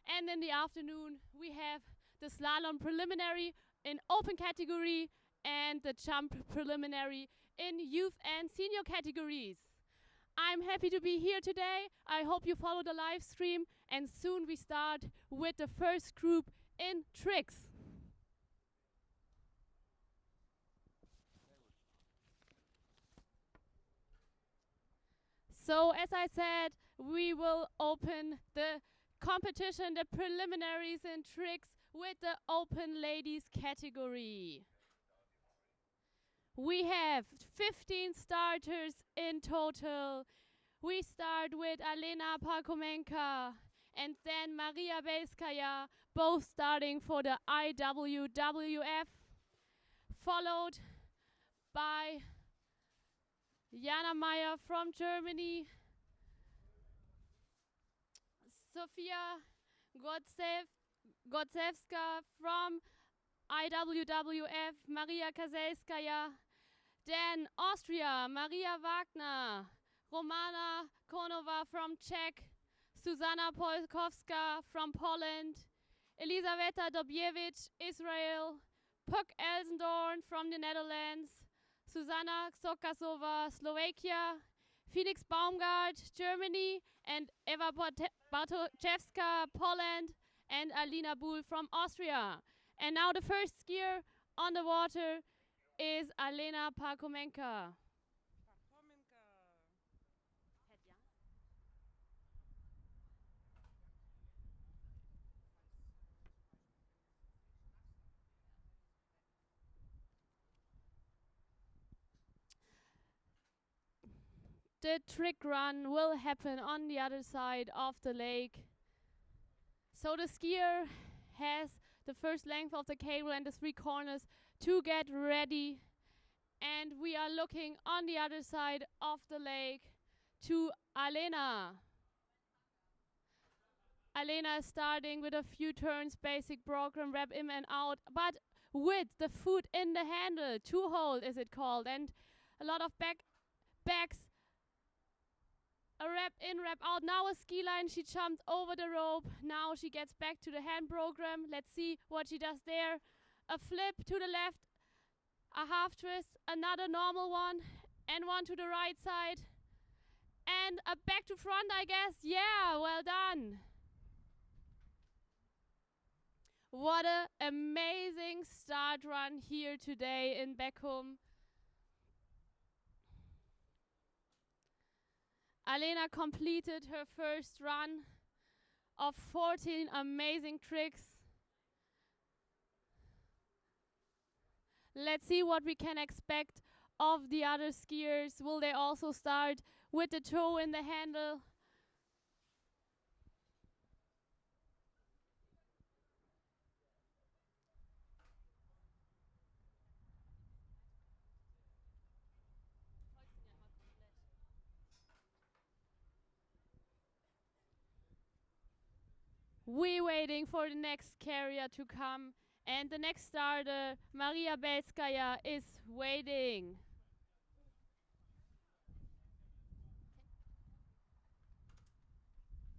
And in the afternoon, we have the slalom preliminary in open category and the jump preliminary in youth and senior categories. I'm happy to be here today. I hope you follow the live stream, and soon we start with the first group in tricks. So as I said, we will open the competition, the preliminaries in tricks, with the open ladies category. We have 15 starters in total. We start with Alena Parkomenka and then Maria Belskaya, both starting for the IWWF, followed by Jana Meyer from Germany, Sofia Godzewska from IWWF, Maria Kazelskaya, then Austria, Maria Wagner, Romana Konova from Czech, Susanna Polkowska from Poland, Elisaveta Dobjevich, Israel, Puk Elsendorn from the Netherlands, Susanna Sokasova, Slovakia, Felix Baumgart, Germany, and Eva Bartoszewska, Poland, and Alina Buhl from Austria. And now the first skier on the water is Alena Parkomenka. The trick run will happen on the other side of the lake. So the skier has the first length of the cable and the 3 corners to get ready. And we are looking on the other side of the lake to Alena. Alena is starting with a few turns, basic program, wrap in and out, but with the foot in the handle, 2-hold is it called, and a lot of backs. A wrap in, wrap out. Now a ski line. She jumped over the rope. Now she gets back to the hand program. Let's see what she does there. A flip to the left. A half twist. Another normal one. And one to the right side. And a back to front, I guess. Yeah, well done. What an amazing start run here today in Beckum. Alena completed her first run of 14 amazing tricks. Let's see what we can expect of the other skiers. Will they also start with the toe in the handle? We're waiting for the next carrier to come, and the next starter, Maria Belskaya, is waiting.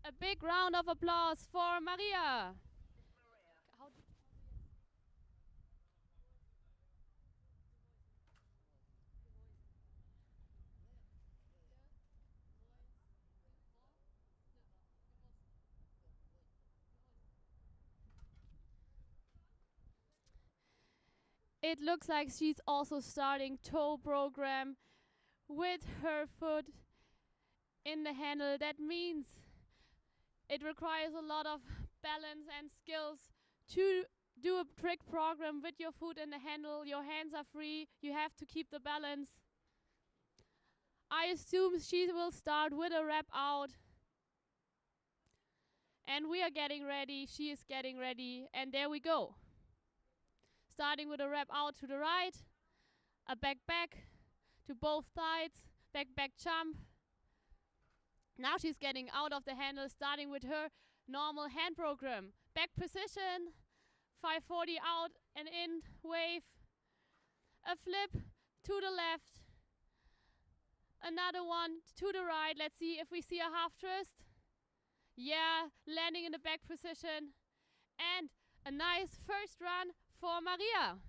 A big round of applause for Maria. It looks like she's also starting toe program with her foot in the handle. That means it requires a lot of balance and skills to do a trick program with your foot in the handle. Your hands are free. You have to keep the balance. I assume she will start with a wrap out. And we are getting ready. She is getting ready. And there we go. Starting with a wrap out to the right, a back to both sides, back jump. Now she's getting out of the handle, starting with her normal hand program. Back position, 540 out and in, wave. A flip to the left. Another one to the right. Let's see if we see a half twist. Yeah, landing in the back position. And a nice first run for Maria.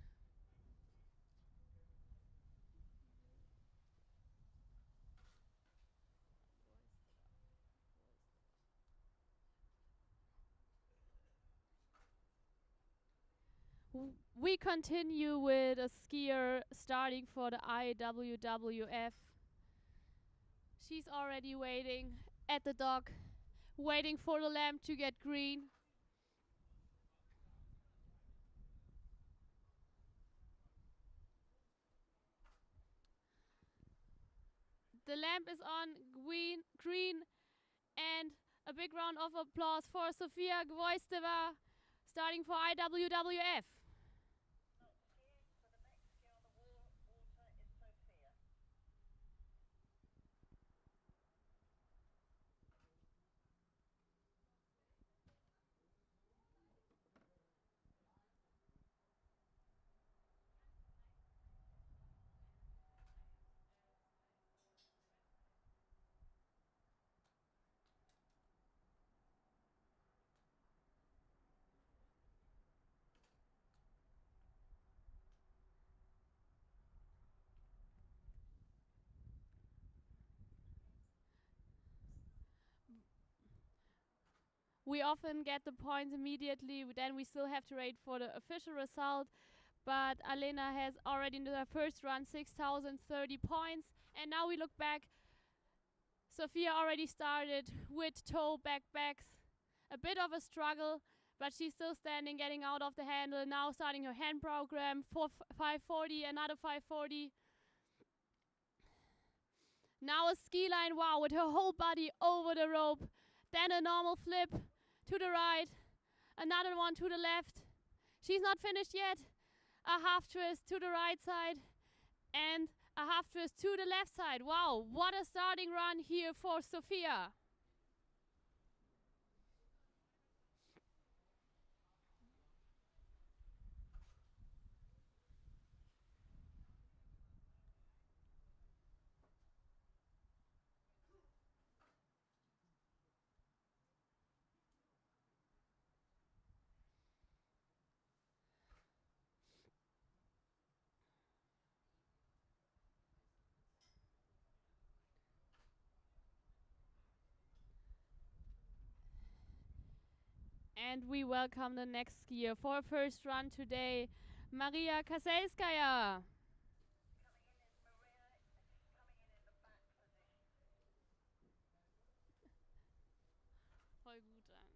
We continue with a skier starting for the IWWF. She's already waiting at the dock, waiting for the lamp to get green. The lamp is on green, and a big round of applause for Sofia Gvoisteva, starting for IWWF. We often get the points immediately, then we still have to wait for the official result. But Alena has already in her first run 6,030 points. And now we look back. Sophia already started with toe backs. A bit of a struggle, but she's still standing, getting out of the handle. Now starting her hand program for 540, another 540. Now a ski line, wow, with her whole body over the rope. Then a normal flip to the right, another one to the left. She's not finished yet. A half twist to the right side and a half twist to the left side. Wow, what a starting run here for Sophia. And we welcome the next skier for a first run today, Maria Kaselskaya. Voll gut dann.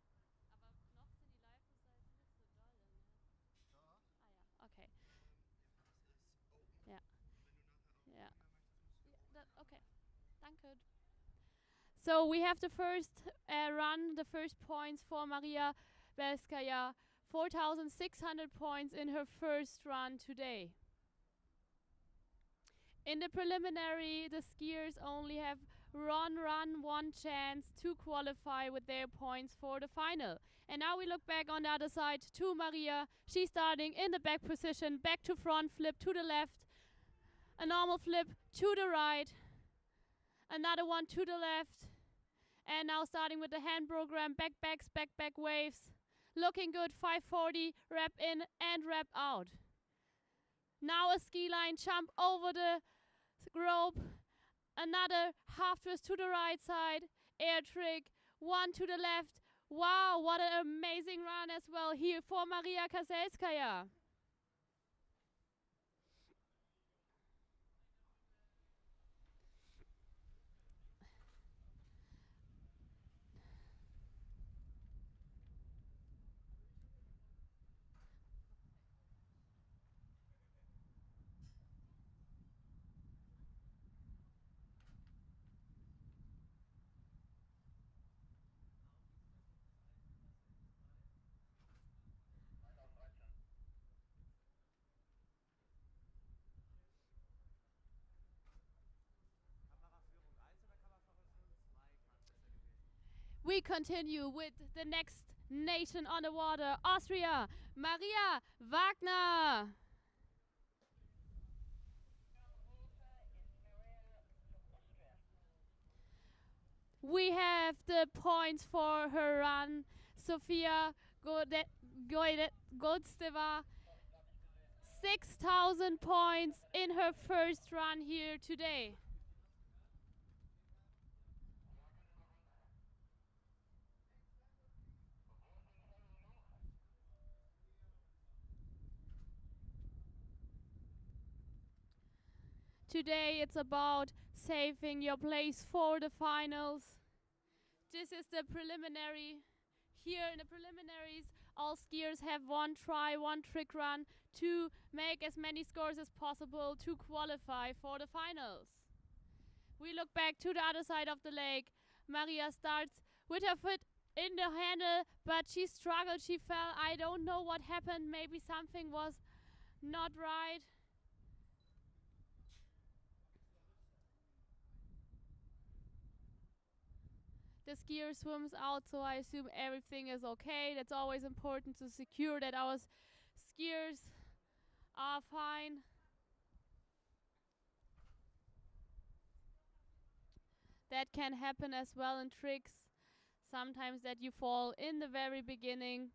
Vielen Dank. Aber noch sind die Live-Results nicht so dolle, ne? Ah ja, okay. Ja. Ja. Okay. Danke. So we have the first run, the first points for Maria Belskaya. 4,600 points in her first run today. In the preliminary, the skiers only have one chance to qualify with their points for the final. And now we look back on the other side to Maria. She's starting in the back position, back to front flip to the left, a normal flip to the right, another one to the left, and now starting with the hand program, back waves. Looking good, 540, wrap in and wrap out. Now a ski line jump over the rope, another half twist to the right side, air trick, one to the left. Wow, what an amazing run as well here for Maria Kaselskaya. We continue with the next nation on the water, Austria, Maria Wagner. We have the points for her run. Sofia Godsteva, 6,000 points in her first run here today. Today it's about saving your place for the finals. This is the preliminary. Here in the preliminaries, all skiers have one try, one trick run to make as many scores as possible to qualify for the finals. We look back to the other side of the lake. Maria starts with her foot in the handle, but she struggled, she fell. I don't know what happened. Maybe something was not right. The skier swims out, so I assume everything is okay. That's always important to secure that our skiers are fine. That can happen as well in tricks. Sometimes that you fall in the very beginning.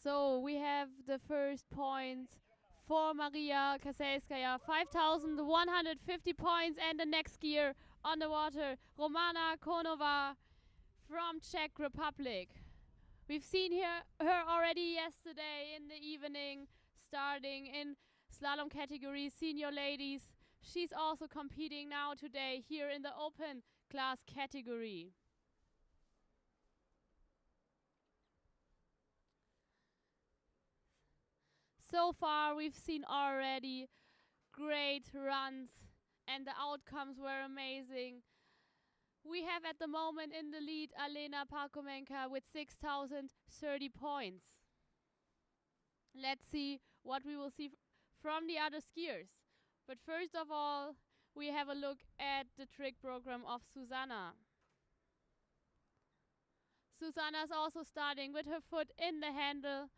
So we have the first points for Maria Kaselskaya, 5,150 points, and the next skier on the water, Romana Konova from Czech Republic. We've seen her already yesterday in the evening, starting in slalom category, senior ladies. She's also competing now today here in the open class category. So far, we've seen already great runs, and the outcomes were amazing. We have at the moment in the lead Alena Parkomenka with 6,030 points. Let's see what we will see from the other skiers. But first of all, we have a look at the trick program of Susanna. Susanna's also starting with her foot in the handle,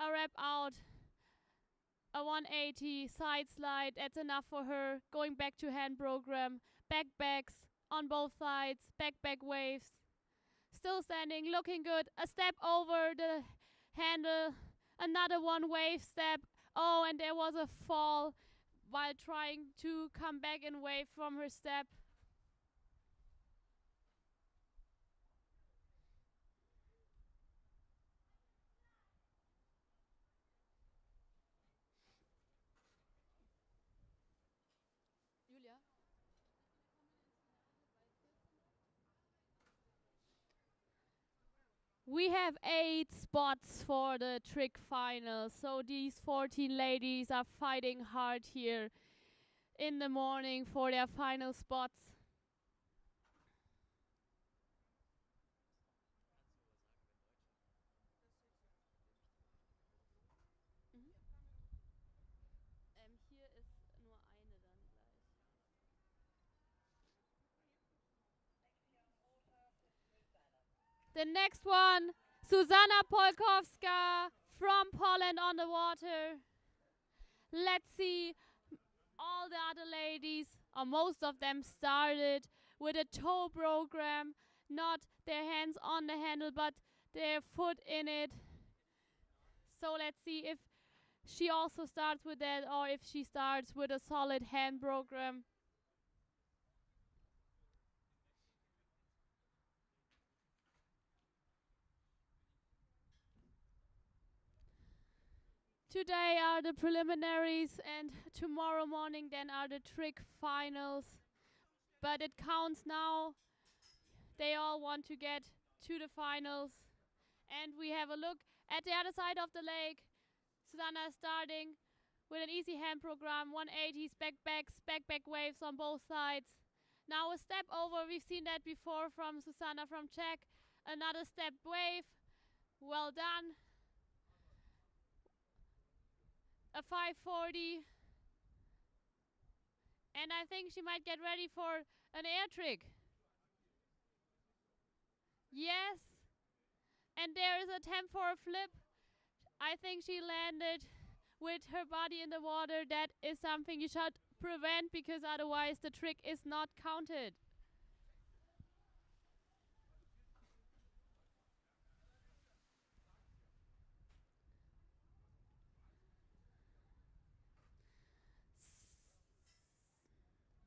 a wrap out, a 180 side slide. That's enough for her. Going back to hand program, back backs on both sides, back waves. Still standing, looking good. A step over the handle, another one wave step. Oh, and there was a fall while trying to come back and wave from her step. Julia? We have 8 spots for the trick final, so these 14 ladies are fighting hard here in the morning for their final spots. Mhm. Hier ist nur eine dann gleich. The next one, Susanna Polkowska from Poland on the water. Let's see, all the other ladies, or most of them, started with a toe program, not their hands on the handle, but their foot in it. So let's see if she also starts with that or if she starts with a solid hand program. Today are the preliminaries, and tomorrow morning then are the trick finals. But it counts now. They all want to get to the finals. And we have a look at the other side of the lake. Susanna is starting with an easy hand program, 180s, back back waves on both sides. Now a step over, we've seen that before from Susanna from Czech. Another step wave, well done. A 540. And I think she might get ready for an air trick. Yes. And there is a attempt for a flip. I think she landed with her body in the water. That is something you should prevent because otherwise the trick is not counted.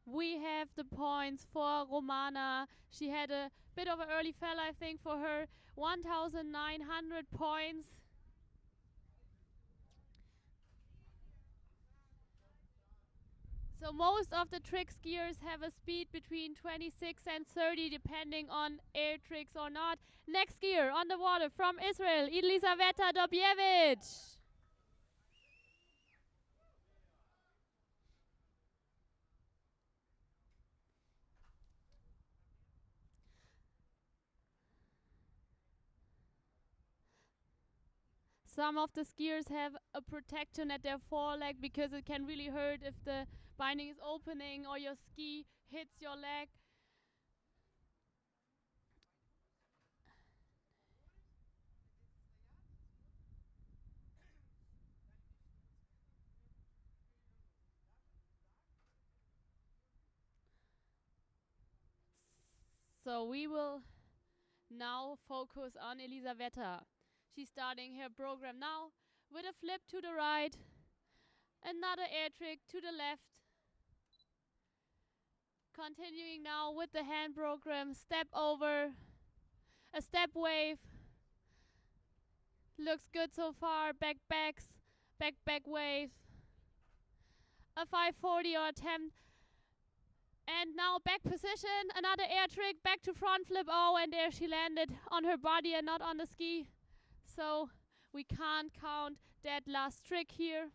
We have the points for Romana. She had a bit of an early fell, I think, for her. 1,900 points. So most of the trick skiers have a speed between 26 and 30, depending on air tricks or not. Next skier on the water from Israel, Elisaveta Dobievich. Some of the skiers have a protection at their foreleg because it can really hurt if the binding is opening or your ski hits your leg. So we will now focus on Elisaveta. She's starting her program now with a flip to the right, another air trick to the left. Continuing now with the hand program, step over, a step wave. Looks good so far, back wave. A 540 or attempt. And now back position, another air trick, back to front flip. Oh, and there she landed on her body and not on the ski. So we can't count that last trick here.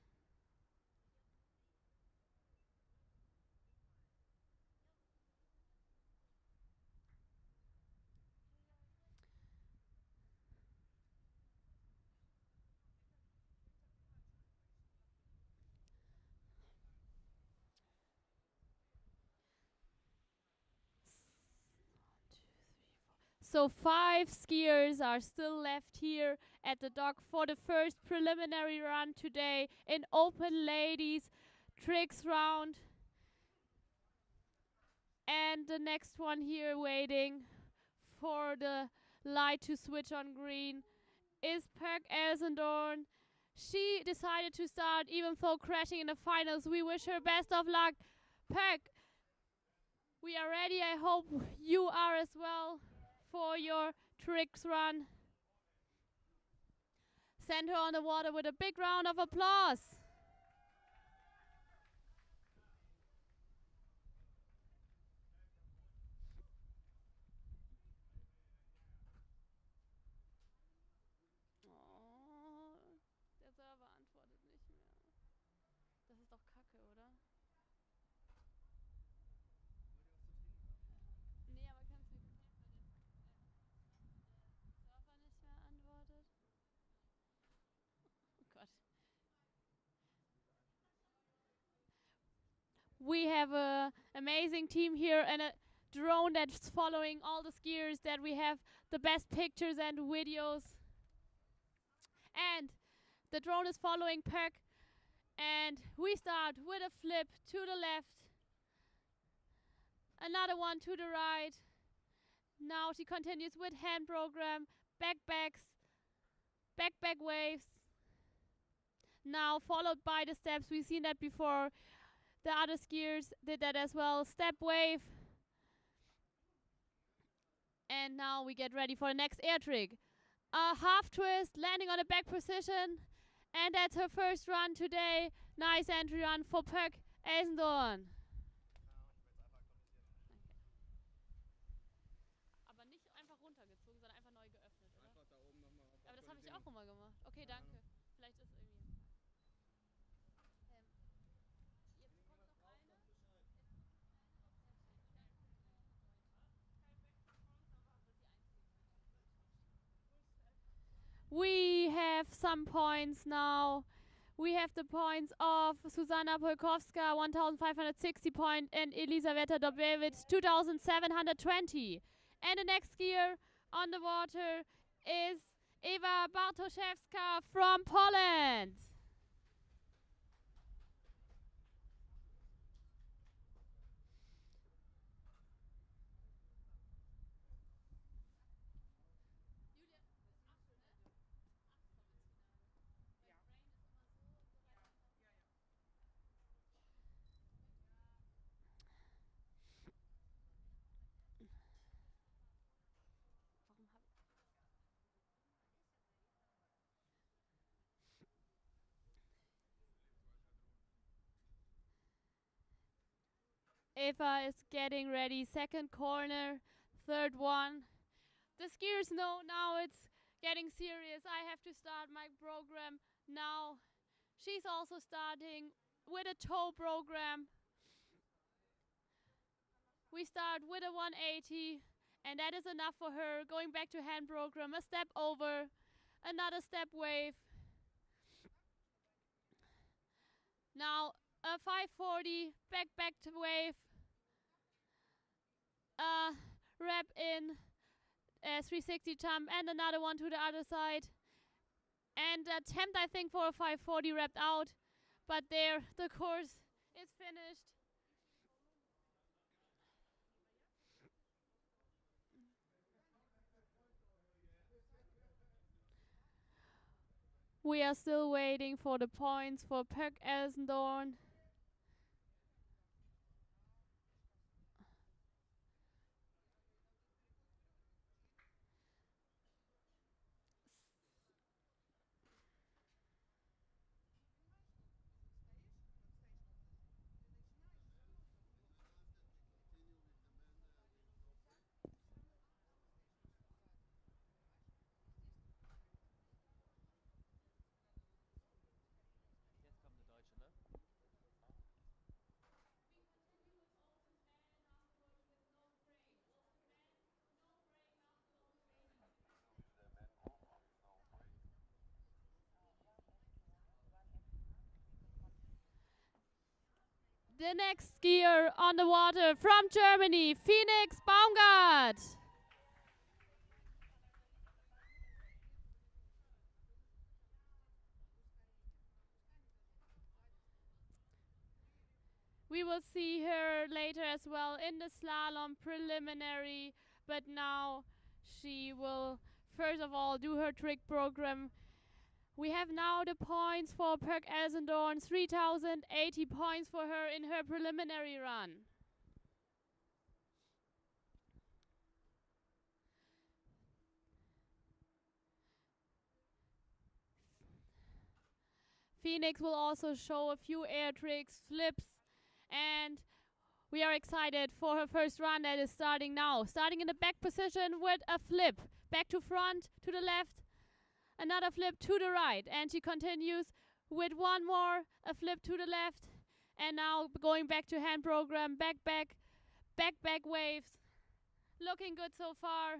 So 5 skiers are still left here at the dock for the first preliminary run today in open ladies tricks round. And the next one here waiting for the light to switch on green is Perk Elsendorn. She decided to start even though crashing in the finals. We wish her best of luck. Perk, we are ready. I hope you are as well for your tricks run. Send her on the water with a big round of applause. Oh, der Server antwortet nicht mehr. Das ist doch kacke, oder? Nee, aber kannst mir gut helfen, weil der Server nicht mehr antwortet? Oh Gott. We have an amazing team here and a drone that's following all the skiers, that we have the best pictures and videos. And the drone is following Perk. And we start with a flip to the left. Another one to the right. Now she continues with hand program, back waves. Now followed by the steps. We've seen that before. The other skiers did that as well. Step wave. And now we get ready for the next air trick. A half twist, landing on a back position. And that's her first run today. Nice entry run for Pöck Elsendorn. Aber nicht einfach runtergezogen, sondern einfach neu geöffnet, oder? Einfach da oben nochmal auf. Aber das habe ich auch immer gemacht. Okay, danke. Vielleicht ist irgendwie... Jetzt kommt noch eine. We have some points now. We have the points of Susanna Polkowska, 1,560 point, and Elisaveta Dobrevic, 2,720. And the next skier on the water is Eva Bartoszewska from Poland. Eva is getting ready. Second corner, third one. The skiers know now it's getting serious. I have to start my program now. She's also starting with a toe program. We start with a 180, and that is enough for her. Going back to hand program, a step over, another step wave. Now a 540 back to wave. Wrap in, 360 jump, and another one to the other side. And attempt, I think, for a 540 wrapped out. But there, the course is finished. We are still waiting for the points for Pöck Elsendorn. The next skier on the water from Germany, Phoenix Baumgart. We will see her later as well in the slalom preliminary, but now she will first of all do her trick program. We have now the points for Pöck Elsendorn, 3,080 points for her in her preliminary run. Phoenix will also show a few air tricks, flips, and we are excited for her first run that is starting now. Starting in the back position with a flip. Back to front, to the left, another flip to the right. And she continues with one more, a flip to the left. And now going back to hand program, back waves. Looking good so far.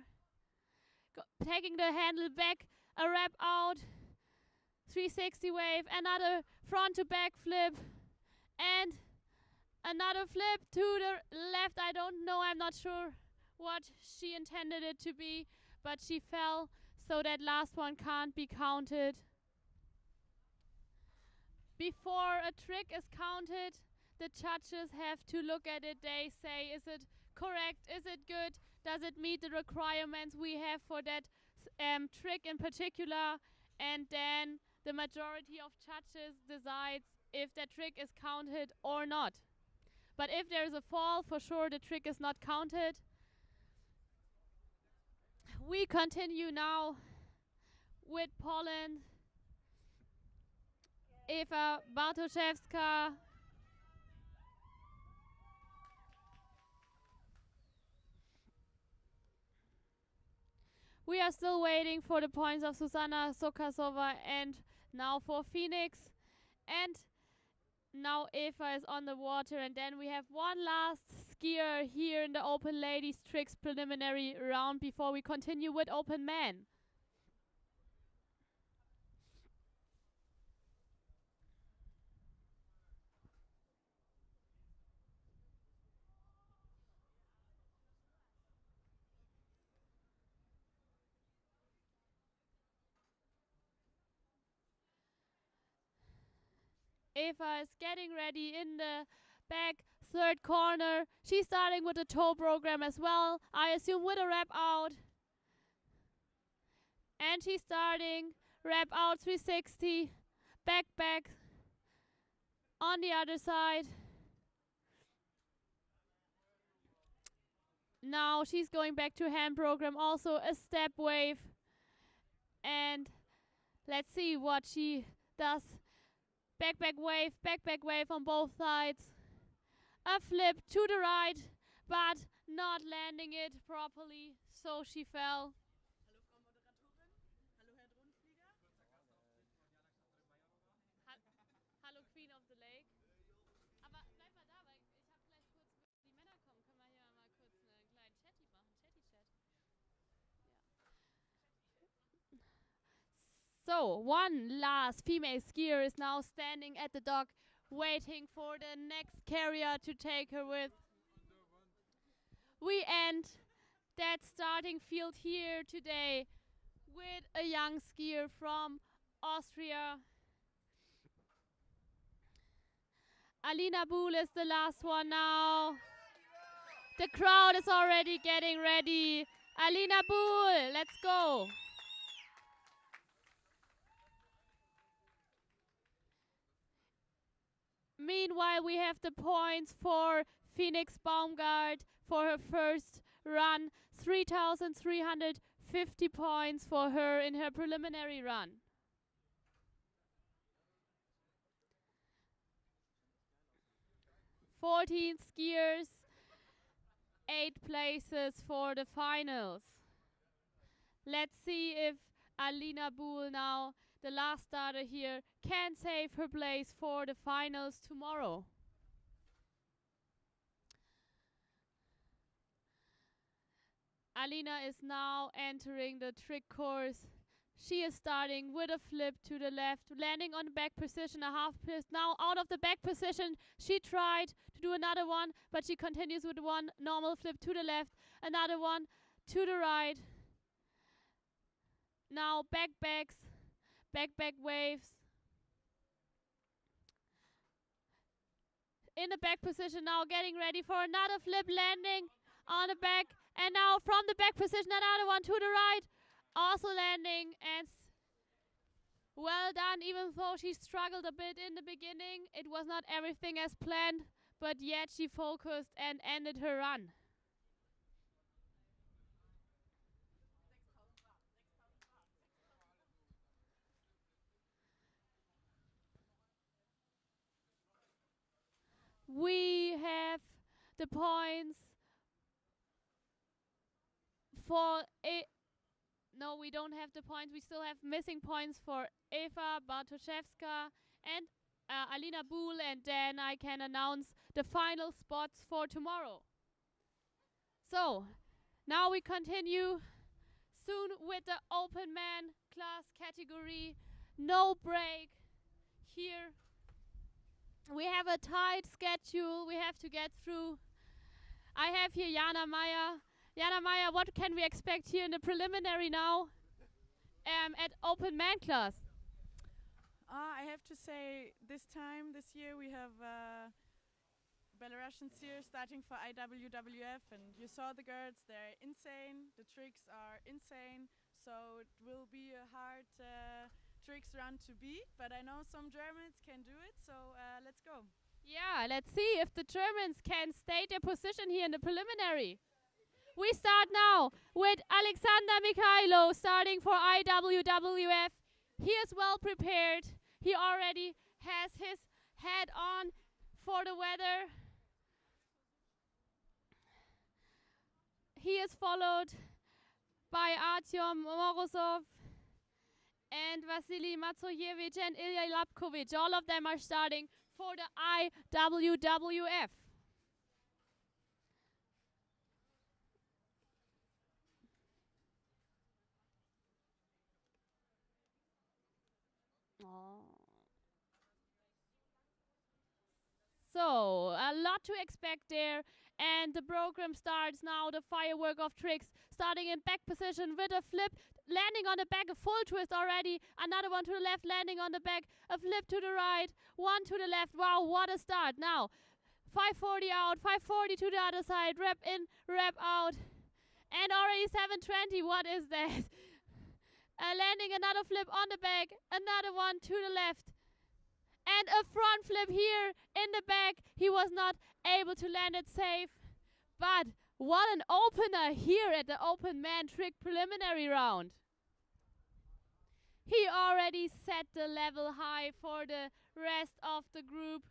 Taking the handle back, a wrap out, 360 wave, another front to back flip, and another flip to the left. I don't know, I'm not sure what she intended it to be, but she fell, so that last one can't be counted. Before a trick is counted, the judges have to look at it. They say, is it correct? Is it good? Does it meet the requirements we have for that trick in particular? And then the majority of judges decides if that trick is counted or not. But if there is a fall, for sure the trick is not counted. We continue now with Poland. Eva Bartoszewska. We are still waiting for the points of Susanna Sokasova and now for Phoenix. And now Eva is on the water, and then we have one last skier here in the Open Ladies Tricks preliminary round before we continue with Open Men. Eva is getting ready in the back third corner. She's starting with the toe program as well, I assume with a wrap out. And she's starting wrap out 360, back on the other side. Now she's going back to hand program, also a step wave. And let's see what she does. Back wave on both sides. A flip to the right, but not landing it properly, so she fell. Hallo Queen of the Lake. Aber bleib mal da, weil ich habe vielleicht kurz, wenn die Männer kommen, können wir hier mal kurz einen kleinen Chatty machen. Chatty-Chat. So, one last female skier is now standing at the dock, waiting for the next carrier to take her with. We end that starting field here today with a young skier from Austria. Alina Buhl is the last one now. The crowd is already getting ready. Alina Buhl, let's go. Meanwhile, we have the points for Phoenix Baumgart for her first run. 3,350 points for her in her preliminary run. Fourteen skiers, 8 places for the finals. Let's see if Alina Buhl now, the last starter here, can save her place for the finals tomorrow. Alina is now entering the trick course. She is starting with a flip to the left, landing on the back position, a half twist. Now out of the back position, she tried to do another one, but she continues with one normal flip to the left, another one to the right. Now back waves. In the back position now, getting ready for another flip, landing on the back. And now from the back position, another one to the right. Also landing, and well done, even though she struggled a bit in the beginning. It was not everything as planned, but yet she focused and ended her run. We have the points for no, we don't have the points. We still have missing points for Eva Bartoszewska and Alina Buhl, and then I can announce the final spots for tomorrow. So, now we continue soon with the open man class category. No break here. We have a tight schedule we have to get through. I have here Jana Meyer. Jana Meyer, what can we expect here in the preliminary now at open man class? I have to say, this year, we have Belarusian skiers starting for IWWF, and you saw the girls, they're insane. The tricks are insane, so it will be a hard tricks run to beat, but I know some Germans can do it, so let's go. Yeah, let's see if the Germans can stay their position here in the preliminary. We start now with Alexander Mikhailo starting for IWWF. He is well prepared. He already has his hat on for the weather. He is followed by Artyom Morozov and Vasily Matsoyevich and Ilya Lapkovich. All of them are starting for the IWWF. So, a lot to expect there. And the program starts now, the firework of tricks, starting in back position with a flip, landing on the back, a full twist already, another one to the left, landing on the back, a flip to the right, one to the left. Wow, what a start. Now, 540 out, 540 to the other side, wrap in, wrap out, and already 720. What is that? Landing another flip on the back, another one to the left, and a front flip here in the back. He was not able to land it safe, but what an opener here at the open man trick preliminary round. He already set the level high for the rest of the group.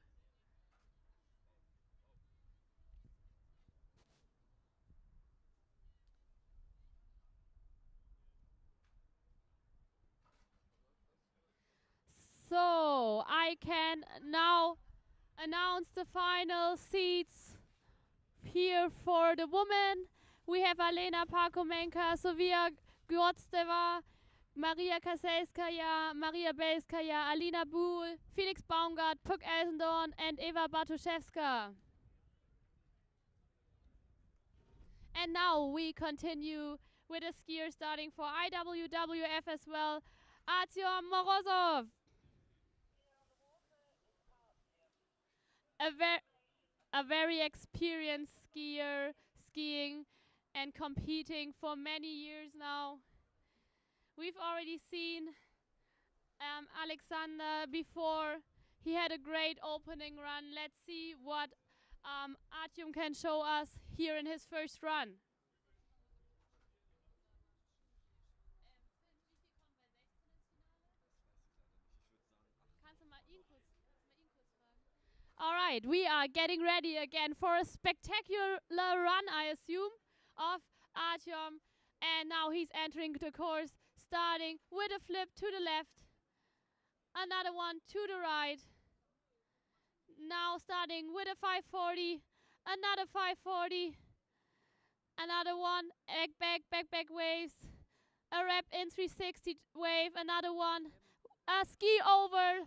So I can now announce the final seats here for the women. We have Alena Parkomenka, Sofia Gotsteva, Maria Kaselskaya, Maria Belskaya, Alina Buhl, Felix Baumgart, Puk Elsendorn, and Eva Bartoszewska. And now we continue with a skier starting for IWWF as well, Artyom Morozov. A very experienced skier, skiing and competing for many years now. We've already seen Alexander before. He had a great opening run. Let's see what Artyom can show us here in his first run. All right, we are getting ready again for a spectacular run, I assume, of Artyom. And now he's entering the course, starting with a flip to the left, another one to the right. Now starting with a 540, another 540, another one, back waves, a wrap in 360 wave, another one, a ski over,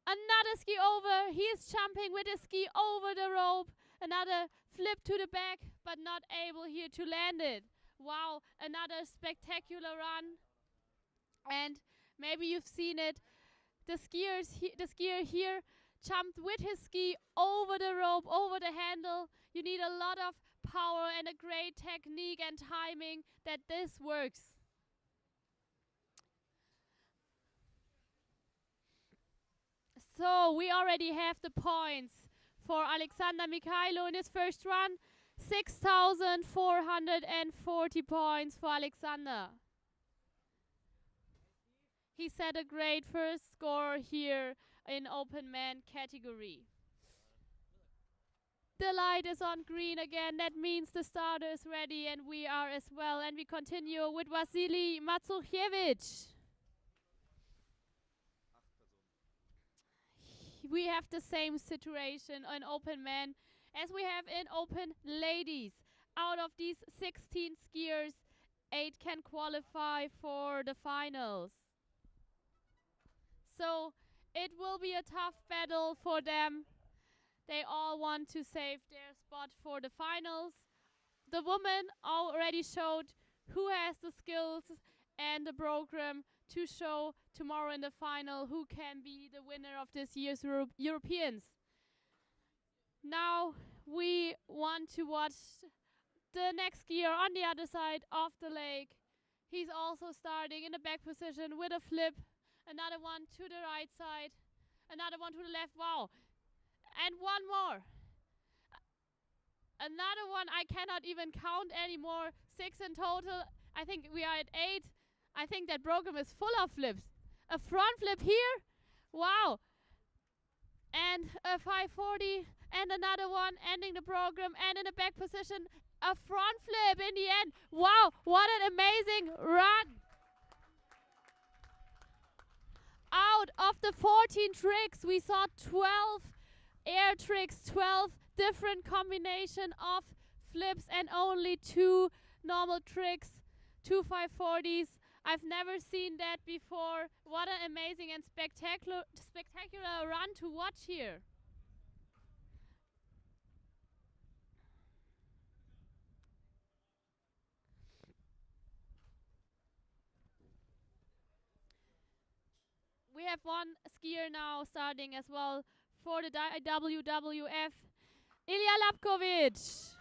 another ski over. He is jumping with a ski over the rope. Another flip to the back, but not able here to land it. Wow, another spectacular run. And maybe you've seen it. The skier here jumped with his ski over the rope, over the handle. You need a lot of power and a great technique and timing that this works. So we already have the points for Alexander Mikhailo in his first run. 6,440 points for Alexander. He set a great first score here in open man category. The light is on green again. That means the starter is ready, and we are as well. And we continue with Vasily Matsukiewicz. We have the same situation in open men as we have in open ladies. Out of these 16 skiers, 8 can qualify for the finals. So it will be a tough battle for them. They all want to save their spot for the finals. The women already showed who has the skills and the program to show tomorrow in the final who can be the winner of this year's Europeans. Now we want to watch the next skier on the other side of the lake. He's also starting in the back position with a flip. Another one to the right side. Another one to the left. Wow. And one more. Another one I cannot even count anymore. 6 in total. I think we are at 8. I think that program is full of flips. A front flip here. Wow. and a 540, and another one, ending the program, and in the back position, a front flip in the end. Wow, what an amazing run! Out of the 14 tricks, we saw 12 air tricks, 12 different combination of flips, and only 2 normal tricks, 2 540s. I've never seen that before. What an amazing and spectacular run to watch here. We have one skier now starting as well for the WWF, Ilya Lapkovic.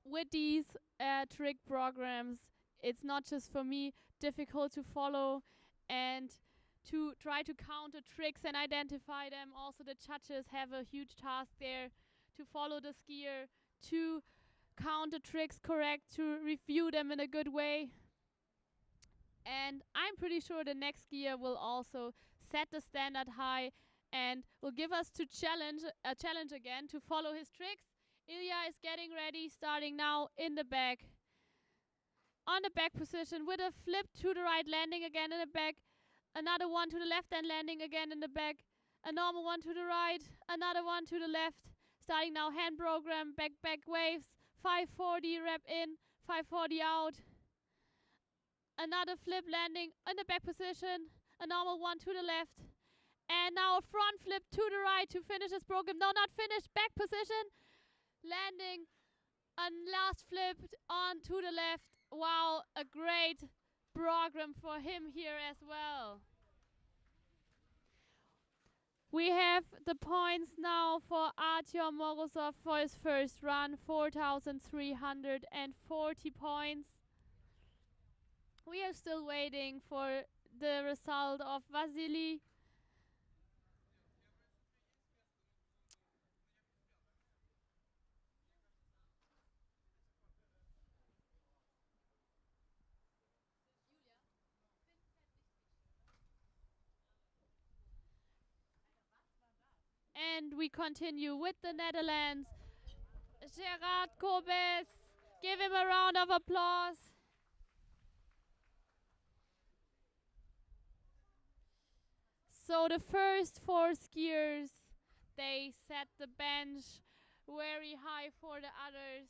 With these trick programs, it's not just for me difficult to follow and to try to count the tricks and identify them. Also, the judges have a huge task there to follow the skier, to count the tricks correct, to review them in a good way. And I'm pretty sure the next skier will also set the standard high and will give us a challenge again to follow his tricks. Ilya is getting ready, starting now in the back. On the back position with a flip to the right, landing again in the back. Another one to the left and landing again in the back. A normal one to the right, another one to the left. Starting now hand program, back waves. 540 rep in, 540 out. Another flip landing in the back position. A normal one to the left. And now a front flip to the right to finish this program. No, not finished. Back position. Landing. And last flip on to the left. Wow, a great program for him here as well. We have the points now for Artyom Morozov for his first run, 4,340 points. We are still waiting for the result of Vasily. And we continue with the Netherlands. Gerard Kobes, give him a round of applause. So the first 4 skiers, they set the bench very high for the others.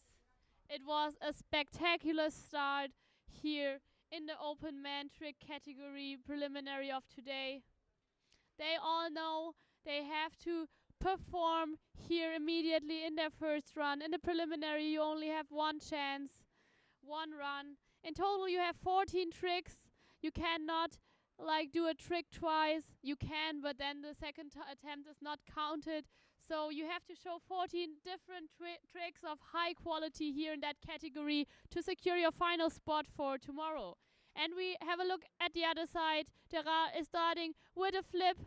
It was a spectacular start here in the open man trick category preliminary of today. They all know they have to perform here immediately in their first run. In the preliminary, you only have one chance, one run. In total, you have 14 tricks. You cannot do a trick twice. You can, but then the second attempt is not counted. So you have to show 14 different tricks of high quality here in that category to secure your final spot for tomorrow. And we have a look at the other side. Gerard is starting with a flip,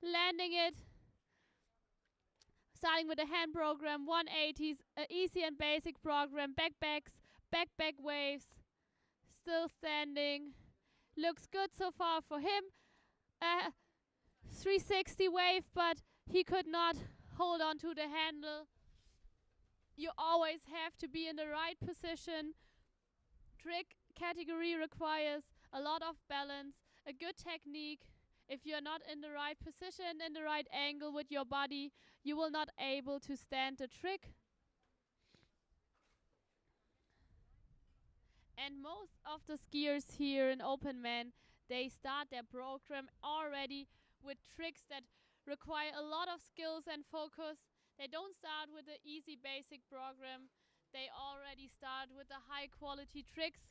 landing it, starting with a hand program, 180s, easy and basic program, back waves, still standing. Looks good so far for him. 360 wave, but he could not hold on to the handle. You always have to be in the right position. Trick category requires a lot of balance, a good technique. If you're not in the right position, in the right angle with your body, you will not able to stand the trick. And most of the skiers here in Open Man, they start their program already with tricks that require a lot of skills and focus. They don't start with the easy basic program. They already start with the high quality tricks.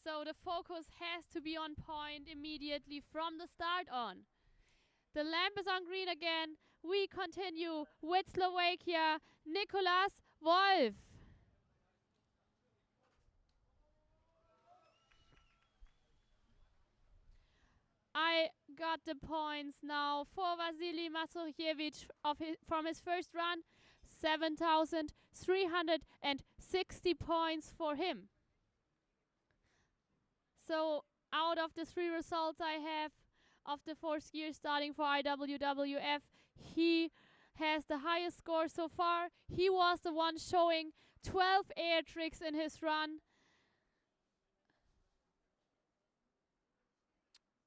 So the focus has to be on point immediately from the start on. The lamp is on green again. We continue with Slovakia, Nicolas Wolf. I got the points now for Vasily Masurkiewicz from his first run. 7,360 points for him. So out of the 3 results I have of the 4 skiers starting for IWWF, he has the highest score so far. He was the one showing 12 air tricks in his run.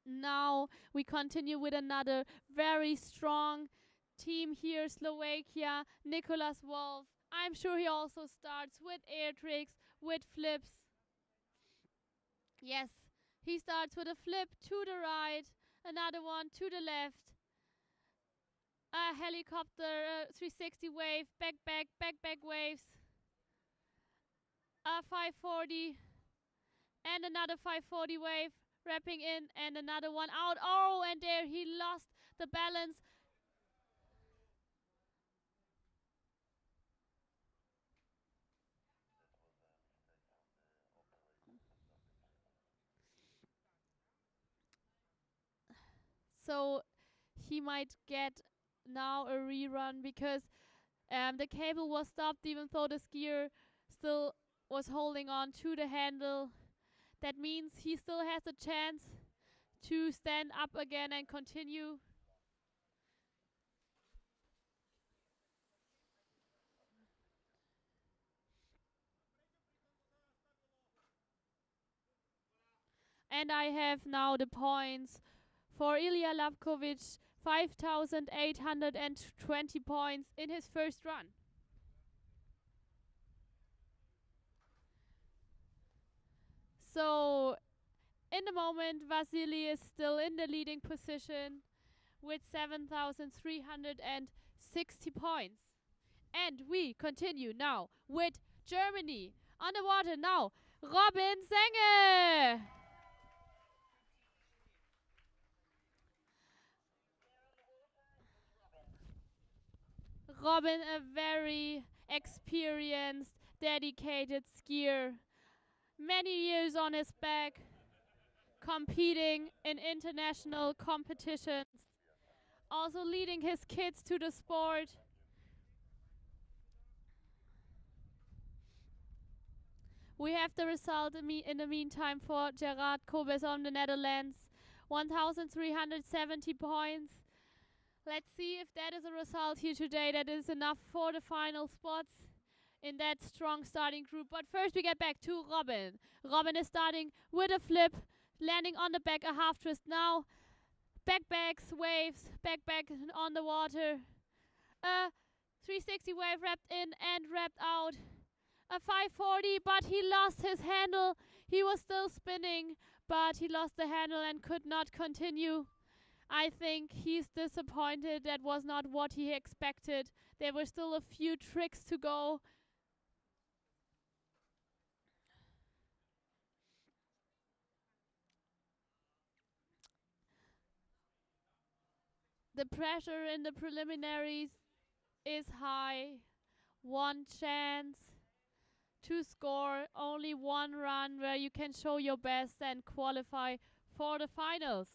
Now we continue with another very strong team here, Slovakia, Nicholas Wolf. I'm sure he also starts with air tricks, with flips. Yes, he starts with a flip to the right, another one to the left, a helicopter 360 wave, back, waves, a 540, and another 540 wave, wrapping in, and another one out. Oh, and there he lost the balance. So he might get now a rerun because the cable was stopped even though the skier still was holding on to the handle. That means he still has a chance to stand up again and continue. And I have now the points for Ilya Lapkovic, 5,820 points in his first run. So in the moment, Vasily is still in the leading position with 7,360 points. And we continue now with Germany. On the water now, Robin Senge. Robin, a very experienced, dedicated skier. Many years on his back, competing in international competitions. Also leading his kids to the sport. We have the result in the meantime for Gerard Kobes on the Netherlands. 1,370 points. Let's see if that is a result here today that is enough for the final spots in that strong starting group. But first we get back to Robin. Robin is starting with a flip, landing on the back, a half twist now. Backbacks, waves, back on the water. A 360 wave wrapped in and wrapped out. A 540, but he lost his handle. He was still spinning, but he lost the handle and could not continue. I think he's disappointed. That was not what he expected. There were still a few tricks to go. The pressure in the preliminaries is high. One chance to score, only one run where you can show your best and qualify for the finals.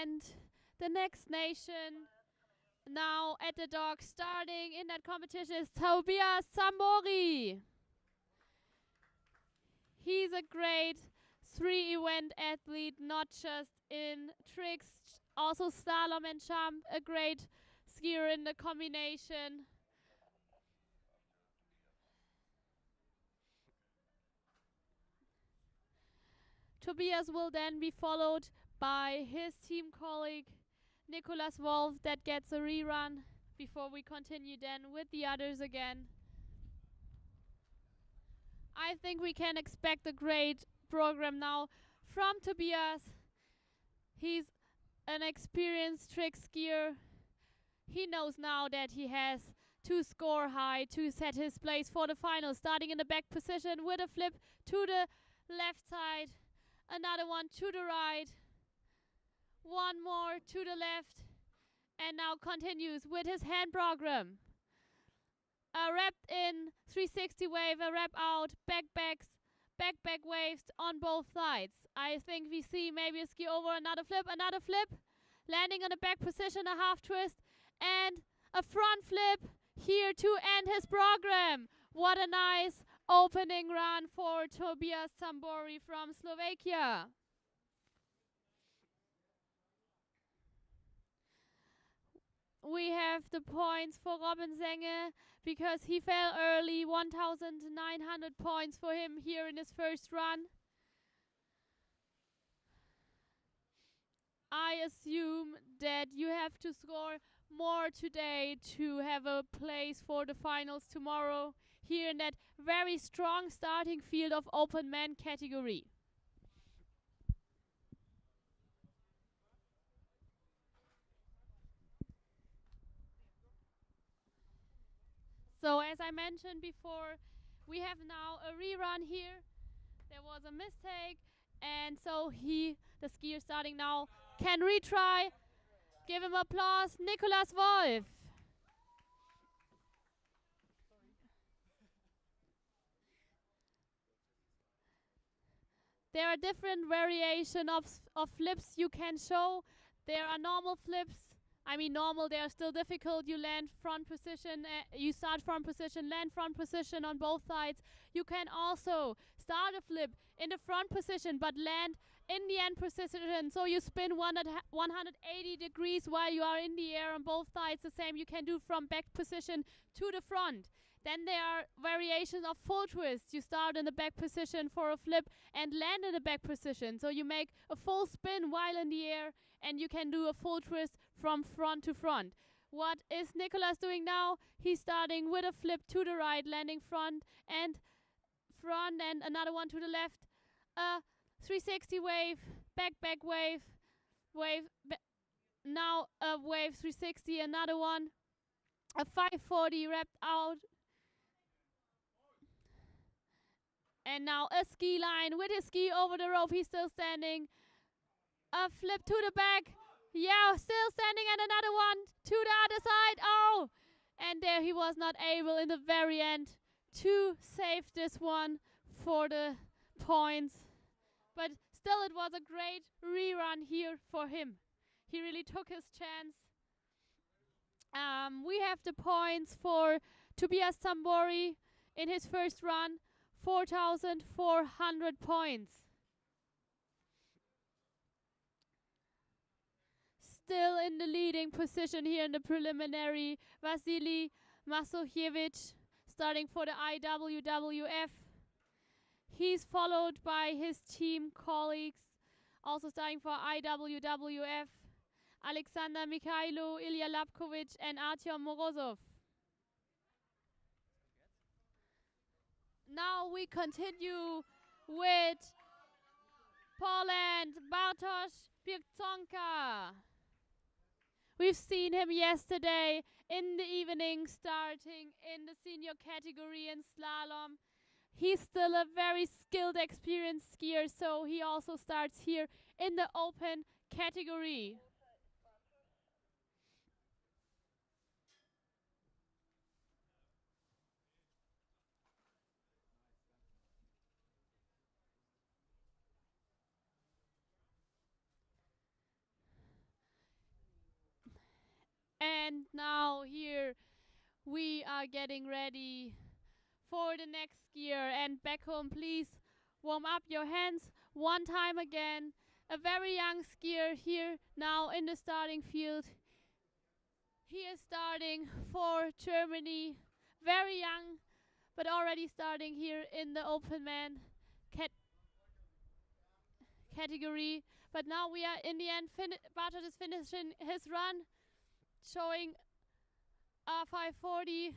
And the next nation now at the dock starting in that competition is Tobias Sambori. He's a great 3-event athlete, not just in tricks, also slalom and jump, a great skier in the combination. Tobias will then be followed by his team colleague Nicholas Wolf that gets a rerun before we continue then with the others again. I think we can expect a great program now from Tobias. He's an experienced trick skier. He knows now that he has to score high to set his place for the final, starting in the back position with a flip to the left side, another one to the right, one more to the left, and now continues with his hand program. A wrapped in 360 wave, a wrap out, back waves on both sides. I think we see maybe a ski over, another flip, landing on a back position, a half twist, and a front flip here to end his program. What a nice opening run for Tobias Tambori from Slovakia. We have the points for Robin Senge because he fell early. 1,900 points for him here in his first run. I assume that you have to score more today to have a place for the finals tomorrow here in that very strong starting field of open man category. So as I mentioned before, we have now a rerun here. There was a mistake, and so the skier starting now, can retry. Give him applause, Nicolas Wolf. There are different variation of flips you can show. There are normal flips. I mean normal, they are still difficult. You land front position, you start front position, land front position on both sides. You can also start a flip in the front position but land in the end position. So you spin 180 degrees while you are in the air on both sides. The same you can do from back position to the front. Then there are variations of full twists. You start in the back position for a flip and land in the back position. So you make a full spin while in the air and you can do a full twist from front to front. What is Nicolas doing now? He's starting with a flip to the right, landing front and another one to the left. A 360 wave, back wave, now a wave 360, another one. A 540 wrapped out. And now a ski line with his ski over the rope. He's still standing. A flip to the back. Yeah, still standing, and another one to the other side. Oh! And there he was not able in the very end to save this one for the points. But still, it was a great rerun here for him. He really took his chance. We have the points for Tobias Tambori in his first run. 4,400 points. Still in the leading position here in the preliminary, Vasily Masochevich, starting for the IWWF. He's followed by his team colleagues, also starting for IWWF, Alexander Mikhailo, Ilya Lapkovich, and Artyom Morozov. Now we continue with Poland, Bartosz Pieczonka. We've seen him yesterday in the evening, starting in the senior category in slalom. He's still a very skilled, experienced skier, so he also starts here in the open category. And now here we are getting ready for the next skier. And back home, please warm up your hands one time again. A very young skier here now in the starting field. He is starting for Germany. Very young, but already starting here in the open man category. But now we are in the end. Bartosz is finishing his run, showing a 540,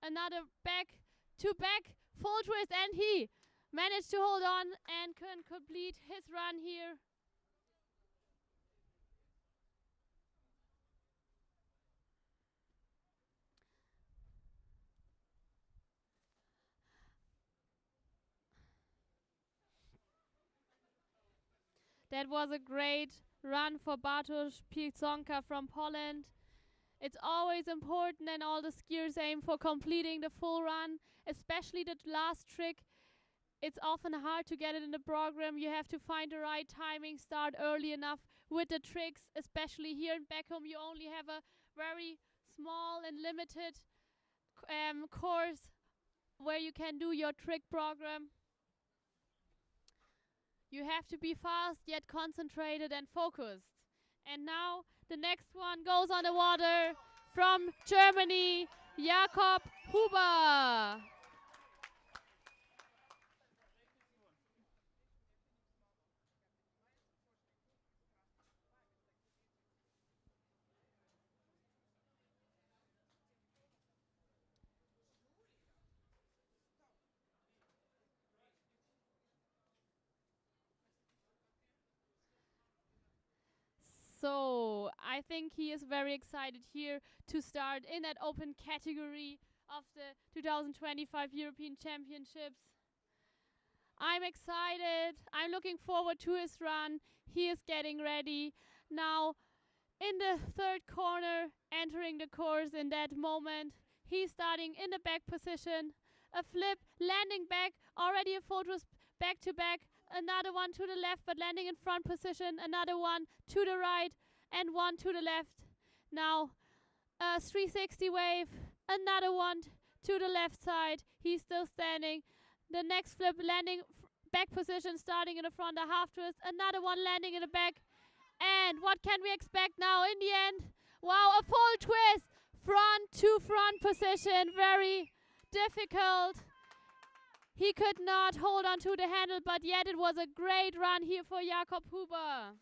another back to back full twist, and he managed to hold on and can complete his run here. That was a great run for Bartosz Pieczonka from Poland. It's always important, and all the skiers aim for completing the full run, especially the last trick. It's often hard to get it in the program. You have to find the right timing, start early enough with the tricks, especially here in Beckham. You only have a very small and limited course where you can do your trick program. You have to be fast yet concentrated and focused. And now the next one goes on the water from Germany, Jakob Huber. So I think he is very excited here to start in that open category of the 2025 European Championships. I'm excited. I'm looking forward to his run. He is getting ready. Now, in the third corner, entering the course in that moment, he's starting in the back position. A flip, landing back, already a photos back to back. Another one to the left, but landing in front position. Another one to the right, and one to the left. Now, a 360 wave. Another one to the left side. He's still standing. The next flip, landing back position, starting in the front, a half twist. Another one landing in the back. And what can we expect now in the end? Wow, a full twist. Front to front position. Very difficult. He could not hold on to the handle, but yet it was a great run here for Jakob Huber.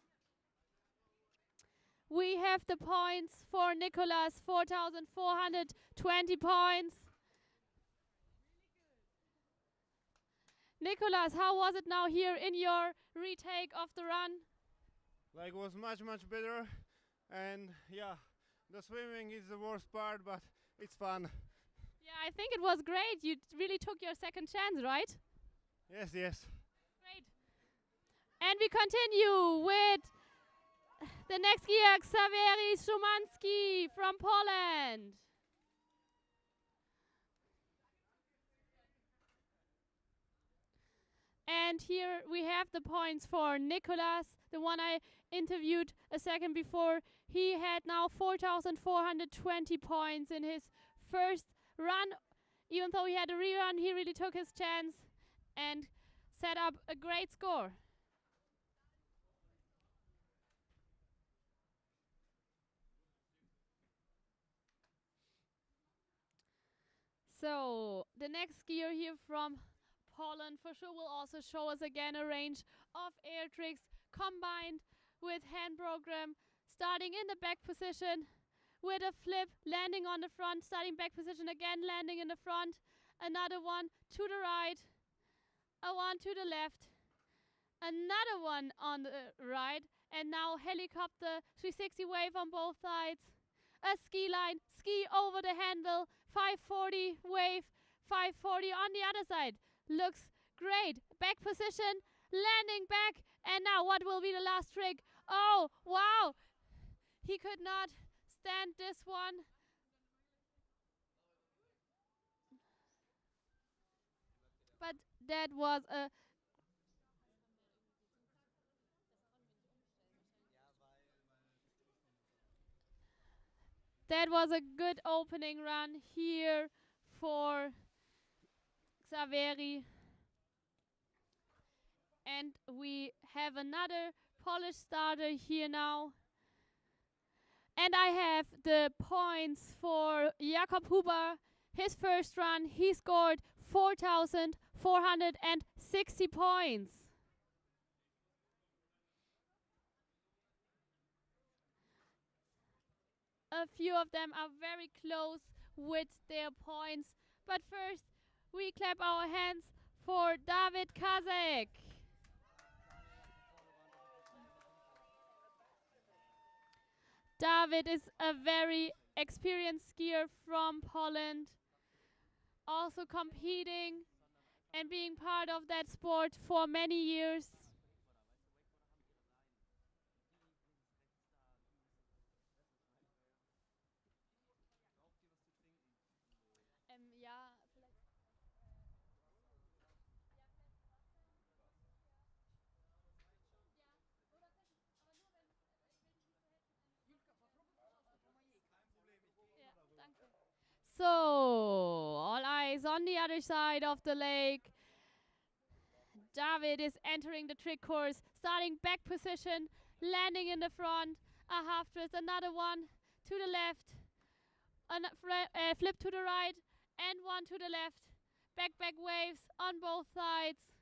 We have the points for Nicolas, 4,420 points. Nicolas, how was it now here in your retake of the run? Like, was much better, and yeah, the swimming is the worst part, but it's fun. Yeah, I think it was great. You really took your second chance, right? Yes. Great. And we continue with the next skier, Xaveri Szumanski from Poland. And here we have the points for Nicolas, the one I interviewed a second before. He had now 4,420 points in his first run. Even though he had a rerun, he really took his chance and set up a great score. So the next skier here from Poland for sure will also show us again a range of air tricks combined with hand program, starting in the back position with a flip, landing on the front, starting back position again, landing in the front, another one to the right, a one to the left, another one on the right, and now helicopter 360 wave on both sides, a ski line, ski over the handle, 540 wave, 540 on the other side. Looks great. Back position, landing back, and now what will be the last trick? Oh, wow. He could not stand this one. But that was a good opening run here for Xaveri. And we have another Polish starter here now. And I have the points for Jakob Huber. His first run, he scored 4,460 points. A few of them are very close with their points. But first, we clap our hands for David Kazek. David is a very experienced skier from Poland, also competing and being part of that sport for many years. So, all eyes on the other side of the lake. David is entering the trick course, starting back position, landing in the front, a half twist, another one to the left, flip to the right, and one to the left. Back waves on both sides.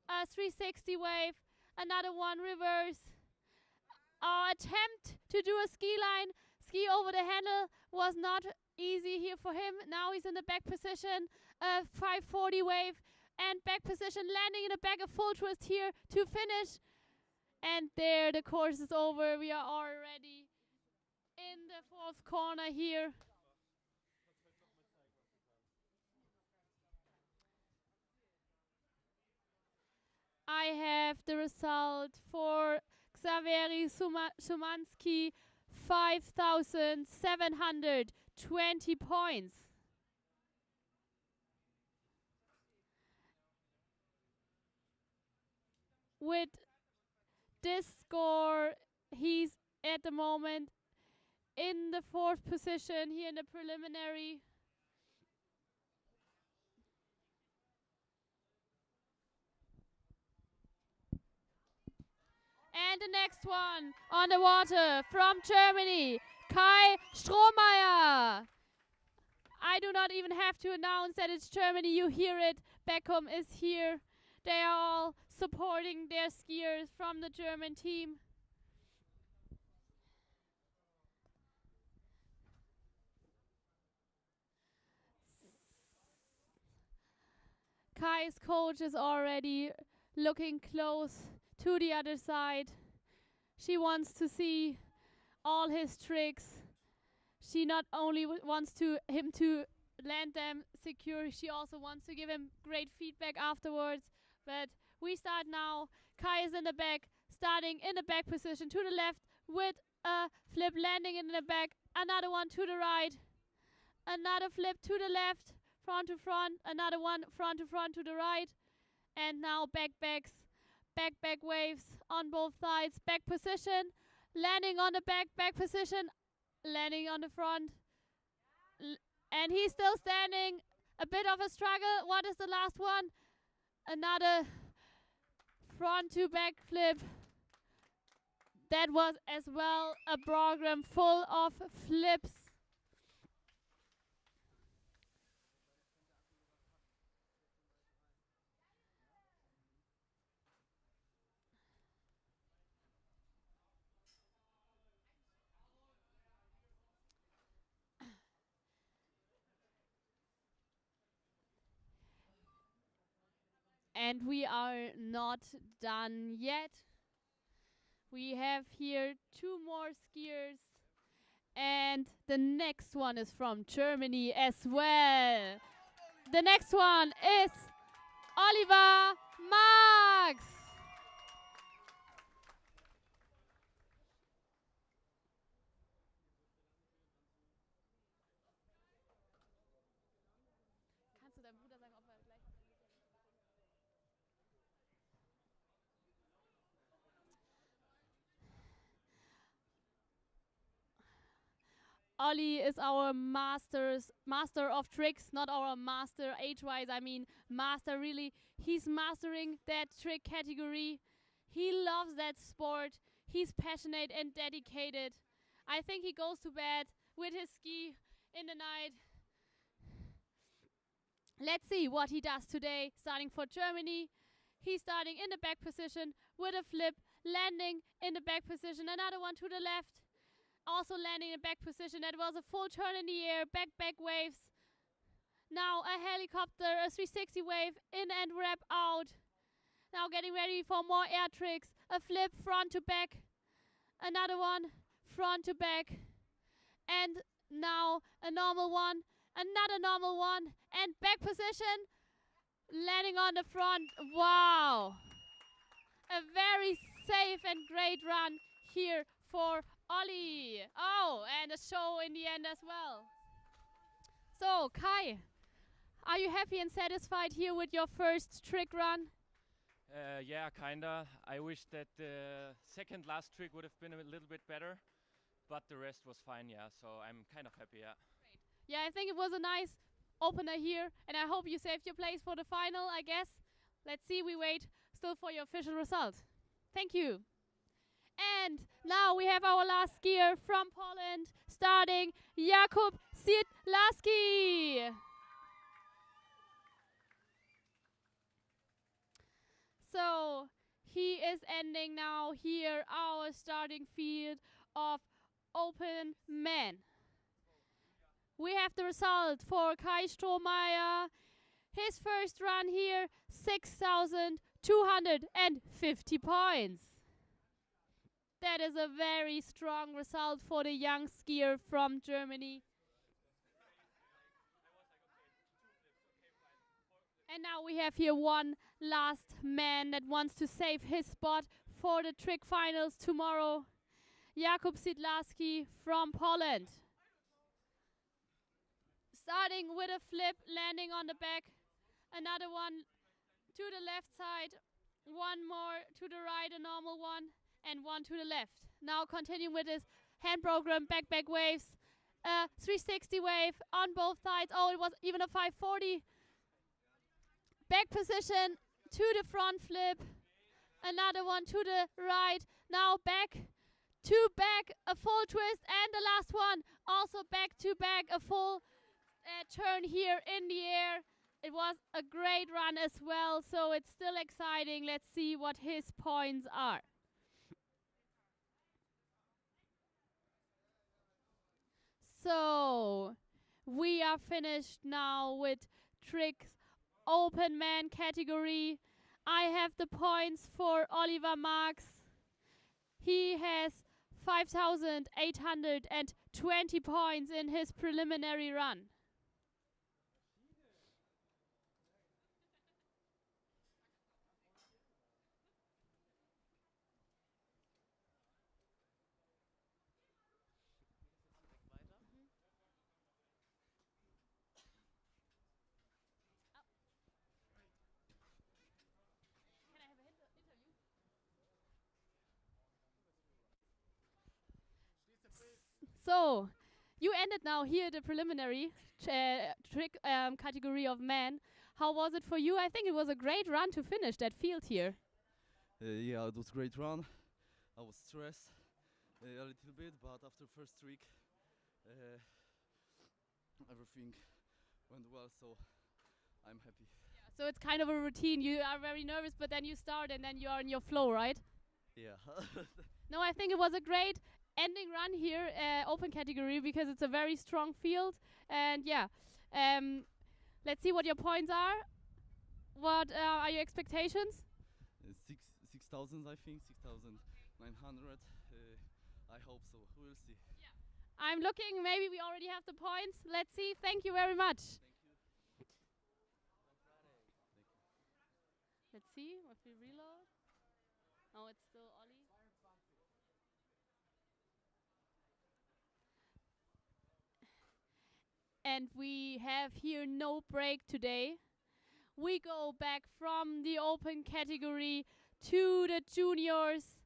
A 360 wave, another one reverse. Our attempt to do a ski over the handle was not easy here for him. Now he's in the back position, a 540 wave, and back position, landing in the back, a full twist here to finish. And there, the course is over. We are already in the fourth corner here. I have the result for Xaveri Sumansky, 5,720 points. With this score, he's at the moment in the fourth position here in the preliminary. And the next one on the water from Germany, Kai Strohmeier. I do not even have to announce that it's Germany. You hear it. Beckham is here. They are all supporting their skiers from the German team. Kai's coach is already looking close to the other side. She wants to see all his tricks. She not only wants him to land them secure, she also wants to give him great feedback afterwards. But we start now. Kai is in the back, starting in the back position to the left with a flip, landing in the back. Another one to the right. Another flip to the left, front to front. Another one front to front to the right. And now back waves on both sides. Back position, landing on the back position, landing on the front. And he's still standing. A bit of a struggle. What is the last one? Another front to back flip. That was as well a program full of flips. And we are not done yet. We have here two more skiers. And the next one is from Germany as well. The next one is Oliver Marx. Kannst du deinem Bruder sagen, ob er gleich... Ollie is our master of tricks, not our master age-wise. I mean, master really. He's mastering that trick category. He loves that sport. He's passionate and dedicated. I think he goes to bed with his ski in the night. Let's see what he does today, starting for Germany. He's starting in the back position with a flip, landing in the back position. Another one to the left. Also landing in back position. That was a full turn in the air, back waves. Now a helicopter, a 360 wave, in and wrap out. Now getting ready for more air tricks. A flip front to back. Another one, front to back. And now a normal one, another normal one, and back position, landing on the front. Wow. A very safe and great run here for Ollie. Oh, and a show in the end as well. So, Kai, are you happy and satisfied here with your first trick run? Yeah, kinda. I wish that the second last trick would have been a little bit better, but the rest was fine, yeah. So I'm kind of happy, yeah. Yeah, I think it was a nice opener here, and I hope you saved your place for the final, I guess. Let's see, we wait still for your official result. Thank you. And now we have our last skier from Poland, starting Jakub Siedlaski. So he is ending now here our starting field of open men. We have the result for Kai Strohmeyer. His first run here, 6,250 points. That is a very strong result for the young skier from Germany. And now we have here one last man that wants to save his spot for the trick finals tomorrow. Jakub Siedlaski from Poland. Starting with a flip, landing on the back. Another one to the left side. One more to the right, a normal one. And one to the left. Now continuing with his hand program, back waves. 360 wave on both sides. Oh, it was even a 540. Back position to the front flip. Another one to the right. Now back to back, a full twist. And the last one, also back to back, a full turn here in the air. It was a great run as well, so it's still exciting. Let's see what his points are. So, we are finished now with tricks open man category. I have the points for Oliver Marx. He has 5,820 points in his preliminary run. So, you ended now here the preliminary trick category of men. How was it for you? I think it was a great run to finish that field here. Yeah, it was a great run. I was stressed a little bit, but after first trick, everything went well, so I'm happy. Yeah, so it's kind of a routine. You are very nervous, but then you start and then you are in your flow, right? Yeah. No, I think it was a great ending run here, open category, because it's a very strong field. And yeah, let's see what your points are. What are your expectations? 6,000, I think, 6,900. I hope so. We'll see. Yeah. I'm looking, maybe we already have the points. Let's see. Thank you very much. Thank you. Let's see if we reload. Oh, it's still Ollie. And we have here no break today. We go back from the open category to the juniors.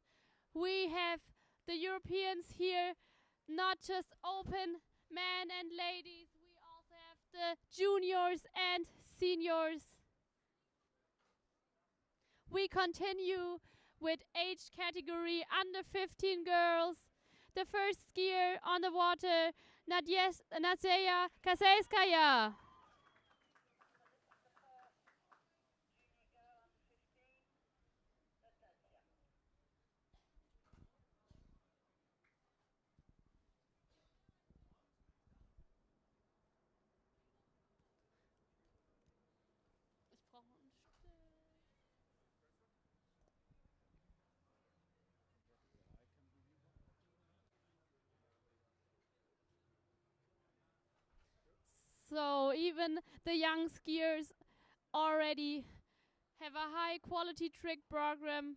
We have the Europeans here, not just open men and ladies. We also have the juniors and seniors. We continue with age category under 15 girls. The first skier on the water, Nadzeja Kaselskaya. So even the young skiers already have a high quality trick program.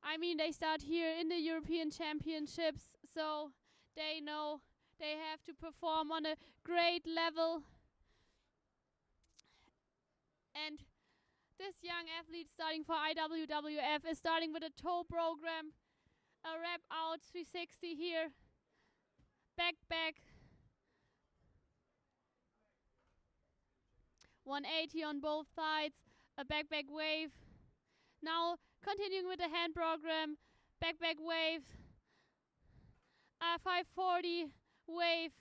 I mean, they start here in the European Championships, so they know they have to perform on a great level. And this young athlete starting for IWWF is starting with a toe program, a wrap out 360 here, back, 180 on both sides, a back wave. Now continuing with the hand program, back wave, a 540 wave,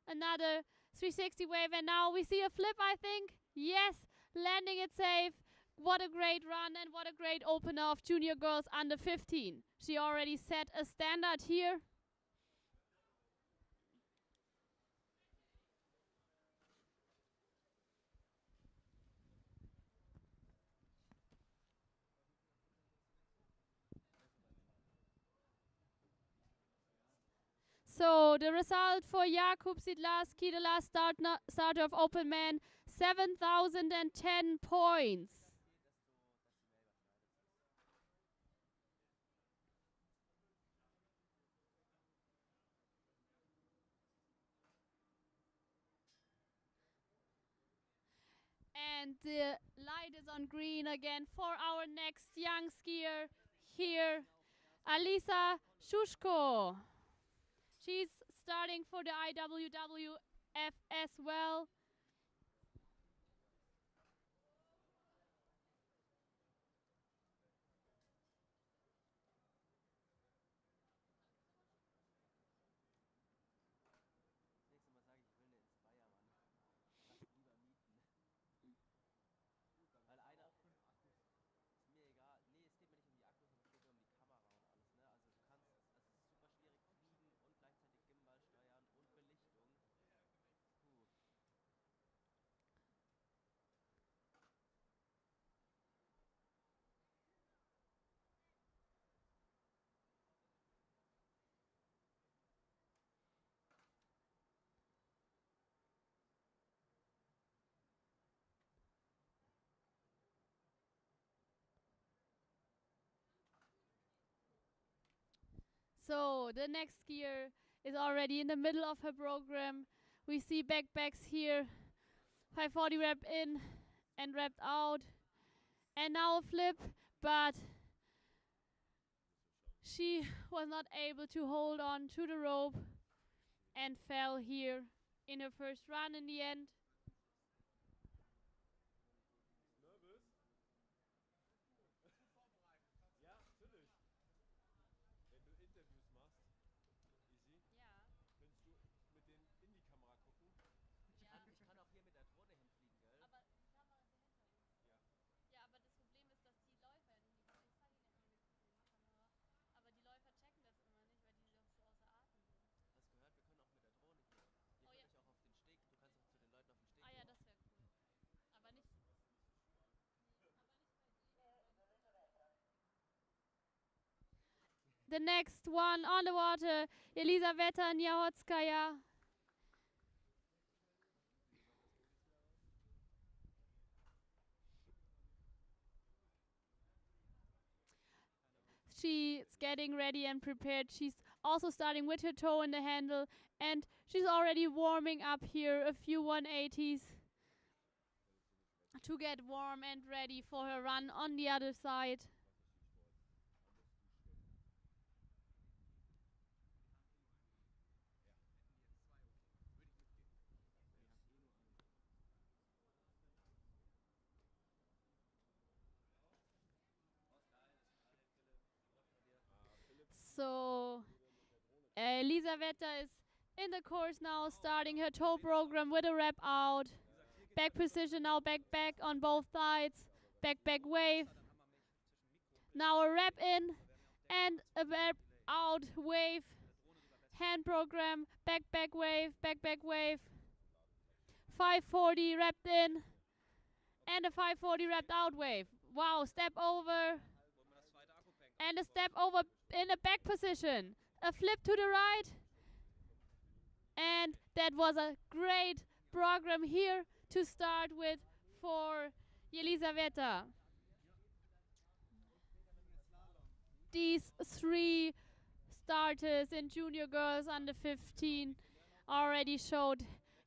another 360 wave, and now we see a flip, I think. Yes, landing it safe. What a great run and what a great opener of junior girls under 15. She already set a standard here. So the result for Jakub Sidlarski, the last starter of Open Man, 7,010 points. And the light is on green again for our next young skier here, Alisa Shushko. She's starting for the IWWF as well. So the next skier is already in the middle of her program. We see backpacks here, 540 wrap in and wrapped out. And now a flip, but she was not able to hold on to the rope and fell here in her first run in the end. The next one on the water, Elisaveta Niahotskaya. She's getting ready and prepared. She's also starting with her toe in the handle, and she's already warming up here a few 180s to get warm and ready for her run on the other side. So Elisaveta is in the course now, starting her toe program with a wrap out. Back position now, back on both sides. Back wave. Now a wrap in and a wrap out wave. Hand program, back wave, back wave. 540 wrapped in and a 540 wrapped out wave. Wow, step over and a step over in a back position. A flip to the right. And that was a great program here to start with for Elisaveta. These three starters in junior girls under 15 already showed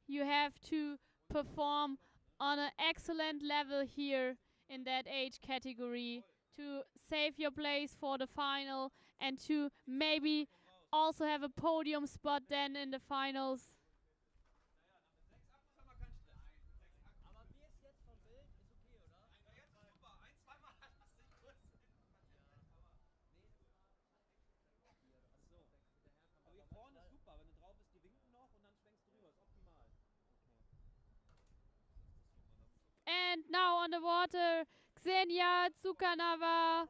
you have to perform on an excellent level here in that age category to save your place for the final and to maybe also have a podium spot then in the finals. now on the water, Xenia Tsukanava.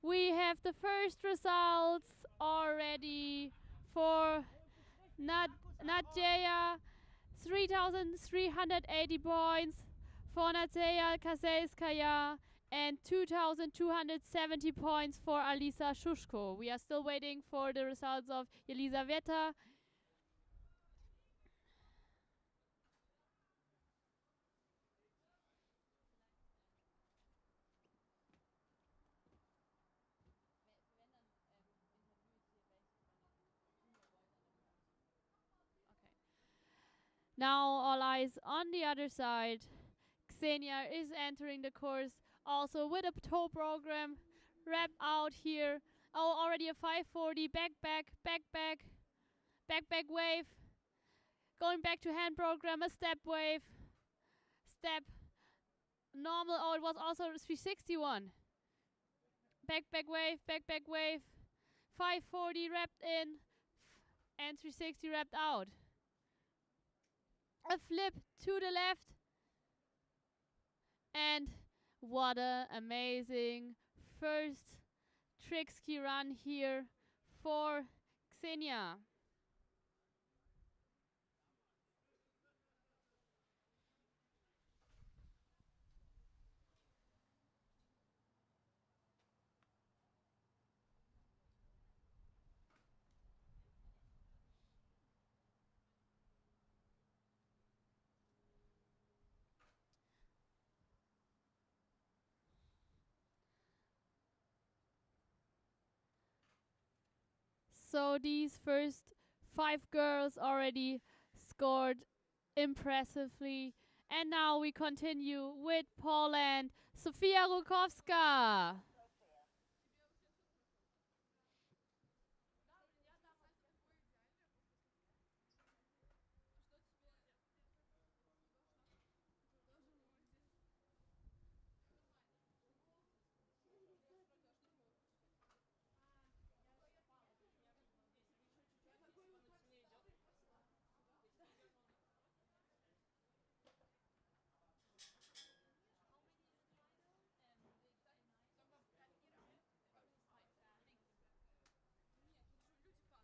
We have the first results already for Nadjeja, 3,380 points for Nadjeja Kazelskaya and 2,270 points for Alisa Shushko. We are still waiting for the results of Elisaveta. Now all eyes on the other side. Xenia is entering the course also with a toe program. Wrap out here. Oh, already a 540. Back, wave. Going back to hand program, a step wave. Step. Normal. Oh, it was also 361. Back, wave. 540 wrapped in. And 360 wrapped out. A flip to the left. And what a amazing first trick ski run here for Xenia. So these first 5 girls already scored impressively. And now we continue with Poland, Sofia Rukowska.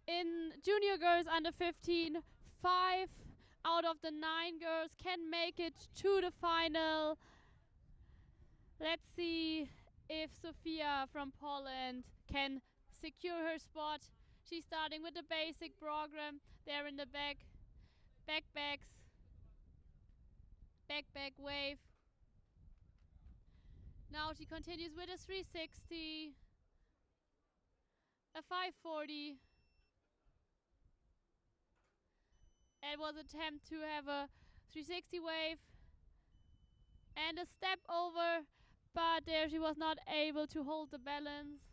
In junior girls under 15, 5 out of the 9 girls can make it to the final. Let's see if Sofia from Poland can secure her spot. She's starting with the basic program there in the back. Backpacks. Back wave. Now she continues with a 360. A 540. It was an attempt to have a 360 wave and a step over, but there she was not able to hold the balance.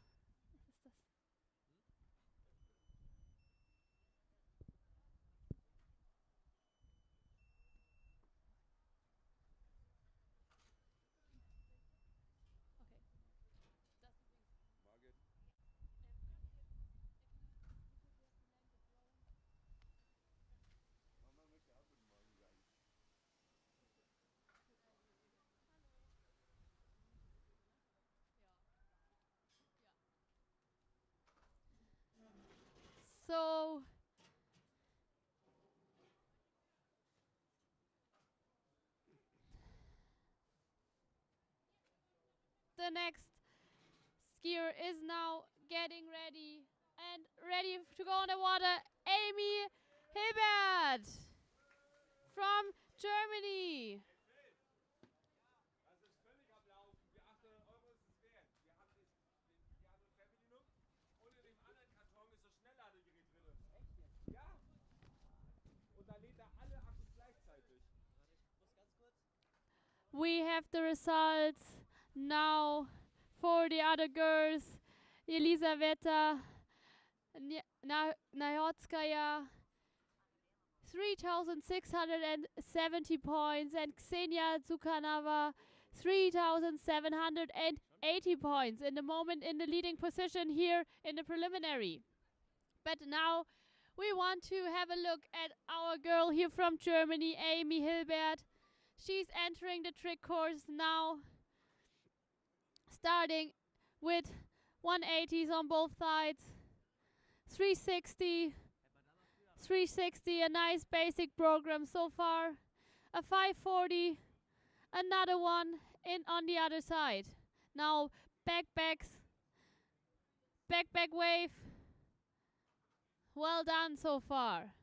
So the next skier is now getting ready and ready to go on the water. Amy Hilbert from Germany. We have the results now for the other girls. Elisaveta Nayotskaya, 3,670 points, and Xenia Tsukanava, 3,780 points in the moment in the leading position here in the preliminary. But now we want to have a look at our girl here from Germany, Amy Hilbert. She's entering the trick course now, starting with 180s on both sides, 360, 360, a nice basic program so far, a 540, another one in on the other side. Now back wave. Well done so far.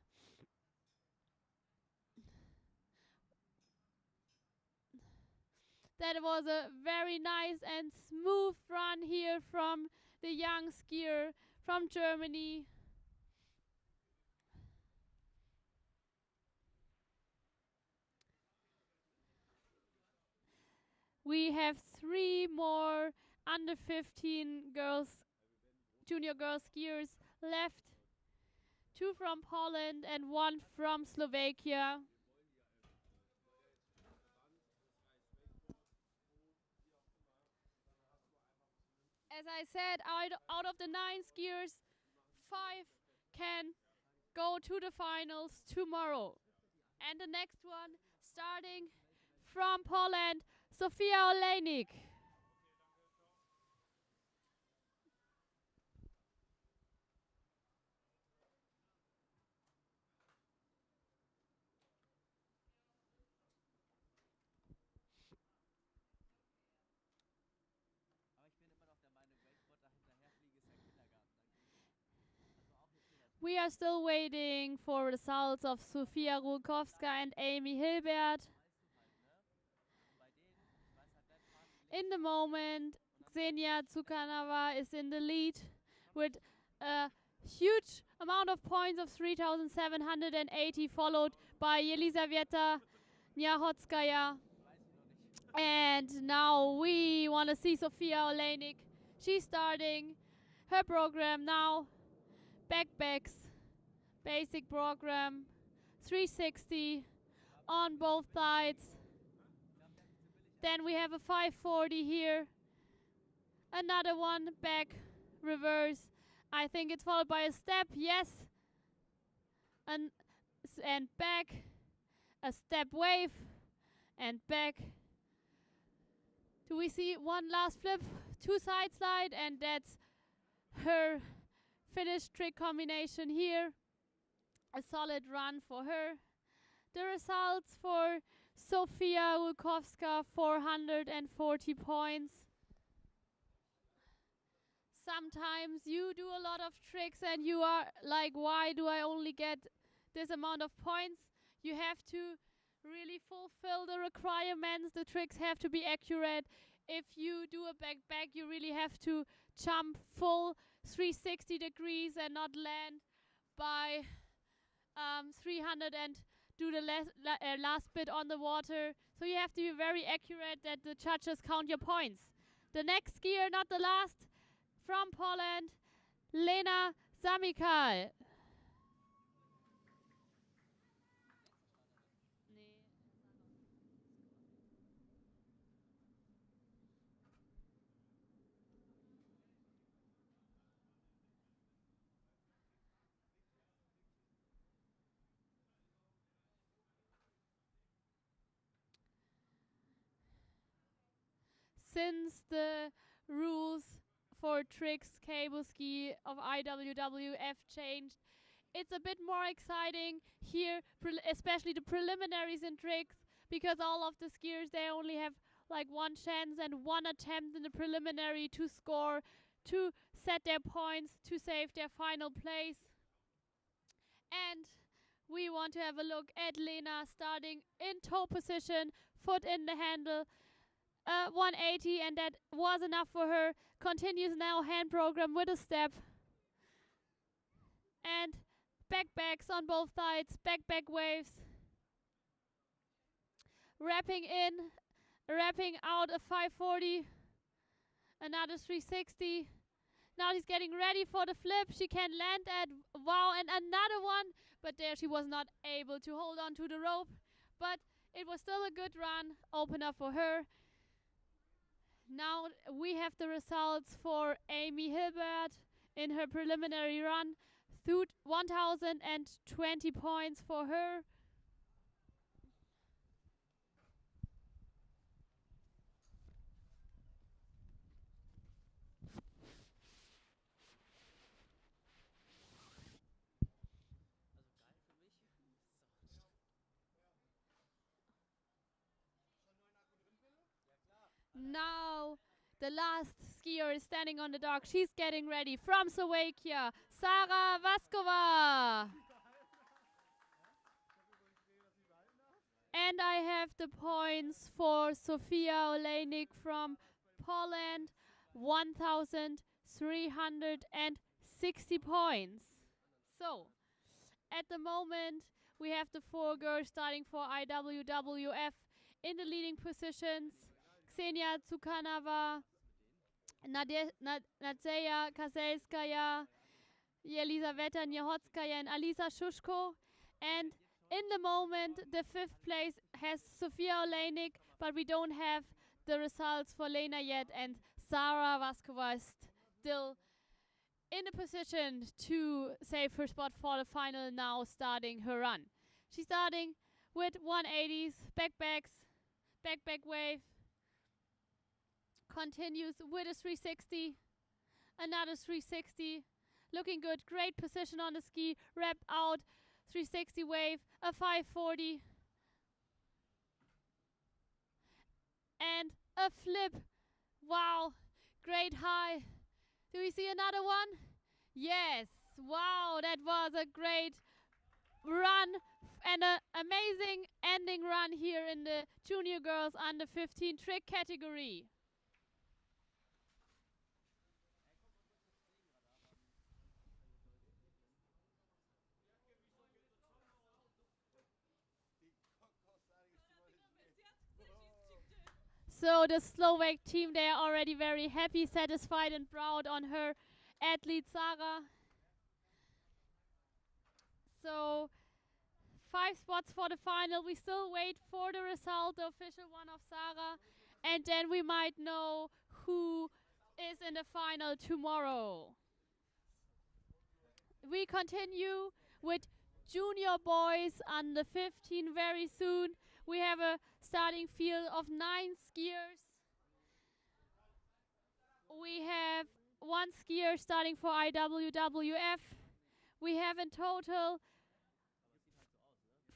That was a very nice and smooth run here from the young skier from Germany. We have 3 more under 15 girls, junior girl skiers left. 2 from Poland and 1 from Slovakia. As I said, out of the 9 skiers, 5 can go to the finals tomorrow. And the next one, starting from Poland, Sofia Olejnik. We are still waiting for results of Sofia Rulkowska and Amy Hilbert. In the moment, Xenia Tsukanava is in the lead with a huge amount of points of 3,780, followed by Yelizaveta Nyahotskaya. And now we want to see Sofia Olejnik. She's starting her program now. Backpacks, basic program, 360 on both sides. Then we have a 540 here. Another one back, reverse. I think it's followed by a step, yes. And back, a step wave, and back. Do we see one last flip? 2 side slide, and that's her finished trick combination here. A solid run for her. The results for Sofia Rulkowska, 440 points. Sometimes you do a lot of tricks and you are like, why do I only get this amount of points? You have to really fulfill the requirements. The tricks have to be accurate. If you do a back, you really have to jump full 360 degrees and not land by 300 and do the last bit on the water. So you have to be very accurate that the judges count your points. The next skier, not the last, from Poland, Lena Zamikal. Since the rules for tricks Cableski of IWWF changed, it's a bit more exciting here, especially the preliminaries in tricks, because all of the skiers, they only have like 1 chance and 1 attempt in the preliminary to score, to set their points, to save their final place. And we want to have a look at Lena starting in toe position, foot in the handle, 180, and that was enough for her. Continues now hand program with a step. And backbacks on both sides, back waves. Wrapping in, wrapping out a 540, another 360. Now she's getting ready for the flip. She can land at, wow, and another one. But there she was not able to hold on to the rope. But it was still a good run, opener for her. Now we have the results for Amy Hilbert in her preliminary run. 1,020 points for her. Now the last skier is standing on the dock. She's getting ready from Slovakia, Sara Vaskova. And I have the points for Sofia Olejnik from Poland, 1,360 points. So, at the moment, we have the 4 girls starting for IWWF in the leading positions. Ksenia Tsukanova, Nadzeja Kaselskaya, Jelizaveta Niehotskaya, and Alisa Shushko. And in the moment, the 5th place has Sofia Olejnik, but we don't have the results for Lena yet, and Sara Vaskova is still in a position to save her spot for the final now, starting her run. She's starting with 180s, back wave, continues with a 360, another 360, looking good, great position on the ski, wrap out, 360 wave, a 540, and a flip. Wow, great high. Do we see another one? Yes. Wow, that was a great run and an amazing ending run here in the junior girls under 15 trick category. So the Slovak team, they are already very happy, satisfied and proud on her athlete Sara. So 5 spots for the final. We still wait for the result, the official one of Sara, and then we might know who is in the final tomorrow. We continue with junior boys under 15 very soon. We have a starting field of 9 skiers. We have 1 skier starting for IWWF. We have in total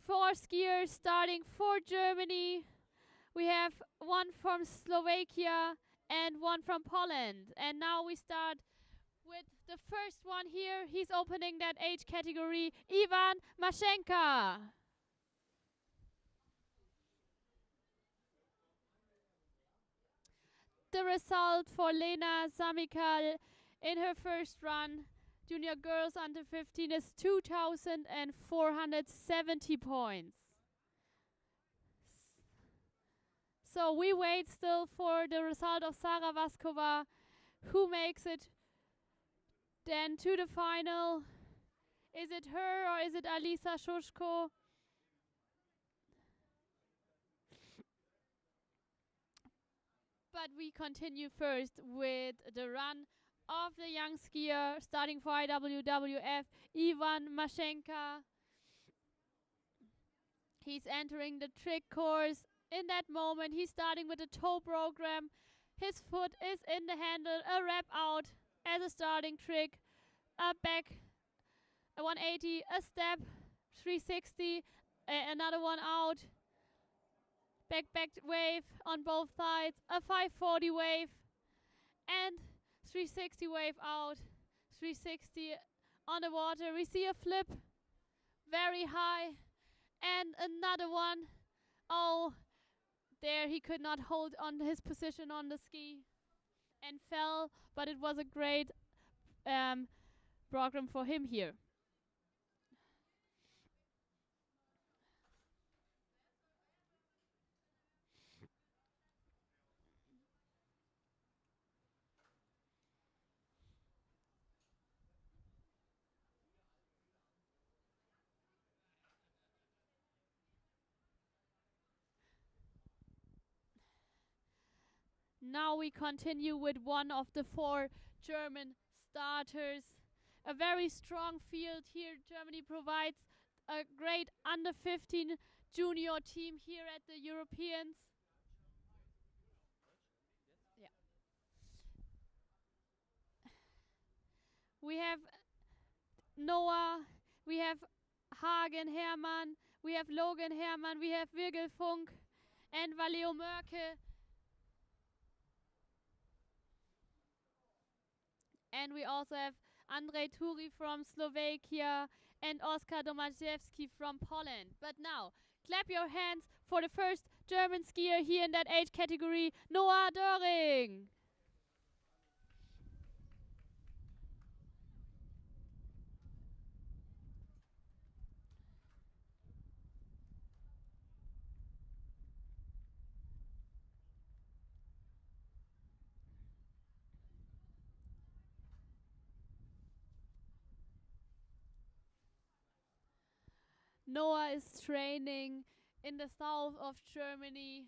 4 skiers starting for Germany. We have 1 from Slovakia and 1 from Poland. And now we start with the first one here. He's opening that age category, Ivan Mashenka. The result for Lena Samikal in her first run, junior girls under 15, is 2,470 points. So we wait still for the result of Sara Vaskova, who makes it then to the final. Is it her or is it Alisa Shushko? But we continue first with the run of the young skier starting for IWWF, Ivan Mashenka. He's entering the trick course. In that moment, he's starting with the toe program. His foot is in the handle, a wrap out as a starting trick, a back, a 180, a step, 360, another one out, back wave on both sides, a 540 wave, and 360 wave out, 360 on the water. We see a flip, very high, and another one. Oh, there he could not hold on his position on the ski and fell, but it was a great program for him here. Now we continue with one of the 4 German starters. A very strong field here. Germany provides a great under 15 junior team here at the Europeans. Yeah. We have Noah, we have Hagen Hermann, we have Logan Hermann, we have Virgil Funk and Valeo Mörke. And we also have Andrej Turi from Slovakia and Oskar Domaszewski from Poland. But now, clap your hands for the first German skier here in that age category, Noah Döring. Noah is training in the south of Germany,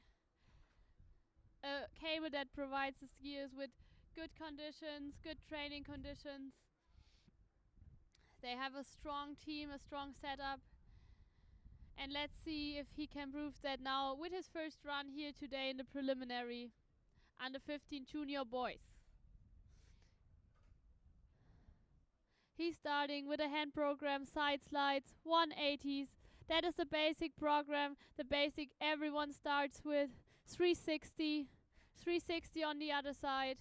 a cable that provides the skiers with good conditions, good training conditions. They have a strong team, a strong setup. And let's see if he can prove that now with his first run here today in the preliminary under 15 junior boys. He's starting with a hand program, side slides, 180s. That is the basic program, the basic everyone starts with. 360, 360 on the other side.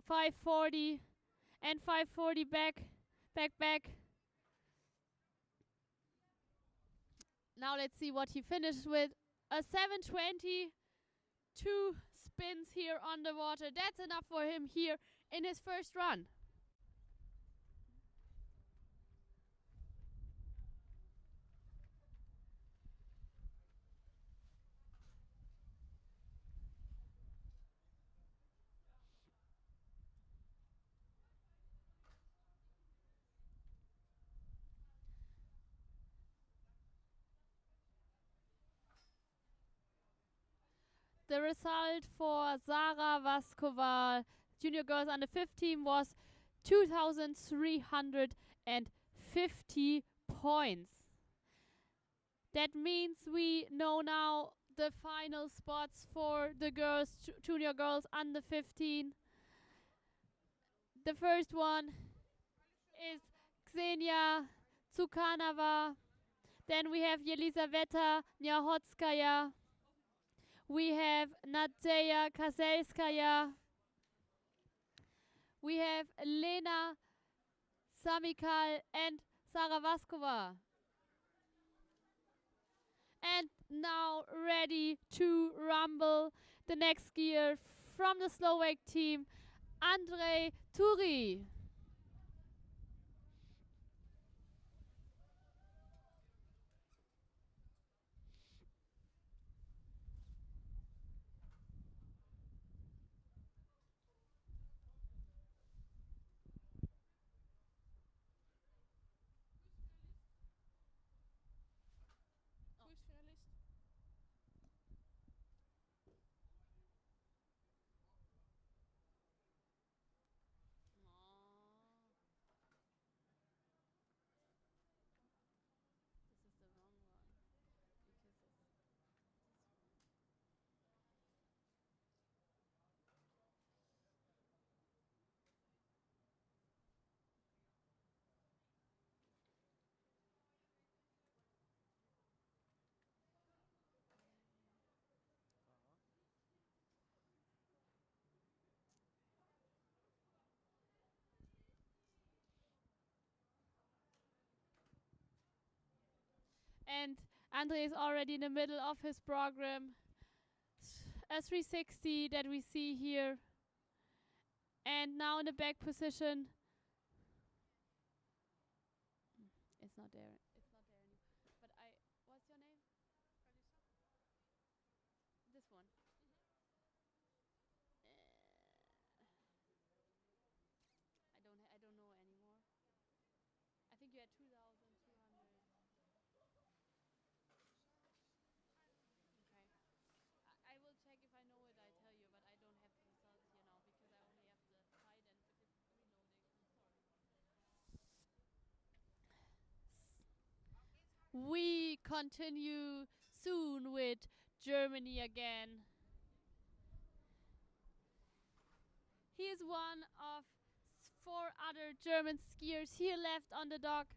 540 and 540 back, back, back. Now let's see what he finished with. A 720, 2 spins here on the water. That's enough for him here in his first run. The result for Zara Vaskova, junior girls under 15, was 2,350 points. That means we know now the final spots for the girls, junior girls under 15. The first one is Ksenia Tsukanova. Then we have Yelizaveta Nyahotskaya. We have Nadzeja Kaselskaya. We have Lena Samikal and Sara Vaskova. And now ready to rumble the next skier from the Slovak team, Andrej Turi. And Andre is already in the middle of his program. A 360 that we see here. And now in the back position. It's not there. It's not there anymore. But what's your name? This one. I don't know anymore. I think you had 2,200. Okay. I will check if I know it, I tell you, but I don't have the results here now because I only have the site, and if it's reloading, I'm sorry. We continue soon with Germany again. He is one of 4 other German skiers here left on the dock.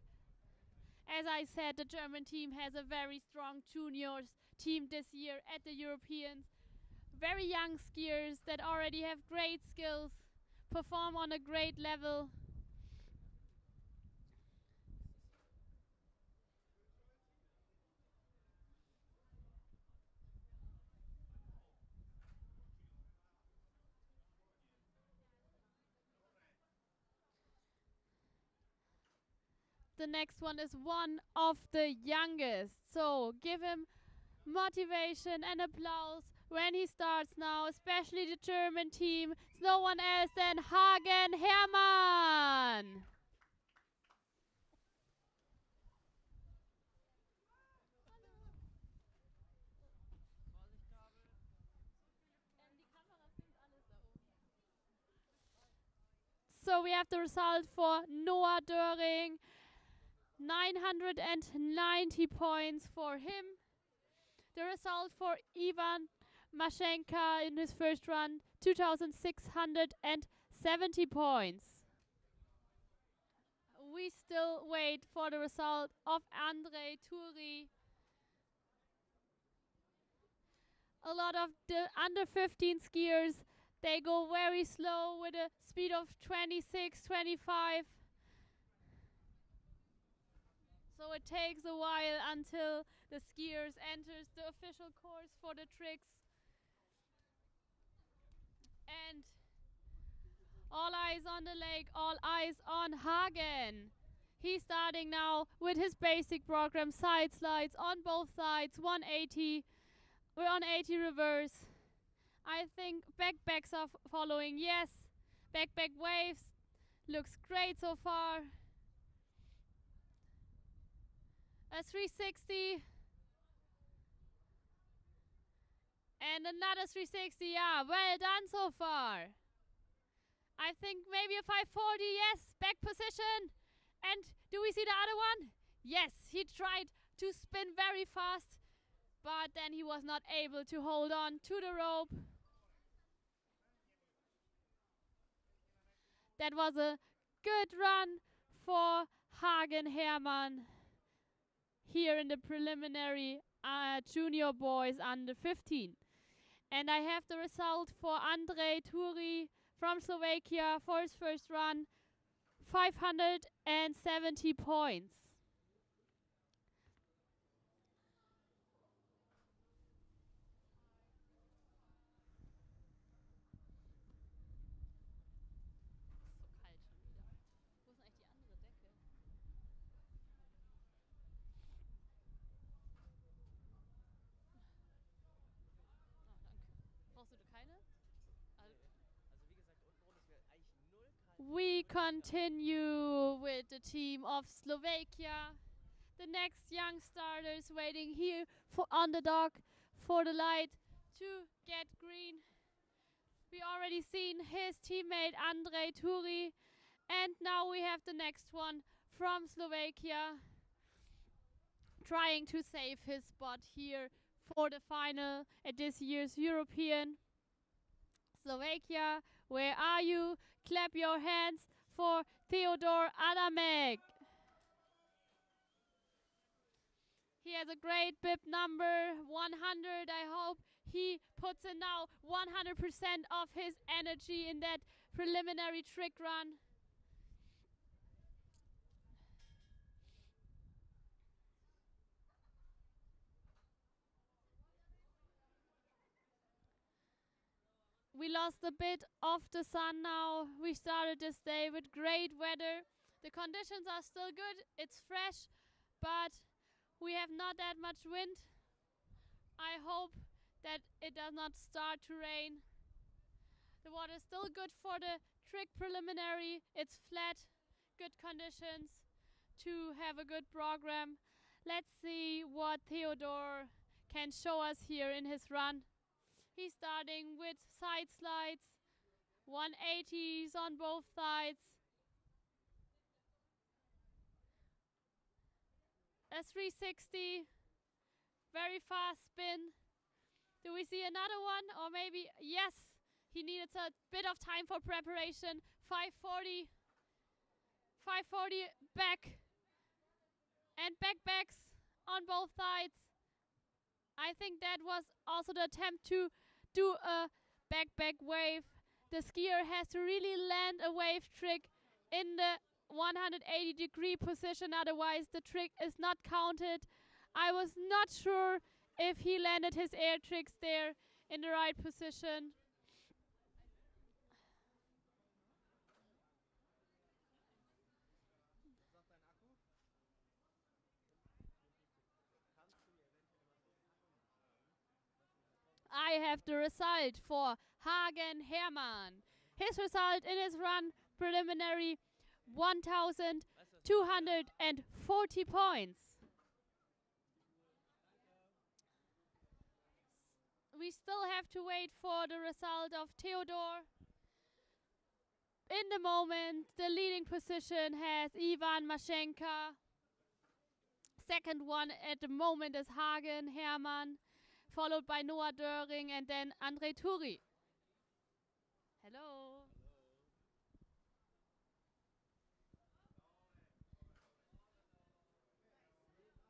As I said, the German team has a very strong juniors team this year at the Europeans. Very young skiers that already have great skills, perform on a great level. The next one is one of the youngest. So give him motivation and applause when he starts now, especially the German team. It's no one else than Hagen Hermann. So we have the result for Noah Döring. 990 points for him. The result for Ivan Mashenka in his first run, 2,670 points. We still wait for the result of Andrei Turi. A lot of the under 15 skiers, they go very slow with a speed of 26, 25. So it takes a while until the skiers enters the official course for the tricks. And all eyes on the lake, all eyes on Hagen. He's starting now with his basic program, side slides on both sides, 180, 180 reverse. I think backbacks are following, yes. Backback waves, looks great so far. A 360. And another 360, yeah, well done so far. I think maybe a 540, yes, back position. And do we see the other one? Yes, he tried to spin very fast, but then he was not able to hold on to the rope. That was a good run for Hagen Hermann here in the preliminary junior boys under 15. And I have the result for Andrei Turi from Slovakia for his first run, 570 points. We continue with the team of Slovakia. The next young starters waiting here for on the dock for the light to get green. We already seen his teammate Andrei Turi, and now we have the next one from Slovakia trying to save his spot here for the final at this year's European. Slovakia, where are you? Clap your hands for Theodor Adamek. He has a great bib number, 100. I hope he puts in now 100% of his energy in that preliminary trick run. We lost a bit of the sun now. We started this day with great weather. The conditions are still good. It's fresh, but we have not that much wind. I hope that it does not start to rain. The water is still good for the trick preliminary. It's flat, good conditions to have a good program. Let's see what Theodor can show us here in his run. He's starting with side slides, 180s on both sides. A 360, very fast spin. Do we see another one? Or maybe, yes, he needed a bit of time for preparation. 540, 540 back, and backbacks on both sides. I think that was also the attempt to do a back wave The skier has to really land a wave trick in the 180-degree position, otherwise the trick is not counted. I was not sure if he landed his air tricks there in the right position. I have the result for Hagen Hermann. His result in his run preliminary 1,240 points. We still have to wait for the result of Theodor. In the moment, the leading position has Ivan Mashenka. Second one at the moment is Hagen Hermann, followed by Noah Döring and then André Turi. Hello.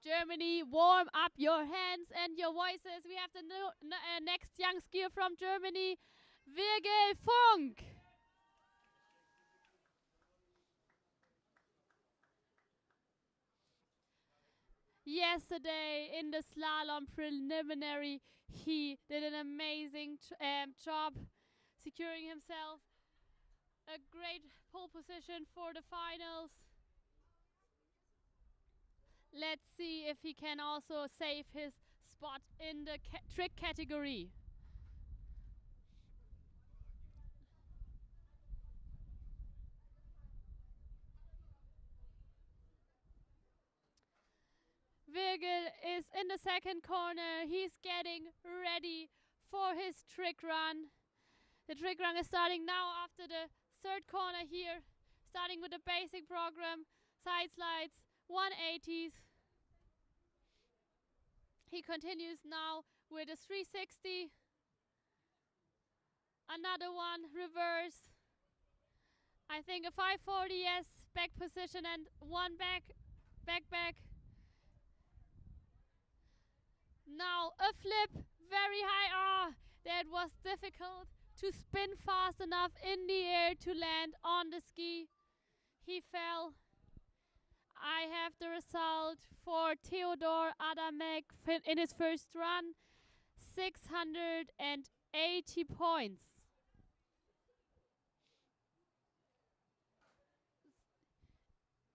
Germany, warm up your hands and your voices. We have the next young skier from Germany, Virgil Funk. Yesterday in the slalom preliminary, he did an amazing job securing himself a great pole position for the finals. Let's see if he can also save his spot in the trick category. Virgil is in the second corner. He's getting ready for his trick run. The trick run is starting now after the third corner here, starting with the basic program, side slides, 180s. He continues now with a 360. Another one, reverse. I think a 540, yes, back position and one back. Now a flip, very high. That was difficult to spin fast enough in the air to land on the ski. He fell. I have the result for Theodor Adamek in his first run, 680 points.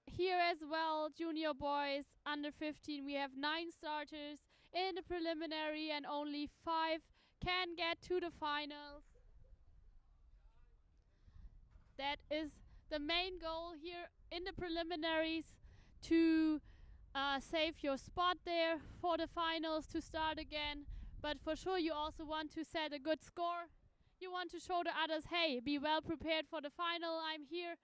Here as well, junior boys under 15, we have 9 starters in the preliminary and only 5 can get to the finals. That is the main goal here in the preliminaries, to save your spot there for the finals to start again. But for sure you also want to set a good score. You want to show the others, hey, be well prepared for the final. I'm here.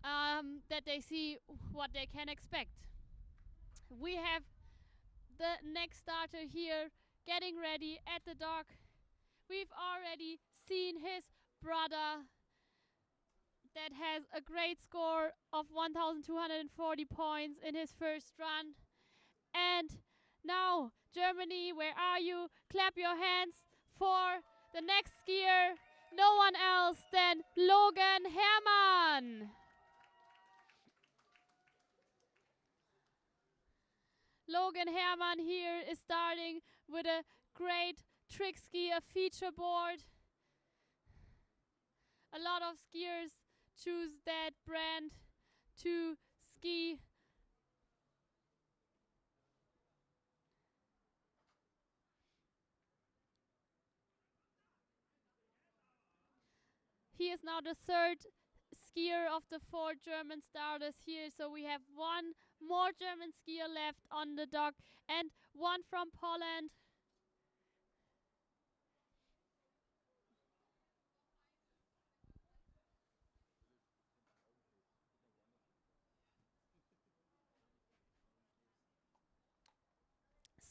That they see what they can expect. We have the next starter here getting ready at the dock. We've already seen his brother that has a great score of 1,240 points in his first run. And now, Germany, where are you? Clap your hands for the next skier, no one else than Logan Hermann. Logan Hermann here is starting with a great trick ski, a feature board. A lot of skiers choose that brand to ski. He is now the third skier of the 4 German starters here, so we have 1 more German skier left on the dock and 1 from Poland.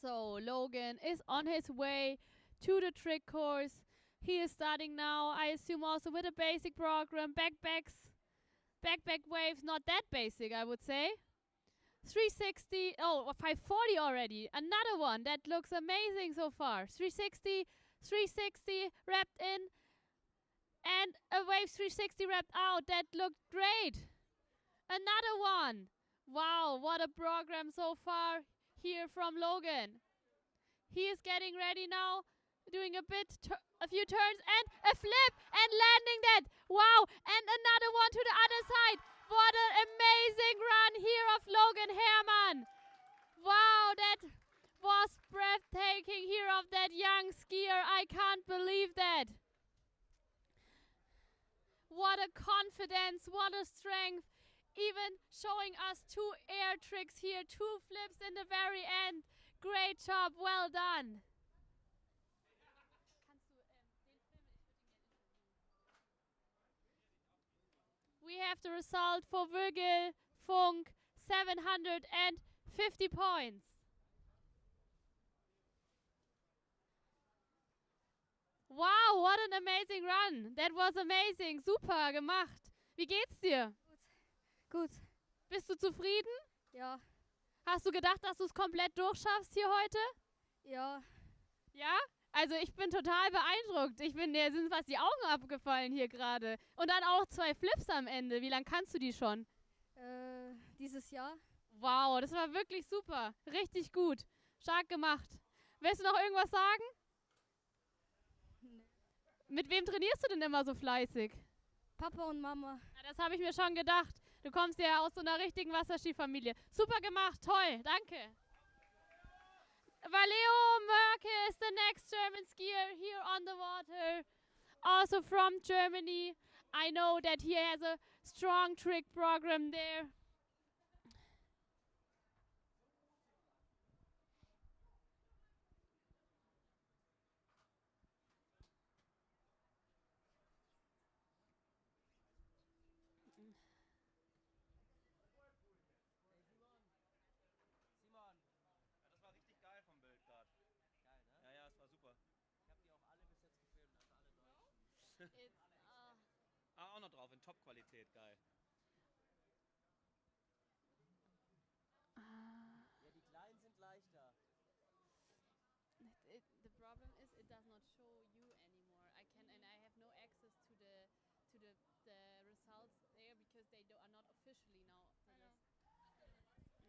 So Logan is on his way to the trick course. He is starting now, I assume also with a basic program, backbacks, back waves, not that basic I would say. 360, 540 already, another one that looks amazing so far. 360, wrapped in, And a wave 360 wrapped out. That looked great. Another one. Wow, what a program so far here from Logan. He is getting ready now, doing a few turns and a flip and landing that. Wow, and another one to the other side. What an amazing run here of Logan Herrmann. Wow, that was breathtaking here of that young skier. I can't believe that. What a confidence, what a strength. Even showing us 2 air tricks here, 2 flips in the very end. Great job, well done. We have the result for Vögel Funk, 750 points. Wow, what an amazing run. That was amazing. Super gemacht. Wie geht's dir? Gut. Bist du zufrieden? Ja. Hast du gedacht, dass du es komplett durchschaffst hier heute? Ja. Ja? Also ich bin total beeindruckt. Mir sind fast die Augen abgefallen hier gerade. Und dann auch 2 Flips am Ende. Wie lange kannst du die schon? Dieses Jahr. Wow, das war wirklich super. Richtig gut. Stark gemacht. Willst du noch irgendwas sagen? Nee. Mit wem trainierst du denn immer so fleißig? Papa und Mama. Ja, das habe ich mir schon gedacht. Du kommst ja aus so einer richtigen Wasserskifamilie. Super gemacht, toll, danke. Valeo Mörke is the next German skier here on the water. Also from Germany. I know that he has a strong trick program there. Auch noch drauf, in Top-Qualität, geil. Ja, die kleinen sind leichter. The problem is it does not show you anymore. I have no access to the results there because they are not officially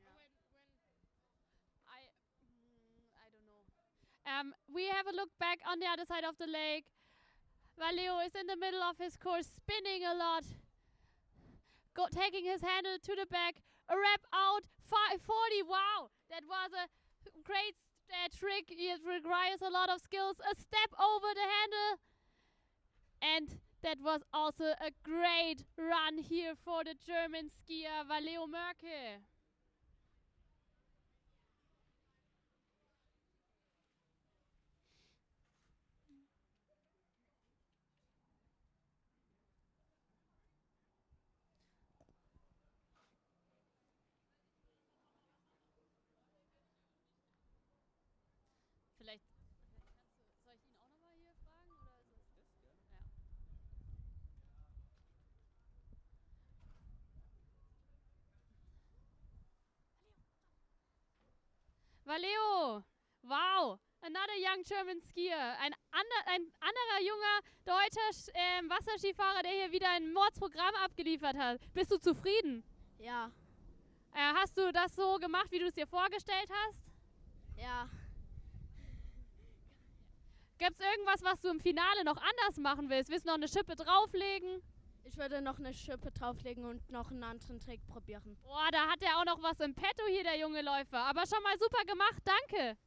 now. I don't know. We have a look back on the other side of the lake. Valeo is in the middle of his course, spinning a lot. Taking his handle to the back. A wrap out, 540. Wow, that was a great trick. It requires a lot of skills. A step over the handle. And that was also a great run here for the German skier Valeo Mörke. Vielleicht soll ich ihn auch nochmal hier fragen? Oder ist es das? Ja. Valeo! Wow! Another young German skier. Ein anderer junger deutscher Wasserskifahrer, der hier wieder ein Mordsprogramm abgeliefert hat. Bist du zufrieden? Ja. Hast du das so gemacht, wie du es dir vorgestellt hast? Ja. Gibt es irgendwas, was du im Finale noch anders machen willst? Willst du noch eine Schippe drauflegen? Ich würde noch eine Schippe drauflegen und noch einen anderen Trick probieren. Boah, da hat er auch noch was im Petto hier, der junge Läufer. Aber schon mal super gemacht, danke.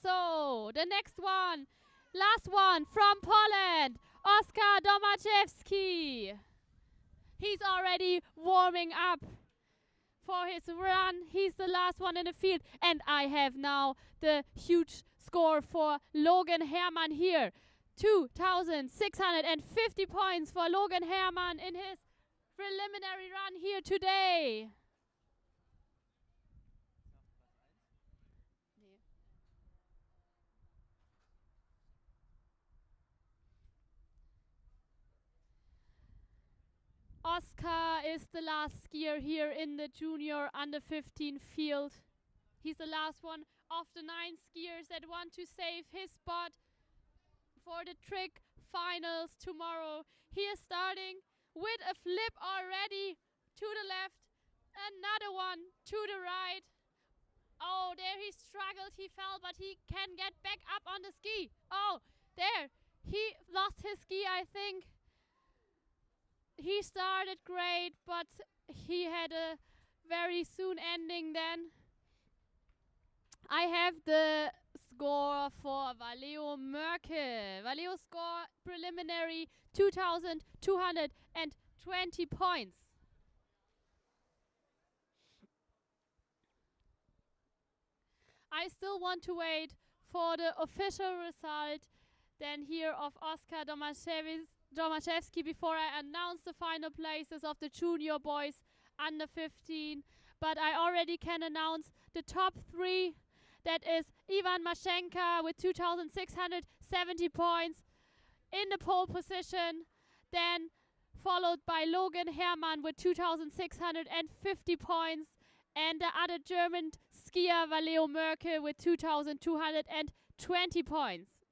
So, the next one. Last one from Poland. Oskar Domachewski. He's already warming up for his run. He's the last one in the field. And I have now the huge score for Logan Herrmann here. 2,650 points for Logan Herrmann in his preliminary run here today. Oskar is the last skier here in the junior under 15 field. He's the last one of the 9 skiers that want to save his spot for the trick finals tomorrow. He is starting with a flip already to the left, another one to the right. Oh, there he struggled, he fell, but he can get back up on the ski. Oh, there, he lost his ski, I think. He started great, but he had a very soon ending then. I have the score for Valeo Merkel. Valeo score preliminary 2,220 points. I still want to wait for the official result then here of Oskar Domaszewski before I announce the final places of the junior boys under 15. But I already can announce the top 3. That is Ivan Mashenka with 2,670 points in the pole position. Then followed by Logan Hermann with 2,650 points. And the other German skier Valeo Merkel with 2,220 points.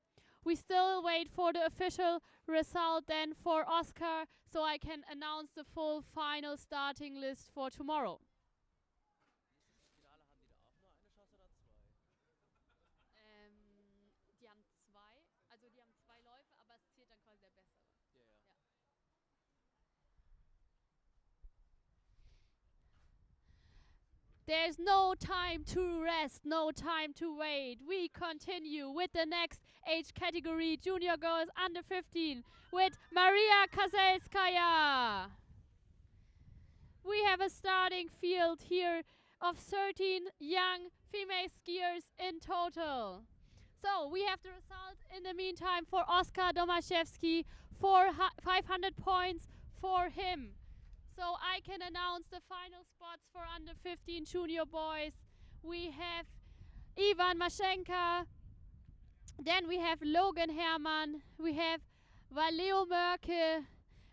We still wait for the official result then for Oskar, so I can announce the full final starting list for tomorrow. Die haben 2, also die haben 2 Läufe, aber es zählt dann quasi der Bessere. Ja. There's no time to rest, no time to wait. We continue with the next age category, junior girls under 15, with Maria Kazelskaya. We have a starting field here of 13 young female skiers in total. So we have the result in the meantime for Oskar Domaszewski, 500 points for him. So I can announce the final spots for under 15 junior boys. We have Ivan Mashenka, then we have Logan Hermann, we have Valeo Merkel,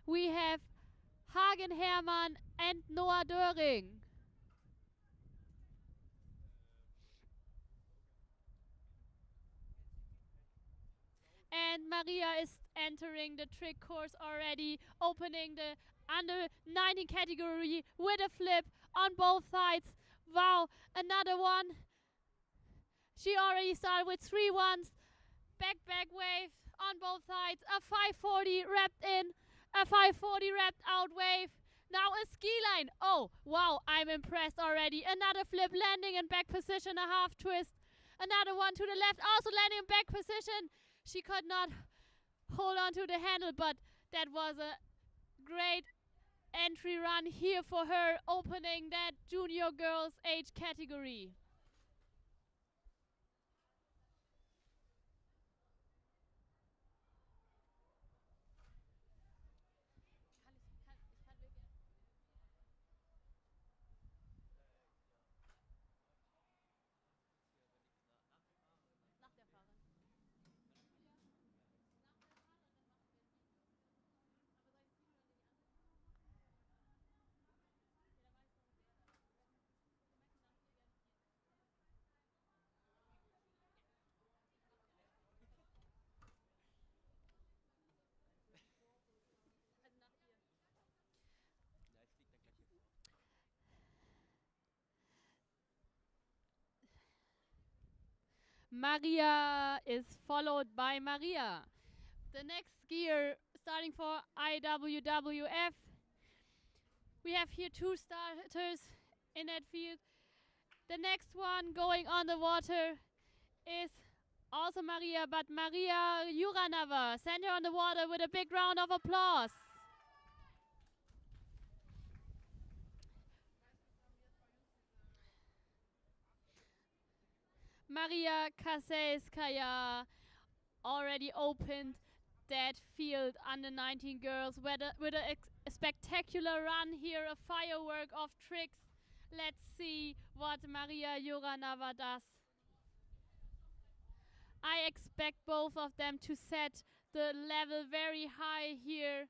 we have Hagen Hermann and Noah Döring. And Maria is entering the trick course already, opening the under 19 category with a flip on both sides. Wow, another one. She already started with 3 ones. Back wave on both sides. A 540 wrapped in, a 540 wrapped out wave. Now a ski line. Oh, wow, I'm impressed already. Another flip landing in back position, a half twist. Another one to the left, also landing in back position. She could not hold on to the handle, but that was a great entry run here for her, opening that junior girls age category. Maria is followed by Maria. The next skier starting for IWWF. We have here 2 starters in that field. The next one going on the water is also Maria, but Maria Juranova. Send her on the water with a big round of applause. Maria Kazelskaya already opened that field under 19 girls with a spectacular run here, a firework of tricks. Let's see what Maria Juranova does. I expect both of them to set the level very high here.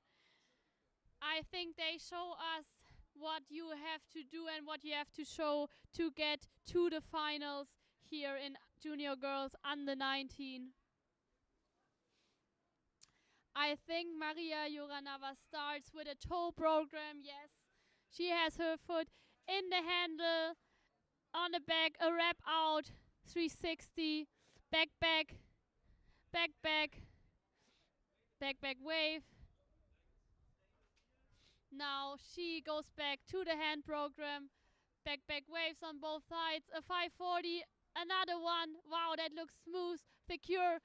I think they show us what you have to do and what you have to show to get to the finals here in junior girls under 19. I think Maria Juranava starts with a toe program. Yes, she has her foot in the handle, on the back, a wrap out, 360, back, back, back, back, back, back wave. Now she goes back to the hand program, back, back waves on both sides, a 540, another one. Wow, that looks smooth, secure.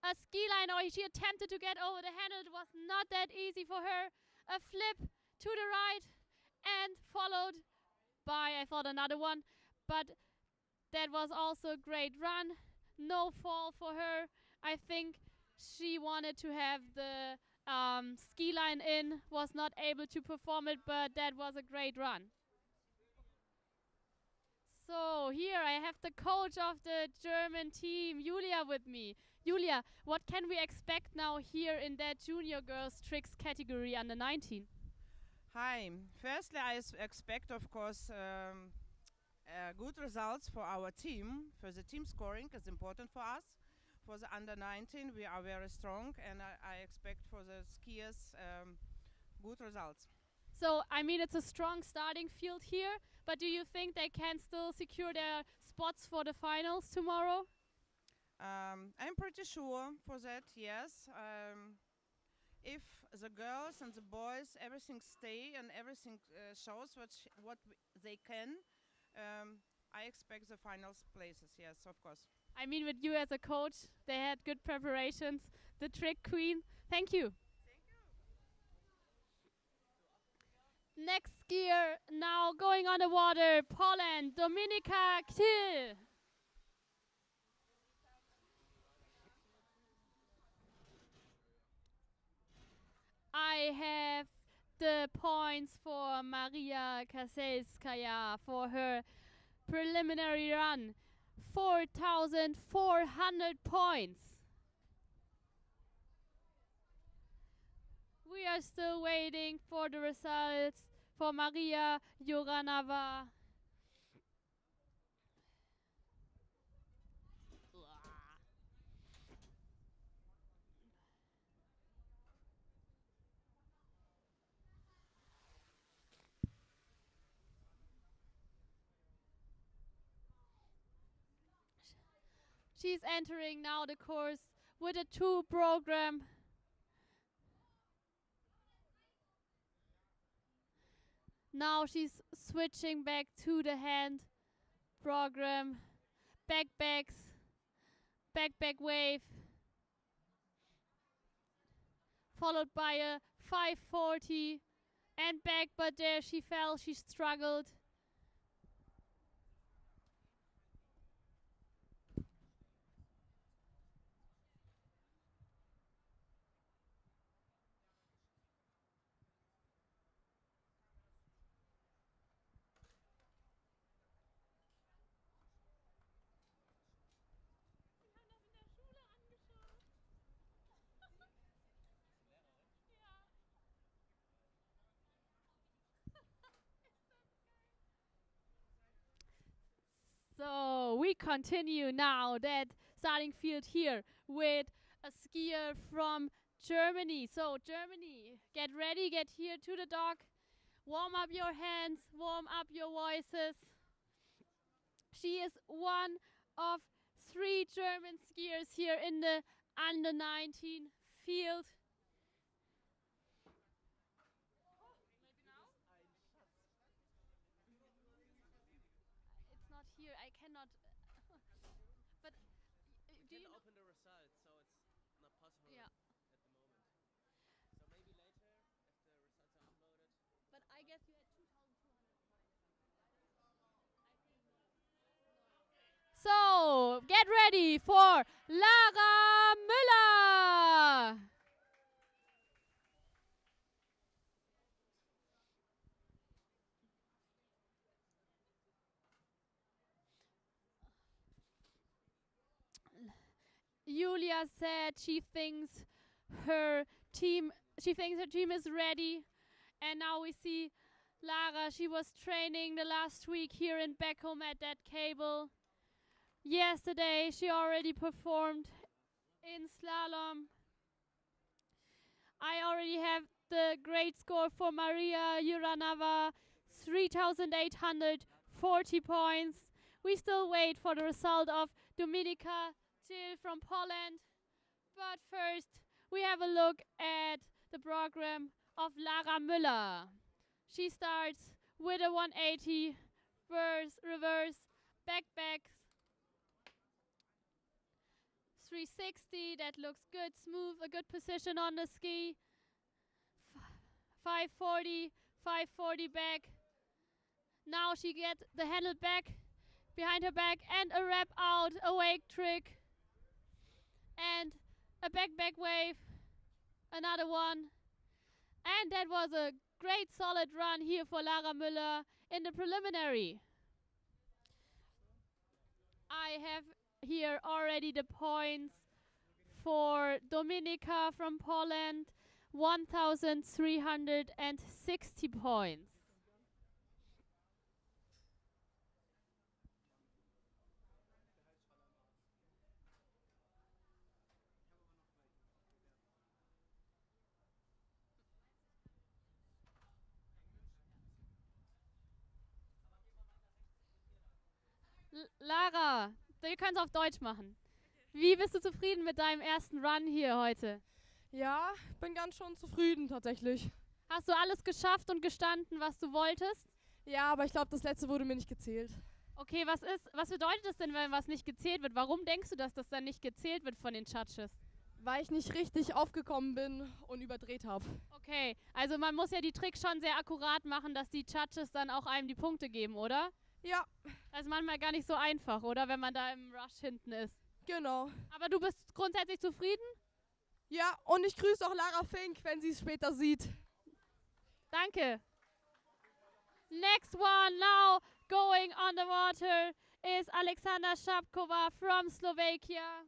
A ski line, or she attempted to get over the handle. It was not that easy for her. A flip to the right and followed by, I thought, another one. But that was also a great run. No fall for her. I think she wanted to have the ski line in, was not able to perform it, but that was a great run. So here I have the coach of the German team, Julia, with me. Julia, what can we expect now here in that junior girls tricks category under 19? Hi. Firstly, I expect, of course, good results for our team. For the team scoring is important for us. For the under 19, we are very strong, and I expect for the skiers good results. So, I mean, it's a strong starting field here, but do you think they can still secure their spots for the finals tomorrow? I'm pretty sure for that, yes. If the girls and the boys, everything stay and everything shows what they can, I expect the finals places, yes, of course. I mean, with you as a coach, they had good preparations. The trick queen, thank you. Next skier, now going on the water, Poland, Dominika Ktil. I have the points for Maria Kaselskaya for her preliminary run. 4,400 points. We are still waiting for the results for Maria Juranava. She's entering now the course with a 2 program. Now she's switching back to the hand program. Back backs, back wave. Followed by a 540 and back, but there she fell, she struggled. So we continue now that starting field here with a skier from Germany. So Germany, get ready, get here to the dock. Warm up your hands, warm up your voices. She is one of 3 German skiers here in the under 19 field. It's not here. I cannot. But do you Open the results, so it's not possible Yeah. at the moment. So maybe later, if the results are uploaded. But I guess you had 2,200 points. So, get ready for Lara Müller. Julia said she thinks her team is ready. And now we see Lara. She was training the last week here in Beckham at that cable. Yesterday she already performed in slalom. I already have the great score for Maria Juranova, 3,840 points. We still wait for the result of Dominika Till from Poland. But first, we have a look at the program of Lara Müller. She starts with a 180 reverse back 360. That looks good, smooth, a good position on the ski. 540 back. Now she gets the handle back behind her back and a wrap out, a wake trick. And a back wave, another one. And that was a great solid run here for Lara Müller in the preliminary. I have here already the points for Dominika from Poland, 1,360 points. Lara, wir können es auf Deutsch machen. Wie bist du zufrieden mit deinem ersten Run hier heute? Ja, bin ganz schon zufrieden tatsächlich. Hast du alles geschafft und gestanden, was du wolltest? Ja, aber ich glaube, das letzte wurde mir nicht gezählt. Okay, was bedeutet das denn, wenn was nicht gezählt wird? Warum denkst du, dass das dann nicht gezählt wird von den Judges? Weil ich nicht richtig aufgekommen bin und überdreht habe. Okay, also man muss ja die Tricks schon sehr akkurat machen, dass die Judges dann auch einem die Punkte geben, oder? Ja. Das ist manchmal gar nicht so einfach, oder? Wenn man da im Rush hinten ist. Genau. Aber du bist grundsätzlich zufrieden? Ja, und ich grüße auch Lara Fink, wenn sie es später sieht. Danke. Next one now going on the water is Alexandra Šapková from Slovakia.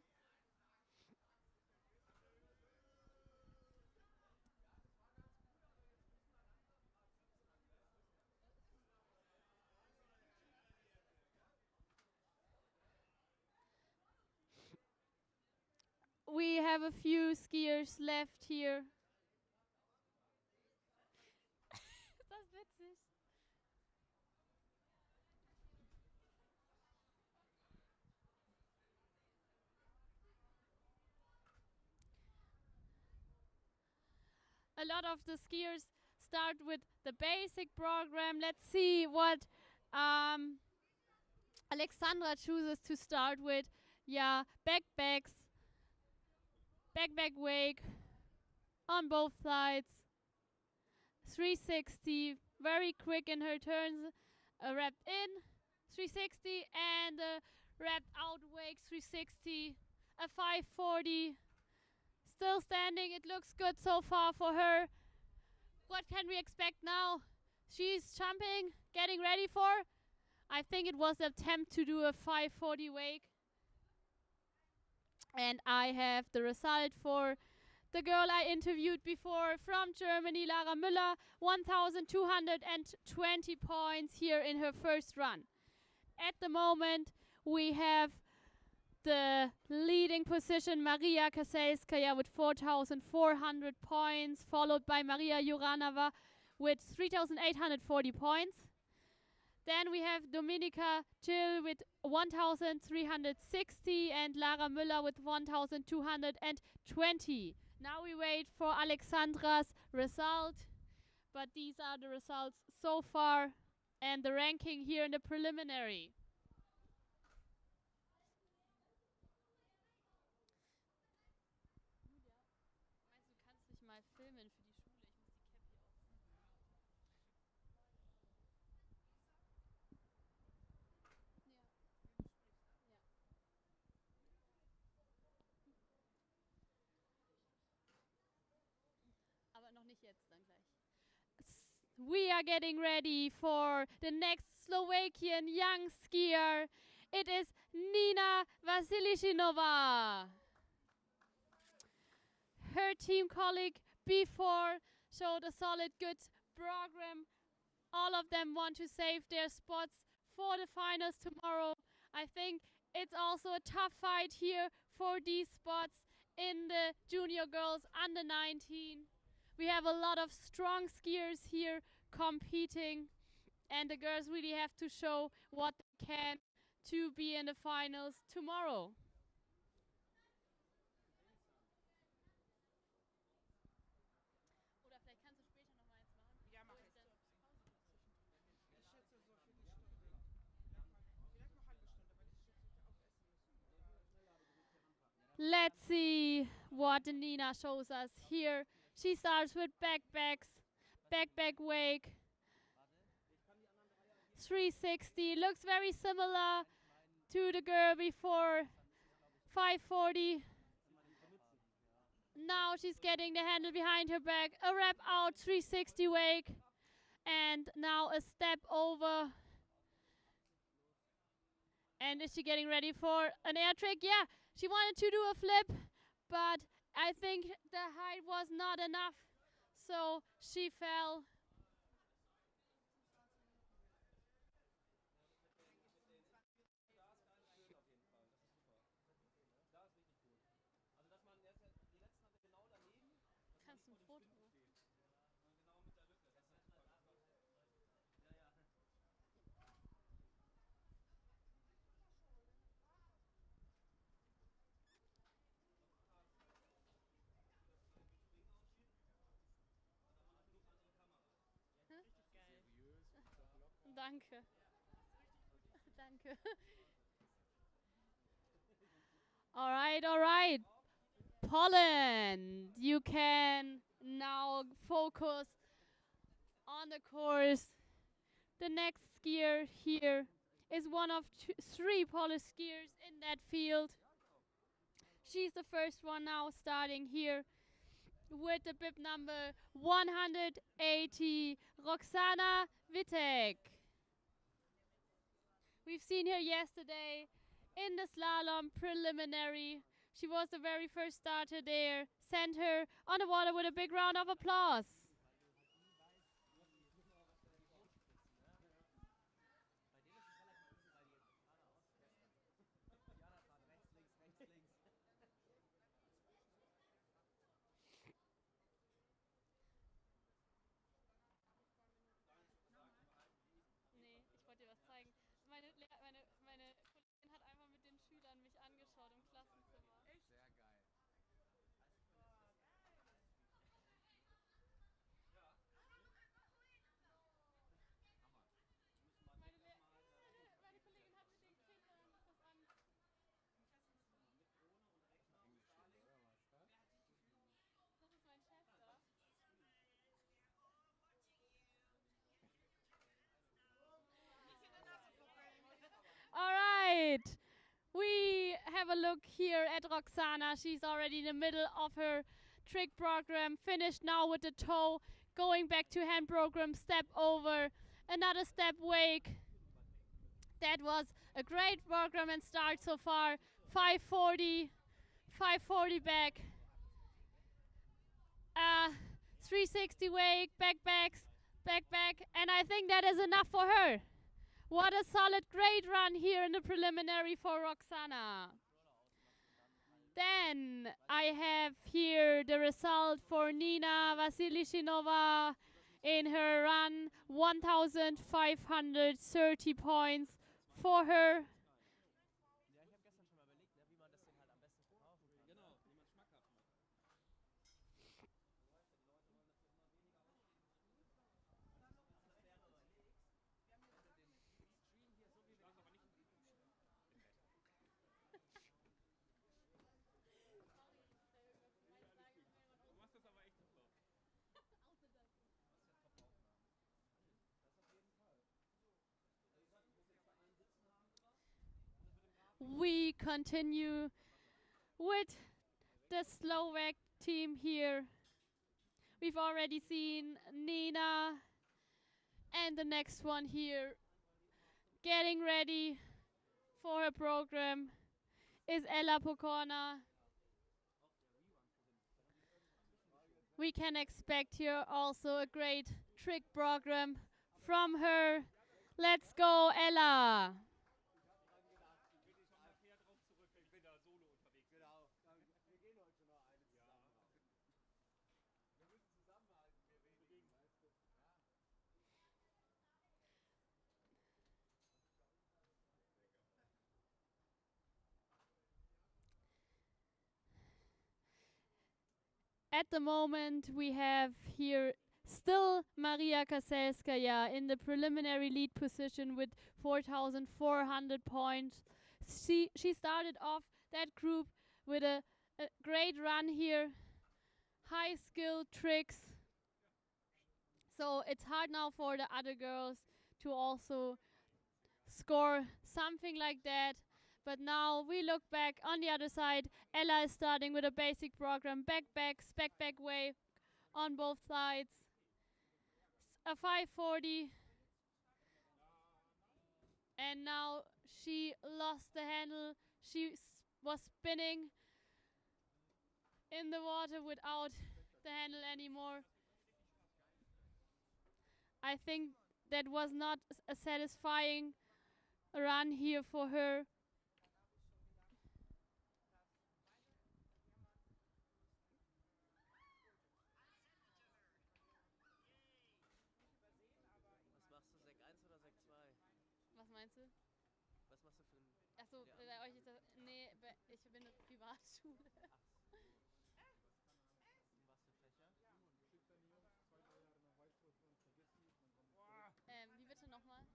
We have a few skiers left here. Ist das witzig? A lot of the skiers start with the basic program. Let's see what Alexandra chooses to start with. Yeah, backbacks. Back wake on both sides. 360, very quick in her turns. Wrapped in, 360, and wrapped out wake, 360. A 540. Still standing, it looks good so far for her. What can we expect now? She's jumping, getting ready for. I think it was an attempt to do a 540 wake. And I have the result for the girl I interviewed before from Germany, Lara Müller, 1,220 points here in her first run. At the moment, we have the leading position, Maria Kaselskaya, with 4,400 points, followed by Maria Juranova with 3,840 points. Then we have Dominika Till with 1,360 and Lara Müller with 1,220. Now we wait for Alexandra's result, but these are the results so far and the ranking here in the preliminary. Meinst du, kannst mich mal filmen für die Schule? We are getting ready for the next Slovakian young skier. It is Nina Vasilishinova. Her team colleague before showed a solid, good program. All of them want to save their spots for the finals tomorrow. I think it's also a tough fight here for these spots in the junior girls under 19. We have a lot of strong skiers here competing, and the girls really have to show what they can to be in the finals tomorrow. Oder vielleicht kannst du später noch mal eins machen. Ja, wo mache ich ich. dann Pause mache. Ich schätze so Viertelstunde. Vielleicht noch halbe Stunde, weil ich schätze, ich auch essen müssen. Let's see what Nina shows us here. She starts with backpacks, backpack wake, 360. Looks very similar to the girl before, 540. Now she's getting the handle behind her back, a wrap out 360 wake, and now a step over. And is she getting ready for an air trick? Yeah, she wanted to do a flip, but I think the height was not enough, so she fell. Kannst du ein Foto machen? Danke. Danke. All right, all right. Poland, you can now focus on the course. The next skier here is one of three Polish skiers in that field. She's the first one now starting here with the bib number 180, Roxana Witek. We've seen her yesterday in the slalom preliminary. She was the very first starter there. Sent her on the water with a big round of applause. Nee, ich wollte dir was zeigen. Meine Kollegin hat einmal mit den Schülern mich angeschaut im Klassenzimmer. Echt? Sehr geil. Meine Kollegin hat mit den Kindern das an. Das ist mein Chef da. All right. We have a look here at Roxana. She's already in the middle of her trick program. Finished now with the toe. Going back to hand program. Step over. Another step wake. That was a great program and start so far. 540. 540 back. 360 wake. Backpacks. Backpack. And I think that is enough for her. What a solid, great run here in the preliminary for Roxana. Then I have here the result for Nina Vasilishinova in her run, 1,530 points for her. We continue with the Slovak team here. We've already seen Nina and the next one here getting ready for her program is Ella Pokorna. We can expect here also a great trick program from her. Let's go, Ella! At the moment, we have here still Maria Kaselskaya in the preliminary lead position with 4,400 points. She started off that group with a great run here, high skill tricks. So it's hard now for the other girls to also score something like that. But now we look back on the other side. Ella is starting with a basic program, back, spec back wave on both sides. A 540. And now she lost the handle. She was spinning in the water without the handle anymore. I think that was not a satisfying run here for her. Was machst du, Sek 1 oder Sek 2? Was meinst du? Was machst du für ein... Achso, bei euch ist das. Nee, ich bin eine Privatschule. Wie bitte nochmal?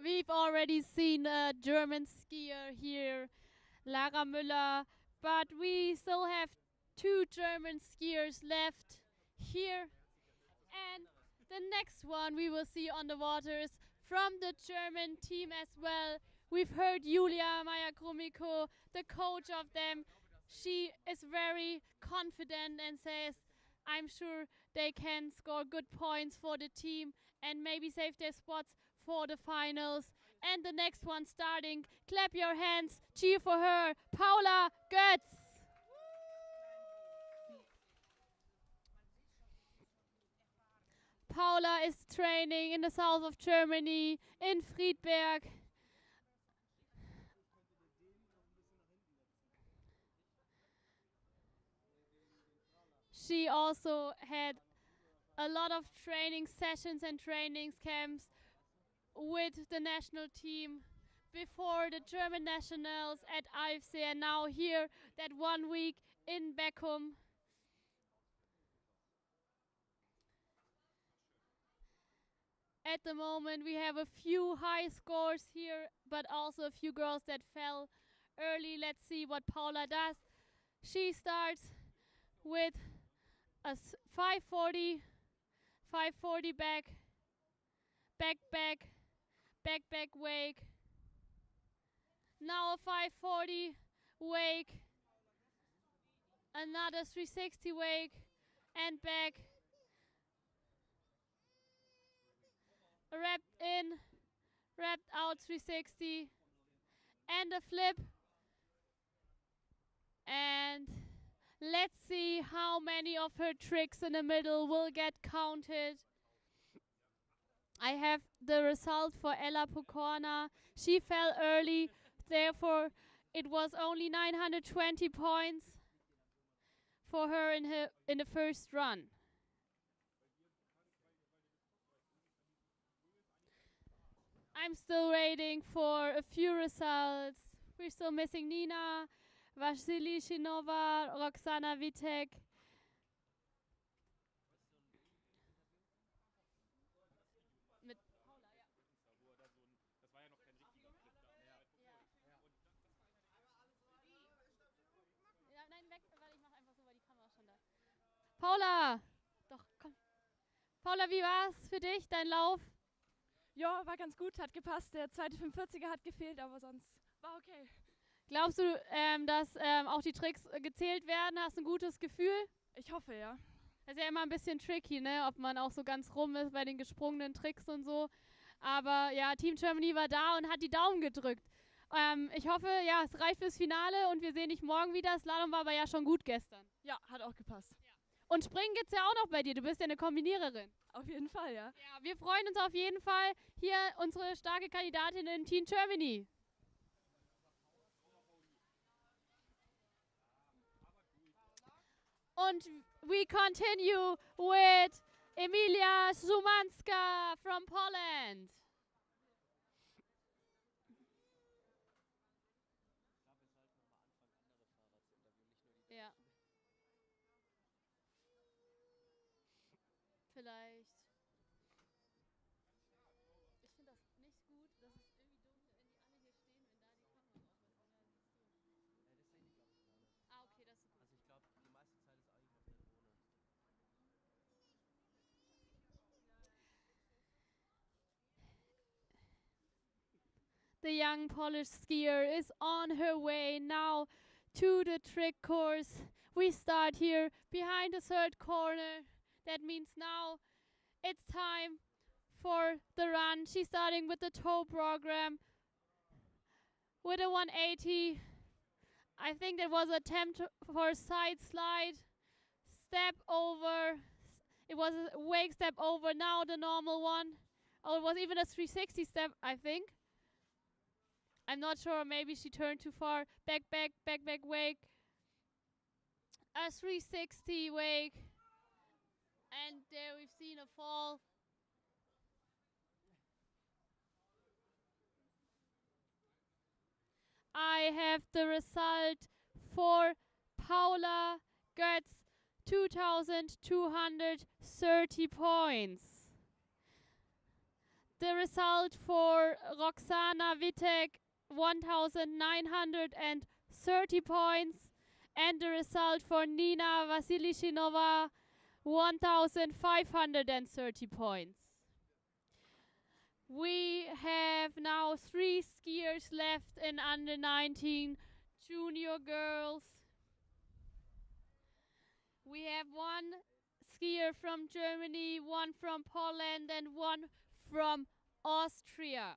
We've already seen a German skier here, Lara Müller, but we still have 2 German skiers left here. And the next one we will see on the waters from the German team as well. We've heard Julia Meyer-Krumiko, the coach of them. She is very confident and says, I'm sure they can score good points for the team and maybe save their spots for the finals. And the next one starting, clap your hands, cheer for her, Paula Götz. Paula is training in the south of Germany, in Friedberg. She also had a lot of training sessions and training camps with the national team before the German nationals at IFC, and now here that 1 week in Beckum. At the moment we have a few high scores here, but also a few girls that fell early. Let's see what Paula does. She starts with a 540 back, wake. Now a 540 wake, another 360 wake and back. Wrapped in, wrapped out 360 and a flip. And let's see how many of her tricks in the middle will get counted. I have the result for Ella Pokorna. She fell early, therefore it was only 920 points for her in the first run. I'm still waiting for a few results. We're still missing Nina, Vasily Shinova, Roxana Vitek. Mit Paula, ja. Das war ja noch kein richtiger Flip da. Ja, nein, weg, weil ich mache einfach so, weil die Kamera ist schon da. Paula! Doch, komm. Paula, wie war's für dich, dein Lauf? Ja, war ganz gut, hat gepasst. Der zweite 45er hat gefehlt, aber sonst war okay. Glaubst du, dass auch die Tricks gezählt werden? Hast du ein gutes Gefühl? Ich hoffe, ja. Das ist ja immer ein bisschen tricky, ne? Ob man auch so ganz rum ist bei den gesprungenen Tricks und so. Aber ja, Team Germany war da und hat die Daumen gedrückt. Ich hoffe, ja, es reicht fürs Finale und wir sehen dich morgen wieder. Slalom war aber ja schon gut gestern. Ja, hat auch gepasst. Ja. Und Springen gibt's ja auch noch bei dir. Du bist ja eine Kombiniererin. Auf jeden Fall, ja. Ja, wir freuen uns auf jeden Fall. Hier unsere starke Kandidatin in Team Germany. Und we continue with Emilia Szumanska from Poland. Ja. Vielleicht. Ich finde das nicht gut, dass es irgendwie dunkel, wenn die alle hier stehen, wenn da die Kamera auf ist. Oder siehst du? Das sehen die, glaube ich, gar nicht. Ah, okay, das ist gut. Also ich glaube, die meiste Zeit ist eigentlich noch nicht ohne. The young Polish skier is on her way now to the trick course. We start here behind the third corner. That means now it's time for the run. She's starting with the toe program with a 180. I think that was an attempt for a side slide. Step over. It was a wake step over. Now the normal one. Oh, it was even a 360 step, I think. I'm not sure. Maybe she turned too far. Back, back, back, back, wake. A 360 wake. And there we've seen a fall. I have the result for Paula Götz, 2,230 points. The result for Roxana Witek, 1,930 points. And the result for Nina Vasilishinova, 1,530 points. We have now 3 skiers left in under 19 junior girls. We have 1 skier from Germany, 1 from Poland, and 1 from Austria.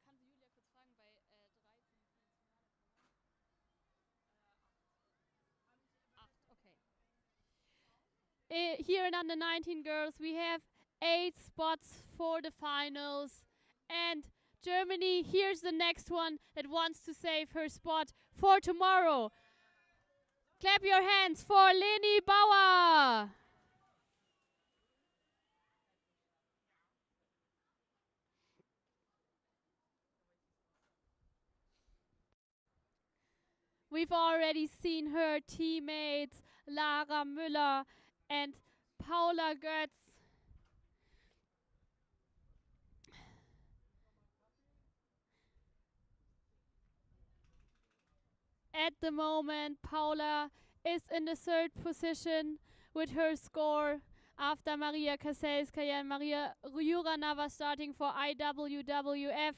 Kann Julia kurz fragen, bei 13 okay. Here in under 19 girls, we have 8 spots for the finals. And Germany, here's the next one that wants to save her spot for tomorrow. Clap your hands for Leni Bauer. We've already seen her teammates, Lara Müller and Paula Götz. At the moment, Paula is in the 3rd position with her score after Maria Kaselskaya and Maria Juranova starting for IWWF.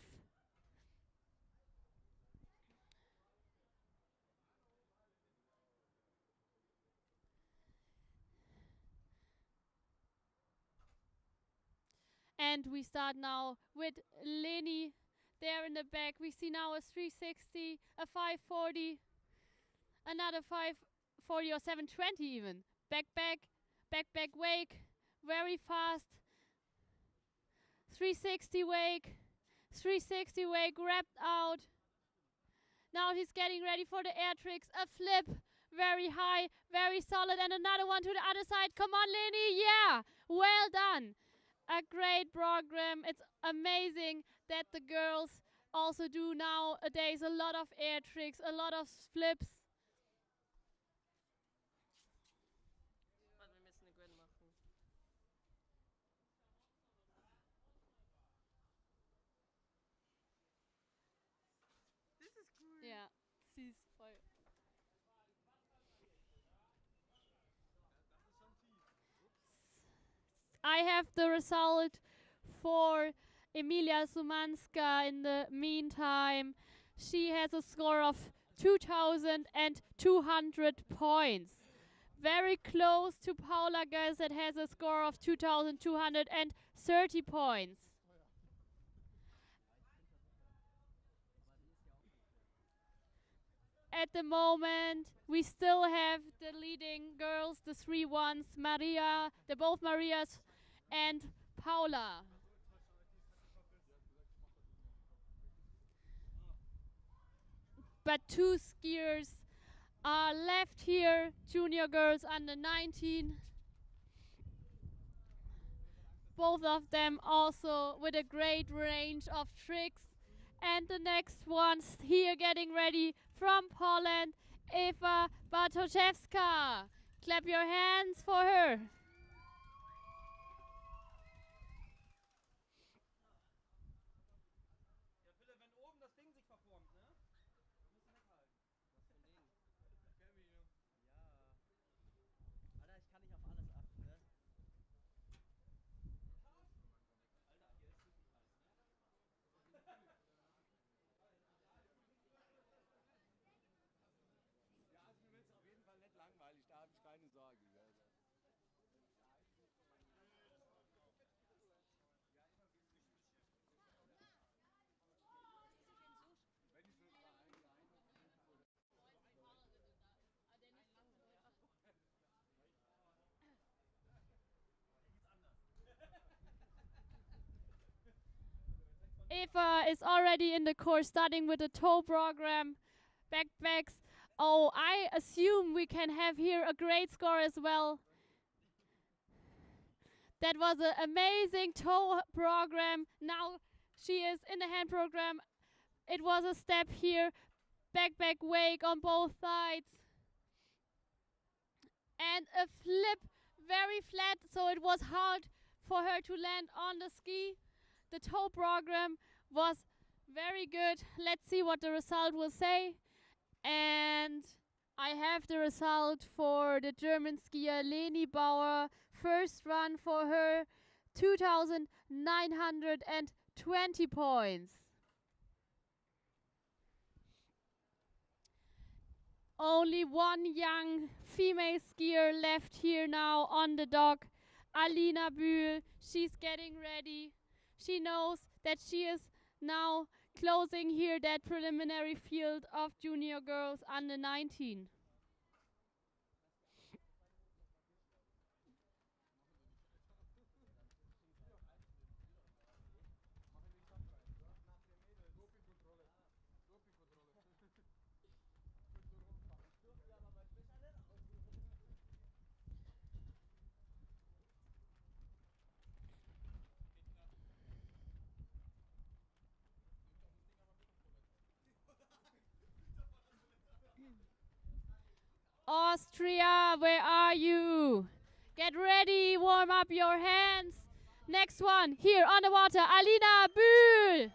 And we start now with Leni there in the back. We see now a 360, a 540, another 540 or 720 even. Back, back, back, back, wake. Very fast. 360 wake. 360 wake, wrapped out. Now he's getting ready for the air tricks. A flip, very high, very solid. And another one to the other side. Come on, Leni, yeah. Well done. A great program. It's amazing that the girls also do nowadays a lot of air tricks, a lot of flips. Warte, wir müssen eine Gwen machen. This is cool. Yeah, she's voll. I have the result for Emilia Szumanska in the meantime. She has a score of 2,200 points. Very close to Paula Götz that has a score of 2,230 points. At the moment, we still have the leading girls, the 3 ones, Maria, they're both Marias, and Paula. but 2 skiers are left here. Junior girls under 19. Both of them also with a great range of tricks. And the next ones here getting ready from Poland, Eva Bartoszewska. Clap your hands for her. Ja, Philipp, wenn oben das Ding sich verformt, ne? Dann musst du weghalten. Was für ein Ding? Ja. Alter, ich kann nicht auf alles achten, ne? Alter, hier ist richtig heiß, ne? Ja, also mir wird es auf jeden Fall nicht langweilig, da habe ich keine Sorgen. Eva is already in the course, starting with the toe program, backpacks. Oh, I assume we can have here a great score as well. That was an amazing toe program. Now she is in the hand program. It was a step here, back wake on both sides. And a flip, very flat, so it was hard for her to land on the ski. The toe program was very good. Let's see what the result will say. And I have the result for the German skier Leni Bauer. First run for her, 2,920 points. Only one young female skier left here now on the dock. Alina Bühl, she's getting ready. She knows that she is now closing here that preliminary field of junior girls under 19. Austria, where are you? Get ready, warm up your hands. Next one, here on the water, Alina Bühl.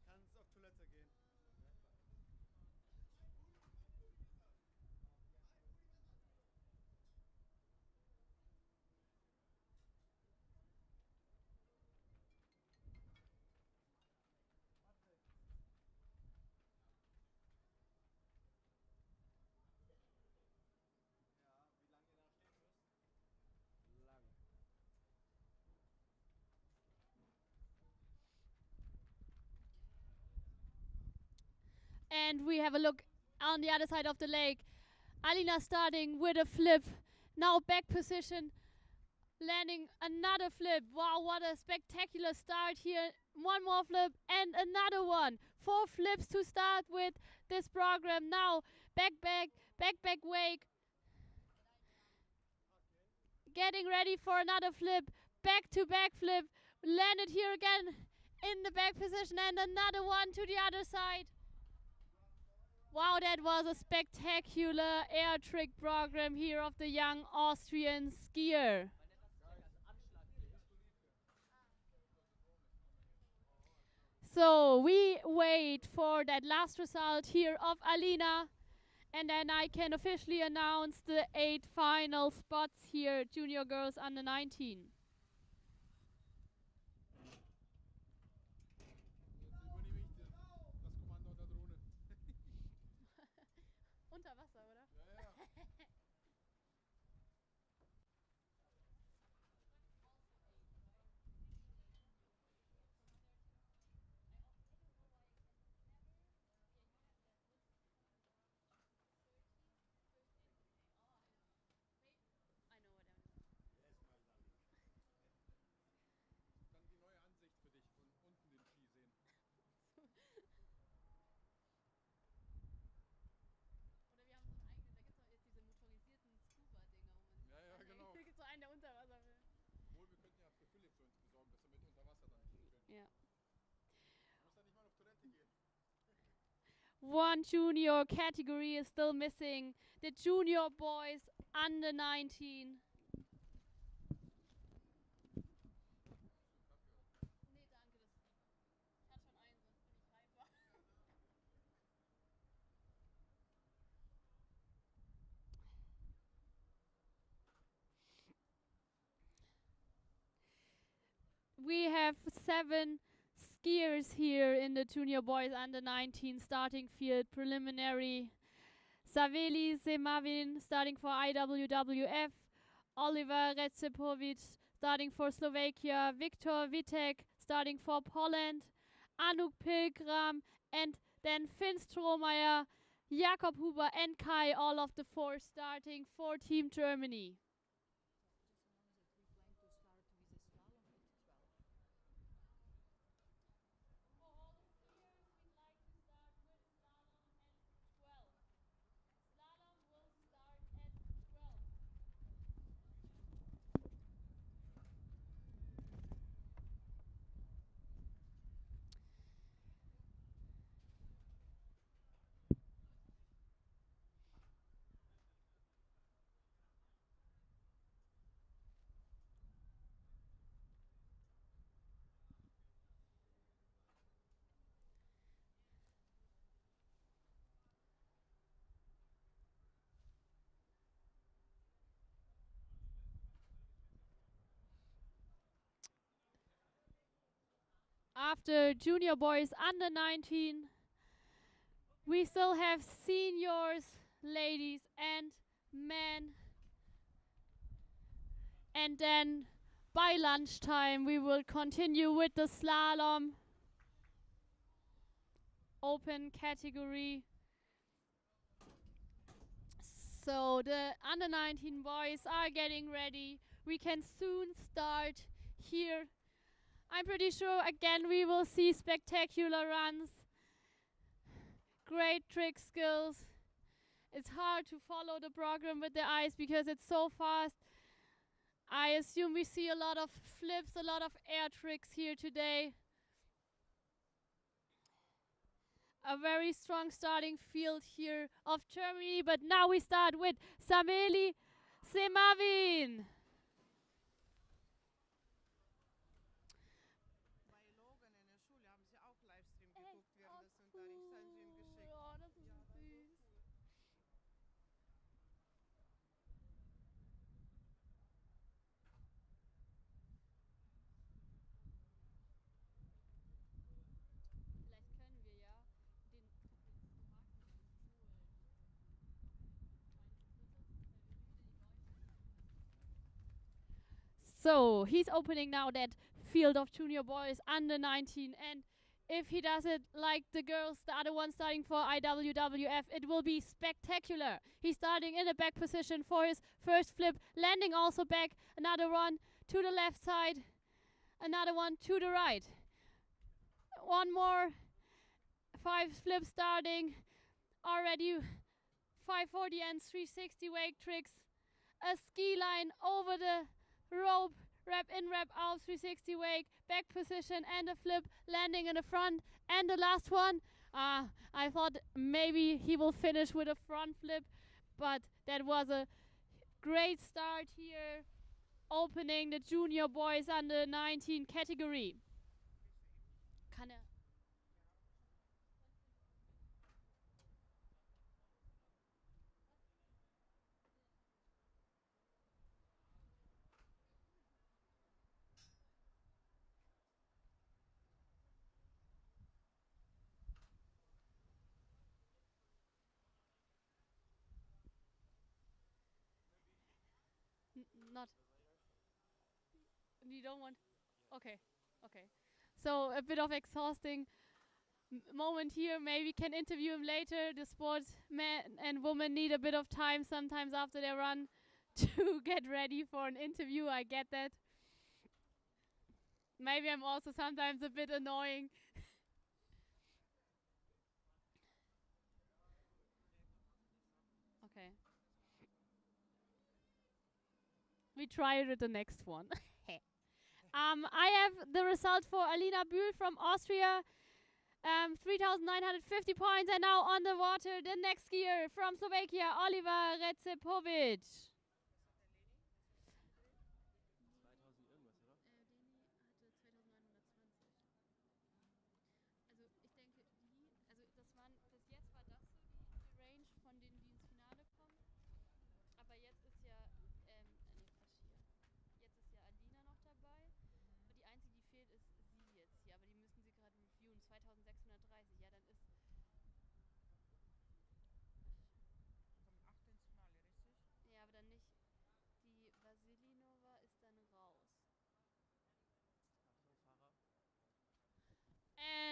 Kannst auf Toilette gehen. And we have a look on the other side of the lake. Alina starting with a flip. Now back position, landing another flip. Wow, what a spectacular start here. One more flip and another one. 4 flips to start with this program. Now back wake. Getting ready for another flip. Back to back flip. Landed here again in the back position and another one to the other side. Wow, that was a spectacular air trick program here of the young Austrian skier. So we wait for that last result here of Alina, and then I can officially announce the 8 final spots here, junior girls under 19. Unter Wasser, oder? Ja, ja. one junior category is still missing. The junior boys under 19. We have 7 skiers here in the junior boys under 19 starting field preliminary. Saveli Semavin starting for IWWF, Oliver Recepovic starting for Slovakia, Viktor Vitek starting for Poland, Anouk Pilgram, and then Finn Strohmeyer, Jakob Huber and Kai, all of the 4 starting for Team Germany. After junior boys under 19, we still have seniors, ladies and men. And then by lunchtime, we will continue with the slalom open category. So the under 19 boys are getting ready. We can soon start here. I'm pretty sure again we will see spectacular runs, great trick skills. It's hard to follow the program with the eyes because it's so fast. I assume we see a lot of flips, a lot of air tricks here today. A very strong starting field here of Germany, but now we start with Sameli Semavin. So he's opening now that field of junior boys under 19, and if he does it like the girls, the other one starting for IWWF, it will be spectacular. He's starting in the back position for his first flip, landing also back, another one to the left side, another one to the right. One more, 5 flips starting, already 540 and 360 wake tricks, a ski line over the rope, wrap in, wrap out, 360 wake, back position and a flip, landing in the front. And the last one, I thought maybe he will finish with a front flip, but that was a great start here, opening the junior boys under 19 category. Not. You don't want. Okay. Okay. So a bit of exhausting moment here. Maybe can interview him later. The sportsmen and women need a bit of time sometimes after their run to get ready for an interview. I get that. Maybe I'm also sometimes a bit annoying. Okay. We try it with the next one. I have the result for Alina Bühl from Austria. 3,950 points, and now on the water, the next skier from Slovakia, Oliver Recepovic. 2000 irgendwas, oder? Deni hatte 2.920. Also ich denke, bis jetzt war das so die Range von denen, die ins Finale kommen. Aber jetzt ist ja, nee, Quatsch hier. Jetzt ist ja Alina noch dabei. Und die einzige, die fehlt, ist sie jetzt hier. Aber die müssen sie gerade reviewen. 2.630. Ja, dann ist. Kommen 8 ins Finale, richtig? Ja, aber dann nicht. Die Vasilinova ist dann raus. Achtung, Fahrer.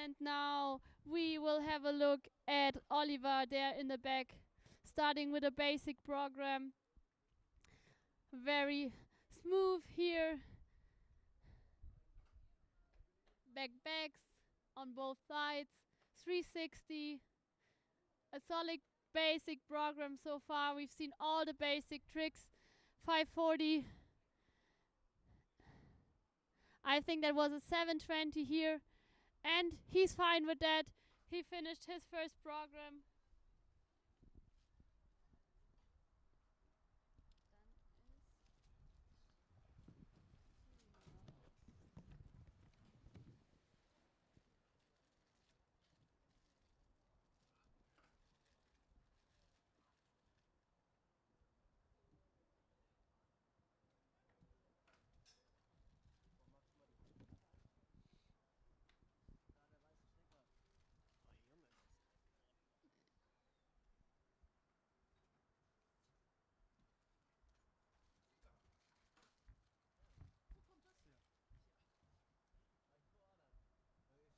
And now we will have a look at Oliver there in the back, starting with a basic program. Very smooth here. Backs on both sides. 360. A solid basic program so far. We've seen all the basic tricks. 540. I think that was a 720 here. And he's fine with that. He finished his first program.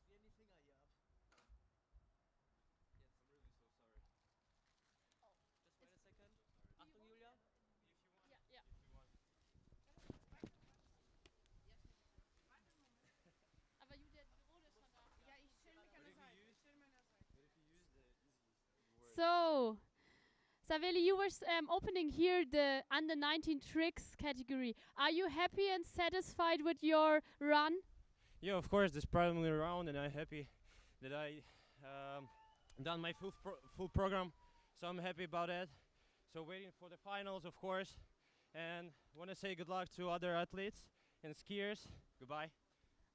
Frieren die Finger hier ab. Yes, I'm really so sorry. Oh. Just wait a second. Achtung, Julia. Yeah, yeah. If you want. Aber Julia, die Drohne ist schon da. Ja, ich stelle mich an der Seite. Ich stelle mich an der Seite. But if you use the easiest word. So, Saveli, you were opening here the under 19 tricks category. Are you happy and satisfied with your run? Yeah, of course, this preliminary round, and I'm happy that I done my full program, so I'm happy about that. So waiting for the finals, of course, and want to say good luck to other athletes and skiers. Goodbye.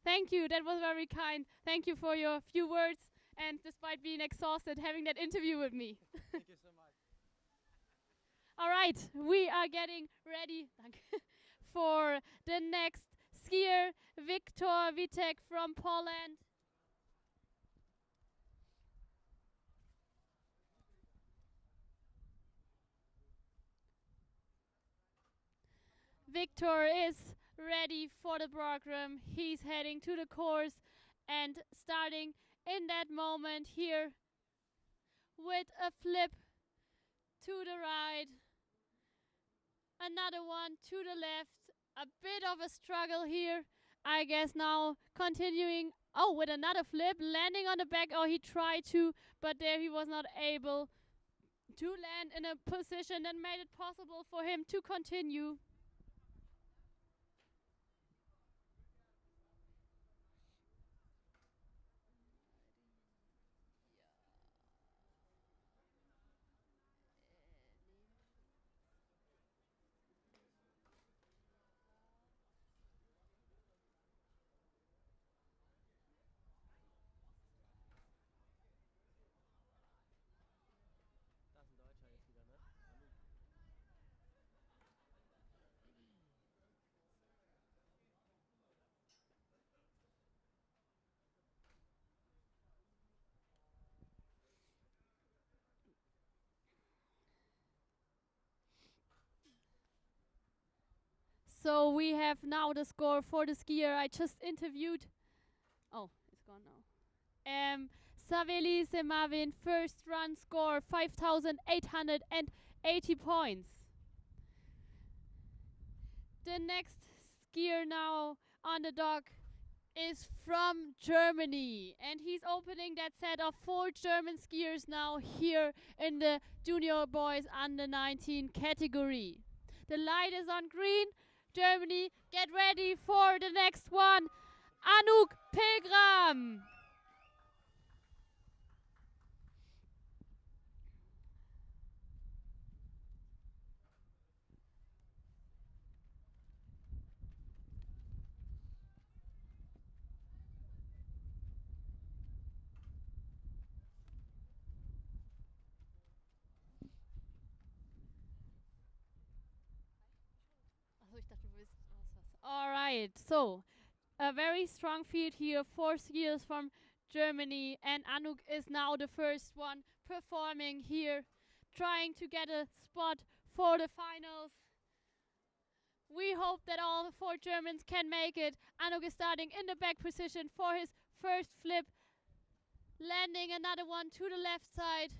Thank you, that was very kind. Thank you for your few words, and despite being exhausted, having that interview with me. Thank you so much. All right, we are getting ready for the next skier, Viktor Vitek from Poland. Viktor is ready for the program. He's heading to the course and starting in that moment here with a flip to the right. Another one to the left. A bit of a struggle here. I guess now continuing. Oh, with another flip, landing on the back. Oh, he tried to, but there he was not able to land in a position that made it possible for him to continue. Da ist ein Deutscher jetzt wieder, ne? Anouk. So we have now the score for the skier I just interviewed. Oh, it's gone now. Saveli Semavin, first run score 5,880 points. The next skier now on the dock is from Germany, and he's opening that set of 4 German skiers now here in the junior boys under 19 category. The light is on green. Germany, get ready for the next one. Anouk Pilgram. right, so a very strong field here, 4 skiers from Germany, and Anouk is now the first one performing here, trying to get a spot for the finals. We hope that all 4 Germans can make it. Anouk is starting in the back position for his first flip, landing another one to the left side,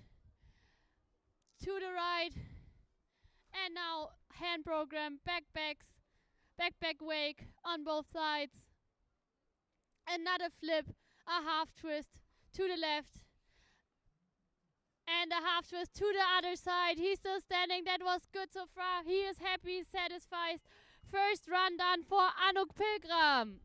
to the right, and now hand program, back wake on both sides. Another flip, a half twist to the left, and a half twist to the other side. He's still standing. That was good so far. He is happy, satisfied. First run done for Anouk Pilgram.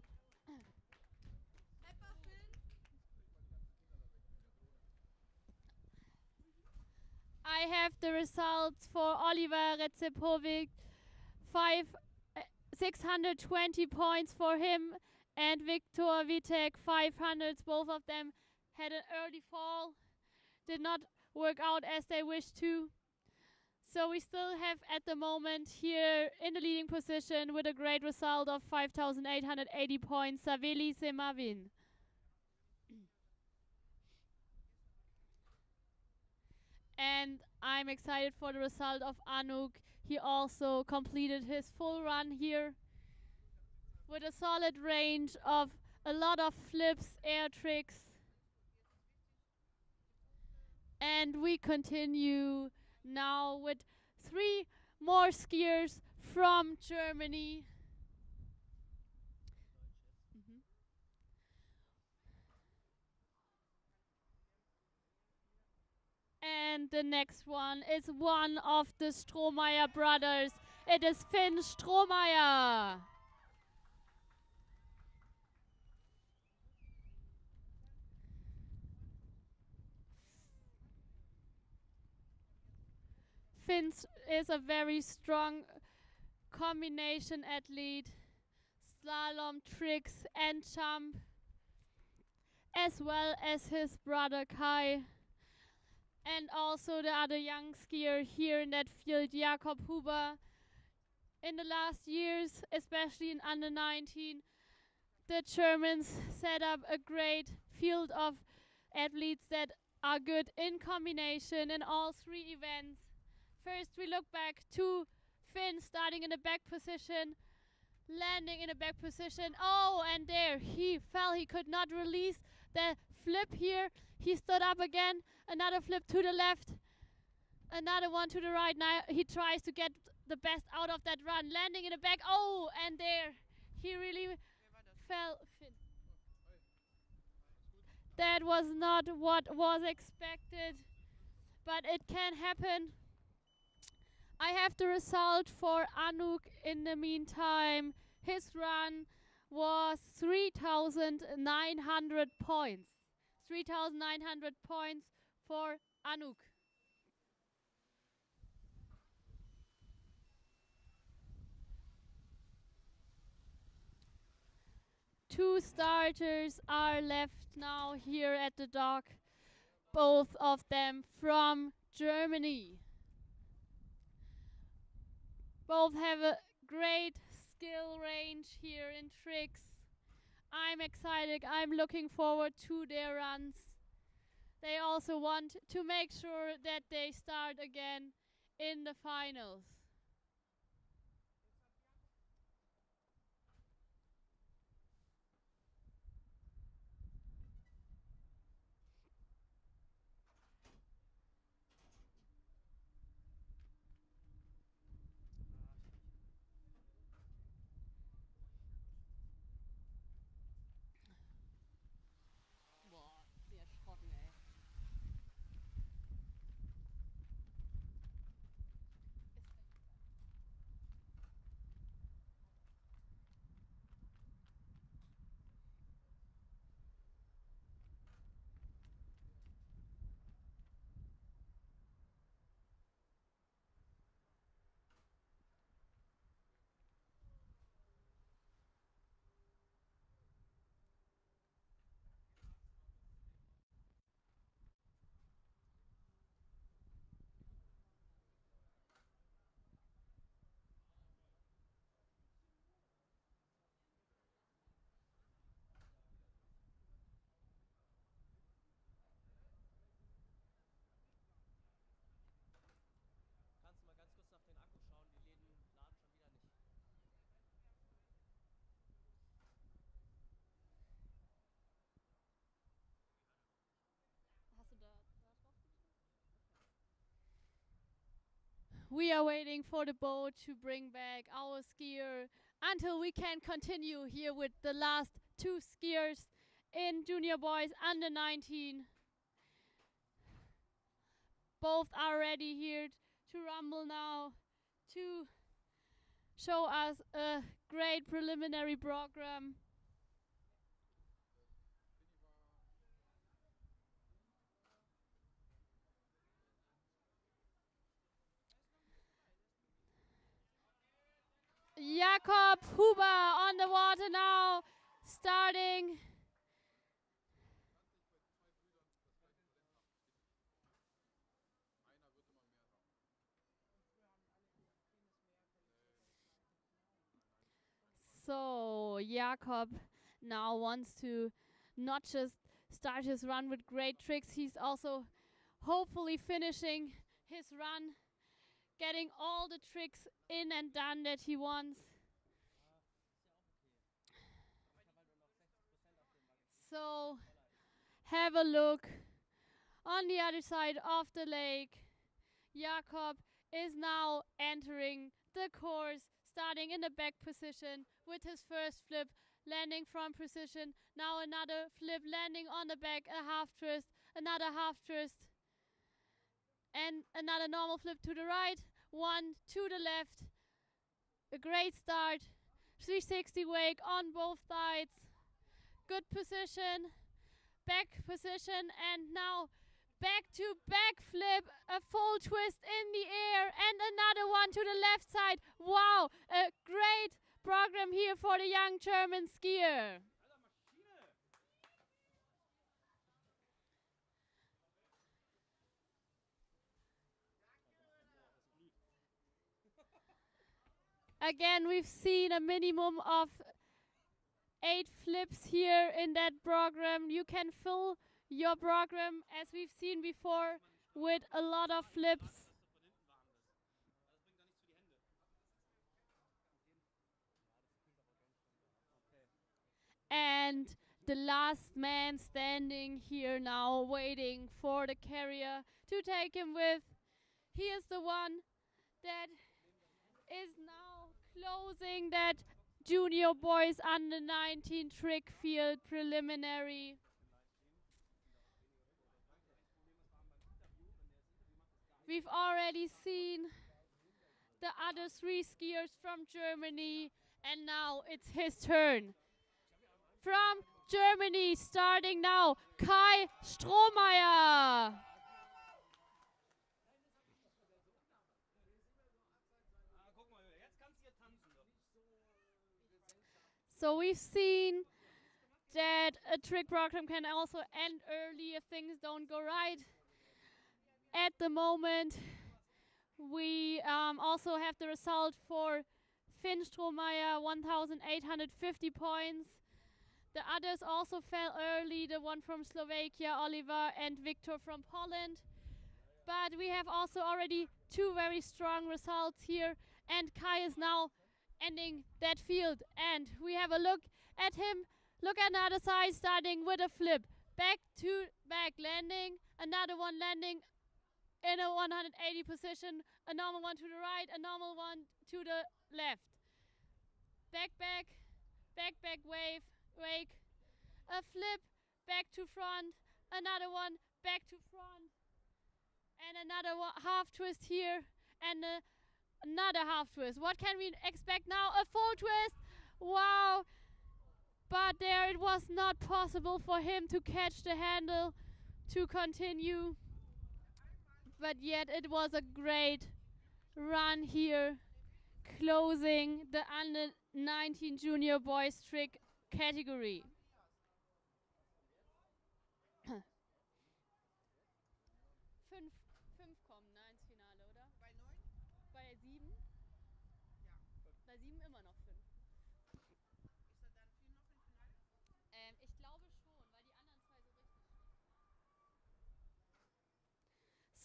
I have the results for Oliver Recepovic. 620 points for him, and Viktor Vitek 500s. Both of them had an early fall. Did not work out as they wished to. So we still have at the moment here in the leading position with a great result of 5,880 points, Saveli Semavin. And I'm excited for the result of Anouk. He also completed his full run here with a solid range of a lot of flips, air tricks. And we continue now with 3 more skiers from Germany. And the next one is one of the Strohmeyer brothers. It is Finn Strohmeyer. Finn is a very strong combination athlete, slalom, tricks and jump, as well as his brother Kai. And also the other young skier here in that field, Jakob Huber. In the last years, especially in under 19, the Germans set up a great field of athletes that are good in combination in all 3 events. First, we look back to Finn starting in the back position, landing in the back position. Oh, and there he fell. He could not release the flip here. He stood up again. Another flip to the left. Another one to the right. Now he tries to get the best out of that run. Landing in the back. Oh, and there he really fell. That was not what was expected, but it can happen. I have the result for Anouk in the meantime. His run was 3,900 points. 3,900 points for Anouk. Two starters are left now here at the dock, both of them from Germany. Both have a great skill range here in tricks. I'm excited. I'm looking forward to their runs. They also want to make sure that they start again in the finals. We are waiting for the boat to bring back our skier until we can continue here with the last two skiers in junior boys under 19. Both are ready here to rumble now to show us a great preliminary program. Jakob Huber on the water now, starting. So Jakob now wants to not just start his run with great tricks, he's also hopefully finishing his run, getting all the tricks in and done that he wants. So have a look on the other side of the lake. Jakob is now entering the course, starting in the back position with his first flip, landing from position. Now another flip, landing on the back, a half twist, another half twist, and another normal flip to the right, one to the left. A great start. 360 wake on both sides. Good position, back position, and now back to back flip, a full twist in the air, and another one to the left side. Wow, a great program here for the young German skier. Again, we've seen a minimum of 8 flips here in that program. You can fill your program, as we've seen before, with a lot of flips. And the last man standing here now, waiting for the carrier to take him with. He is the one that is now closing that junior boys under 19 trick field preliminary. We've already seen the other 3 skiers from Germany, and now it's his turn. From Germany, starting now, Kai Strohmeier. So we've seen that a trick program can also end early if things don't go right. At the moment, we also have the result for Finn Strohmeier, 1,850 points. The others also fell early, the one from Slovakia, Oliver, and Victor from Poland. But we have also already 2 very strong results here, and Kai is now ending that field. And we have a look at him. Look at the other side, starting with a flip. Back to back landing, another one landing in a 180 position, a normal one to the right, a normal one to the left. Back, back, back, back, wave, wake, a flip, back to front, another one, back to front, and another half twist here, and another half twist. What can we expect now? A full twist. Wow. But there it was not possible for him to catch the handle to continue. But yet it was a great run here, closing the under 19 junior boys trick category. Fünf kommen ins Finale, oder? Bei 9? Bei 7? Ja. Bei 7 immer noch 5. Ist da dann 4 noch im Finale? Ich glaube schon, weil die anderen 2 so richtig schlecht waren.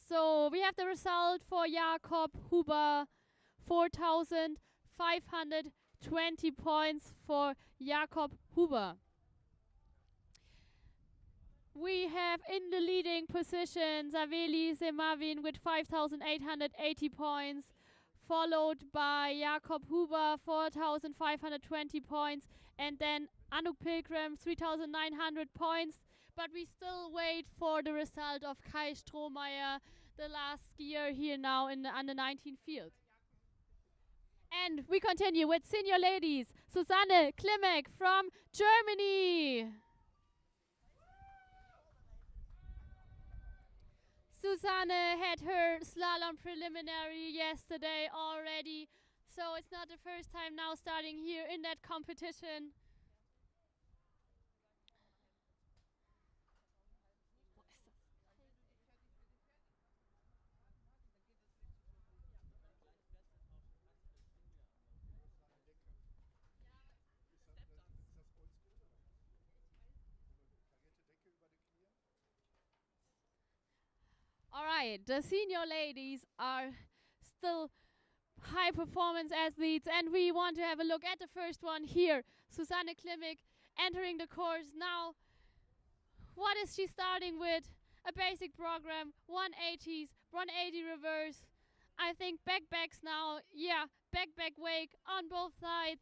So, we have the result for Jakob Huber, 4,520 points for Jakob Huber. We have in the leading position Saveli Semavin with 5,880 points, followed by Jakob Huber, 4,520 points, and then Anouk Pilgrim, 3,900 points. But we still wait for the result of Kai Strohmeier, the last skier here now in the under 19 field. And we continue with senior ladies, Susanne Klimek from Germany. Susanne had her slalom preliminary yesterday already, so it's not the first time now starting here in that competition. All right, the senior ladies are still high performance athletes, and we want to have a look at the first one here. Susanne Klimek entering the course now. What is she starting with? A basic program, 180s, 180 reverse. I think back-backs now. Yeah, back-back wake on both sides.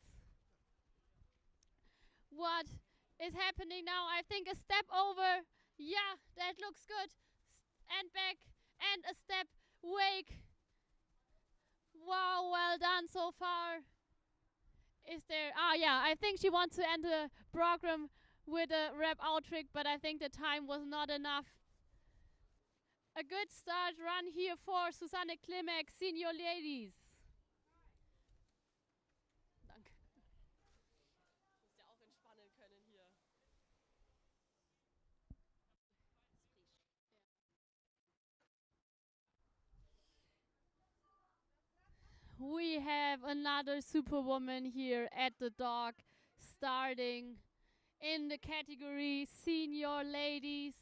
What is happening now? I think a step over. Yeah, that looks good. And back, and a step wake. Wow, well done so far. Is there, yeah, I think she wants to end the program with a wrap out trick, but I think the time was not enough. A good start run here for Susanne Klimek, senior ladies. Danke. Muss ja auch entspannen können hier. We have another superwoman here at the dock, starting in the category senior ladies.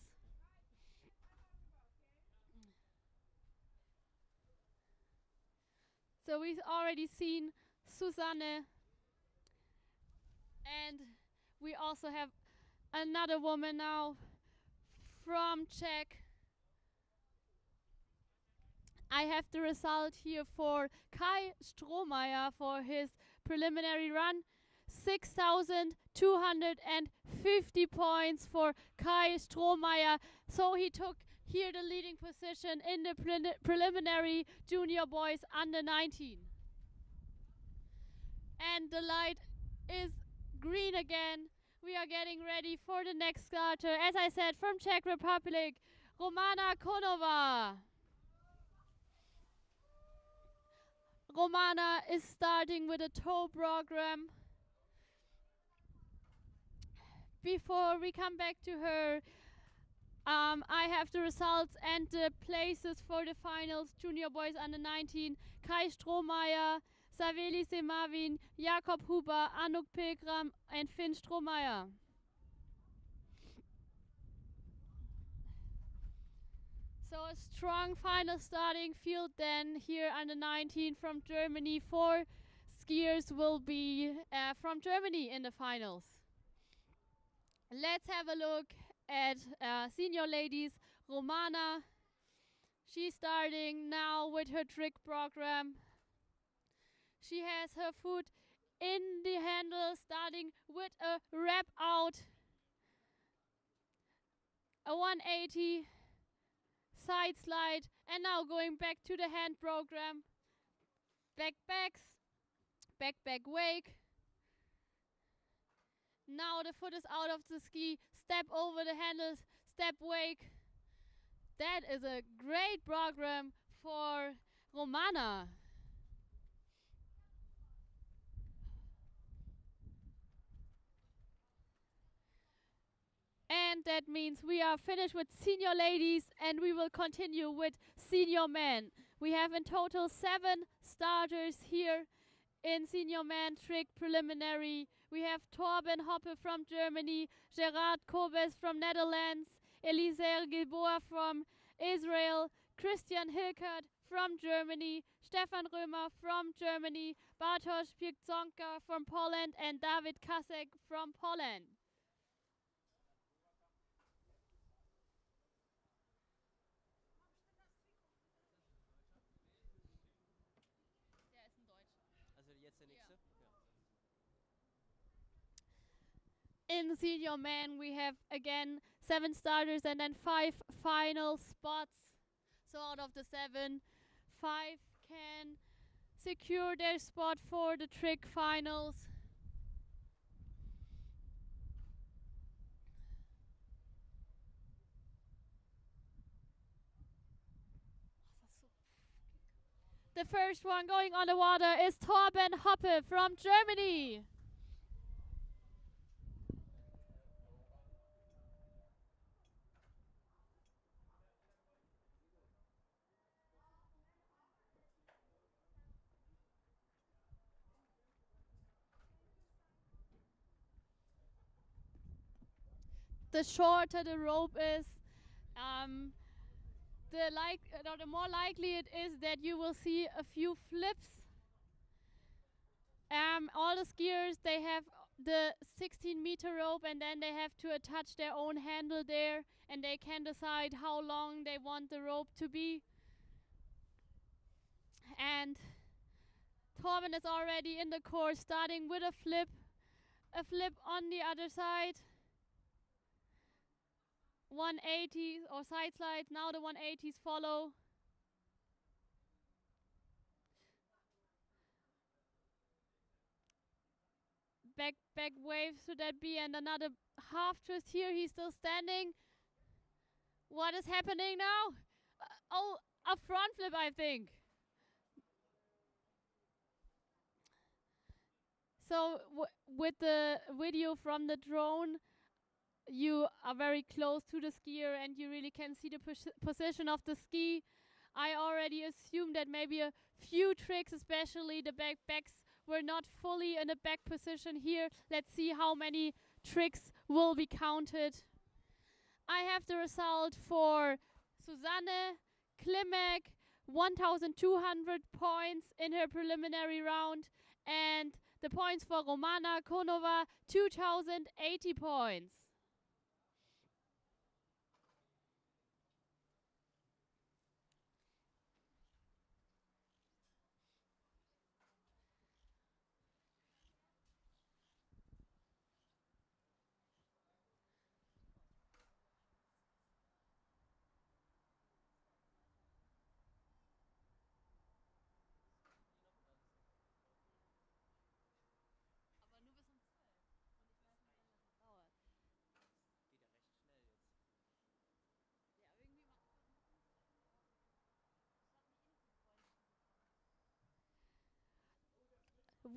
So we've already seen Susanne, and we also have another woman now from Czech. I have the result here for Kai Strohmeier for his preliminary run. 6,250 points for Kai Strohmeier. So he took here the leading position in the preliminary junior boys under 19. And the light is green again. We are getting ready for the next starter. As I said, from Czech Republic, Romana Konova. Romana is starting with a toe program. Before we come back to her, I have the results and the places for the finals. Junior boys under 19, Kai Strohmeier, Saveli Semavin, Jakob Huber, Anouk Pilgram and Finn Strohmeier. So a strong final starting field then here under 19 from Germany. 4 skiers will be from Germany in the finals. Let's have a look at senior ladies. Romana, she's starting now with her trick program. She has her foot in the handle, starting with a wrap out, a 180 side slide, and now going back to the hand program. Back-backs, back-back wake. Now the foot is out of the ski, step over the handles, step wake. That is a great program for Romana. And that means we are finished with senior ladies and we will continue with senior men. We have in total 7 starters here in senior men trick preliminary. We have Torben Hoppe from Germany, Gerard Kobes from Netherlands, Elisir Gilboa from Israel, Christian Hilkert from Germany, Stefan Römer from Germany, Bartosz Piekzonka from Poland, and David Kasek from Poland. jetzt der nächste? Ja. In the senior men, we have again 7 starters and then 5 final spots. So out of the 7, 5 can secure their spot for the trick finals. The first one going on the water is Torben Hoppe from Germany. The shorter the rope is, the more likely it is that you will see a few flips. All the skiers, they have the 16-meter rope and then they have to attach their own handle there and they can decide how long they want the rope to be. And Torben is already in the course, starting with a flip on the other side. 180 or side slides, now the 180s follow. Back waves should that be, and another half twist here. He's still standing. What is happening now? Oh, a front flip, I think. So with the video from the drone, you are very close to the skier and you really can see the position of the ski. I already assumed that maybe a few tricks, especially the backs, were not fully in the back position here. Let's see how many tricks will be counted. I have the result for Susanne Klimek, 1,200 points in her preliminary round, and the points for Romana Konova, 2,080 points.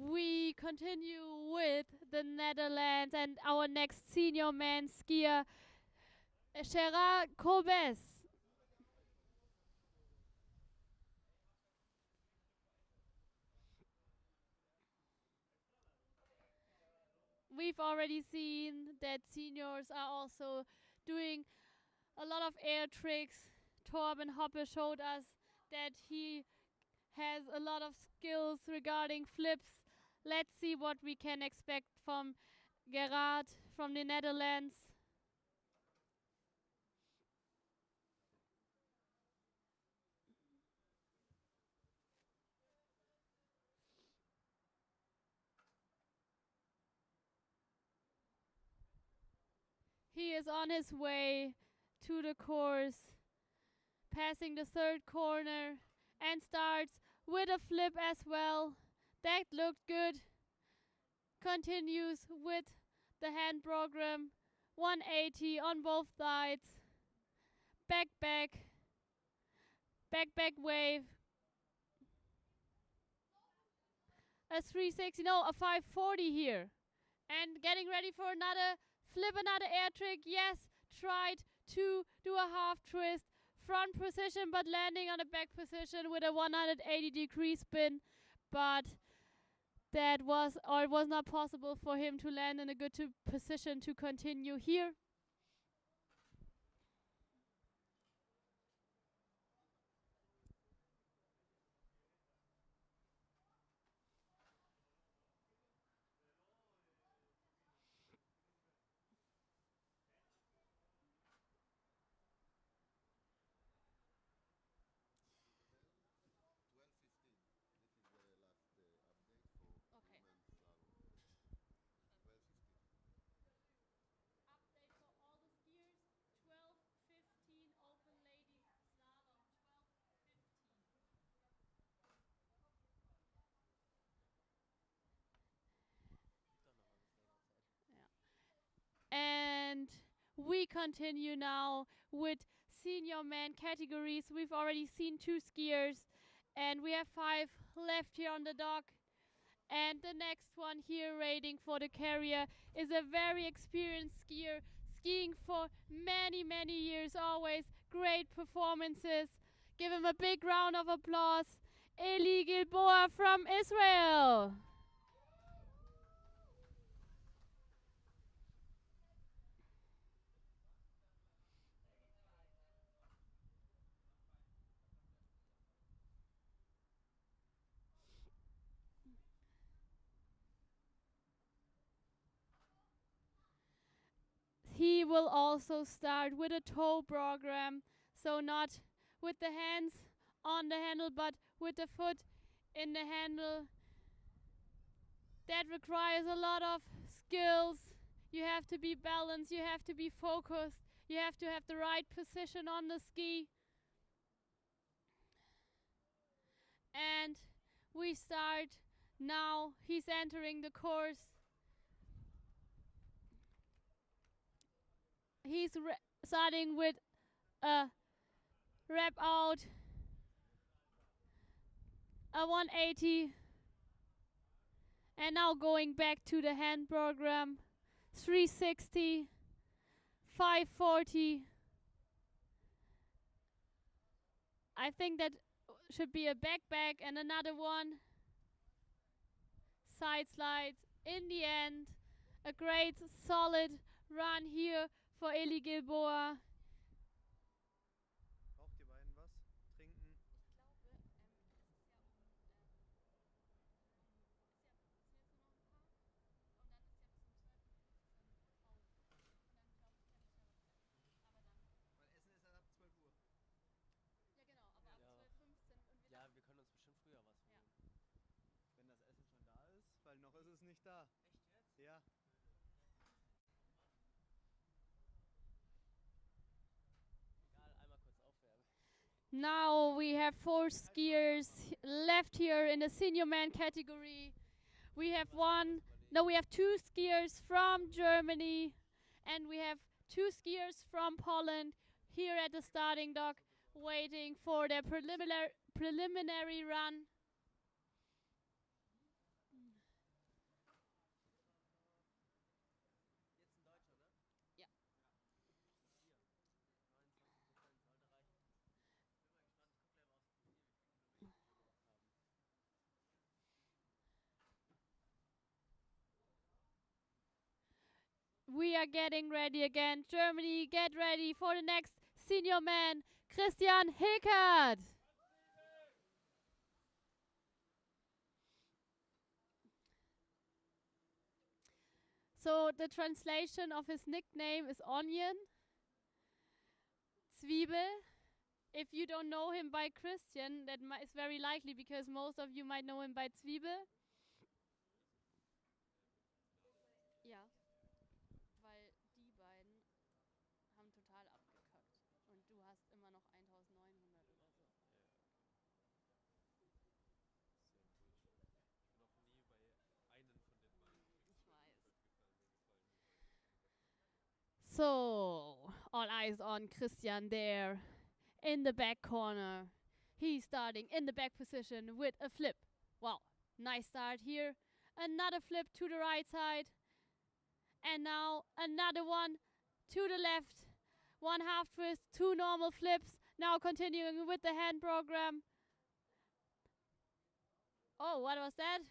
We continue with the Netherlands and our next senior man skier, Gerard Kobes. We've already seen that seniors are also doing a lot of air tricks. Torben Hoppe showed us that he has a lot of skills regarding flips. Let's see what we can expect from Gerard from the Netherlands. He is on his way to the course, passing the third corner and starts with a flip as well. That looked good. Continues with the hand program. 180 on both sides. Back wave. A 360, no, a 540 here. And getting ready for another flip, another air trick. Yes, tried to do a half twist. Front position, but landing on a back position with a 180-degree spin. But it was not possible for him to land in a good position to continue here. And we continue now with senior man categories. We've already seen 2 skiers, and we have 5 left here on the dock. And the next one here rating for the carrier is a very experienced skier, skiing for many, many years, always great performances. Give him a big round of applause. Eli Gilboa from Israel. He will also start with a toe program, so not with the hands on the handle, but with the foot in the handle. That requires a lot of skills. You have to be balanced, you have to be focused, you have to have the right position on the ski. And we start now. He's entering the course. He's starting with a wrap out, a 180, and now going back to the hand program. 360, 540. I think that should be a backpack and another one. Side slides. In the end, a great solid run here for Eli Gilboa. Braucht ihr beiden was? Trinken? Weil Essen ist erst ab 12 Uhr. Ja, wir können uns bestimmt früher was holen. Wenn das Essen schon da ist, weil noch ist es nicht da. Echt jetzt? Ja. Egal, einmal kurz aufwärmen. Now we have 4 skiers left here in the senior man category. We have we have 2 skiers from Germany, and we have 2 skiers from Poland here at the starting dock waiting for their preliminary run. Jetzt ein Deutscher, ne? Ja. 29% sollte reichen. Bin mal gespannt, ich guck gleich mal aufs Profil, wie viele Kilometer wir gemacht haben. We are getting ready again. Germany, get ready for the next senior man, Christian Hilkert. So the translation of his nickname is Onion, Zwiebel. If you don't know him by Christian, that is very likely because most of you might know him by Zwiebel. Ja, weil die beiden haben total abgekackt und du hast immer noch 1900 oder so. Sehr enttäuschend. Ich bin noch nie bei einem von den beiden Ich weiß. gefallen. Mir gefallen die beiden alle. So, all eyes on Christian there in the back corner. He's starting in the back position with a flip. Wow, nice start here. Another flip to the right side. And now another one to the left. 1 half twist, 2 normal flips. Now continuing with the hand program. Oh, what was that?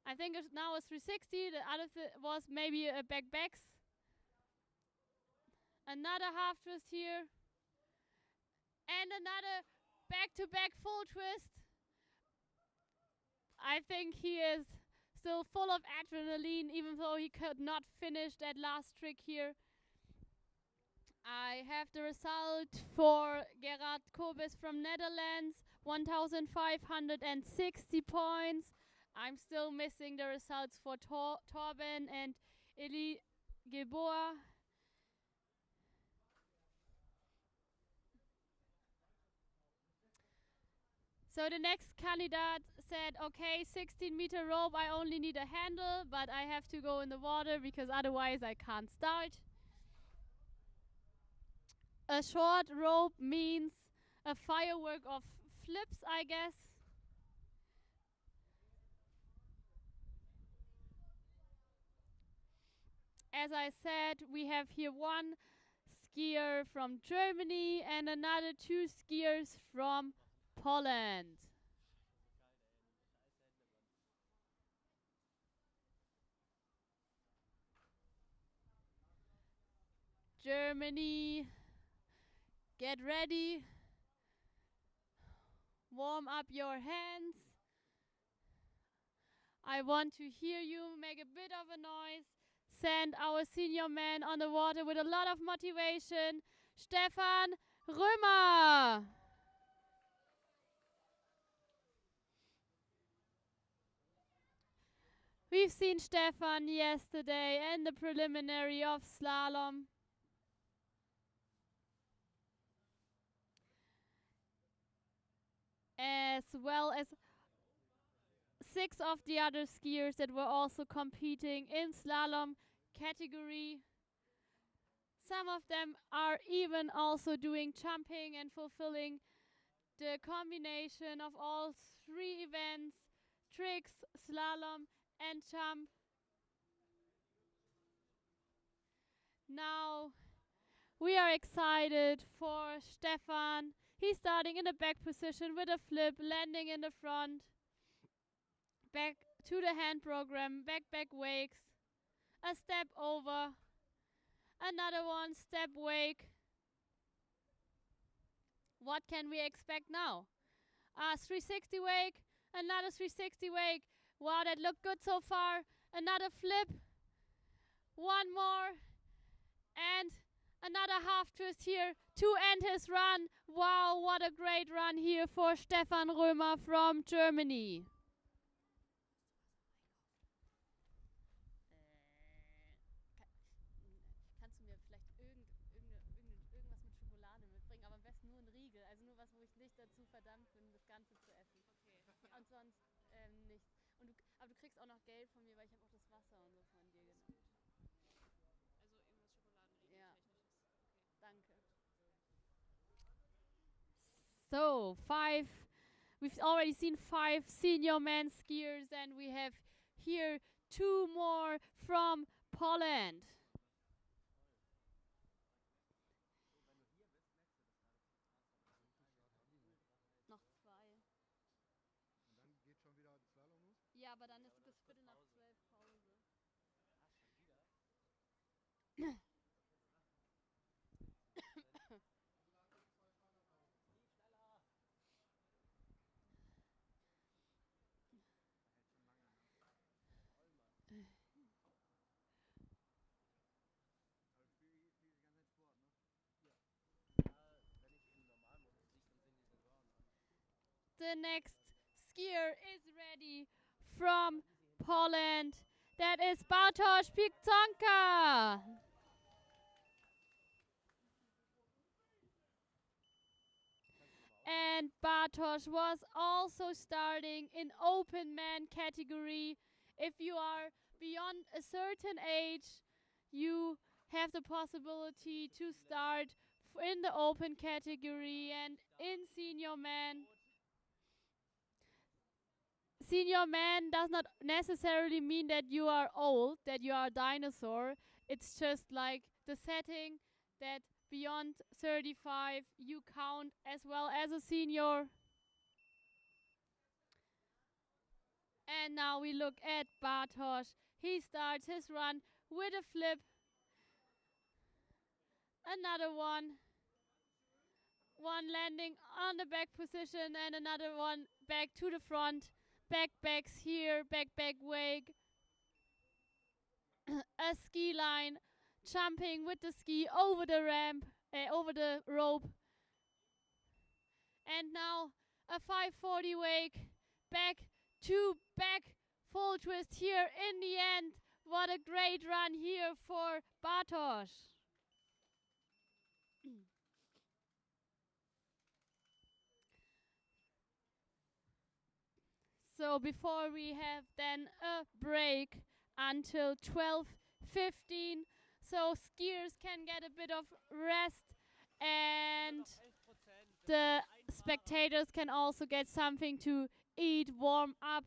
I think it's now a 360. The other was maybe a back-backs. Another half twist here. And another back-to-back full twist. I think he is still full of adrenaline, even though he could not finish that last trick here. I have the result for Gerard Kobes from Netherlands, 1,560 points. I'm still missing the results for Torben and Eli Gilboa. So the next candidate said, okay, 16-meter rope, I only need a handle, but I have to go in the water because otherwise I can't start. A short rope means a firework of flips, I guess. As I said, we have here one skier from Germany and another two skiers from Poland. Germany, get ready. Warm up your hands. I want to hear you make a bit of a noise. Send our senior man on the water with a lot of motivation. Stefan Römer. We've seen Stefan yesterday in the preliminary of slalom. As well as 6 of the other skiers that were also competing in slalom category. Some of them are even also doing jumping and fulfilling the combination of all 3 events, tricks, slalom and jump. Now we are excited for Stefan. He's starting in the back position with a flip, landing in the front. Back to the hand program, back wakes, a step over, another one, step wake. What can we expect now? A 360 wake, another 360 wake. Wow, that looked good so far. Another flip, one more, and another half twist here to end his run. Wow, what a great run here for Stefan Römer from Germany. Kannst du mir vielleicht irgendwas mit Schokolade mitbringen, aber am besten nur einen Riegel, also nur was, wo ich nicht dazu verdammt bin, das Ganze zu essen. Okay. Und sonst nichts. Aber du kriegst auch noch Geld von mir, weil ich habe auch das Wasser und so von dir genommen. Also irgendwas Schokoladenriegel-technisches. Ja. Okay. Danke. So, we've already seen 5 senior men skiers, and we have here 2 more from Poland. Noch 2. Und dann geht schon wieder das Slalom los? Ja, aber dann ist bis Viertel nach 12 Pause. The next skier is ready from Poland. That is Bartosz Piktonka. And Bartosz was also starting in open man category. If you are beyond a certain age, you have the possibility to start in the open category and in senior man. Senior man does not necessarily mean that you are old, that you are a dinosaur. It's just like the setting that beyond 35 you count as well as a senior. And now we look at Bartosz. He starts his run with a flip. Another one. One landing on the back position and another one back to the front. Backs here, back wake. A ski line, jumping with the ski over the ramp, over the rope. And now a 540 wake, back, full twist here in the end. What a great run here for Bartosz. So before we have then a break until 12:15, so skiers can get a bit of rest and the spectators can also get something to eat, warm up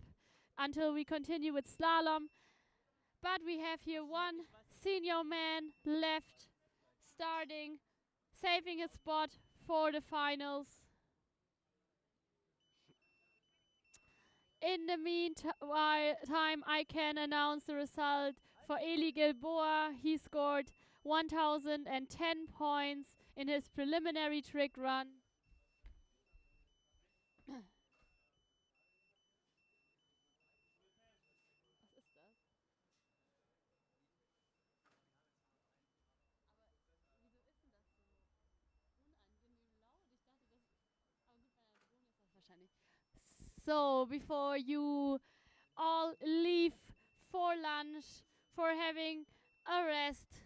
until we continue with slalom. But we have here one senior man left, starting, saving his spot for the finals. In the meantime, I can announce the result for Eli Gilboa. He scored 1,010 points in his preliminary trick run. So, before you all leave for lunch, for having a rest,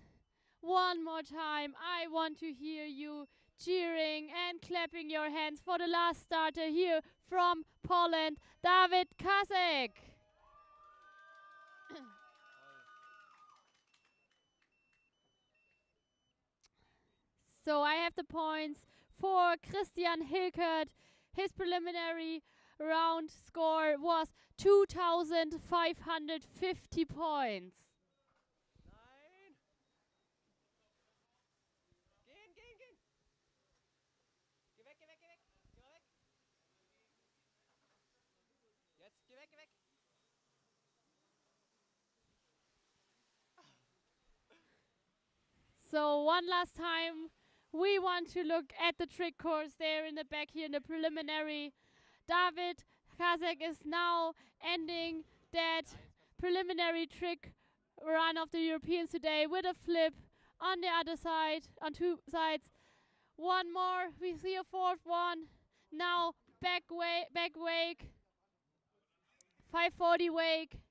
one more time, I want to hear you cheering and clapping your hands for the last starter here from Poland, David Kasek. So I have the points for Christian Hilkert. His preliminary round score was 2,550 points. Nein! Gehen, gehen, gehen! Geh weg, geh weg, geh weg! Geh mal weg! Jetzt, geh weg, geh weg! So one last time, we want to look at the trick course there in the back here in the preliminary. David Kasek is now ending that preliminary trick run of the Europeans today with a flip on the other side, on two sides. One more, we see a fourth one. Now back wake, 540 wake.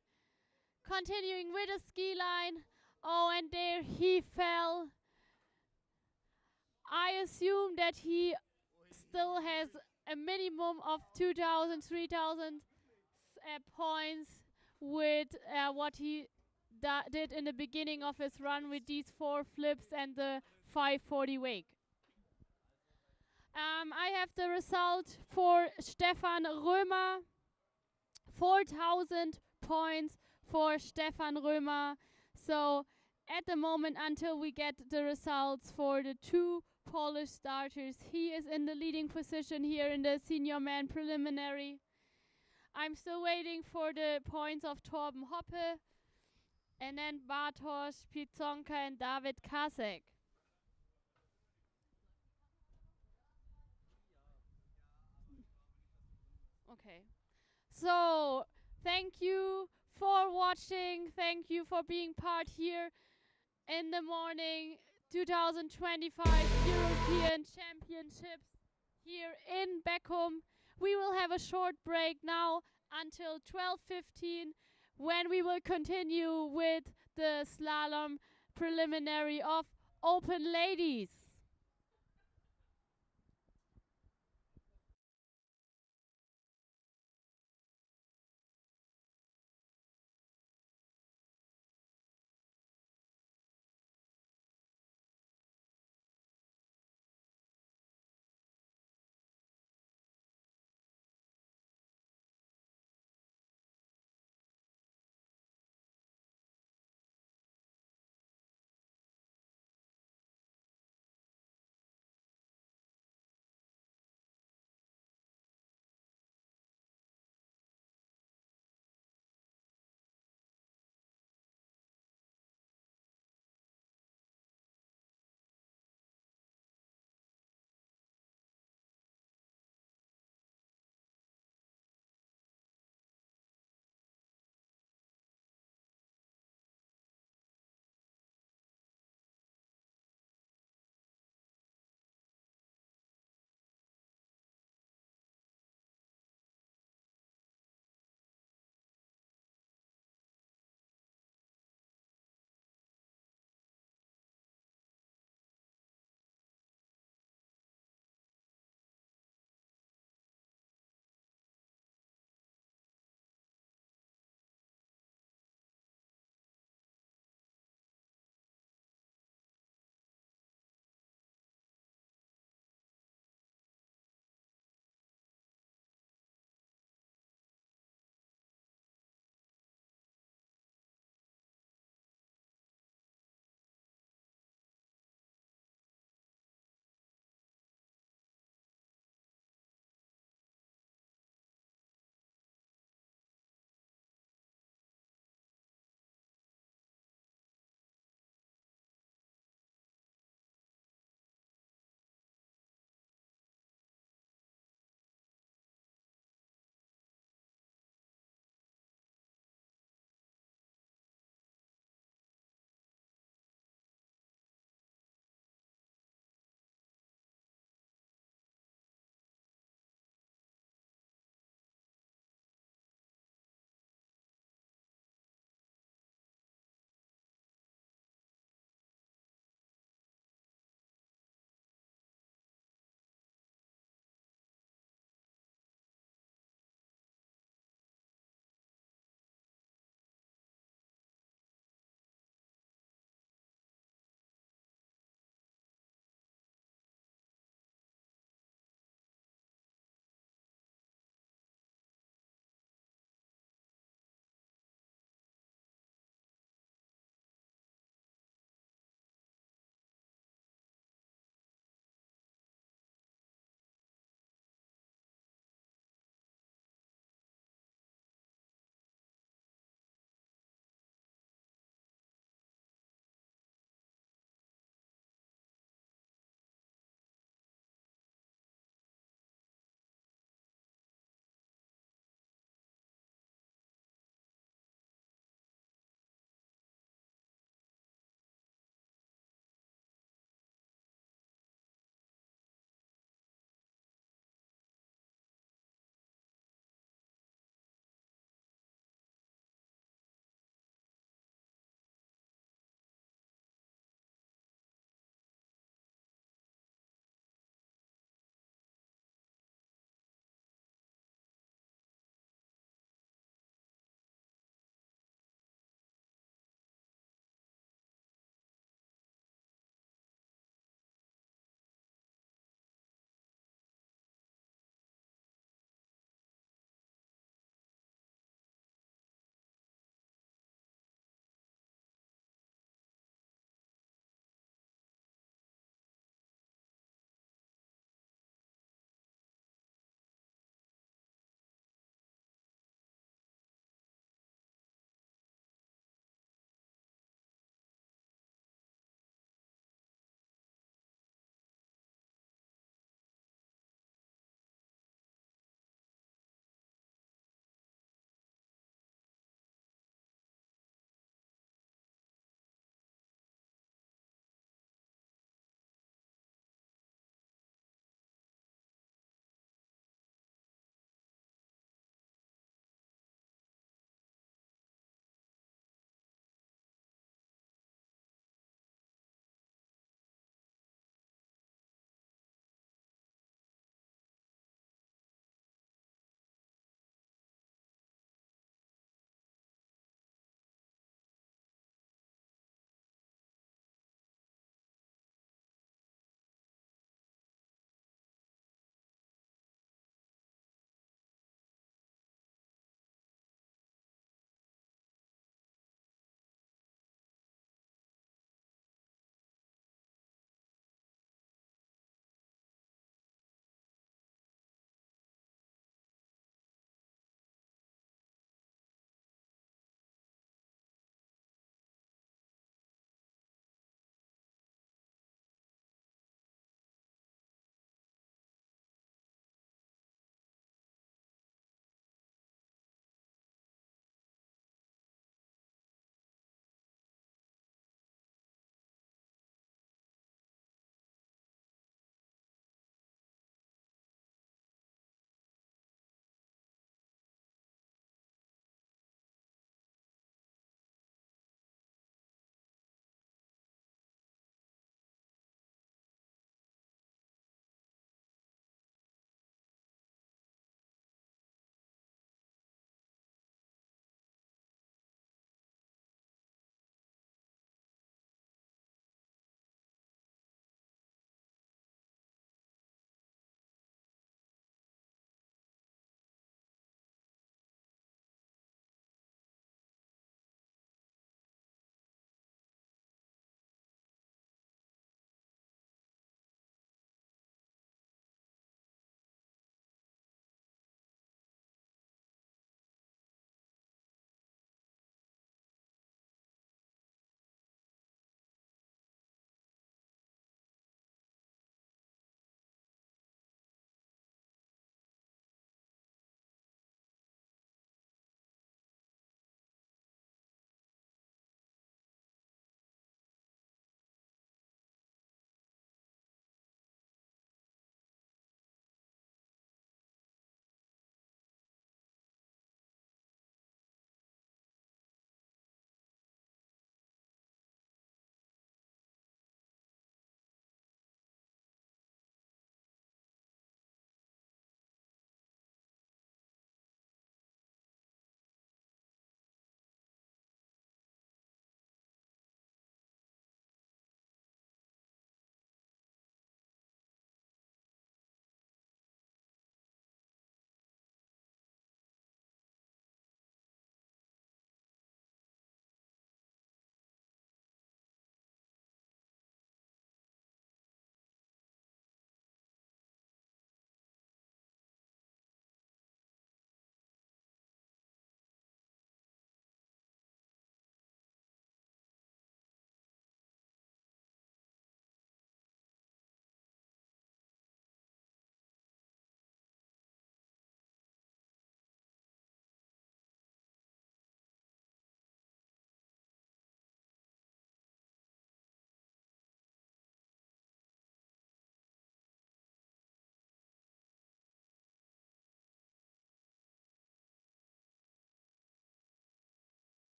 Continuing with a ski line. Oh, and there he fell. I assume that he still has a minimum of 2,000, 3,000 points with what he did in the beginning of his run with these 4 flips and the 540 wake. I have the result for Stefan Römer. 4,000 points for Stefan Römer. So at the moment, until we get the results for the 2 Polish starters, he is in the leading position here in the senior man preliminary. I'm still waiting for the points of Torben Hoppe and then Bartosz Pizonka and David Kasek. Okay. So, thank you for watching. Thank you for being part here in the morning 2025 European Championships here in Beckum. We will have a short break now until 12:15 when we will continue with the slalom preliminary of open ladies.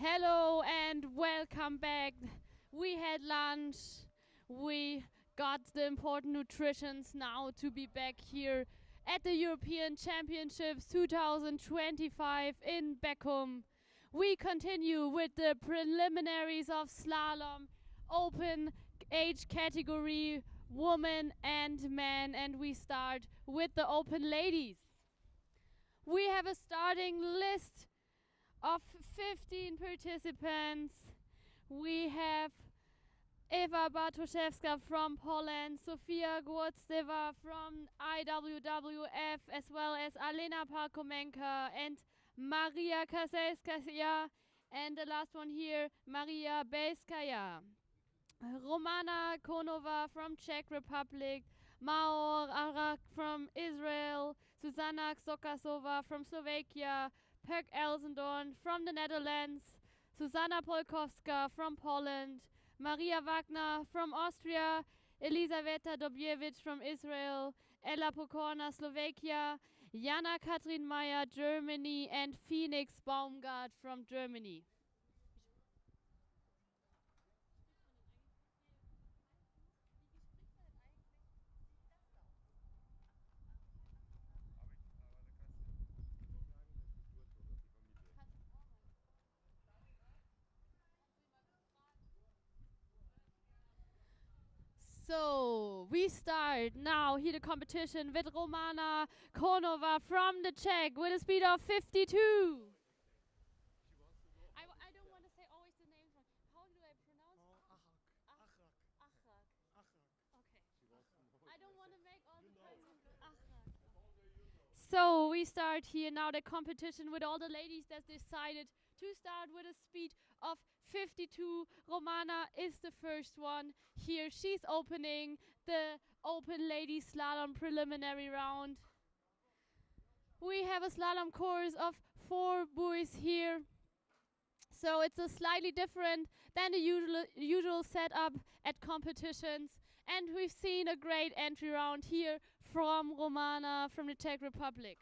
Hello and welcome back. We had lunch. We got the important nutritions now to be back here at the European Championships 2025 in Beckum. We continue with the preliminaries of slalom, open age category, woman and man, and we start with the open ladies. We have a starting list of 15 participants. We have Eva Bartoszewska from Poland, Sofia Głodzeva from IWWF, as well as Alena Parkomenka and Maria Kaselskaya, and the last one here, Maria Belskaya. Romana Konova from Czech Republic, Maor Arak from Israel, Susanna Sokasova from Slovakia, Pek Elsendorn from the Netherlands, Susanna Polkowska from Poland, Maria Wagner from Austria, Elisaveta Dobjevich from Israel, Ella Pokorna, Slovakia, Jana Katrin Meyer, Germany, and Phoenix Baumgart from Germany. So we start now here the competition with Romana Konova from the Czech with a speed of 52. I don't want to say always the names wrong. How do I pronounce it? Achrak. Okay. I don't want to make all the Achrak. So we start here now the competition with all the ladies that decided to start with a speed of 52. Romana is the first one here. She's opening the open ladies slalom preliminary round. We have a slalom course of 4 buoys here. So it's a slightly different than the usual setup at competitions. And we've seen a great entry round here from Romana from the Czech Republic.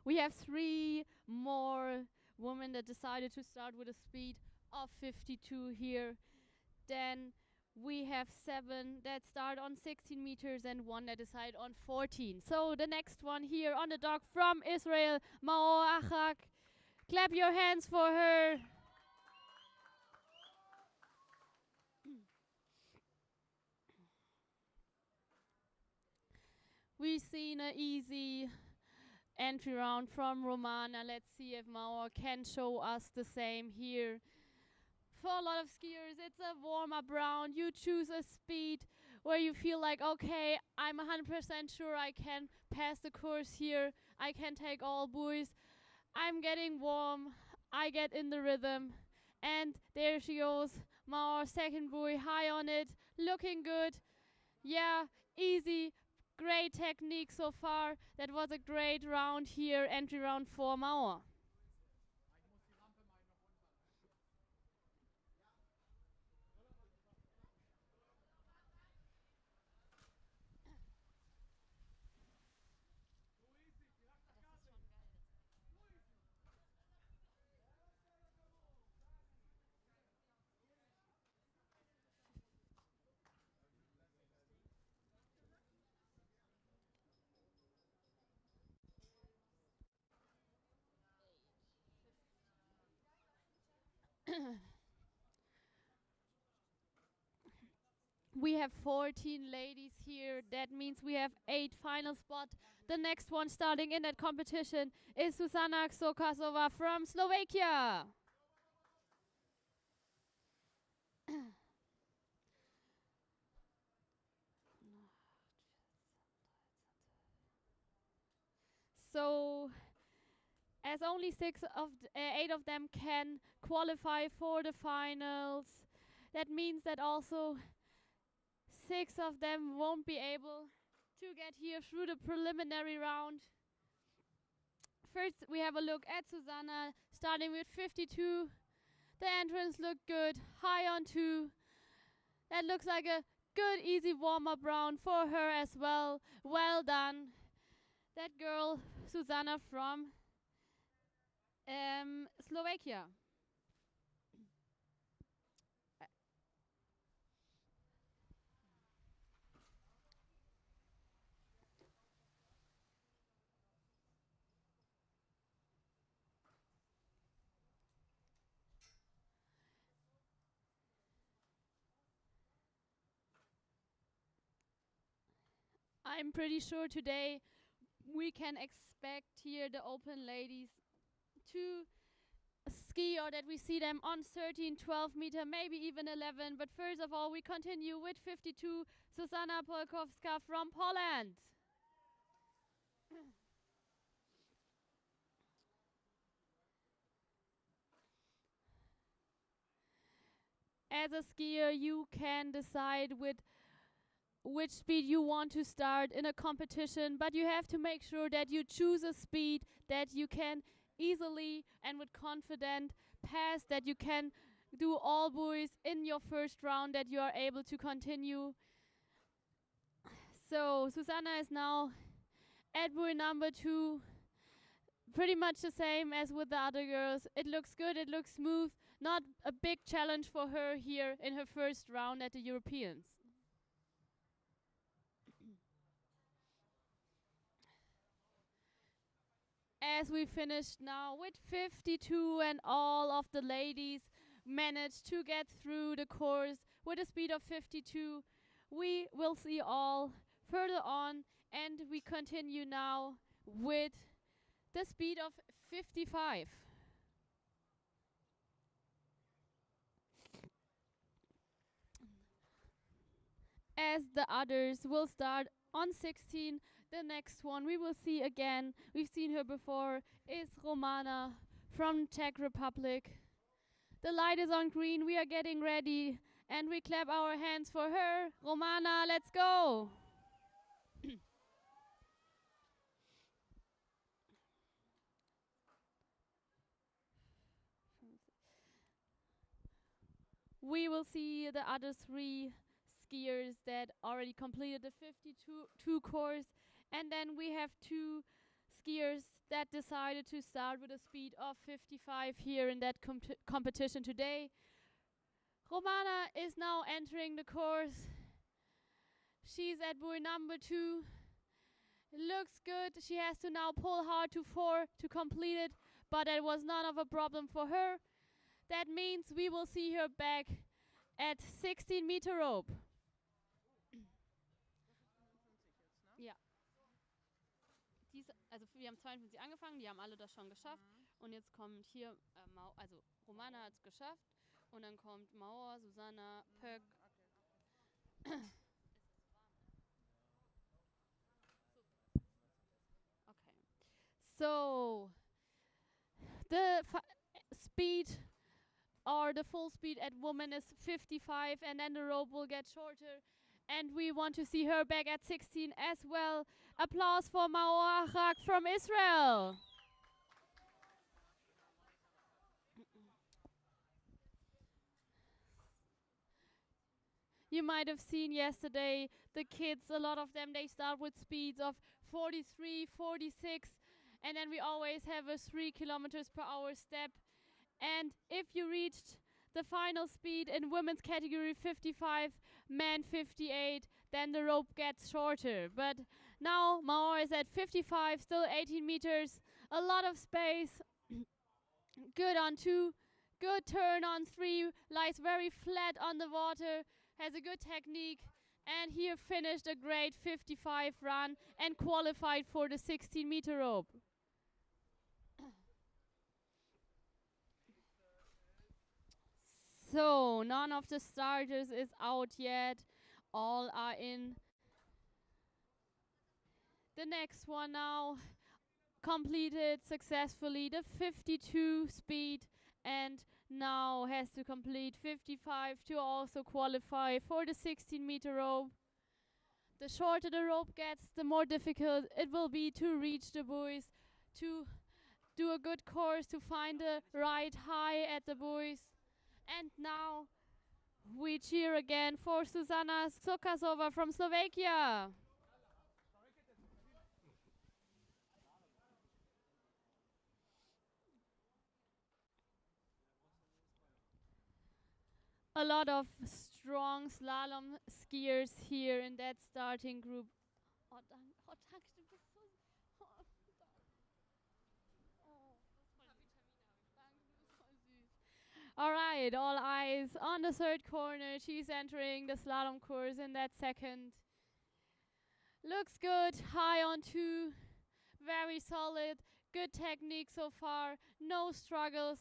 We have 3 more women that decided to start with a speed of 52 here. Then we have 7 that start on 16 meters and 1 that decide on 14. So the next one here on the dock from Israel, Maor Achak. Clap your hands for her. We've seen an easy entry round from Romana. Let's see if Maor can show us the same here. For a lot of skiers, it's a warm-up round. You choose a speed where you feel like, okay, I'm 100% sure I can pass the course here. I can take all buoys. I'm getting warm. I get in the rhythm. And there she goes. Maor, second buoy, high on it. Looking good. Yeah, easy. Great technique so far. That was a great round here. Entry round for Maor. We have 14 ladies here. That means we have 8 final spots. The next one starting in that competition is Susanna Sokasova from Slovakia. So, as only 8 of them can qualify for the finals, that means that also 6 of them won't be able to get here through the preliminary round. First, we have a look at Susanna, starting with 52. The entrance looked good, high on 2. That looks like a good, easy warm-up round for her as well. Well done. That girl, Susanna from Slovakia. I'm pretty sure today we can expect here the open ladies to ski, or that we see them on 13, 12 meter, maybe even 11. But first of all, we continue with 52, Susanna Polkowska from Poland. As a skier, you can decide with which speed you want to start in a competition, but you have to make sure that you choose a speed that you can easily and with confidence pass, that you can do all buoys in your first round, that you are able to continue. So Susanna is now at buoy number 2, pretty much the same as with the other girls. It looks good, it looks smooth, not a big challenge for her here in her first round at the Europeans. As we finished now with 52 and all of the ladies managed to get through the course with a speed of 52, we will see all further on, and we continue now with the speed of 55. As the others will start on 16, the next one we will see again, we've seen her before, is Romana from Czech Republic. The light is on green, we are getting ready, and we clap our hands for her. Romana, let's go! We will see the other 3 skiers that already completed the 52 course, and then we have 2 skiers that decided to start with a speed of 55 here in that competition today. Romana is now entering the course. She's at buoy number 2. It looks good. She has to now pull hard to 4 to complete it, but it was none of a problem for her. That means we will see her back at 16 meter rope. Ja. Also wir haben 52 angefangen, die haben alle das schon geschafft. Und jetzt kommt hier, also Romana hat es geschafft. Und dann kommt Mauer, Susanna, Pöck. Okay. So, the speed, or the full speed at women, is 55, and then the rope will get shorter. And we want to see her back at 16 as well. Applause for Maoa Haq from Israel. You might have seen yesterday the kids, a lot of them, they start with speeds of 43, 46, and then we always have a 3 kilometers per hour step. And if you reached the final speed in women's category 55, men 58, then the rope gets shorter. But now Maor is at 55, still 18 meters, a lot of space. Good on 2, good turn on 3, lies very flat on the water, has a good technique, and here finished a great 55 run and qualified for the 16 meter rope. So, none of the starters is out yet. All are in. The next one now completed successfully the 52 speed, and now has to complete 55 to also qualify for the 16 meter rope. The shorter the rope gets, the more difficult it will be to reach the buoys, to do a good course to find the right high at the buoys. And now we cheer again for Susanna Sokasova from Slovakia. A lot of strong slalom skiers here in that starting group. Oh, danke. Oh, danke, du bist so. Oh, danke. Oh, danke, du bist voll süß. All right, all eyes on the third corner. She's entering the slalom course in that second. Looks good, high on two, very solid, good technique so far, no struggles.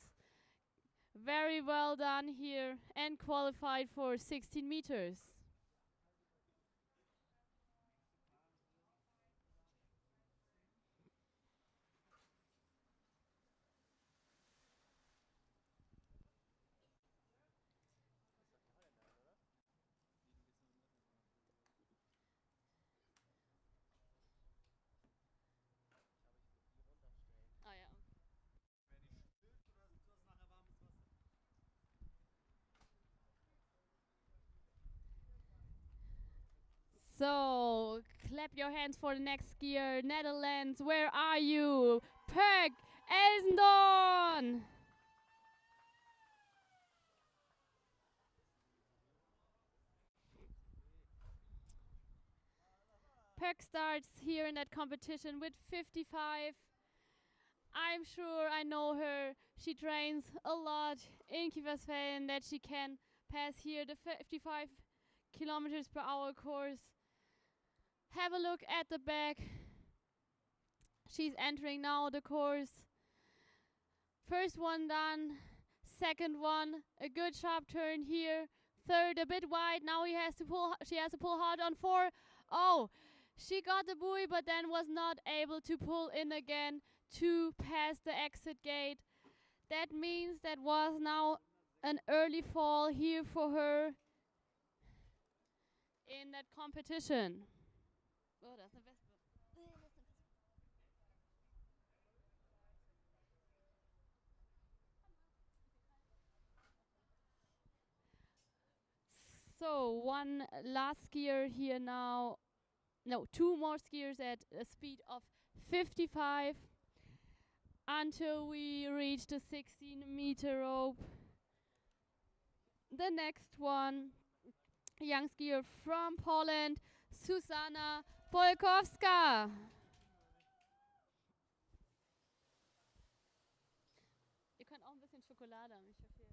Very well done here and qualified for 16 meters. Ah ja. So, clap your hands for the next skier. Netherlands, where are you? Peg Elsendorn! Peg starts here in that competition with 55. I'm sure I know her. She trains a lot in Kieversfelden that she can pass here the 55 kilometers per hour course. Have a look at the back. She's entering now the course. First one done. Second one, a good sharp turn here. Third, a bit wide. Now she has to pull hard on four. Oh, she got the buoy, but then was not able to pull in again to pass the exit gate. That means that was now an early fall here for her in that competition. Oh, that's the best. So one last skier here now. No, two more skiers at a speed of 55 until we reach the 16-meter rope. The next one, young skier from Poland, Susanna Polkowska. Ihr könnt auch ein bisschen Schokolade haben, ich verfehle.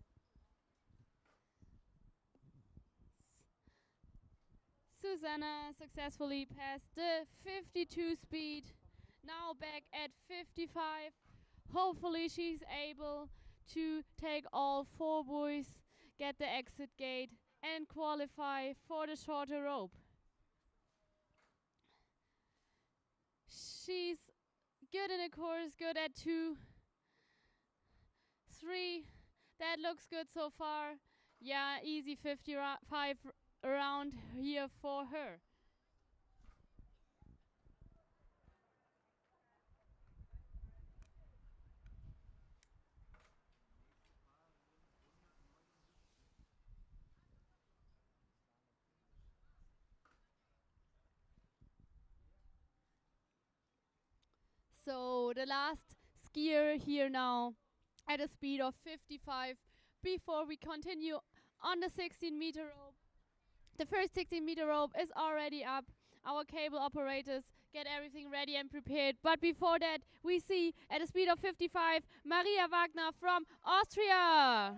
Susanna successfully passed the 52 speed, now back at 55. Hopefully she's able to take all four buoys, get the exit gate and qualify for the shorter rope. She's good in the course, good at 2, 3. That looks good so far. Yeah, easy 55 around here for her. So the last skier here now at a speed of 55 before we continue on the 16-meter rope. The first 16-meter rope is already up. Our cable operators get everything ready and prepared. But before that, we see at a speed of 55, Maria Wagner from Austria.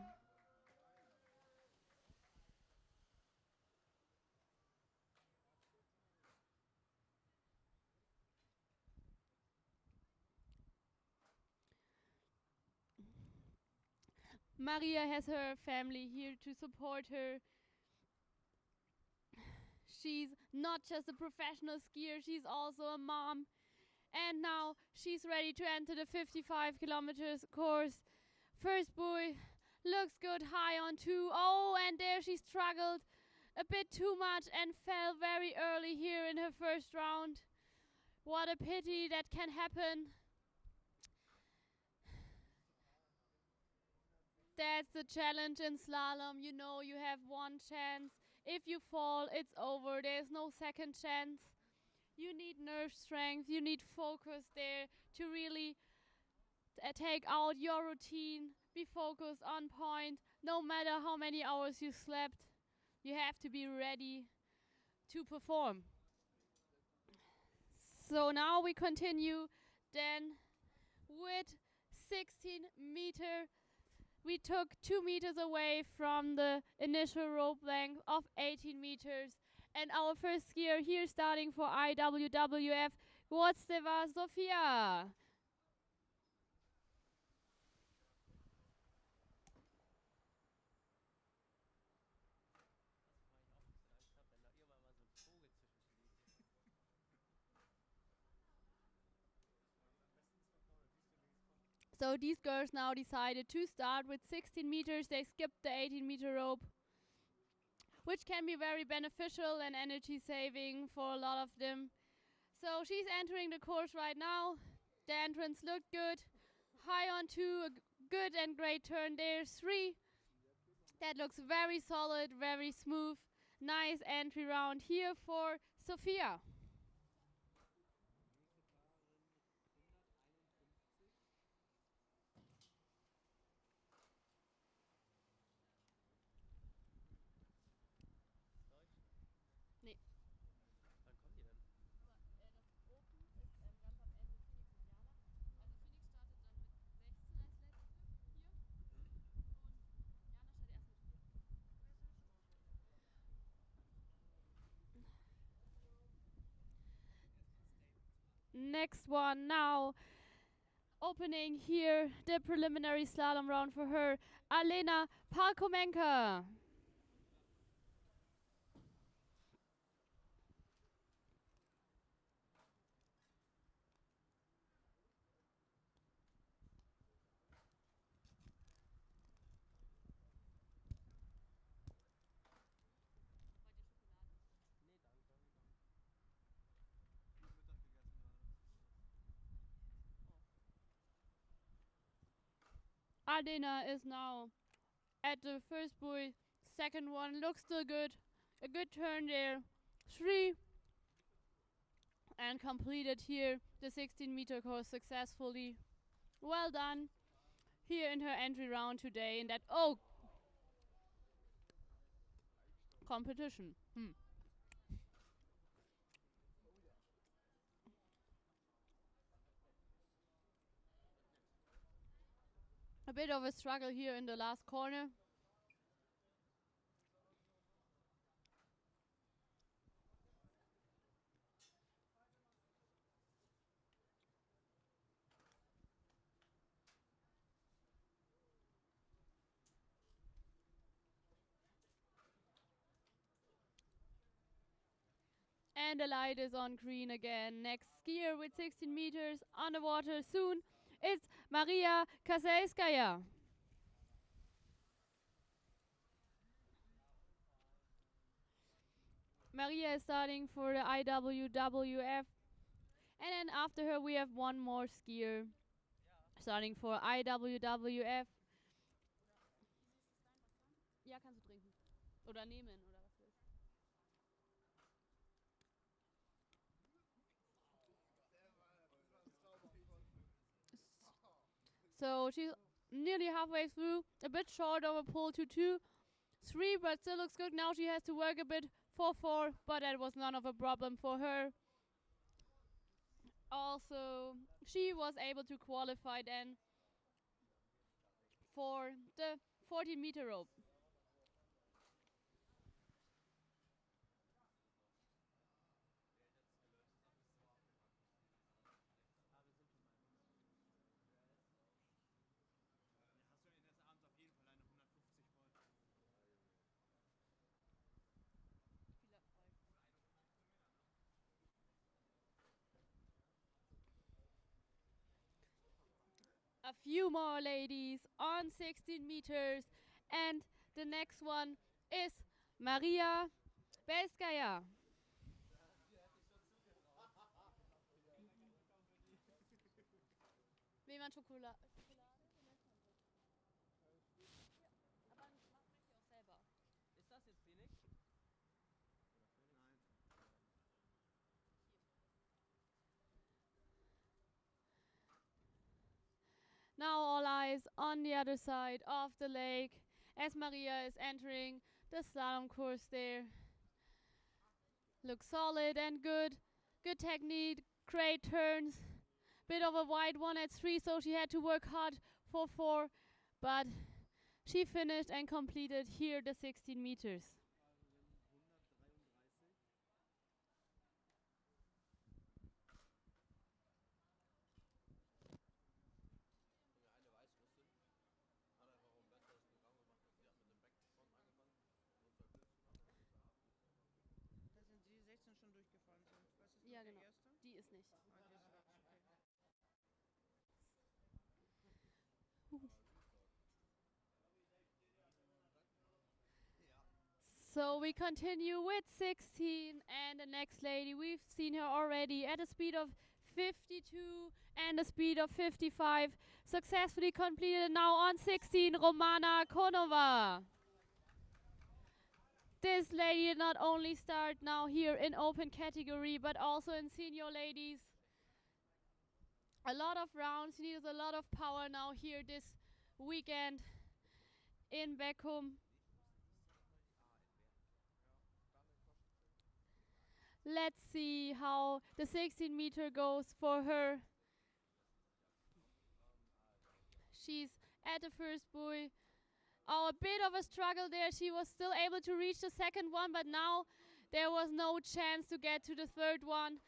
Maria has her family here to support her. She's not just a professional skier, she's also a mom. And now she's ready to enter the 55 kilometers course. First buoy looks good, high on 2. Oh, and there she struggled a bit too much and fell very early here in her first round. What a pity that can happen. That's the challenge in slalom. You know, you have one chance. If you fall, it's over. There's no second chance. You need nerve strength. You need focus there to really take out your routine. Be focused on point. No matter how many hours you slept, you have to be ready to perform. So now we continue then with 16-meter. We took 2 meters away from the initial rope length of 18 meters. And our first skier here starting for IWWF, Głodzewa Sofia. So these girls now decided to start with 16 meters. They skipped the 18-meter rope, which can be very beneficial and energy saving for a lot of them. So she's entering the course right now. The entrance looked good. High on 2, a good and great turn there. 3. That looks very solid, very smooth. Nice entry round here for Sophia. Nee. Wann kommen die denn? Das Open ist ganz am Ende Phoenix und Jana. Also Phoenix startet dann mit 16 als letzte hier. Und Jana startet erst mit 4. Next one now. Opening here the preliminary slalom round for her, Alena Parkomenka. Nee, danke. Mittag gegessen gerade. Alena is now at the first buoy. Second one looks still good. A good turn there. 3. And completed here the 16-meter course successfully. Well done here in her entry round today in that competition. A bit of a struggle here in the last corner. And the light is on green again. Next skier with 16 meters on the water soon. It's Maria Kaselskaya. Maria is starting for the IWWF. And then after her we have one more skier starting for IWWF. Ja, kannst du trinken. Oder nehmen, oder was willst du? So she's nearly halfway through, a bit short of a pole to 2. 3, but still looks good. Now she has to work a bit for 4, but that was none of a problem for her. Also, she was able to qualify then for the 14-meter rope. Hast du eines Abends auf jeden Fall eine 150 voll. A few more ladies on 16 meters, and the next one is Maria Belskaya. Will man Schokolade? guys on the other side of the lake as Maria is entering the slalom course there. Looks solid and good. Good technique, great turns. Bit of a wide one at 3, so she had to work hard for 4, but she finished and completed here the 16 meters. Das sind die 16 schon durchgefahren sind. Was ist Ja, mit der genau. erste? Die ist nicht. Ah, die ist weg, okay. So we continue with 16, and the next lady, we've seen her already at a speed of 52 and a speed of 55. Successfully completed now on 16, Romana Konova. This lady not only start now here in open category, but also in senior ladies. A lot of rounds, needs a lot of power now here this weekend in Beckum. Let's see how the 16 meter goes for her. She's at the first buoy. Oh, a bit of a struggle there. She was still able to reach the second one, but now there was no chance to get to the third one,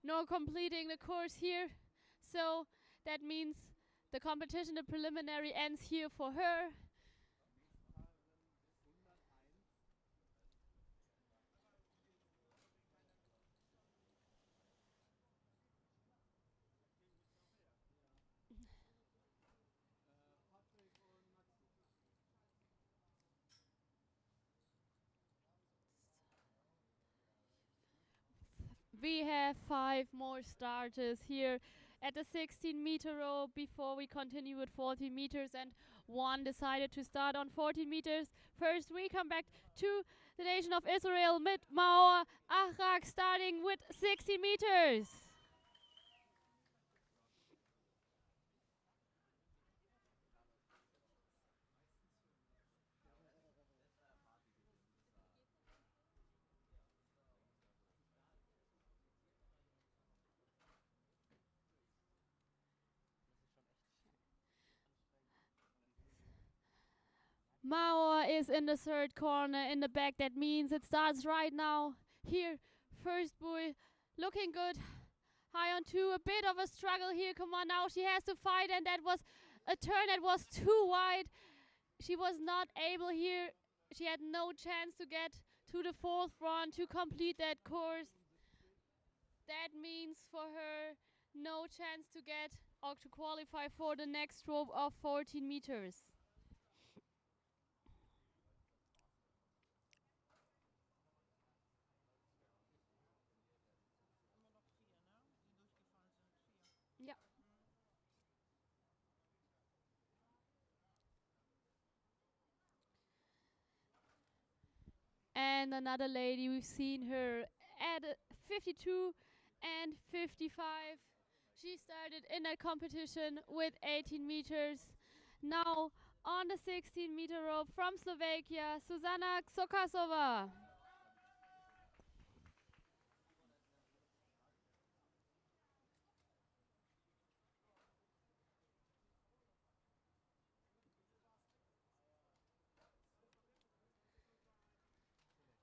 nor completing the course here. So that means the competition, the preliminary, ends here for her. We have 5 more starters here at the 16 meter row before we continue with 14 meters, and one decided to start on 14 meters. First, we come back to the nation of Israel, mit Maor Achrak starting with 16 meters. Maor is in the third corner in the back. That means it starts right now. Here, first buoy, looking good. High on 2, a bit of a struggle here. Come on now, she has to fight, and that was a turn that was too wide. She was not able here. She had no chance to get to the fourth run to complete that course. That means for her no chance to get or to qualify for the next rope of 14 meters. Yeah. And another lady, we've seen her at 52 and 55. She started in that competition with 18 meters. Now on the 16 meter rope from Slovakia, Zuzana Ksokasova.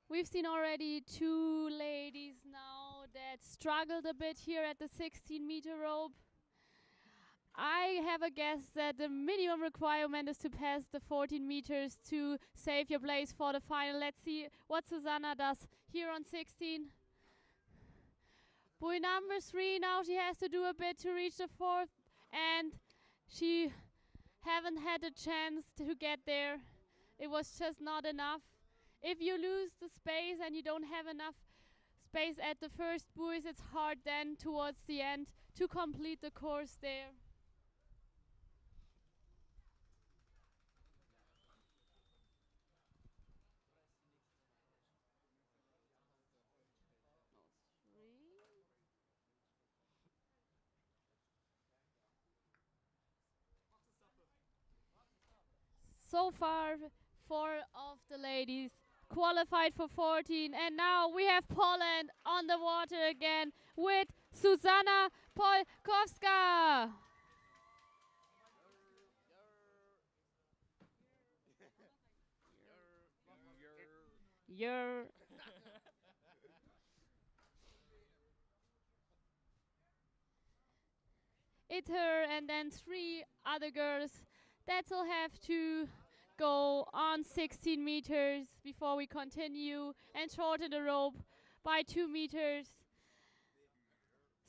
We've seen already 2 ladies now that struggled a bit here at the 16 meter rope. I have a guess that the minimum requirement is to pass the 14 meters to save your place for the final. Let's see what Susanna does here on 16. Buoy number 3, now she has to do a bit to reach the 4th, and she haven't had a chance to get there. It was just not enough. If you lose the space and you don't have enough space at the first buoys, it's hard then towards the end to complete the course there. So far, 4 of the ladies qualified for 14, and now we have Poland on the water again with Susanna Polkowska. You're it's her and then 3 other girls that will have to go on 16 meters before we continue and shorten the rope by 2 meters.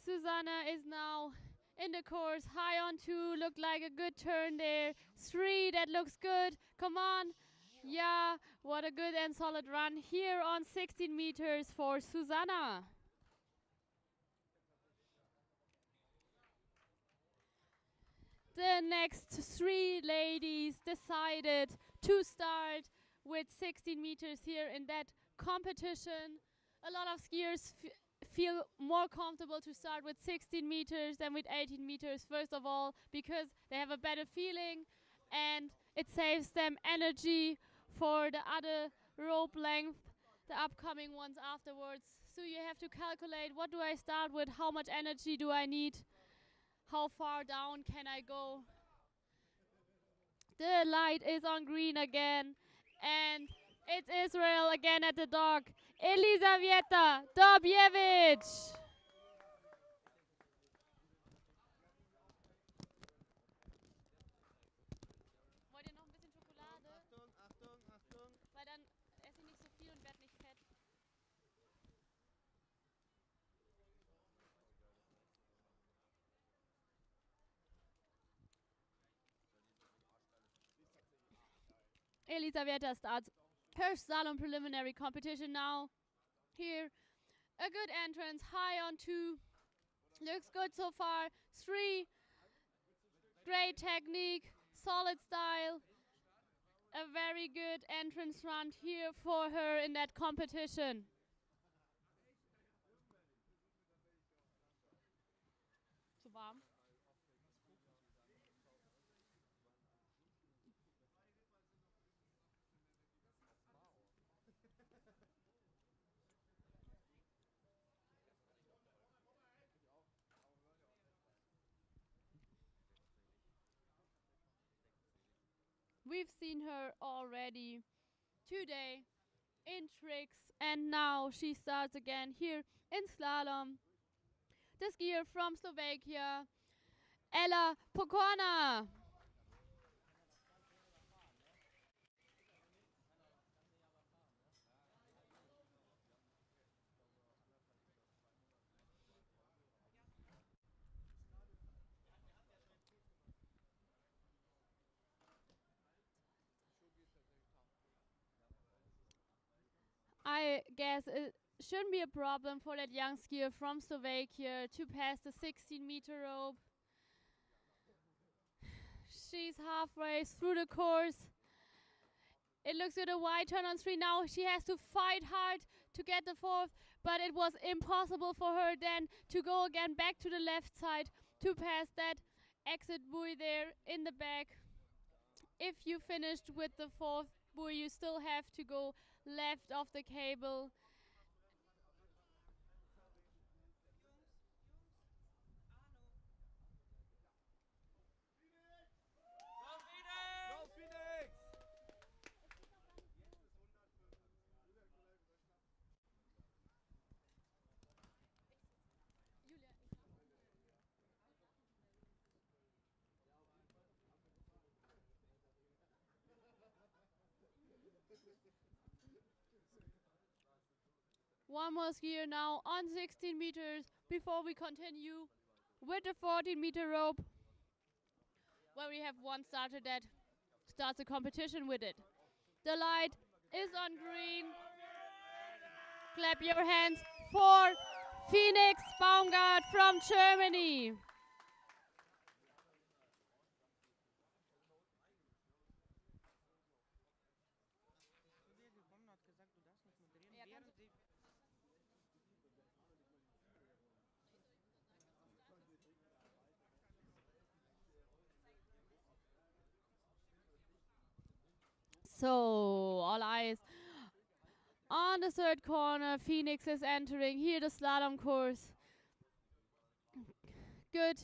Susanna is now in the course, high on 2, looked like a good turn there. 3, that looks good. Come on. Yeah, what a good and solid run here on 16 meters for Susanna. The next 3 ladies decided to start with 16 meters here in that competition. A lot of skiers feel more comfortable to start with 16 meters than with 18 meters, first of all, because they have a better feeling and it saves them energy for the other rope length, the upcoming ones afterwards. So you have to calculate, what do I start with, how much energy do I need, how far down can I go. The light is on green again, and it's Israel again at the dock. Elisaveta Dobjevich. Wollt ihr noch ein bisschen Schokolade? Achtung, Achtung, Achtung. Weil dann esse ich nicht so viel und werde nicht fett. Elisaveta starts her slalom preliminary competition now. Here, a good entrance, high on 2. Looks good so far. 3, great technique, solid style. A very good entrance run here for her in that competition. Zu warm. We've seen her already today in tricks, and now she starts again here in slalom. The skier from Slovakia, Ella Pokorna. I guess it shouldn't be a problem for that young skier from Slovakia to pass the 16-meter rope. She's halfway through the course. It looks good, a wide turn on 3. Now she has to fight hard to get the 4th, but it was impossible for her then to go again back to the left side to pass that exit buoy there in the back. If you finished with the 4th buoy, you still have to go left of the cable. One more skier now on 16 meters before we continue with the 14-meter rope, where we have one starter that starts a competition with it. The light is on green. Clap your hands for Phoenix Baumgart from Germany. So, all eyes on the third corner. Phoenix is entering here the slalom course. Good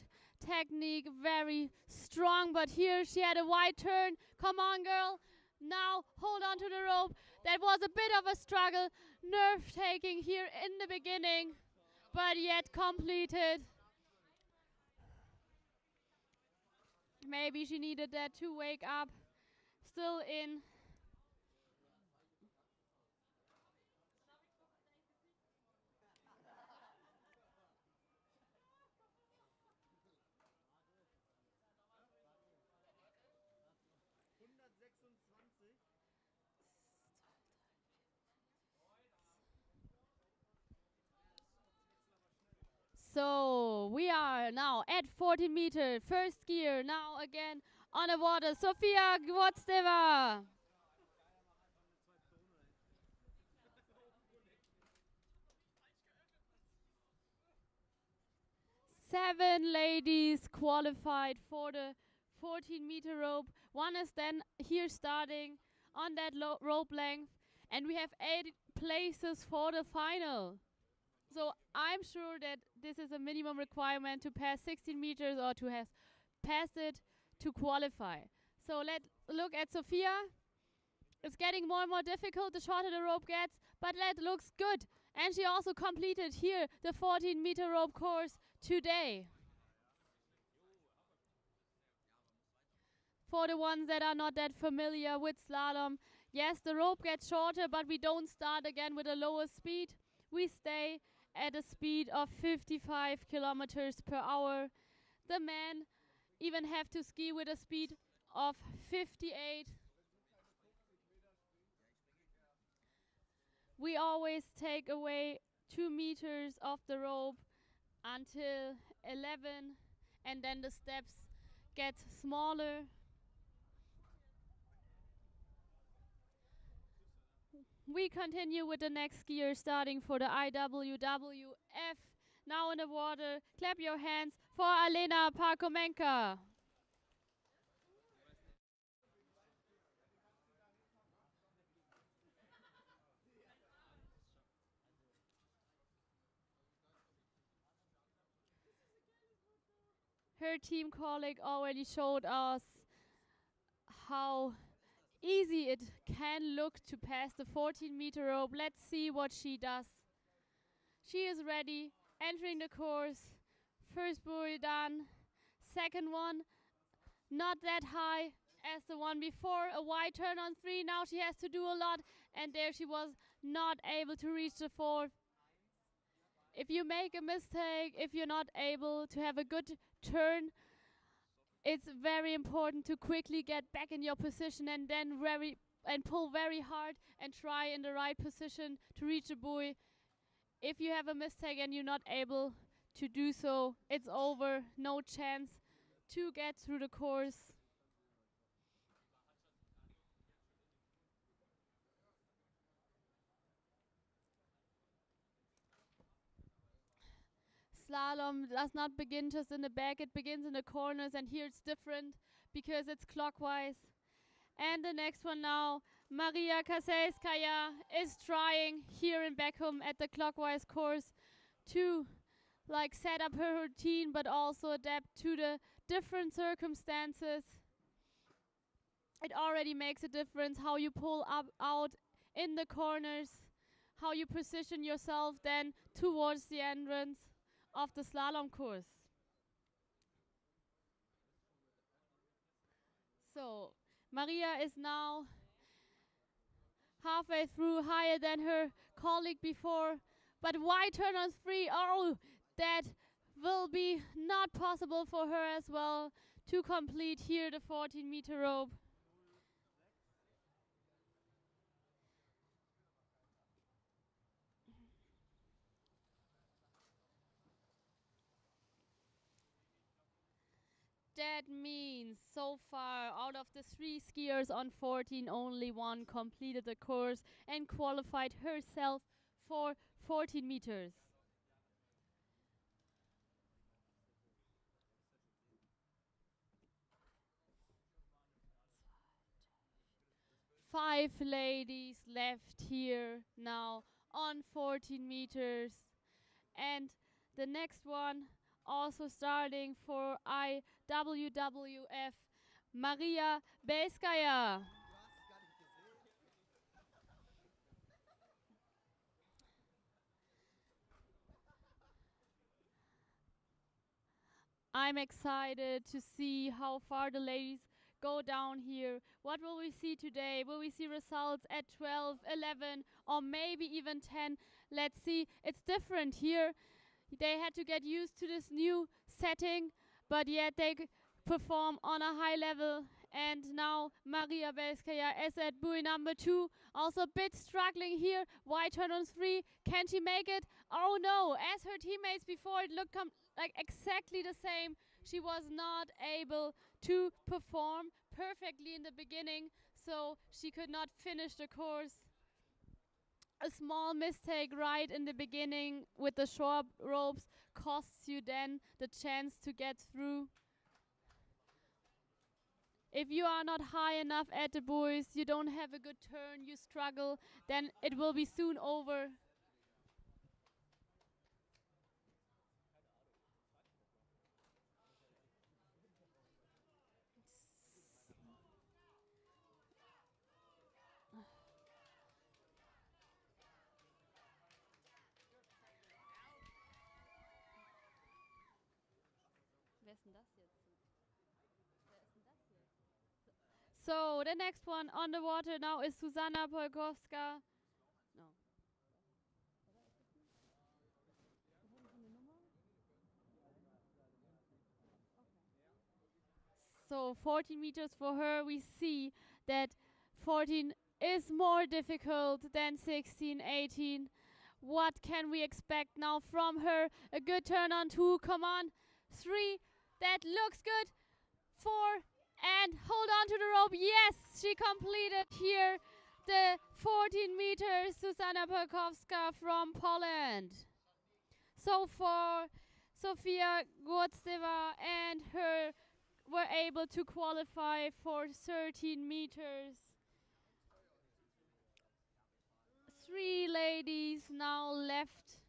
technique, very strong, but here she had a wide turn. Come on, girl. Now hold on to the rope. That was a bit of a struggle. Nerve taking here in the beginning, but yet completed. Maybe she needed that to wake up. Still in. So we are now at 14 meter, first gear, now again on the water. Sofia Gwozdeva. 7 ladies qualified for the 14-meter rope. One is then here starting on that rope length, and we have 8 places for the final. So I'm sure that this is a minimum requirement to pass 16 meters or to have passed it to qualify. So let's look at Sophia. It's getting more and more difficult the shorter the rope gets, but that looks good. And she also completed here the 14-meter rope course today. For the ones that are not that familiar with slalom, yes, the rope gets shorter, but we don't start again with a lower speed. We stay at a speed of 55 kilometers per hour. The men even have to ski with a speed of 58. We always take away 2 meters of the rope until 11, and then the steps get smaller. We continue with the next skier starting for the IWWF. Now in the water, clap your hands for Alena Parkomenka. Her team colleague already showed us how easy it can look to pass the 14-meter rope. Let's see what she does. She is ready, entering the course. First buoy done. Second one, not that high as the one before. A wide turn on 3. Now she has to do a lot, and there she was not able to reach the 4th. If you make a mistake, if you're not able to have a good turn, it's very important to quickly get back in your position and then pull very hard and try in the right position to reach the buoy. If you have a mistake and you're not able to do so, it's over. No chance to get through the course. Slalom does not begin just in the back, it begins in the corners, and here it's different because it's clockwise. And the next one now, Maria Kasejskaya is trying here in Beckham at the clockwise course to set up her routine but also adapt to the different circumstances. It already makes a difference how you pull out in the corners, how you position yourself then towards the entrance of the slalom course. So Maria is now halfway through, higher than her colleague before, but wide turn on 3. Oh, that will be not possible for her as well to complete here the 14-meter rope. That means so far out of the 3 skiers on 14, only one completed the course and qualified herself for 14 meters. 5 ladies left here now on 14 meters. And the next one also starting for IWWF, Maria Belskaya. I'm excited to see how far the ladies go down here. What will we see today? Will we see results at 12, 11, or maybe even 10? Let's see. It's different here. They had to get used to this new setting, but yet they perform on a high level. And now Maria Belskaya is at buoy number 2. Also a bit struggling here. Wide turn on 3. Can she make it? Oh no, as her teammates before, it looked like exactly the same. She was not able to perform perfectly in the beginning, so she could not finish the course. A small mistake right in the beginning with the short ropes costs you then the chance to get through. If you are not high enough at the buoys, you don't have a good turn, you struggle, then it will be soon over. So the next one on the water now is Susanna Polkowska. No. So 14 meters for her. We see that 14 is more difficult than 16, 18. What can we expect now from her? A good turn on 2. Come on. 3. That looks good. 4. And hold on to the rope. Yes, she completed here the 14 meters, Susanna Polkowska from Poland. So far, Sofia Gorsteva and her were able to qualify for 13 meters. 3 ladies now left.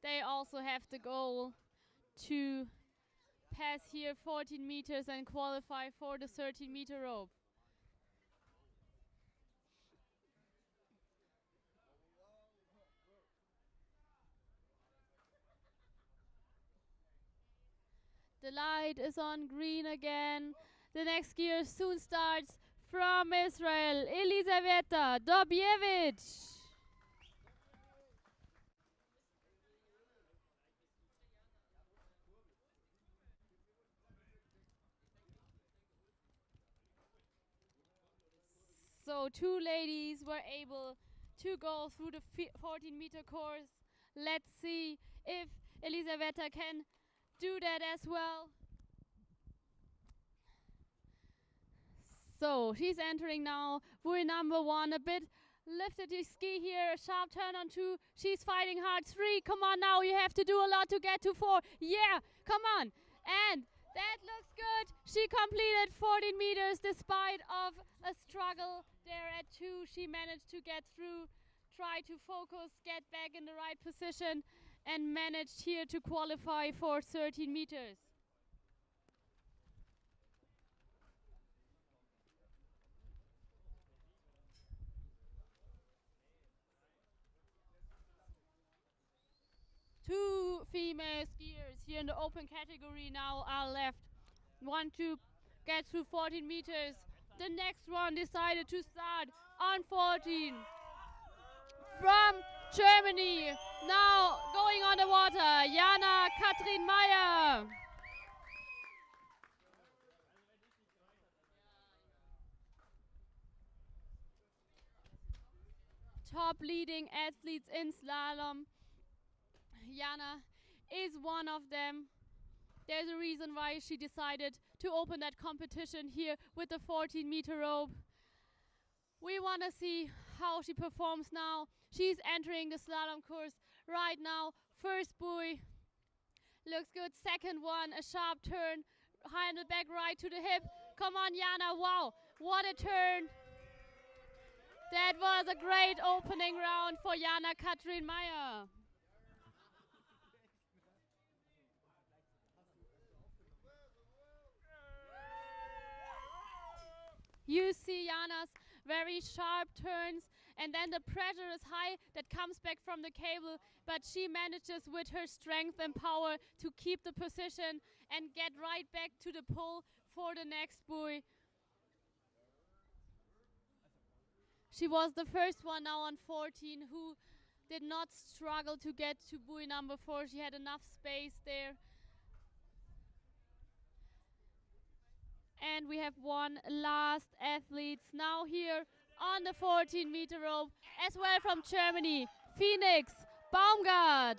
They also have the goal to pass here 14 meters and qualify for the 13-meter rope. The light is on green again. The next gear soon starts from Israel, Elisaveta Dobievich. So 2 ladies were able to go through the 14-meter course. Let's see if Elisaveta can do that as well. So she's entering now buoy number 1, a bit lifted his ski here, a sharp turn on 2. She's fighting hard. 3, come on now, you have to do a lot to get to 4. Yeah, come on. And that looks good. She completed 14 meters despite of a struggle there at 2. She managed to get through, try to focus, get back in the right position, and managed here to qualify for 13 meters. Two female skiers here in the open category now are left. One to get through 14 meters. The next one decided to start on 14. From Germany, now going on the water, Jana Katrin Meyer. Top leading athletes in slalom. Jana is one of them. There's a reason why she decided to open that competition here with the 14-meter rope. We want to see how she performs now. She's entering the slalom course right now. First buoy looks good. Second one, a sharp turn. Handle back right to the hip. Come on, Jana. Wow, what a turn. That was a great opening round for Jana Katrin Meyer. You see Jana's very sharp turns, and then the pressure is high that comes back from the cable, but she manages with her strength and power to keep the position and get right back to the pole for the next buoy. She was the first one now on 14 who did not struggle to get to buoy number 4. She had enough space there. And we have one last athlete now here on the 14-meter rope, as well from Germany, Phoenix Baumgart.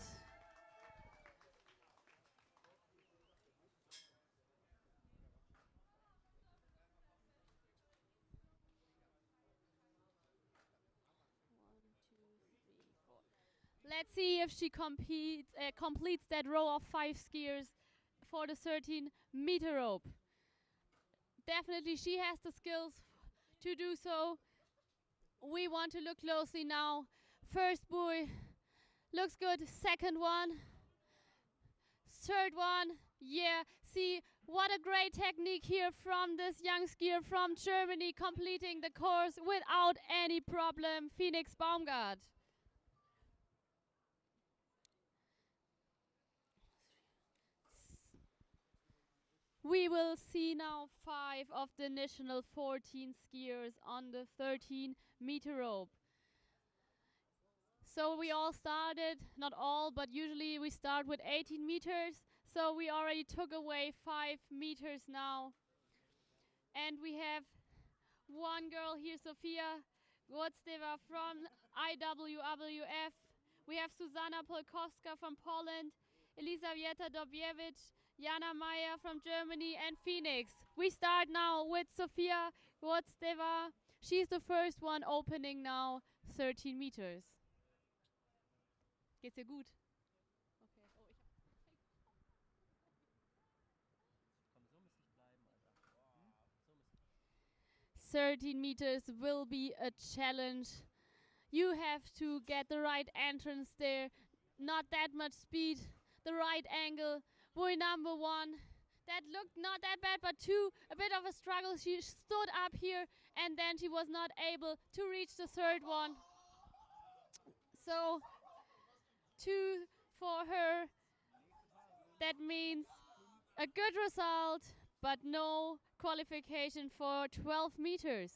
Let's see if she completes that row of 5 skiers for the 13-meter rope. Definitely she has the skills to do so. We want to look closely now. First buoy looks good. Second one. Third one. Yeah, see what a great technique here from this young skier from Germany, completing the course without any problem. Phoenix Baumgart. We will see now 5 of the initial 14 skiers on the 13-meter rope. So we all started, not all, but usually we start with 18 meters. So we already took away 5 meters now. And we have one girl here, Sofia Godsteva from IWWF. We have Susanna Polkowska from Poland, Elisaveta Dobiewicz, Jana Meyer from Germany, and Phoenix. We start now with Sofia Godsteva. She's the first one opening now 13 meters. Geht's dir gut? Okay. Oh, 13 meters will be a challenge. You have to get the right entrance there, not that much speed, the right angle. Buoy number 1, that looked not that bad, but 2, a bit of a struggle. She stood up here and then she was not able to reach the third one. So 2 for her. That means a good result, but no qualification for 12 meters.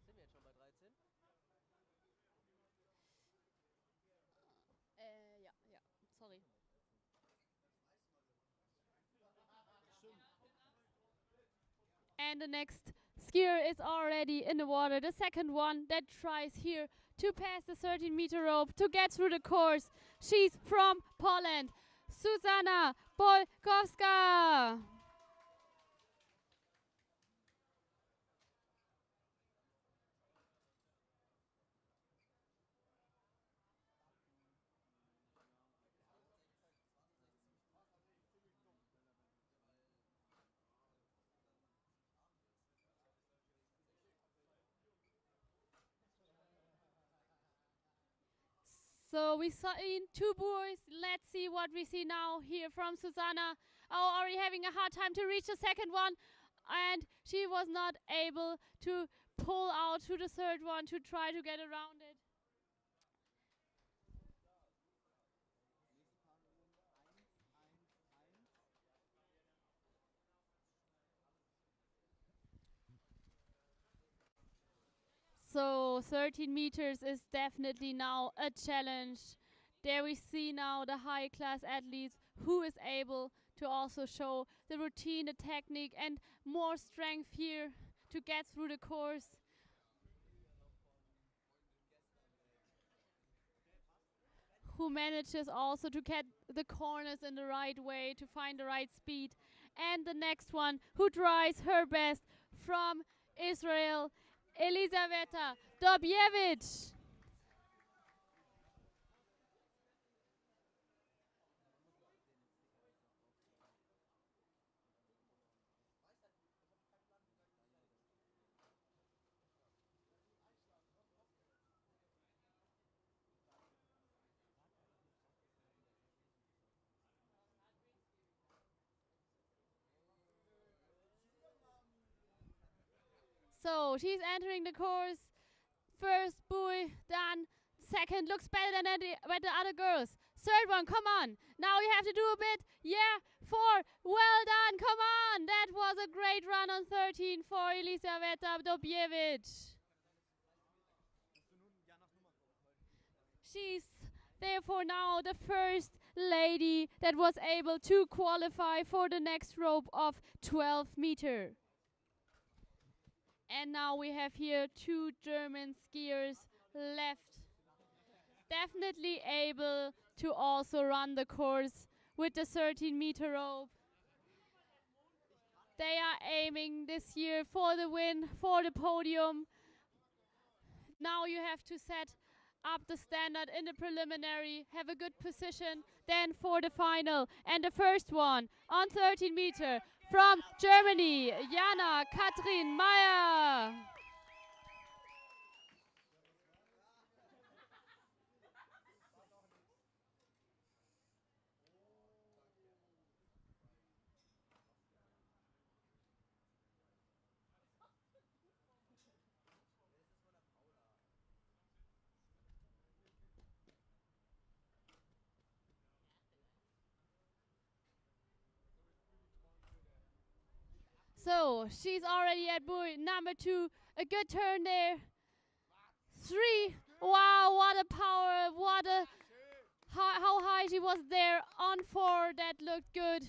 Sind wir jetzt schon bei 13? Ja, sorry. And the next skier is already in the water. The second one that tries here to pass the 13-meter rope to get through the course. She's from Poland, Susanna Polkowska. So we saw in 2 buoys. Let's see what we see now here from Susanna. Oh, already having a hard time to reach the second one. And she was not able to pull out to the third one to try to get around it. So 13 meters is definitely now a challenge. There we see now the high class athletes who is able to also show the routine, the technique, and more strength here to get through the course. Who manages also to get the corners in the right way, to find the right speed. And the next one who tries her best from Israel, Elisaveta Dobiewicz. So she's entering the course. First buoy done. Second looks better than the other girls. Third one, come on. Now you have to do a bit. Yeah, 4. Well done, come on. That was a great run on 13 for Elisaveta Dobjevic. She's therefore now the first lady that was able to qualify for the next rope of 12 meter. And now we have here 2 German skiers left. Definitely able to also run the course with the 13-meter rope. They are aiming this year for the win, for the podium. Now you have to set up the standard in the preliminary, have a good position, then for the final. And the first one on 13 meter from Germany, Jana Katrin Meyer. So she's already at buoy number 2. A good turn there. 3. Wow, what a power. What a how high she was there. On 4, that looked good.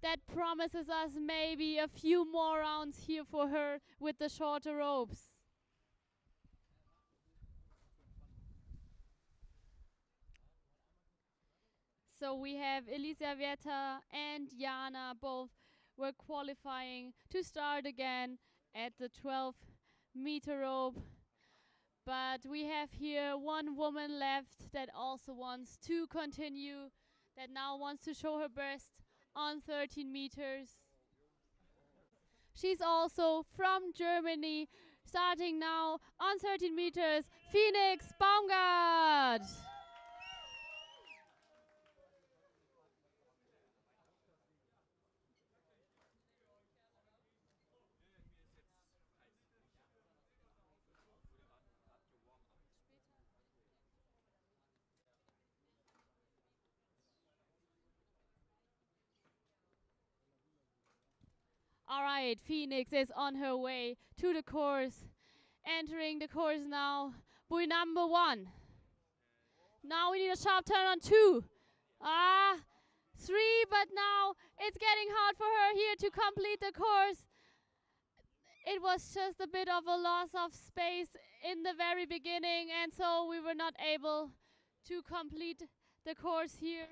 That promises us maybe a few more rounds here for her with the shorter ropes. So we have Elisaveta and Jana both were qualifying to start again at the 12-meter rope. But we have here one woman left that also wants to continue, that now wants to show her best on 13 meters. She's also from Germany, starting now on 13 meters, Phoenix Baumgart. All right, Phoenix is on her way to the course, entering the course now. Buoy number 1. Now we need a sharp turn on 2. 3, but now it's getting hard for her here to complete the course. It was just a bit of a loss of space in the very beginning, and so we were not able to complete the course here.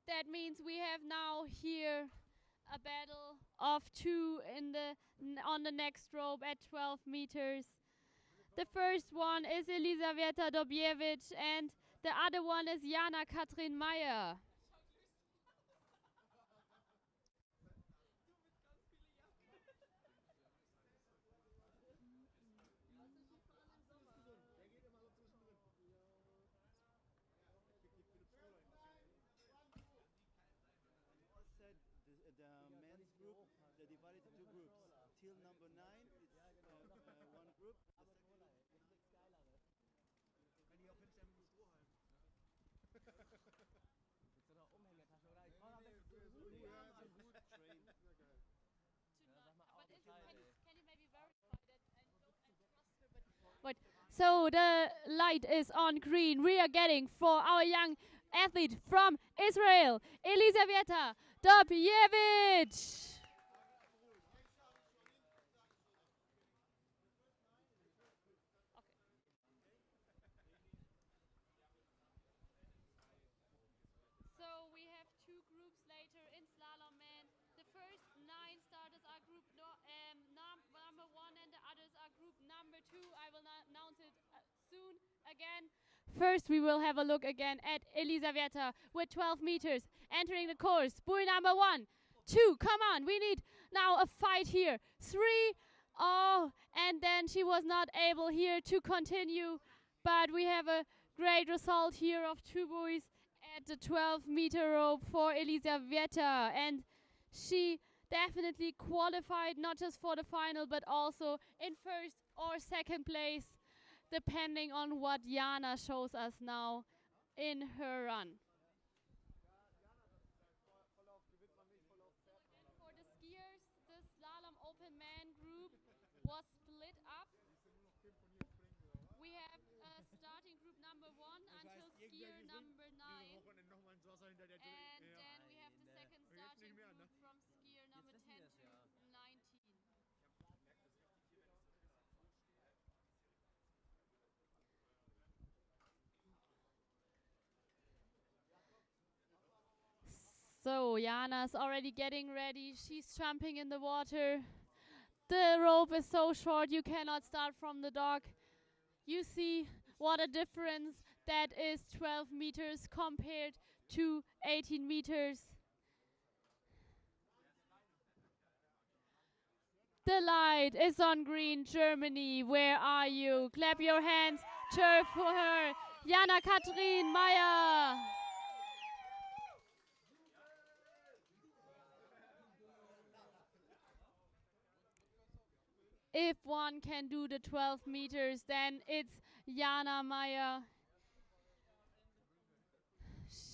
That means we have now here a battle of 2 on the next rope at 12 meters. The first one is Elisaveta Dobjevic and the other one is Jana Katrin Meyer. The men's group, they divided into 2 groups. Till number 9, it's one group. Wenn die auf Hinstellen mit Strohhalm. Mit so einer Umhängetasche oder? Ich brauche am besten so einen Hut. Ja, so gut trained. Sehr geil. Can you maybe verify that and trust her? But so the light is on green. We are getting for our young athlete from Israel, Elisaveta Dobjevic. So we have 2 groups later in slalom man. The first 9 starters are group number 1 and the others are group number 2. I will announce it soon again. First we will have a look again at Elisaveta with 12 meters entering the course. Buoy number 1, 2, come on, we need now a fight here. 3, and then she was not able here to continue, but we have a great result here of 2 buoys at the 12-meter rope for Elisaveta, and she definitely qualified not just for the final but also in first or second place, depending on what Jana shows us now in her run. For the skiers, the slalom open man group was split up. We have starting group number 1 until skier number 9. And then we have the second starting group from skier number 10 to 19. So Jana's already getting ready. She's jumping in the water. The rope is so short you cannot start from the dock. You see what a difference that is, 12 meters compared to 18 meters. The light is on green, Germany. Where are you? Clap your hands. Cheer for her. Jana Katrin Meyer. If one can do the 12 meters, then it's Jana Meyer.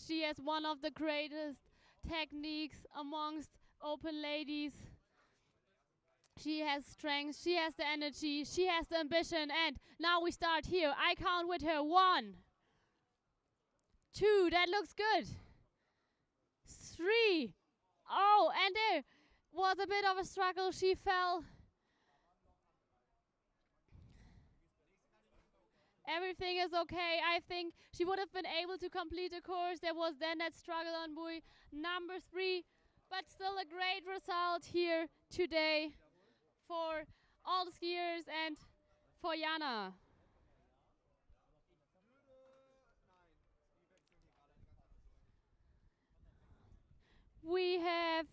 She has one of the greatest techniques amongst open ladies. She has strength, she has the energy, she has the ambition, and now we start here. I count with her. 1, 2, that looks good. 3, oh, and there was a bit of a struggle. She fell. Everything is okay. I think she would have been able to complete the course. There was then that struggle on buoy number 3, but still a great result here today for all the skiers and for Jana. We have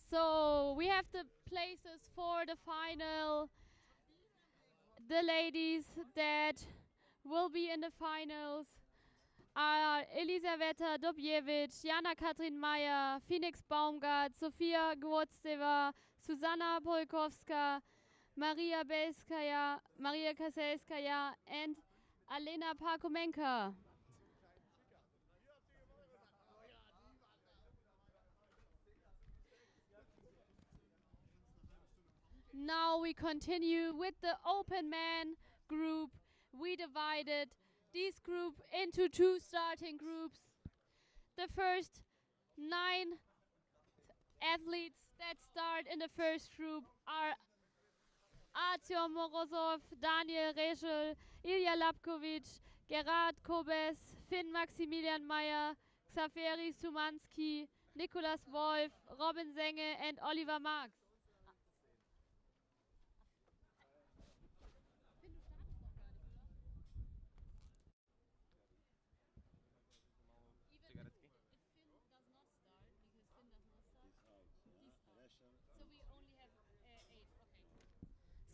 So we have the places for the final. The ladies that will be in the finals are Elisaveta Dobjevic, Jana Katrin Meyer, Phoenix Baumgart, Sofia Gwozdeva, Susanna Polkowska, Maria Belskaya, Maria Kaselskaya, and Alena Parkomenka. Now we continue with the open man group. We divided this group into 2 starting groups. The first 9 athletes that start in the first group are Artyom Morozov, Daniel Reschel, Ilya Lapkovic, Gerard Kobes, Finn Maximilian Meyer, Xaveri Sumanski, Nicolas Wolf, Robin Senge, and Oliver Marx.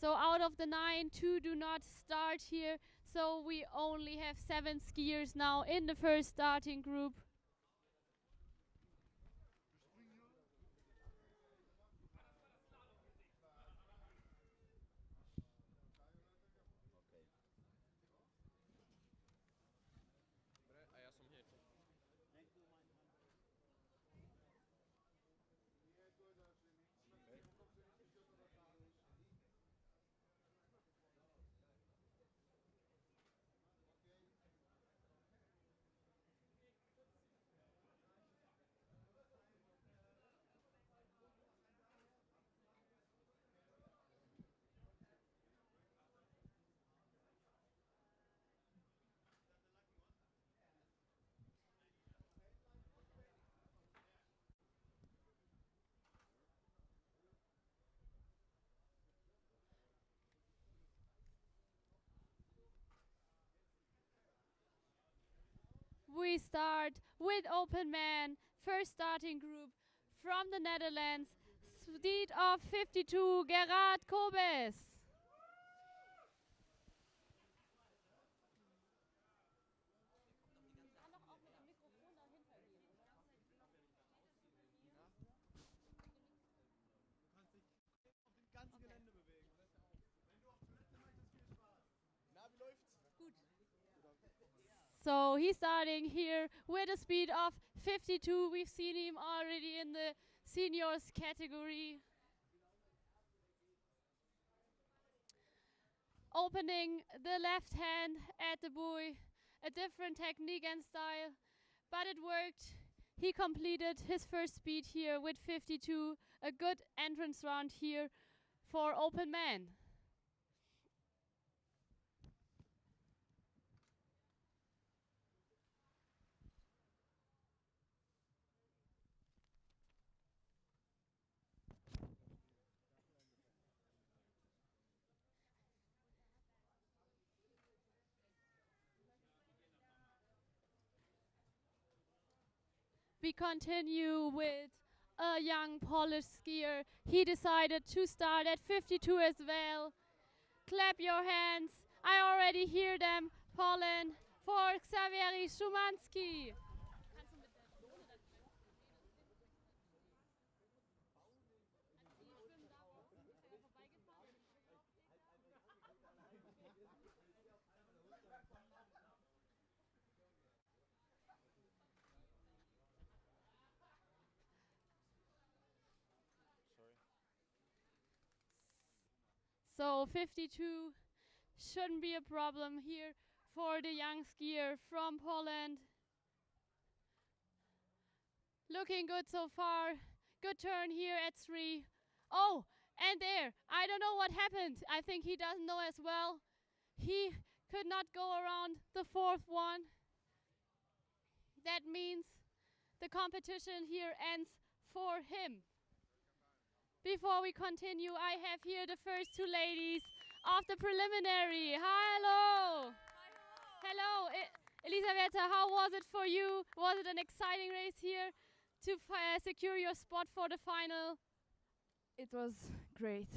So out of the 9, 2 do not start here. So we only have 7 skiers now in the first starting group. we start with open man, first starting group from the Netherlands, speed of 52, Gerard Kobes. Ganze Gelände bewegen. Wenn du auf Toilette möchtest, viel Spaß. Na, wie läuft's? Gut. So he's starting here with a speed of 52. We've seen him already in the seniors category. Opening the left hand at the buoy, a different technique and style, but it worked. He completed his first speed here with 52, a good entrance round here for open man. We continue with a young Polish skier. He decided to start at 52 as well. Clap your hands. I already hear them. Poland for Xavier Szumanski. So 52 shouldn't be a problem here for the young skier from Poland. Looking good so far. Good turn here at 3. Oh, and there. I don't know what happened. I think he doesn't know as well. He could not go around the 4th one. That means the competition here ends for him. Before we continue, I have here the first 2 ladies of the preliminary. Hello. Hello. Elisabetta, how was it for you? Was it an exciting race here to secure your spot for the final? It was great.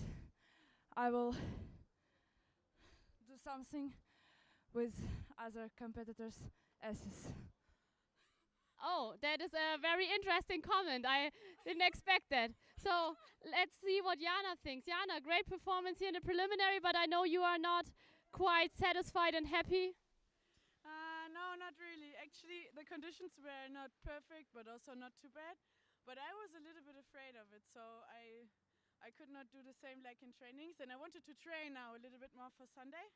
I will do something with other competitors' asses. Oh, that is a very interesting comment. I didn't expect that. So let's see what Jana thinks. Jana, great performance here in the preliminary, but I know you are not quite satisfied and happy. No, not really. Actually, the conditions were not perfect, but also not too bad. But I was a little bit afraid of it, so I could not do the same like in trainings. And I wanted to train now a little bit more for Sunday.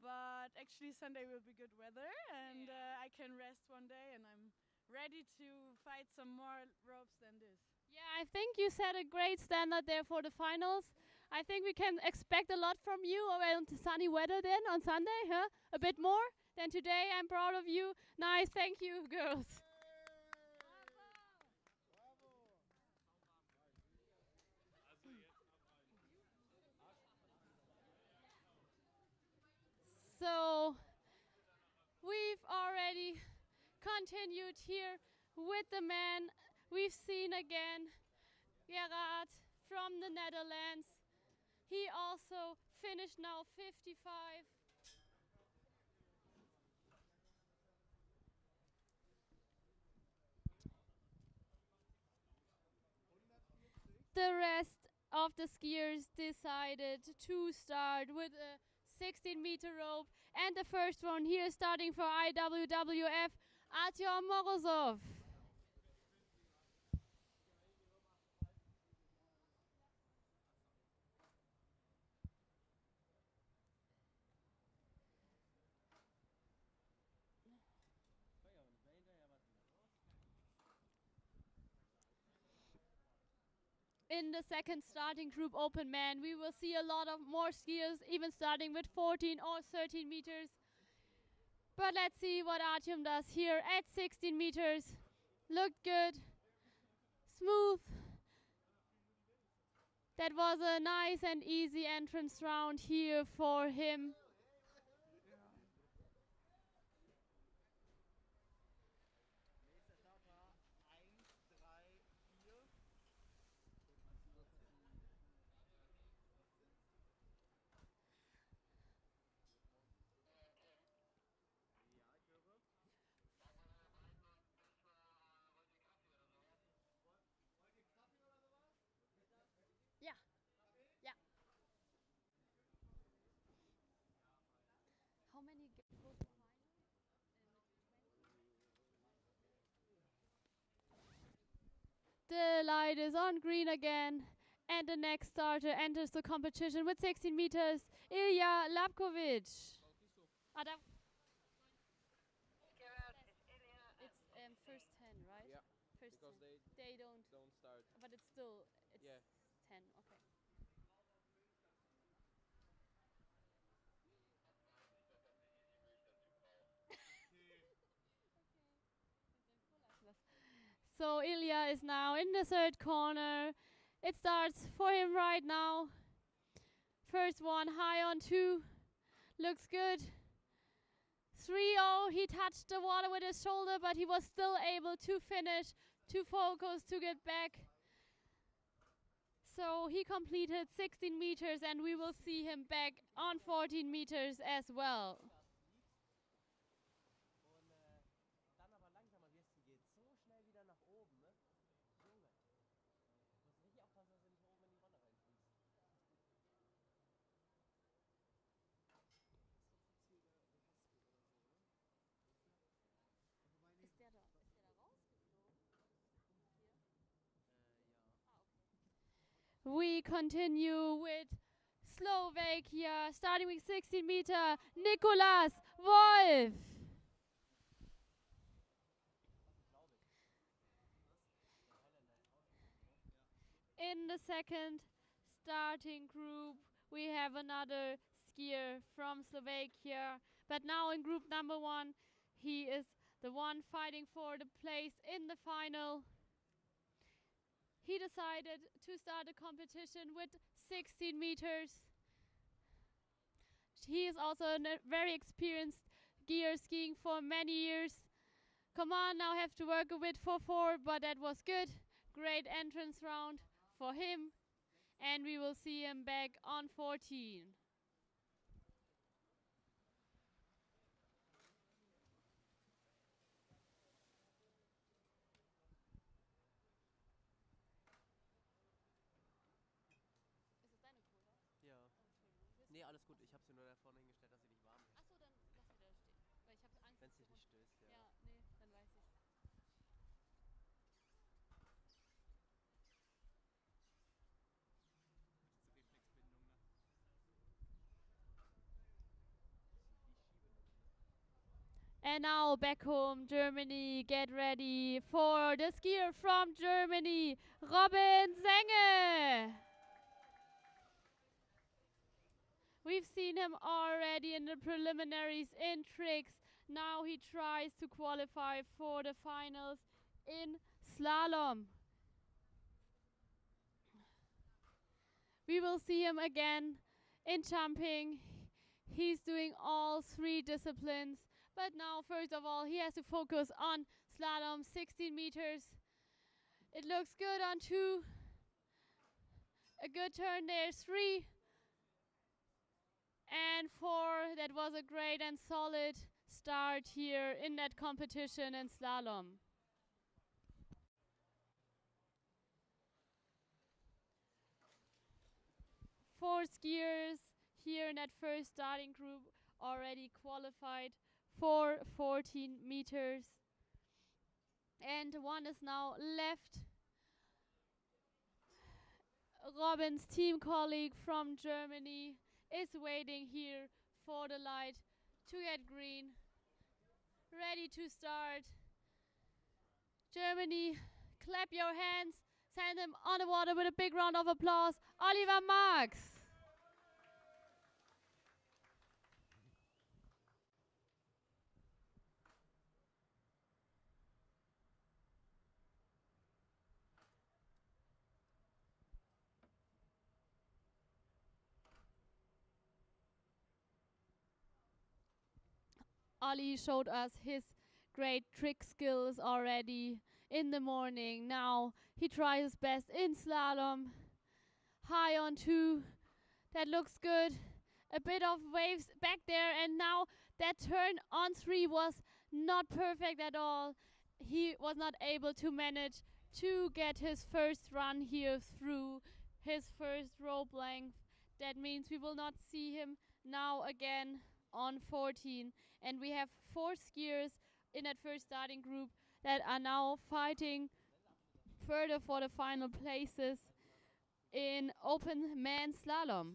But actually, Sunday will be good weather, and I can rest one day, and I'm ready to fight some more ropes than this. Yeah, I think you set a great standard there for the finals. I think we can expect a lot from you around sunny weather then on Sunday, huh? A bit more than today. I'm proud of you. Nice, thank you, girls. So we've already continued here with the man. We've seen again Gerard from the Netherlands. He also finished now 55. The rest of the skiers decided to start with a 16-meter rope, and the first one here starting for IWWF, Artyom Morozov. In the second starting group open man, we will see a lot of more skiers, even starting with 14 or 13 meters. But let's see what Artyom does here at 16 meters. Looked good, smooth. That was a nice and easy entrance round here for him. The light is on green again, and the next starter enters the competition with 16 meters, Ilya Lapkovic. Ah, da it's first 10, right? Yeah, First because 10. they They don't, don't start. but it's still, it's Yeah. 10, okay. So Ilya is now in the third corner. It starts for him right now. First one, high on 2. Looks good. 3-0. He touched the water with his shoulder, but he was still able to finish, to focus, to get back. So he completed 16 meters, and we will see him back on 14 meters as well. Und dann aber langsamer wirst du, geht so schnell wieder nach oben, ne? Junge. Du musst richtig aufpassen, dass du nicht oben in die Wanne reinfliegst. Ist der da rausgeflogen? Hier? Ja. We continue with Slovakia, starting with 16 meter, Nicolas Wolf. In the second starting group, we have another skier from Slovakia. But now in group number 1, he is the one fighting for the place in the final. He decided to start a competition with 16 meters. He is also a very experienced skier, skiing for many years. Come on, now have to work a bit for 4, but that was good. Great entrance round for him. And we will see him back on 14. Ja. Nee, alles gut. Ich habe sie nur da vorne hingestellt, dass sie nicht warm wird. Achso, dann lass sie da stehen. Weil ich habe Angst. Wenn es dich nicht stößt, ja. Ja, nee, dann weiß ich's. Zu Reflexbindung, ne? And now back home, Germany, get ready for the skier from Germany, Robin Senge. We've seen him already in the preliminaries in tricks. Now he tries to qualify for the finals in slalom. We will see him again in jumping. He's doing all 3 disciplines. But now, first of all, he has to focus on slalom, 16 meters. It looks good on 2. A good turn there, 3. And 4. That was a great and solid start here in that competition in slalom. Four skiers here in that first starting group already qualified for 14 meters. And 1 is now left. Robin's team colleague from Germany is waiting here for the light to get green. Ready to start. Germany, clap your hands. Send him on the water with a big round of applause. Oliver Marx. Ollie showed us his great trick skills already in the morning. Now he tries his best in slalom. High on 2. That looks good. A bit of waves back there, and now that turn on 3 was not perfect at all. He was not able to manage to get his first run here through his first rope length. That means we will not see him now again on 14. And we have 4 skiers in that first starting group that are now fighting further for the final places in open man slalom.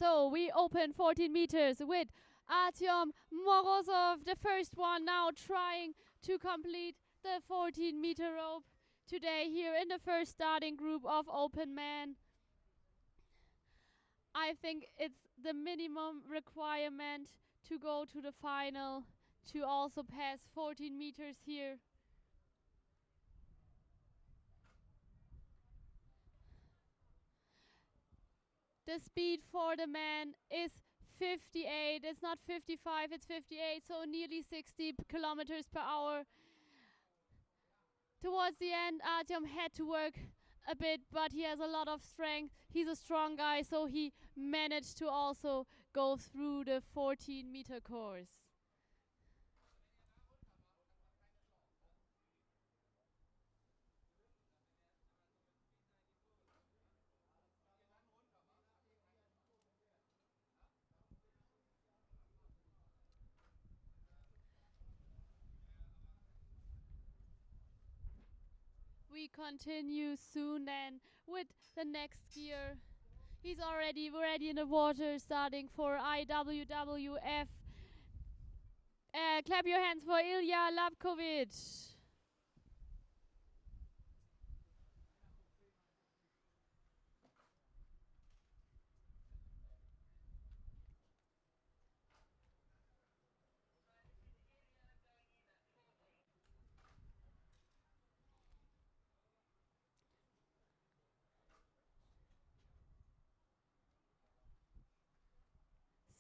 So we open 14 meters with Artyom Morozov, the first one now trying to complete the 14-meter rope today here in the first starting group of open man. I think it's the minimum requirement to go to the final to also pass 14 meters here. The speed for the man is 58. It's not 55, it's 58, so nearly 60 kilometers per hour. Towards the end, Artyom had to work a bit, but he has a lot of strength. He's a strong guy, so he managed to also go through the 14-meter course. We continue soon then with the next skier. He's already in the water, starting for IWWF. Clap your hands for Ilya Lapkovic.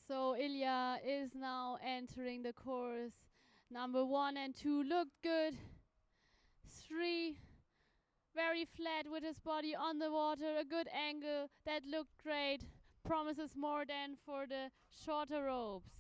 So Ilya is now entering the course. Number 1 and 2 looked good. 3, very flat with his body on the water. A good angle that looked great. Promises more than for the shorter ropes.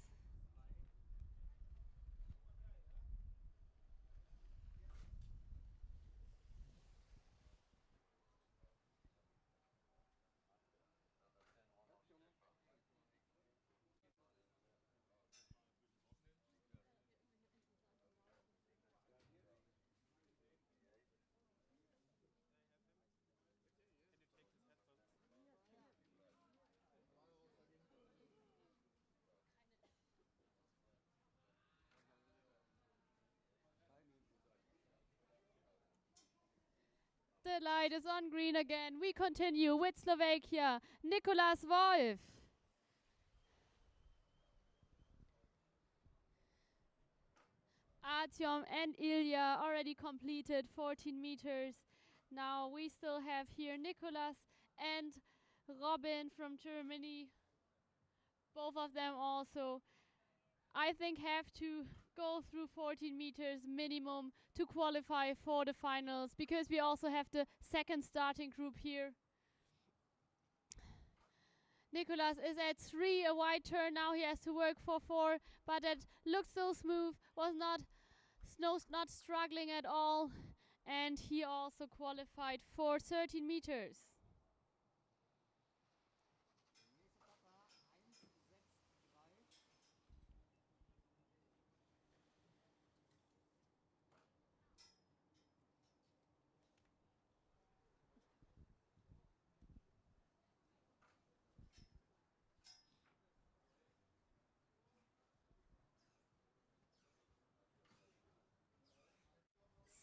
The light is on green again. We continue with Slovakia. Nicolas Wolf. Artyom and Ilya already completed 14 meters. Now we still have here Nicolas and Robin from Germany. Both of them also, I think, have to go through 14 meters minimum to qualify for the finals, because we also have the second starting group here. Nicolas is at 3, a wide turn. Now he has to work for 4, but it looked so smooth, was not struggling at all, and he also qualified for 13 meters.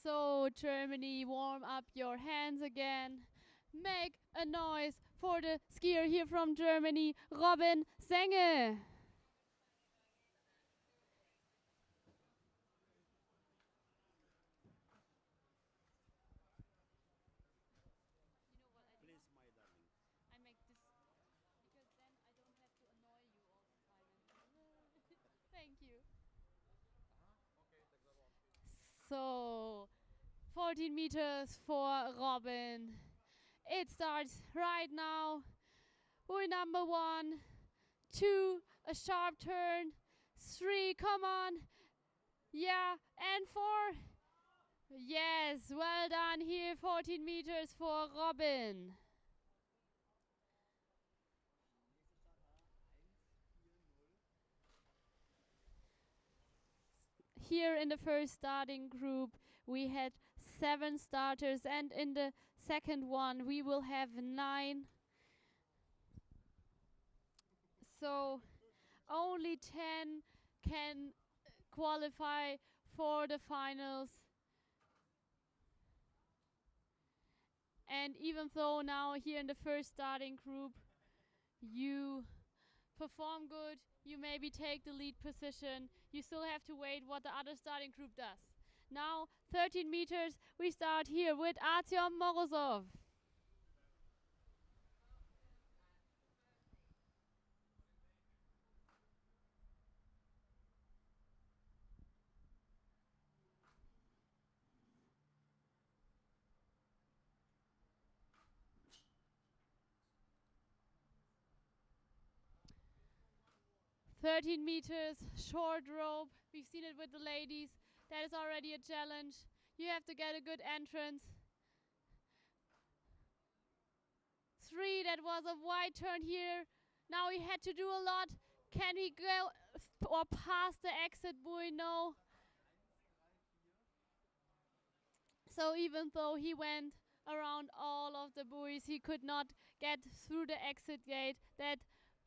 So Germany, warm up your hands again. Make a noise for the skier here from Germany, Robin Senge. Please, my darling. I make this because then I don't have to annoy you all the time. Thank you. So 14 meters for Robin. It starts right now. We're number 1, 2, a sharp turn, 3, come on. Yeah, and yes, well done here, 14 meters for Robin. Here in the first starting group, we had 7 starters, and in the second one, we will have 9. So only 10 can qualify for the finals. And even though now here in the first starting group, you perform good, you maybe take the lead position, you still have to wait what the other starting group does. Now, 13 meters, we start here with Artyom Morozov. "13 meters, short rope." We've seen it with the ladies. That is already a challenge. You have to get a good entrance. 3, that was a wide turn here. Now he had to do a lot. Can he go or pass the exit buoy? No. So even though he went around all of the buoys, he could not get through the exit gate. That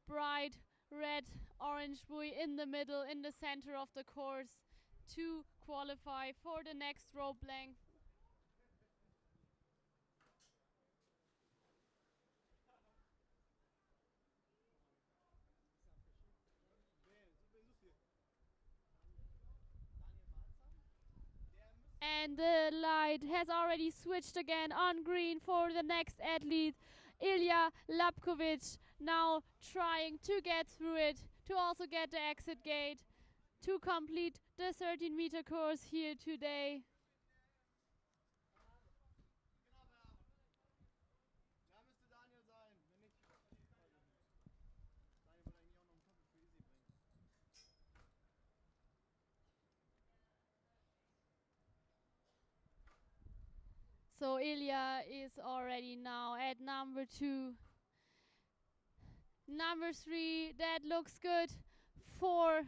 bright red orange buoy in the middle, in the center of the course, to qualify for the next rope length. And the light has already switched again on green for the next athlete, Ilya Lapkovic, now trying to get through it, to also get the exit gate, to complete the 13-meter course here today. So Ilya is already now at number 2. Number 3, that looks good. 4,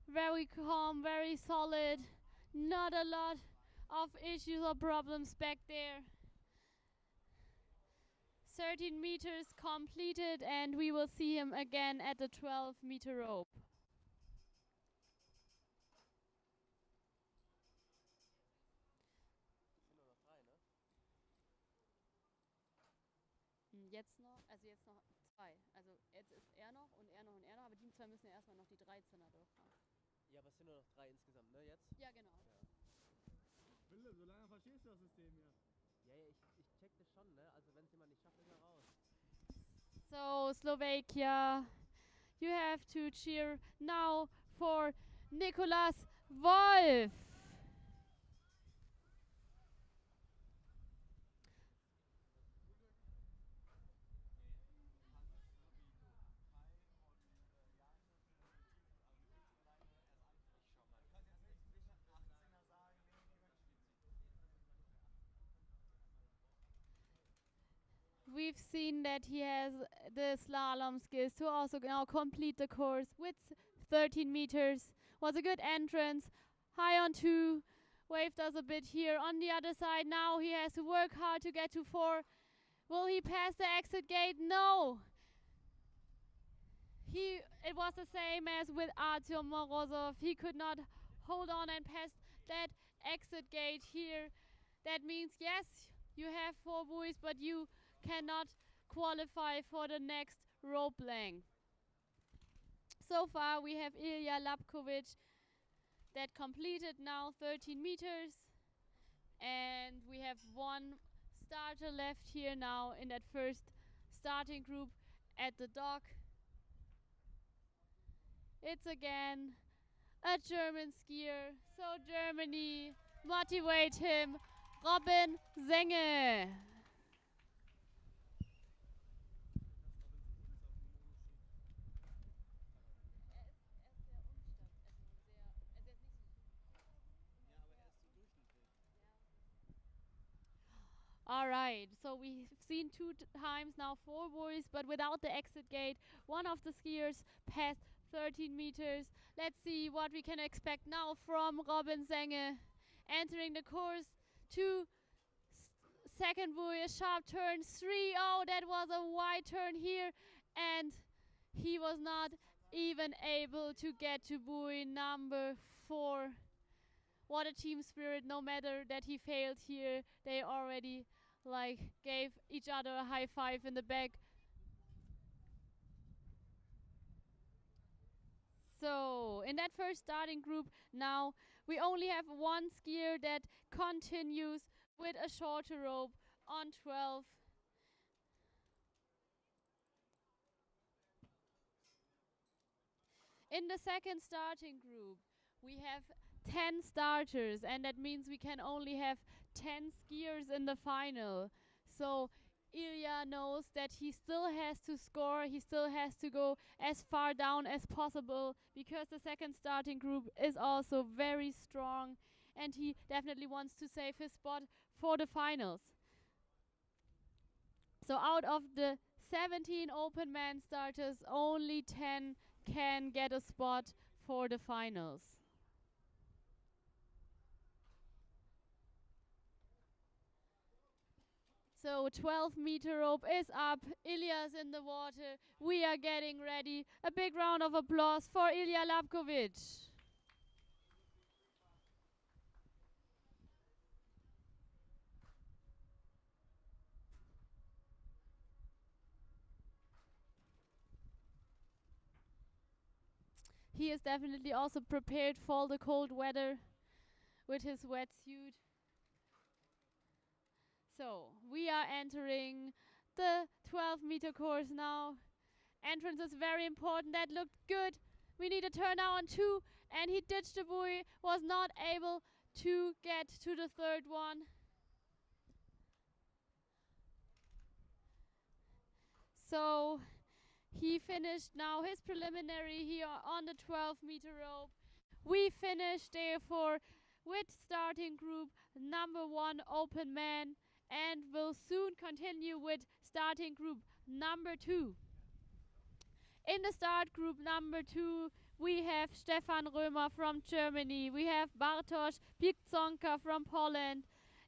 very calm, very solid. Not a lot of issues or problems back there. 13 meters completed, and we will see him again at the 12-meter rope. Jetzt noch, also jetzt noch 2. Also jetzt ist er noch und er noch und er noch, aber die 2 müssen ja erstmal noch die 13er durchfahren. Ja, aber es sind nur noch 3 insgesamt, ne, jetzt? Ja, genau. Philipp, so lange verstehst du das System hier. Ja, ich check das schon, ne? Also wenn es jemand nicht schafft, ist er raus. So Slovakia, you have to cheer now for Nicolas Wolf. We've seen that he has the slalom skills to also now complete the course with 13 meters. Was a good entrance, high on 2, waved us a bit here on the other side. Now he has to work hard to get to 4. Will he pass the exit gate? No. It was the same as with Artyom Morozov. He could not hold on and pass that exit gate here. That means, yes, you have 4 buoys, but you cannot qualify for the next rope length. So far we have Ilya Lapkovic that completed now 13 meters, and we have 1 starter left here now in that first starting group at the dock. It's again a German skier, so Germany, motivate him, Robin Senge. All right, so we've seen times now 4 boys, but without the exit gate. One of the skiers passed 13 meters. Let's see what we can expect now from Robin Senge. Entering the course, second buoy, a sharp turn, 3. Oh, that was a wide turn here, and he was not even able to get to buoy number 4. What a team spirit. No matter that he failed here, they already gave each other a high five in the back. So in that first starting group now, we only have one skier that continues with a shorter rope on 12. In the second starting group, we have 10 starters, and that means we can only have 10 skiers in the final. So Ilya knows that he still has to score, he still has to go as far down as possible, because the second starting group is also very strong, and he definitely wants to save his spot for the finals. So out of the 17 open man starters, only 10 can get a spot for the finals. So 12-meter rope is up. Ilya's in the water. We are getting ready. A big round of applause for Ilya Lapkovic. He is definitely also prepared for the cold weather with his wetsuit. So we are entering the 12-meter course now. Entrance is very important. That looked good. We need a turn now on 2, and he ditched the buoy, was not able to get to the third one. So he finished now his preliminary here on the 12-meter rope. We finished therefore with starting group number 1 open man, and will soon continue with starting group number 2. In the start group number 2, we have Stefan Römer from Germany. We have Bartosz Piłczonka from Poland,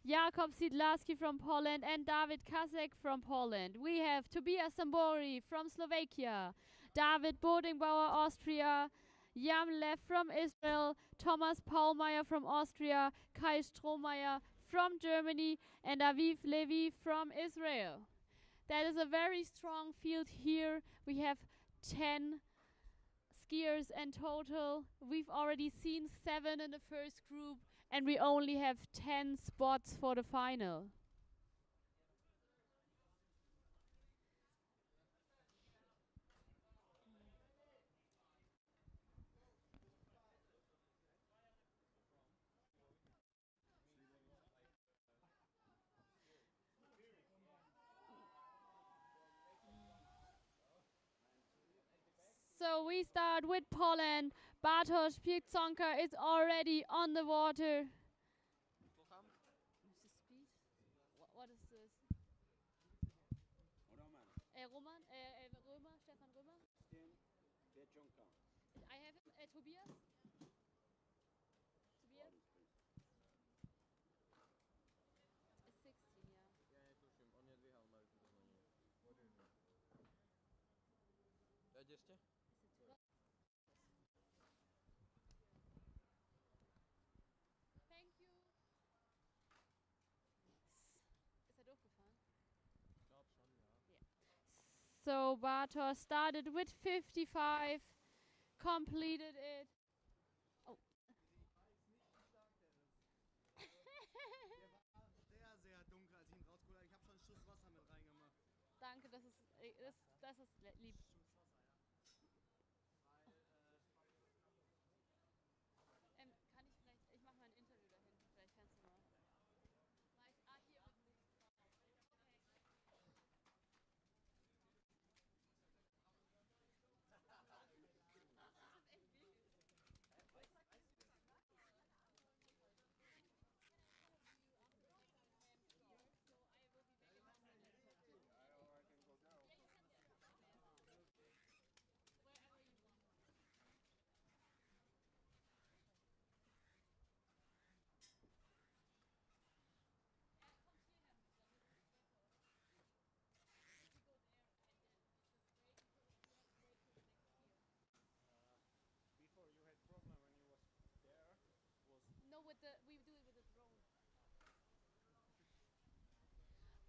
Jakub Sidlarski from Poland, and David Kasek from Poland. We have Tobias Sambori from Slovakia, David Bodingbauer, Austria, Yam Lev from Israel, Thomas Paulmeier from Austria, Kai Strohmeier from Germany, and Aviv Levi from Israel. That is a very strong field here. We have 10 skiers in total. We've already seen 7 in the first group, and we only have 10 spots for the final. So we start with Poland. Bartosz Piłczonka is already on the water. What is this? Roman. Roman? Römer? Stefan Römer? Piłczonka. I have him. Tobias? Tobias? It's 16, yeah. Yeah, to stimmt. On je 2 mal wieder na nie. What do you know? Ja, jeste? Thank you. Ist er durchgefahren? Ich glaube schon, ja. So Bartosz started with 55, completed it. Oh. Sehr, sehr dunkel, als ich ihn rausgeholt habe. Ich habe schon einen Schuss Wasser mit reingemacht. Danke, das ist lieb. Kann ich vielleicht, ich mache mal ein Interview dahin, vielleicht kannst du mal. Hier mit Mikro.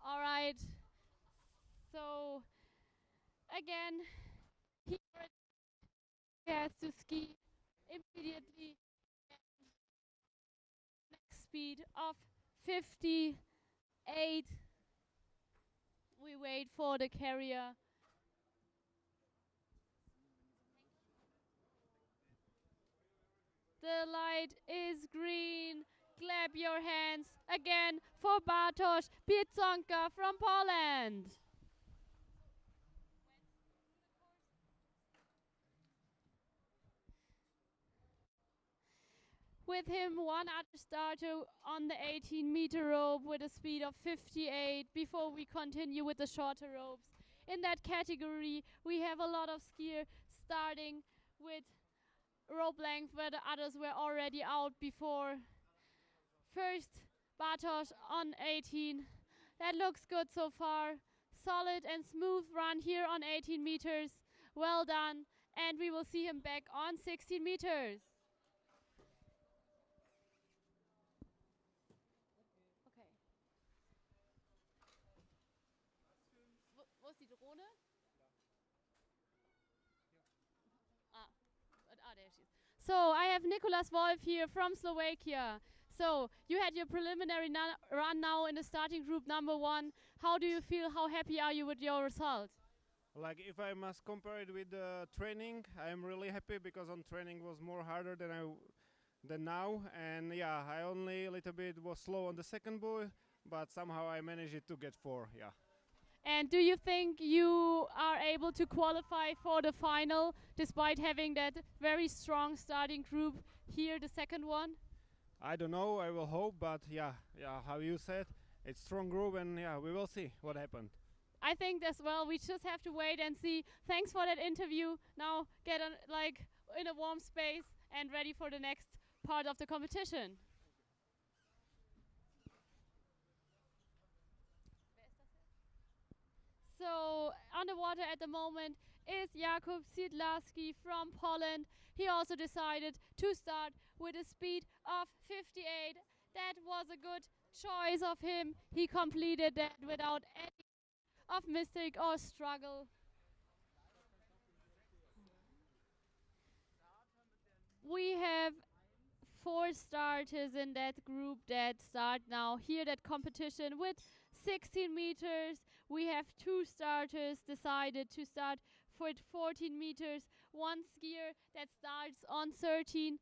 All right. So again, he has to ski immediately next speed of 58. We wait for the carrier. The light is green. Clap your hands again for Bartosz Pieczonka from Poland. With him, one other starter on the 18-meter rope with a speed of 58 before we continue with the shorter ropes. In that category, we have a lot of skier starting with rope length where the others were already out before. First, Bartosz on 18. That looks good so far. Solid and smooth run here on 18 meters. Well done. And we will see him back on 16 meters. Okay. Wo ist die Drohne? There she is. So I have Nicolas Wolf here from Slovakia. So you had your preliminary run now in the starting group number 1. How do you feel? How happy are you with your result? Like if I must compare it with training, I am really happy because on training was more harder than now, and yeah, I only a little bit was slow on the second buoy, but somehow I managed it to get 4. Yeah. And do you think you are able to qualify for the final despite having that very strong starting group here, the second one? I don't know. I will hope, but yeah, how you said, it's strong group, and yeah, we will see what happened. I think as well. We just have to wait and see. Thanks for that interview. Now get on in a warm space and ready for the next part of the competition. So on the water at the moment is Jakub Sidlarski from Poland. He also decided to start with a speed of 58. That was a good choice of him. He completed that without any of mistake or struggle. We have 4 starters in that group that start now here that competition with 16 meters. We have 2 starters decided to start for 14 meters, 1 skier that starts on 13,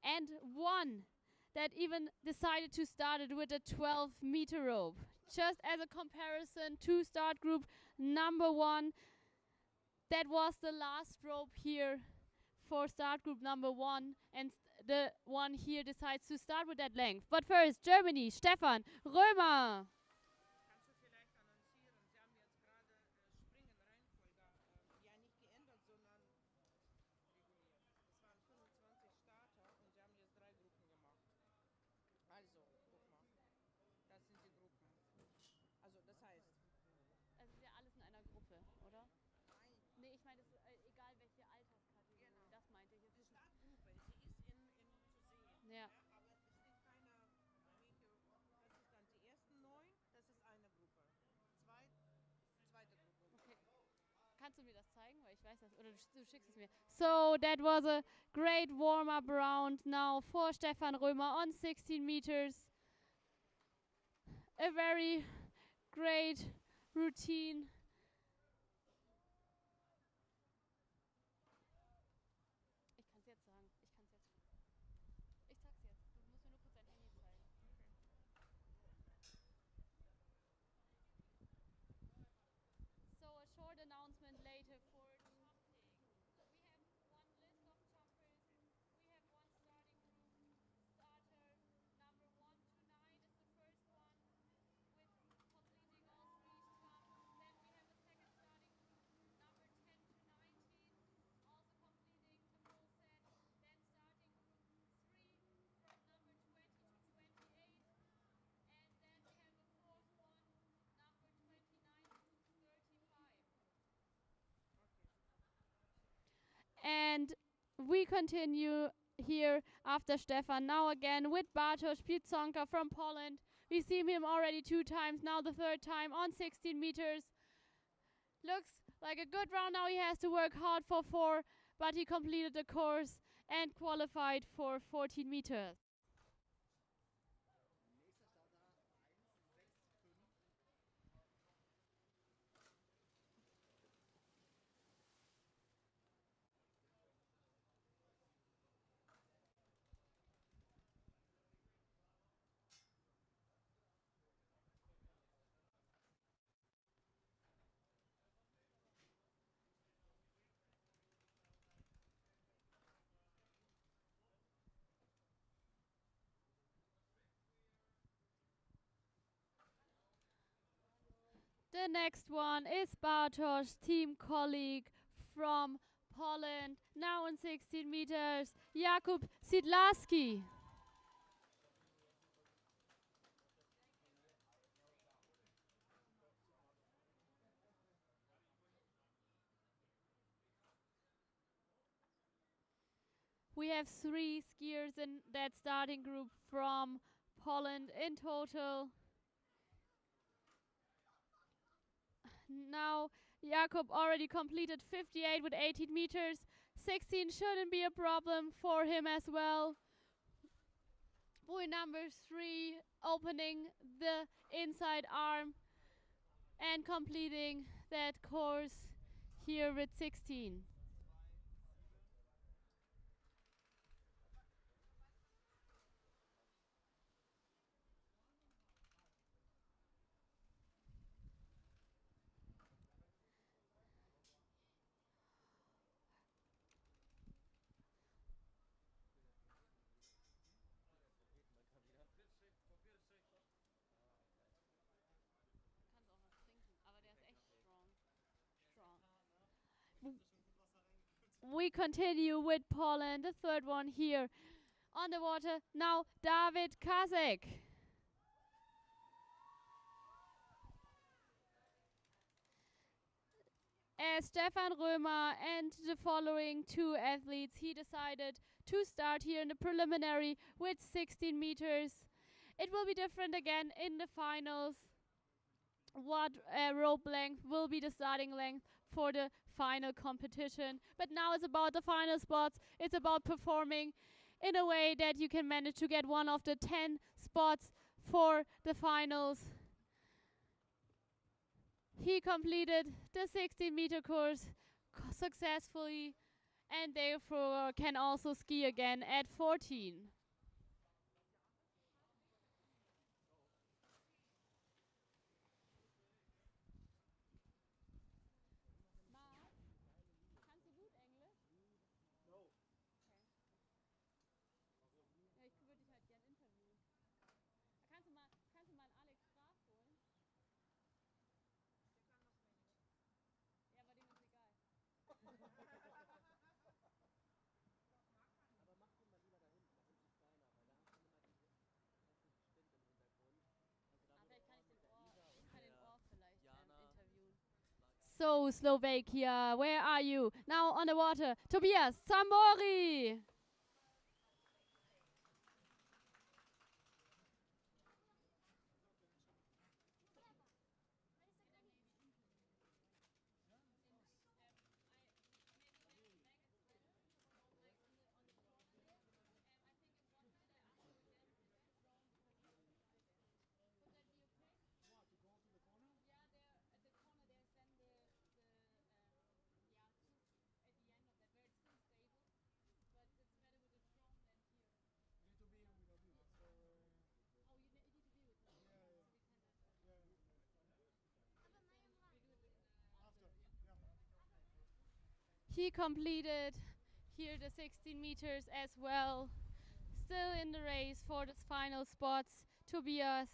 and 1 that even decided to start it with a 12-meter rope. Just as a comparison to start group number 1, that was the last rope here for start group number 1, and the one here decides to start with that length. But first, Germany, Stefan Römer. Es ist ja alles in einer Gruppe, oder? Nee, ich meine, egal welche Alterskategorie, das meinte ich. Die Startgruppe, sie ist zu sehen. Ja. Aber es steht keine Medium. Das ist dann die ersten 9, das ist eine Gruppe. Zweite Gruppe. Okay. Kannst du mir das zeigen? Weil ich weiß das. Oder du schickst es mir. So, that was a great warm-up round now for Stefan Römer on 16 meters. A very great routine. Ich kann es jetzt sagen. Ich sag's jetzt. Du musst mir nur kurz dein Handy zeigen. So a short announcement later for jumping. We have one list of jumpers. We have one starting group. Starter number 1 to 9 is the first one with completing all 3 jumps. Then we have a second starting group, number 10 to 19, also completing the full set. Then starting group 3 from number 20 to 28. And then we have a fourth one, number 29 to 35. And we continue here after Stefan. Now again with Bartosz Pieczonka from Poland. We've seen him already 2 times, now the 3rd time on 16 meters. Looks like a good round. Now he has to work hard for 4, but he completed the course and qualified for 14 meters. The next one is Bartosz, team colleague from Poland, now in 16 meters, Jakub Sidlaski. We have 3 skiers in that starting group from Poland in total. Now Jakub already completed 58 with 18 meters. 16 shouldn't be a problem for him as well. Buoy number 3 opening the inside arm and completing that course here with 16. We continue with Poland, the 3rd one here on the water. Now David Kazek. As Stefan Römer and the following 2 athletes, he decided to start here in the preliminary with 16 meters. It will be different again in the finals. What rope length will be the starting length for the final competition. But now it's about the final spots. It's about performing in a way that you can manage to get one of the 10 spots for the finals. He completed the 16-meter course successfully and therefore can also ski again at 14. So, Slovakia, where are you? Now on the water, Tobias Samori. He completed here the 16 meters as well. Still in the race for the final spots, Tobias.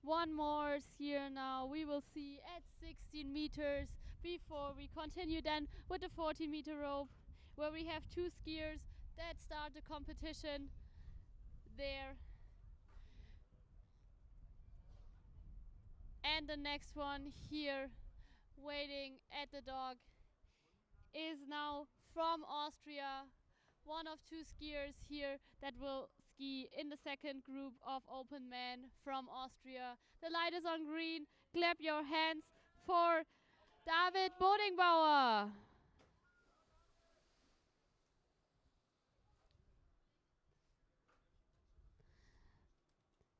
One more skier now we will see at 16 meters before we continue then with the 40-meter rope, where we have 2 skiers that start the competition there. And the next one here, waiting at the dock, is now from Austria. One of two skiers here that will ski in the second group of open men from Austria. The light is on green. Clap your hands for David Bodingbauer.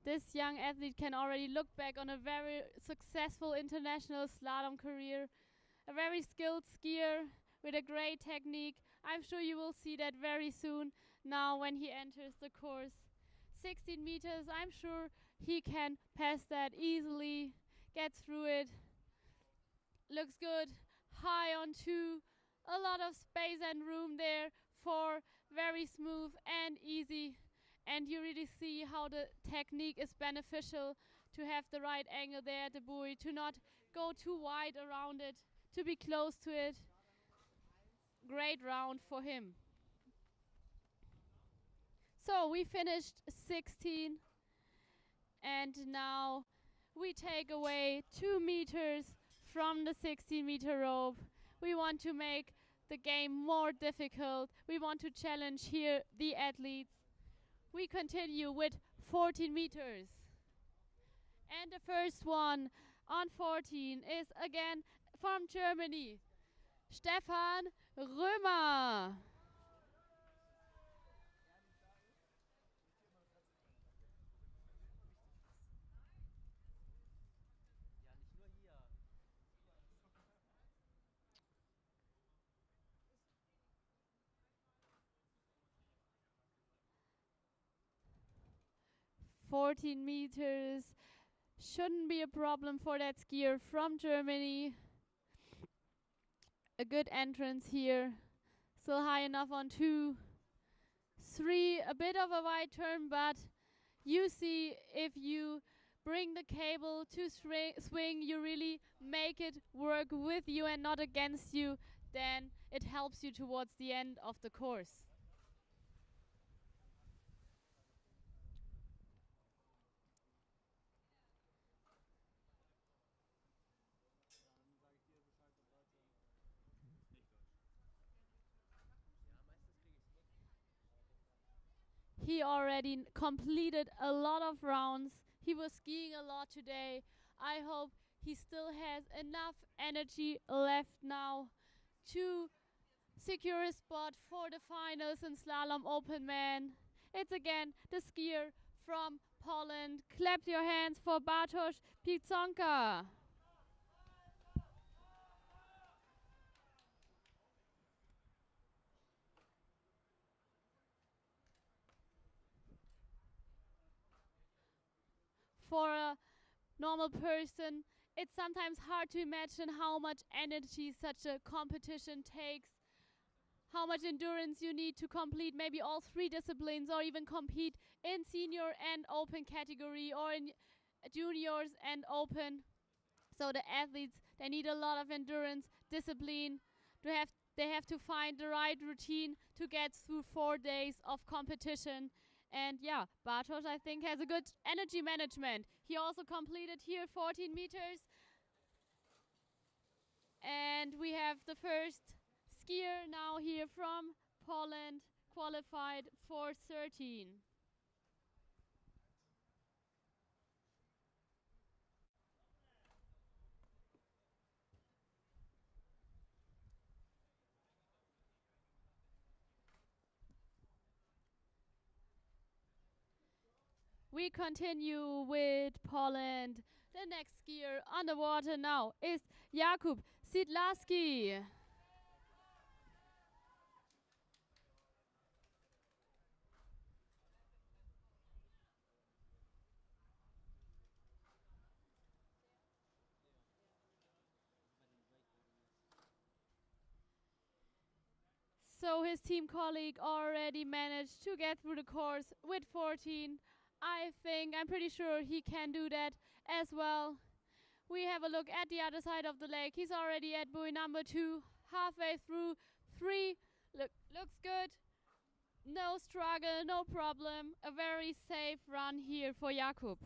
This young athlete can already look back on a very successful international slalom career. A very skilled skier with a great technique. I'm sure you will see that very soon now when he enters the course. 16 meters, I'm sure he can pass that easily, get through it. Looks good. High on two. A lot of space and room there for very smooth and easy. And you really see how the technique is beneficial to have the right angle there at the buoy, to not go too wide around it, to be close to it. Great round for him. So we finished 16, and now we take away 2 meters from the 16-meter rope. We want to make the game more difficult. We want to challenge here the athletes. We continue with 14 meters. And the first one on 14 is again from Germany, Stefan Römer. Ja, nicht nur hier. 14 meters shouldn't be a problem for that skier from Germany. A good entrance here. Still high enough on 2. 3, a bit of a wide turn, but you see if you bring the cable to swing, you really make it work with you and not against you, then it helps you towards the end of the course. He already completed a lot of rounds. He was skiing a lot today. I hope he still has enough energy left now to secure a spot for the finals in Slalom Open Man. It's again the skier from Poland. Clap your hands for Bartosz Pizzonka. For a normal person, it's sometimes hard to imagine how much energy such a competition takes, how much endurance you need to complete maybe all 3 disciplines, or even compete in senior and open category, or in juniors and open. So the athletes, they need a lot of endurance, discipline. They have to find the right routine to get through 4 days of competition. And yeah, Bartosz, I think, has a good energy management. He also completed here 14 meters. And we have the first skier now here from Poland, qualified for 13. We continue with Poland. The next skier on the water now is Jakub Sidlarski. So his team colleague already managed to get through the course with 14. I'm pretty sure he can do that as well. We have a look at the other side of the lake. He's already at buoy number 2, halfway through 3. Looks good. No struggle, no problem. A very safe run here for Jakub.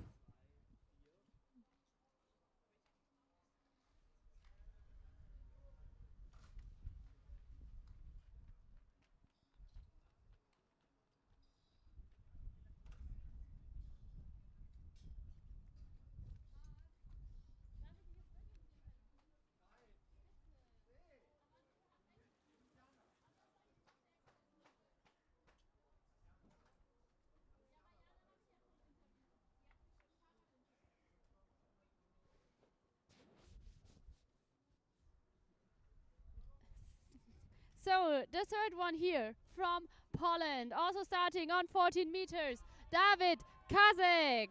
So the third one here from Poland, also starting on 14 meters, David Kazek.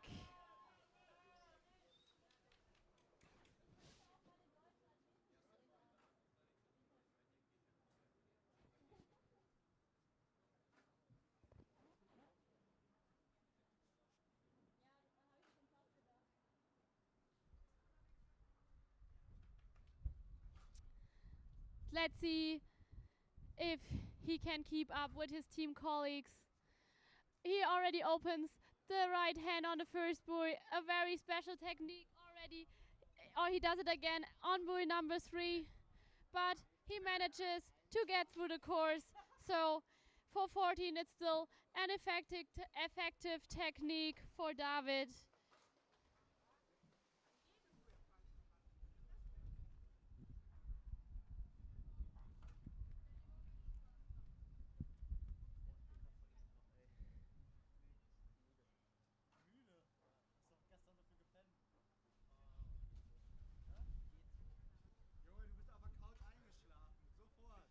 Let's see if he can keep up with his team colleagues. He already opens the right hand on the first buoy, a very special technique already, or he does it again on buoy number 3, but he manages to get through the course. So for 14, it's still an effective technique for David. Junge, du bist auf der Couch eingeschlafen. Sofort.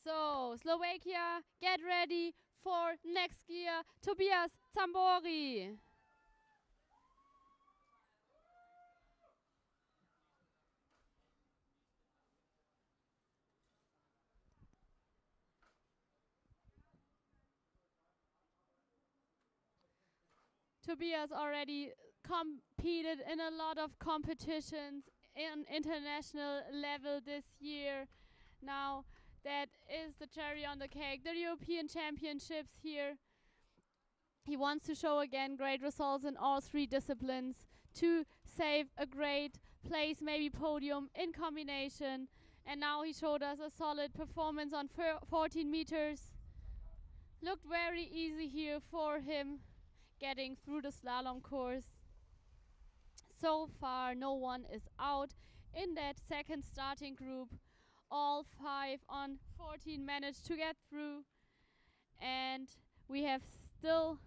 So, Slovakia, get ready for next gear. Tobias Zambori. Tobias already competed in a lot of competitions in international level this year. Now that is the cherry on the cake, the European Championships here. He wants to show again great results in all 3 disciplines to save a great place, maybe podium in combination. And now he showed us a solid performance on 14 meters. Looked very easy here for him getting through the slalom course. So far, no one is out in that second starting group. All 5 on 14 managed to get through. And we have still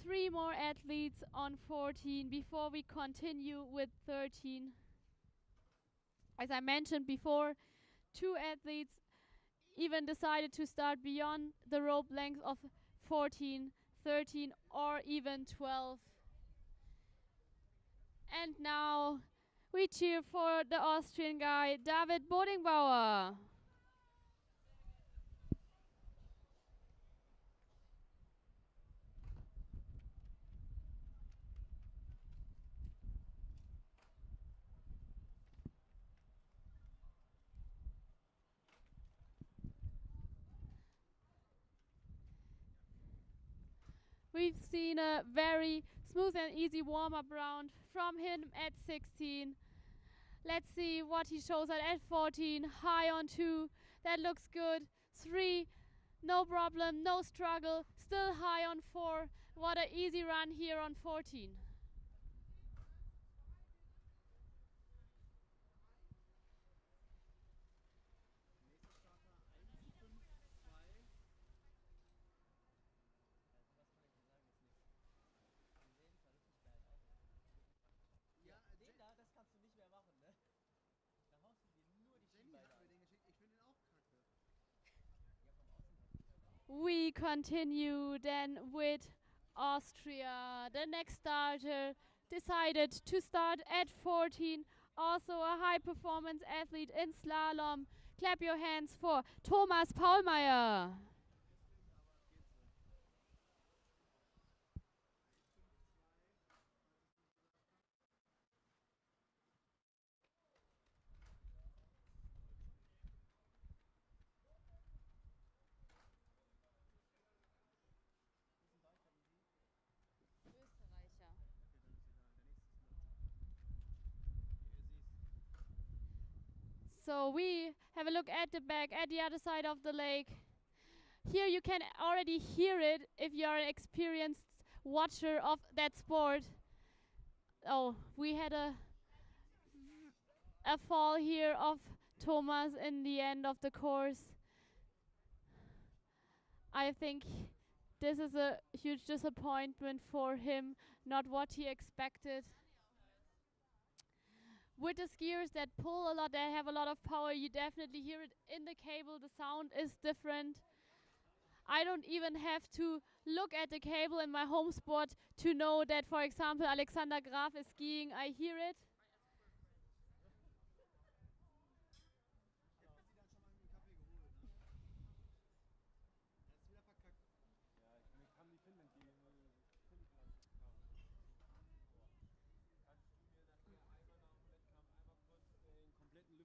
3 more athletes on 14 before we continue with 13. As I mentioned before, 2 athletes even decided to start beyond the rope length of 14, 13, or even 12. And now we cheer for the Austrian guy, David Bodingbauer. We've seen a very smooth and easy warm-up round from him at 16. Let's see what he shows at 14. High on 2. That looks good. 3. No problem, no struggle. Still high on 4. What an easy run here on 14. Nächster Starter 1,5,2. Also was kann ich dir sagen, ist nix. Die sehen zwar richtig geil aus, aber Ja, den da, das kannst du nicht mehr machen, ne? Da haust du dir nur die Jenny Schienbeine hat mir an. den geschickt. Ich finde den auch kacke. Ja, vom Außen her sieht er geil aus. We continue then with Austria. The next starter decided to start at 14. Also a high performance athlete in slalom. Clap your hands for Thomas Paulmeier. Geht so. 1,5,2. So we have a look at the back at the other side of the lake. Here you can already hear it if you are an experienced watcher of that sport. Oh, we had a fall here of Thomas in the end of the course. I think this is a huge disappointment for him, not what he expected. With the skiers that pull a lot, that have a lot of power, you definitely hear it in the cable. The sound is different. I don't even have to look at the cable in my home spot to know that, for example, Alexander Graf is skiing. I hear it.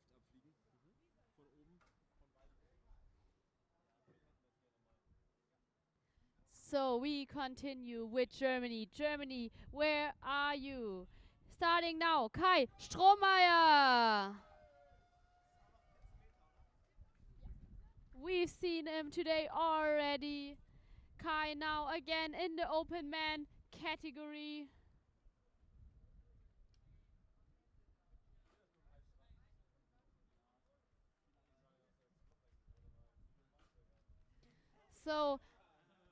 kompletten Lift abfliegen. Von oben, von beiden. So we continue with Germany. Germany, where are you? Starting now, Kai Strohmeier. We've seen him today already. Kai now again in the open man category. So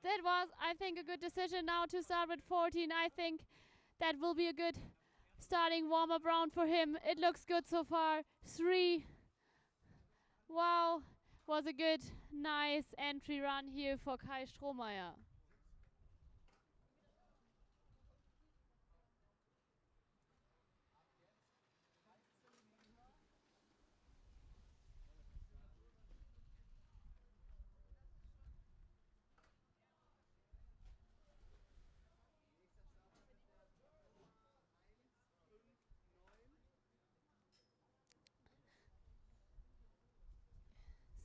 that was, I think, a good decision now to start with 14. I think that will be a good starting warm-up round for him. It looks good so far. 3. Wow, was a good, nice entry run here for Kai Strohmeier.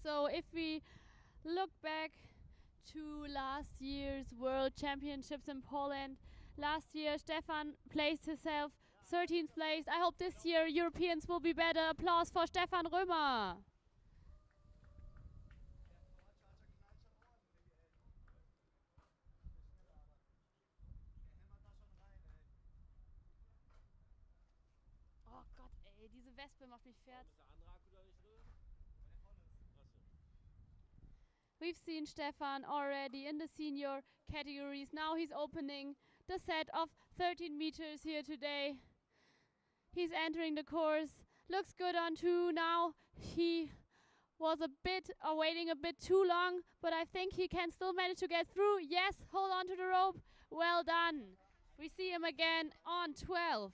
So if we look back to last year's World Championships in Poland, last year Stefan placed himself 13th place. I hope this year Europeans will be better. Applause for Stefan Römer. Oh Gott, ey, diese Wespe macht mich fertig. We've seen Stefan already in the senior categories. Now he's opening the set of 13 meters here today. He's entering the course. Looks good on 2 now. He was waiting a bit too long, but I think he can still manage to get through. Yes, hold on to the rope. Well done. We see him again on 12.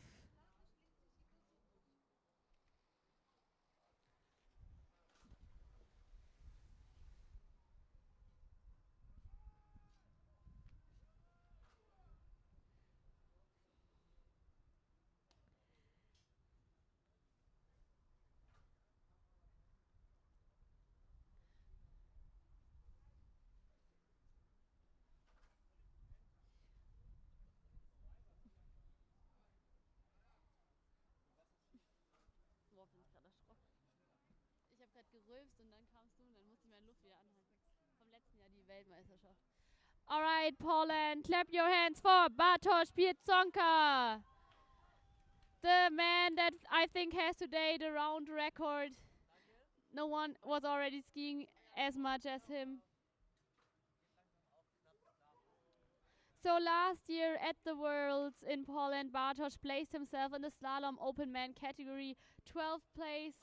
Boah, bin ich gerade erschrocken. Ich habe gerade gerülpst und dann kamst du und dann musste ich meine Luft wieder anhalten. Vom letzten Jahr die Weltmeisterschaft. All right, Poland, clap your hands for Bartosz Pieczonka. The man that I think has today the round record. No one was already skiing as much as him. So last year at the Worlds in Poland, Bartosz placed himself in the slalom open man category, 12th place.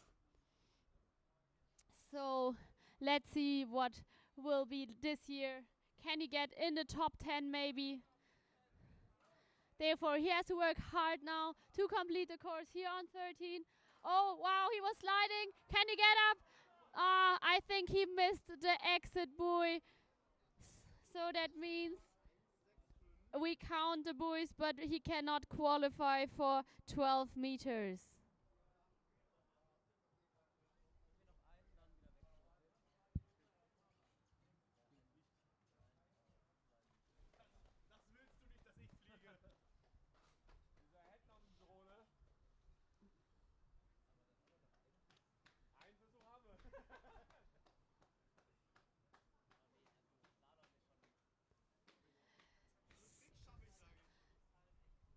So let's see what will be this year. Can he get in the top 10 maybe? Therefore, he has to work hard now to complete the course here on 13. Oh, wow, he was sliding. Can he get up? I think he missed the exit buoy. So that means we count the buoys, but he cannot qualify for 12 meters.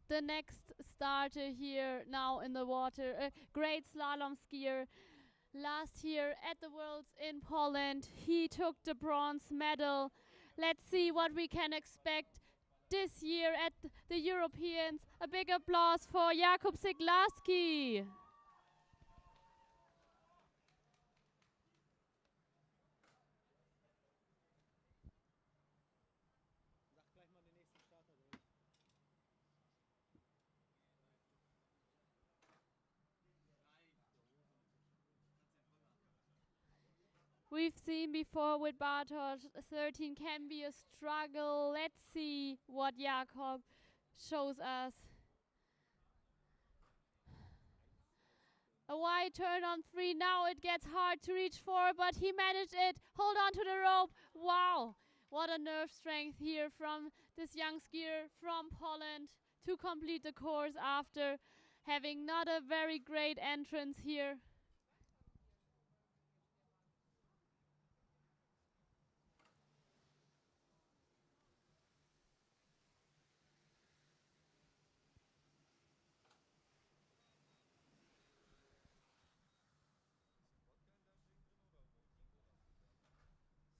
the next starter here now in the water, a great slalom skier. Last year at the Worlds in Poland, he took the bronze medal. Let's see what we can expect this year at the Europeans. A big applause for Jakub Cableski. Sag gleich mal den nächsten Starter durch. We've seen before with Bartosz, 13 can be a struggle. Let's see what Jakob shows us. A wide turn on 3. Now it gets hard to reach 4, but he managed it. Hold on to the rope. Wow. What a nerve strength here from this young skier from Poland to complete the course after having not a very great entrance here.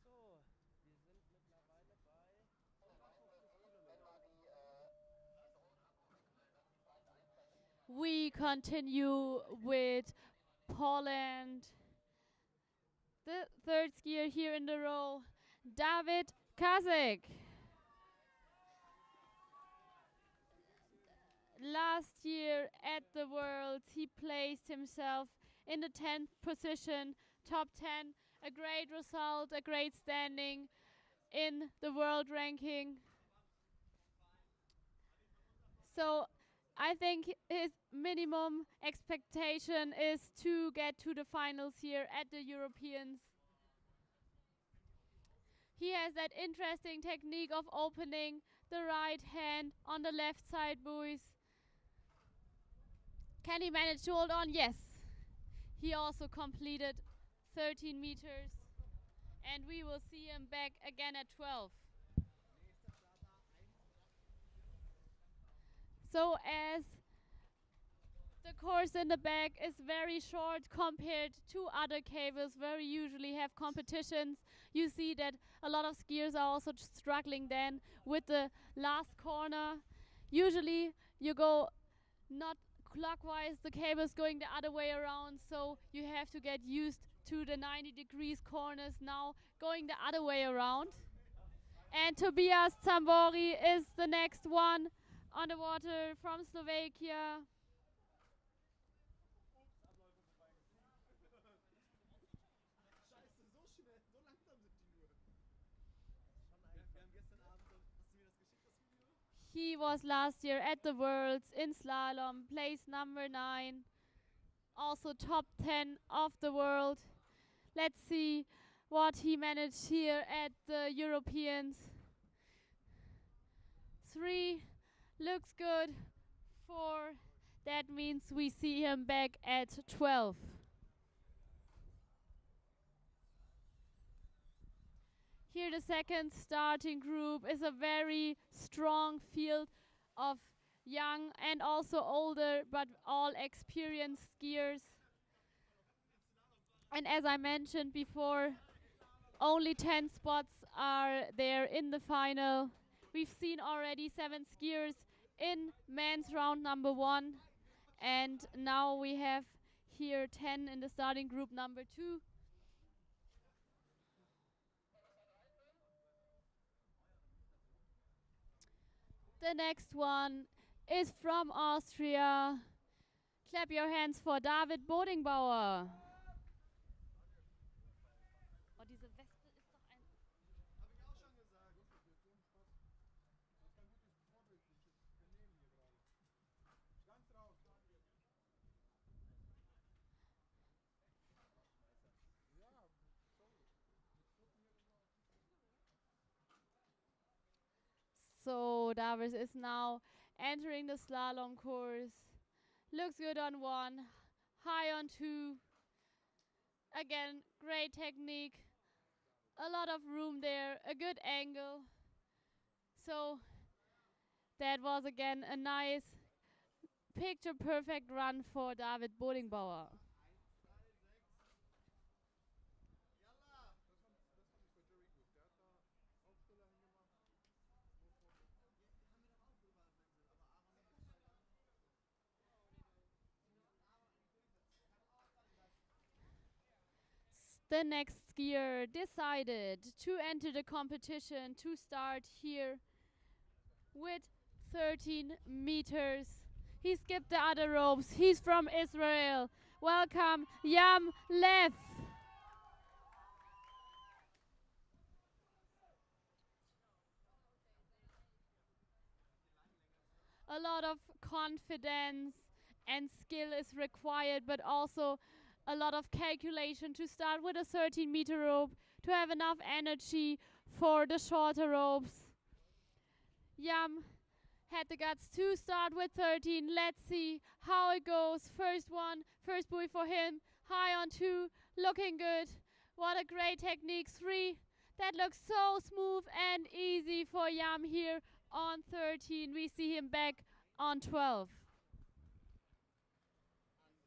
So, wir sind mittlerweile bei 55 Kilometer. We continue with Poland. The third skier here in the row, David Kazek. Last year at the Worlds, he placed himself in the 10th position, top 10. A great result, a great standing in the world ranking. So I think his minimum expectation is to get to the finals here at the Europeans. He has that interesting technique of opening the right hand on the left side buoys. Can he manage to hold on? Yes. He also completed 13 meters. And we will see him back again at 12. So as the course in the back is very short compared to other cables where we usually have competitions, you see that a lot of skiers are also struggling then with the last corner. Usually you go not clockwise, the cable is going the other way around, so you have to get used to the 90 degrees corners now going the other way around. And Tobias Zambori is the next one on the water from Slovakia. Scheiße, so schnell, so langsam sind die nur. Wir haben gestern Abend, hast du mir das geschickt, das Video? He was last year at the Worlds in slalom, place number 9, also top 10 of the world. Let's see what he managed here at the Europeans. 3 looks good. 4, that means we see him back at 12. Here the second starting group is a very strong field of young and also older, but all experienced skiers. And as I mentioned before, only 10 spots are there in the final. We've seen already 7 skiers in men's round number 1. And now we have here 10 in the starting group number 2. The next one is from Austria. Clap your hands for David Bodingbauer. Oh, diese Wespe ist doch ein... Hab ich auch schon gesagt. Das kann gutes vorbildliches Benehmen hier gerade. Ganz raus. Ja, sorry. So Davis is now entering the slalom course. Looks good on 1, high on 2. Again, great technique. A lot of room there, a good angle. So That was again a nice picture perfect run for David Bodingbauer. The next skier decided to enter the competition to start here with 13 meters. He skipped the other ropes. He's from Israel. Welcome, Yam Lev. A lot of confidence and skill is required, but also a lot of calculation to start with a 13-meter rope, to have enough energy for the shorter ropes. Yam had the guts to start with 13. Let's see how it goes. First one, first buoy for him. High on 2, looking good. What a great technique. 3, that looks so smooth and easy for Yam here on 13. We see him back on 12.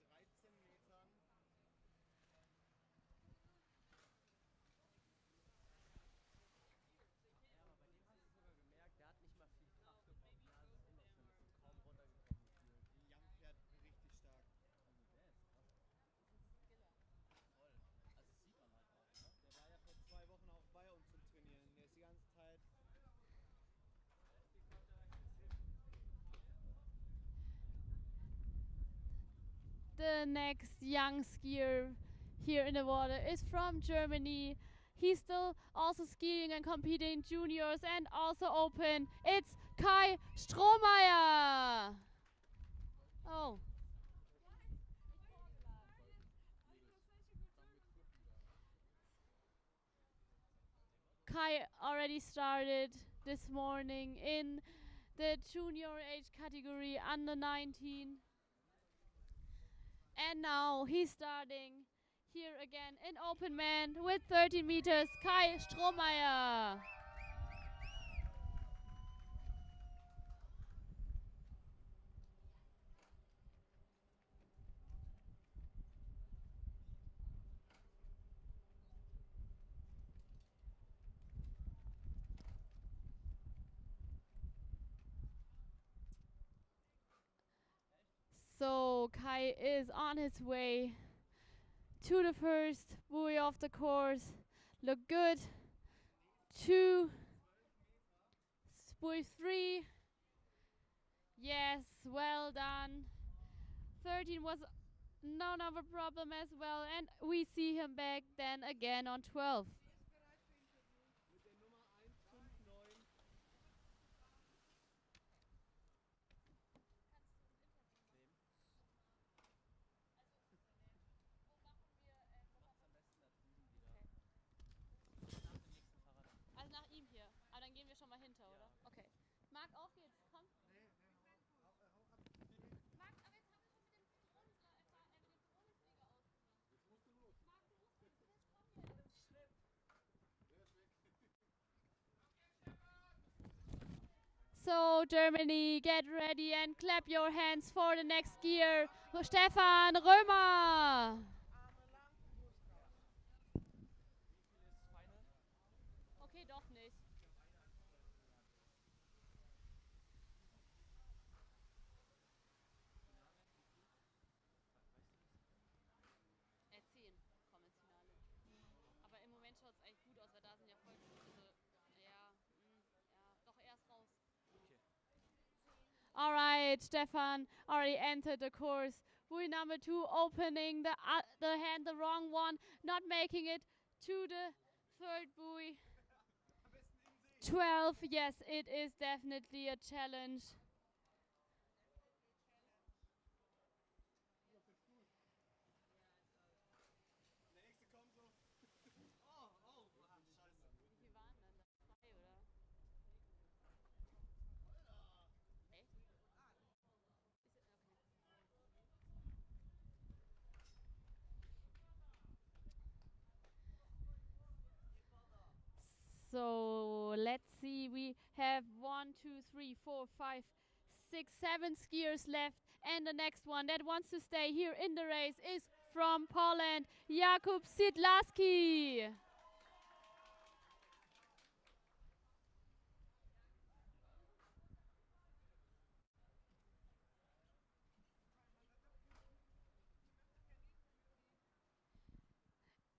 Ja, aber bei dem hast du sogar gemerkt, der hat nicht mal viel Kraft gebraucht. Die Nase ist immer schon, ist so kaum runtergekommen gefühlt. Jan fährt richtig stark. Also der ist krass. Voll. Also das sieht man halt auch, ne? Der war ja vor 2 Wochen auch bei uns zum Trainieren. Der ist die ganze Zeit. The next young skier here in the water is from Germany. He's still also skiing and competing juniors and also open. It's Kai Strohmeier. Oh. Kai already started this morning in the junior age category under 19. And now he's starting here again in open man with 13 meters, Kai Strohmeier. So Kai is on his way to the first buoy of the course. Look good. 2, buoy 3. Yes, well done. 13 was none of a problem as well, and we see him back then again on 12. Mit der Nummer 159. Macht's am besten da drüben wieder. Nach dem nächsten Fahrradabfahrt. Also nach ihm hier. Aber dann gehen wir schon mal hinter, Ja, oder? genau. Okay. Marc, auf geht's. Komm. Nee, hau ab. Marc, aber jetzt haben wir schon mit dem Drohnenflieger ausgemacht. Jetzt musst du los. Marc, du musst jetzt komm jetzt. Schnell. Der ist weg. So, Germany, get ready and clap your hands for the next skier, Stefan Römer. Wie viel ist Final? Okay, doch nicht. Weißt du das? 10 kommen ins Finale. Aber im Moment schaut es eigentlich gut aus, weil da sind ja voll viele. Ja, doch erst raus. Okay. All right, Stefan already entered the course. Buoy number 2 opening the hand, the wrong one, not making it to the third buoy. 12, yes, it is definitely a challenge. Der nächste kommt so. Oh, scheiße. Wie viel waren denn da? 2, oder? Echt? So let's see. We have 1, 2, 3, 4, 5, 6, 7 skiers left. And the next one that wants to stay here in the race is from Poland, Jakub Sidlaski.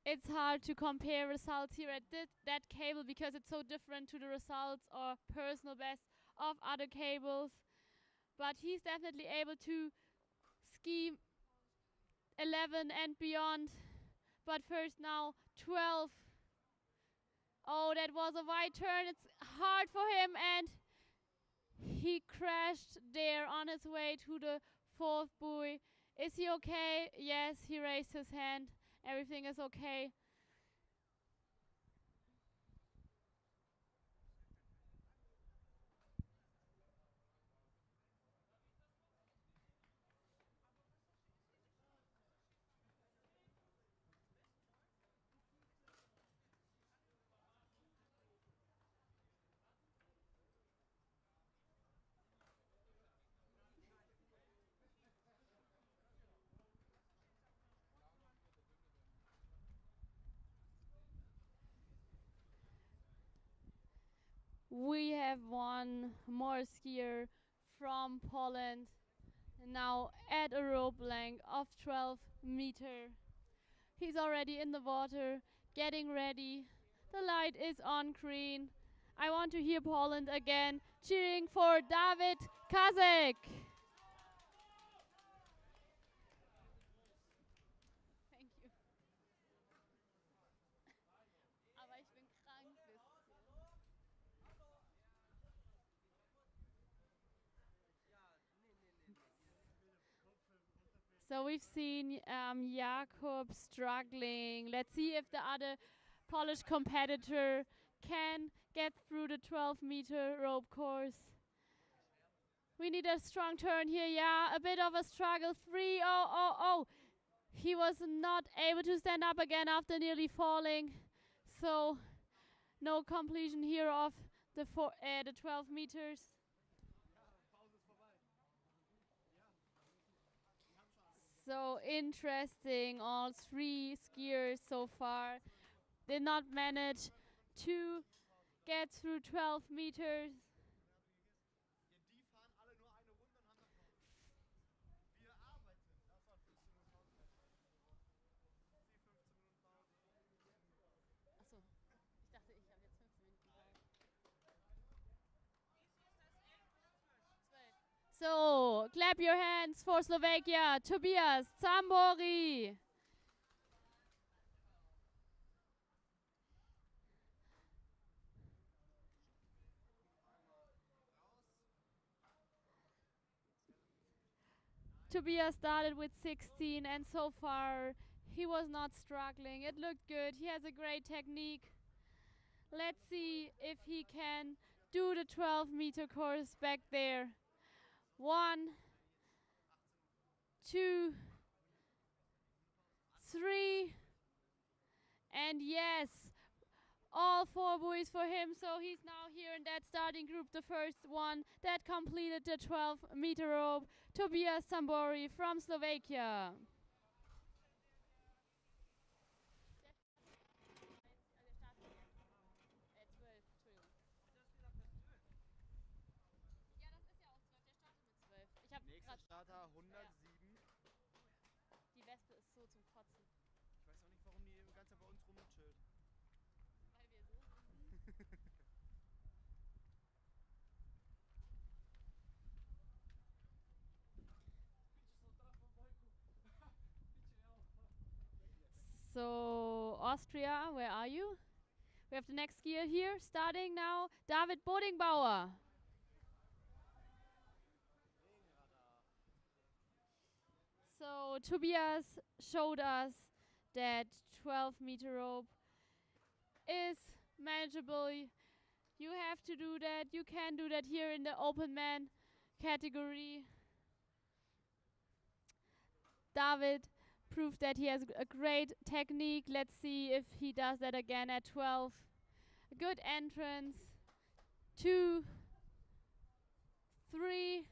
It's hard to compare results here at that cable because it's so different to the results or personal best of other cables. But he's definitely able to ski 11 and beyond. But first now 12. Oh, that was a wide turn. It's hard for him, and he crashed there on his way to the fourth buoy. Is he okay? Yes, he raised his hand. Everything is okay. We have one more skier from Poland now at a rope length of 12 meter. He's already in the water, getting ready. The light is on green. I want to hear Poland again, cheering for David Kazek. Thank you. Aber ich bin krank. So we've seen Jakub struggling. Let's see if the other Polish competitor can get through the 12-meter rope course. We need a strong turn here. Yeah, a bit of a struggle. 3, oh. He was not able to stand up again after nearly falling. So no completion here of the 12 meters. So interesting. All 3 skiers so far did not manage to get through 12 meters. Die fahren alle nur eine Runde und haben dann Pause. Wir arbeiten. Das war 15 Minuten Pause. Sie 15 Minuten Pause. Achso, ich dachte, ich habe jetzt 15 Minuten Pause. So, clap your hands for Slovakia. Tobias Zambori. Tobias started with 16, and so far he was not struggling. It looked good. He has a great technique. Let's see if he can do the 12-meter course back there. 1, 2, 3, and yes, all 4 buoys for him. So he's now here in that starting group, the first one that completed the 12-meter rope. Tobias Zambori from Slovakia. Nächster Starter 107. Die Wespe ist so zum Kotzen. Ich weiß auch nicht, warum die die ganze Zeit bei uns rumchillt. Weil wir so sind. So, Austria, where are you? We have the next skier here, starting now, David Bodingbauer. So, Tobias showed us that 12-meter rope is manageable. You have to do that. You can do that here in the open man category. David proved that he has a great technique. Let's see if he does that again at 12. A good entrance. 2, 3,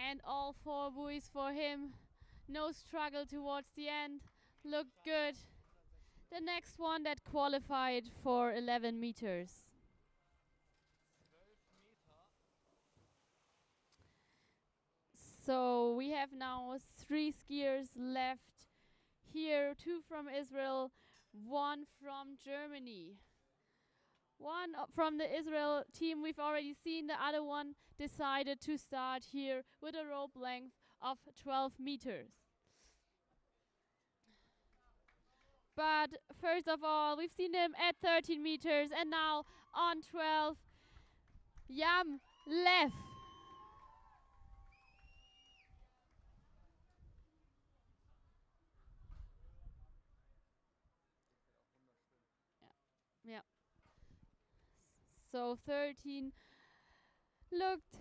and all 4 buoys for him. No struggle towards the end. Looked good. The next one that qualified for 11 meters. So we have now 3 skiers left here, 2 from Israel, 1 from Germany. One from the Israel team we've already seen, the other one decided to start here with a rope length of 12 meters. But first of all, we've seen him at 13 meters and now on 12, Yam Lev. Yeah. So 13 looked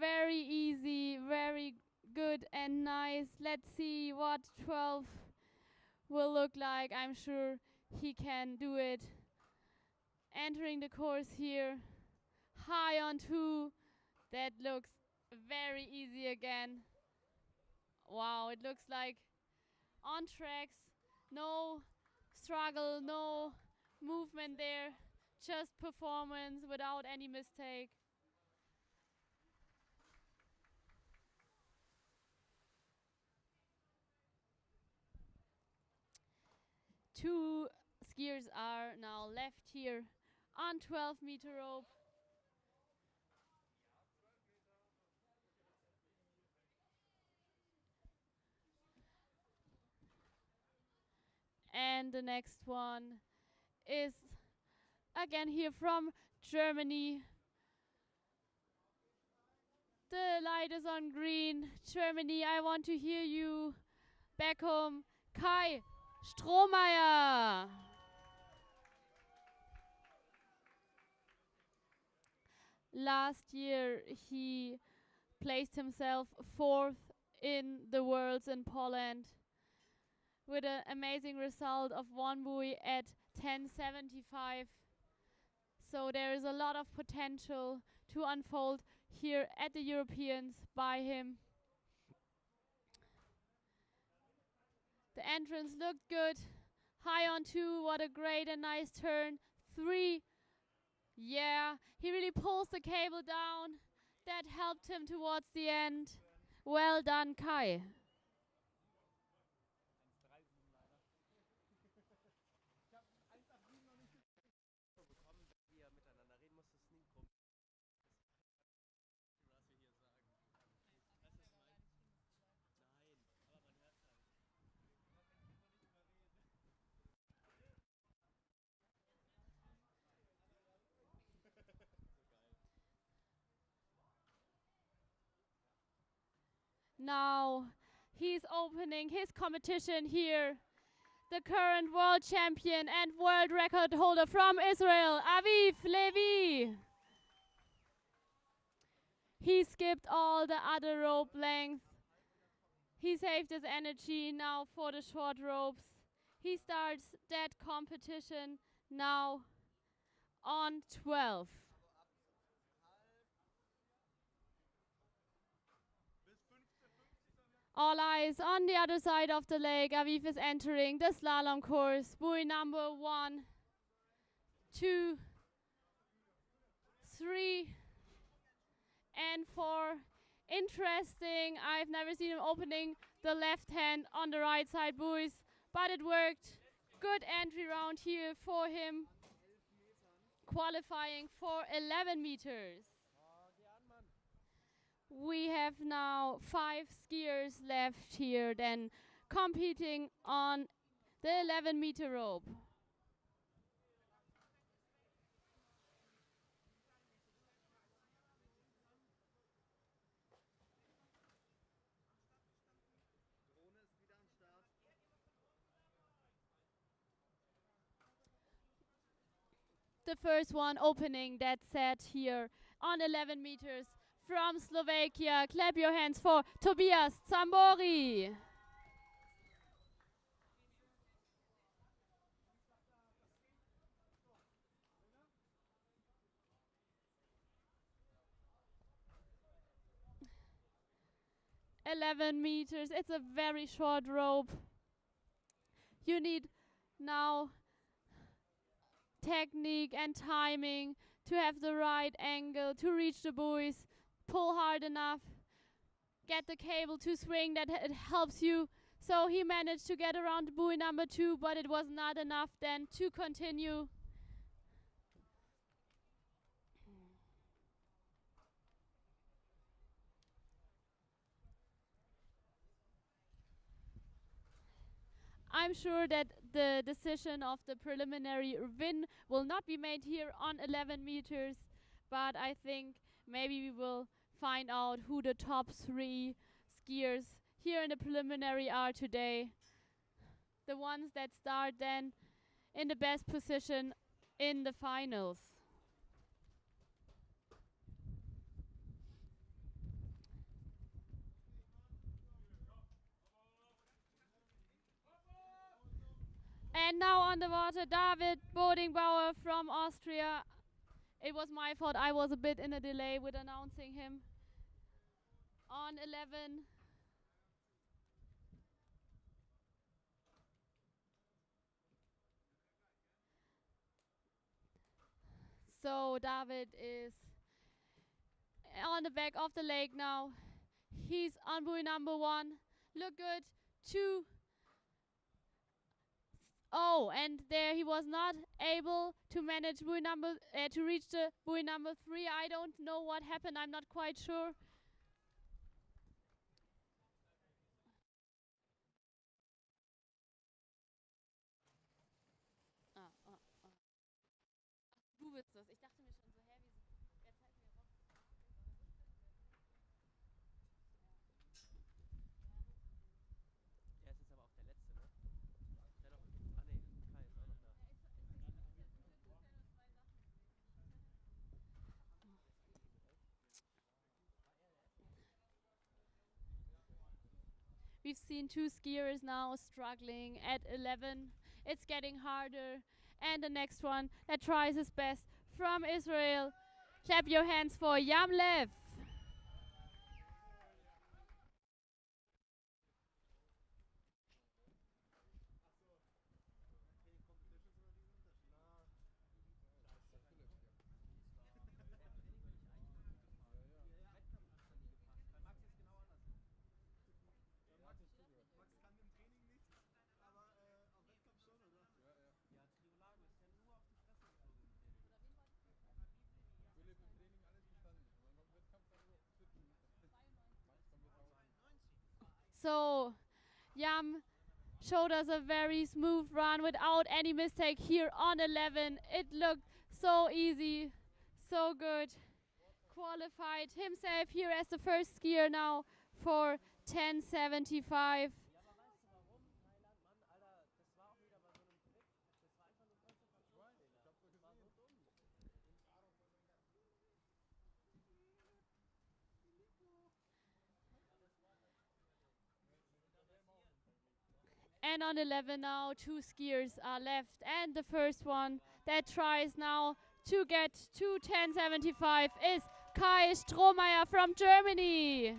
very easy, very good and nice. Let's see what 12 will look like. I'm sure he can do it. Entering the course here, high on 2. That looks very easy again. Wow, it looks like on tracks, no struggle, no movement there, just performance without any mistake. Two skiers are now left here on 12-meter rope. And the next one is again here from Germany. The light is on green. Germany, I want to hear you. Back home, Kai Strohmeier. Last year, he placed himself 4th in the Worlds in Poland with an amazing result of 1 buoy at 10.75. So there is a lot of potential to unfold here at the Europeans by him. The entrance looked good. High on 2, what a great and nice turn. 3, yeah, he really pulls the cable down. That helped him towards the end. Well done, Kai. Now he's opening his competition here. The current world champion and world record holder from Israel, Aviv Levi. He skipped all the other rope lengths. He saved his energy now for the short ropes. He starts that competition now on 12. All eyes on the other side of the lake. Aviv is entering the slalom course. Buoy number 1, 2, 3, and 4. Interesting. I've never seen him opening the left hand on the right side buoys, but it worked. Good entry round here for him. Qualifying for 11 meters. We have now 5 skiers left here then competing on the 11-meter rope. The first one opening that set here on 11 meters from Slovakia. Clap your hands for Tobias Zambori. 11 meters. It's a very short rope. You need now technique and timing to have the right angle to reach the buoys. Pull hard enough. Get the cable to swing, that it helps you. So he managed to get around buoy number 2, but it was not enough then to continue. I'm sure that the decision of the preliminary win will not be made here on 11 meters, but I think maybe we will find out who the top 3 skiers here in the preliminary are today. The ones that start then in the best position in the finals. And now on the water, David Bodingbauer from Austria. It was my fault. I was a bit in a delay with announcing him. On 11. So David is on the back of the lake now. He's on buoy number 1. Look good. 2. Oh, and there he was not able to manage buoy number to reach the buoy number 3. I don't know what happened. I'm not quite sure. Du willst das. Ich dachte mir schon so, hä, wer zeigt mir raus? Er ist jetzt aber auch der Letzte, ne? Der noch. Ah, nee, Kai ist auch noch da. We've seen 2 skiers now struggling at 11. It's getting harder. And the next one that tries his best from Israel. Clap your hands for Yamlev. So, Yam showed us a very smooth run without any mistake here on 11. It looked so easy, so good. Qualified himself here as the first skier now for 1075. Ja, aber weißt du warum? Thailand, Mann, Alter, das war auch wieder bei so einem Trick. Das war einfach nur Konzentrationsfehler. Das war so dumm. And on 11 now, 2 skiers are left. And the first one that tries now to get to 1075 is Kai Strohmeier from Germany.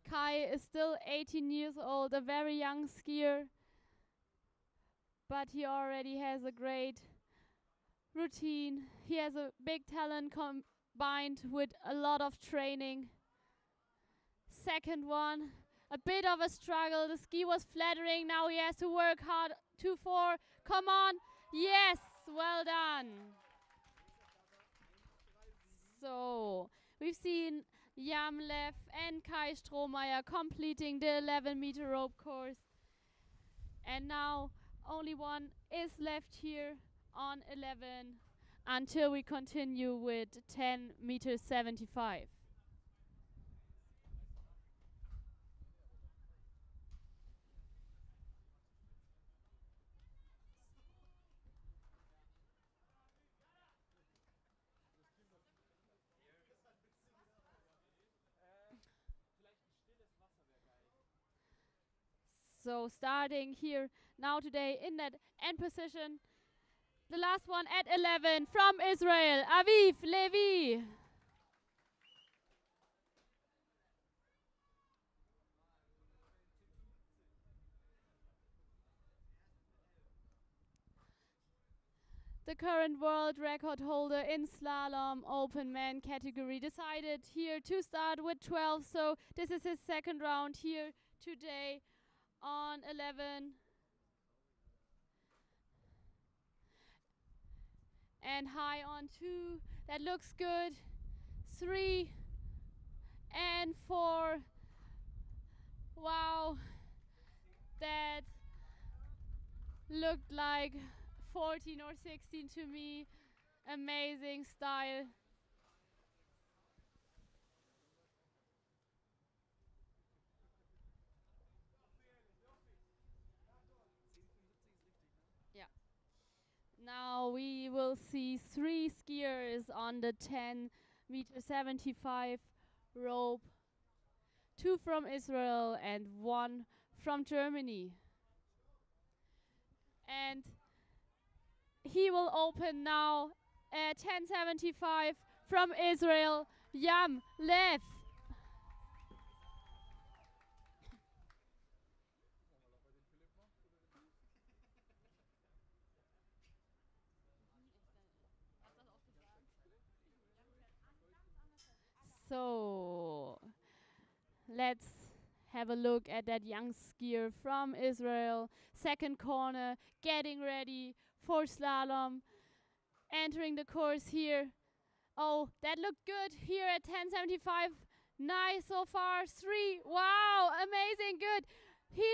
Kai is still 18 years old, a very young skier, but he already has a great routine. He has a big talent combined with a lot of training. Second one, a bit of a struggle. The ski was flattering. Now he has to work hard. 2-4. Come on. Yes, well done. So we've seen Yamlev and Kai Strohmeier completing the 11-meter rope course. And now only one is left here on 11 until we continue with 10 meters 75. So starting here now today in that end position. The last one at 11 from Israel, Aviv Levi. The current world record holder in slalom open man category decided here to start with 12. So this is his second round here today on 11. And high on 2. That looks good. 3 and 4. Wow. That looked like 14 or 16 to me. Amazing style. Yeah. Now we will see 3 skiers on the 10-meter 75 rope. 2 from Israel and 1 from Germany. And he will open now at 10.75 from Israel, Yam Lev. So let's have a look at that young skier from Israel. Second corner, getting ready for slalom. Entering the course here. Oh, that looked good here at 10.75. Nice so far. 3. Wow, amazing, good. He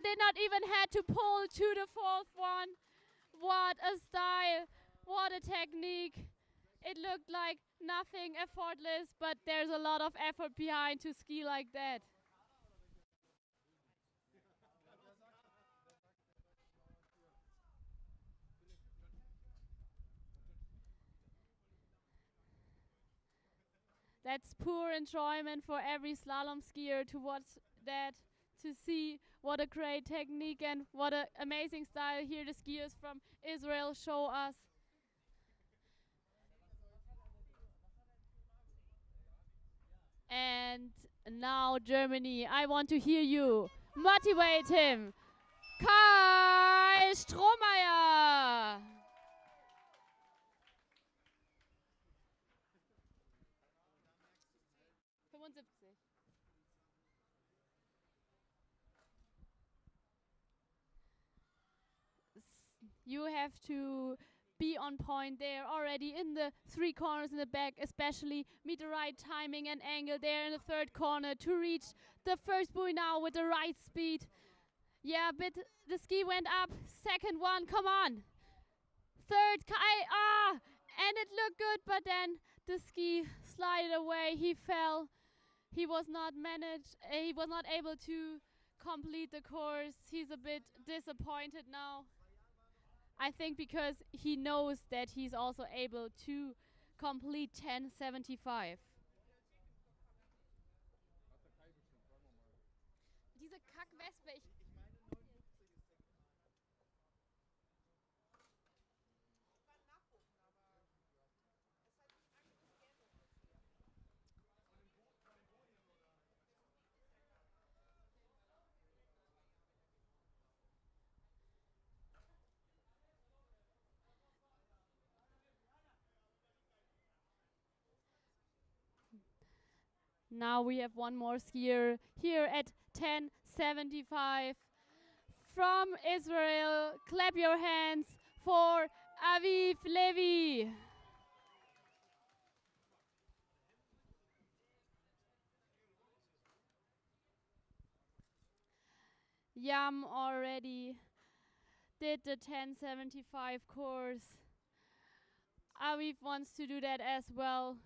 did not even had to pull to the 4th one. What a style. What a technique. It looked like nothing effortless, but there's a lot of effort behind to ski like that. That's pure enjoyment for every slalom skier to watch that, to see what a great technique and what an amazing style here the skiers from Israel show us. And now Germany, I want to hear you. Motivate him. Kai Strohmeier. You have to be on point there already in the 3 corners in the back, especially meet the right timing and angle there in the 3rd corner to reach the first buoy now with the right speed. Yeah, but the ski went up. 2nd one, come on. 3rd, and it looked good, but then the ski slided away. He fell. He was not he was not able to complete the course. He's a bit disappointed now. I think because he knows that he's also able to complete 10.75. Diese Kackwespe, Now we have one more skier here at 10.75 from Israel. Clap your hands for Aviv Levi. Yam already did the 10.75 course. Aviv wants to do that as well.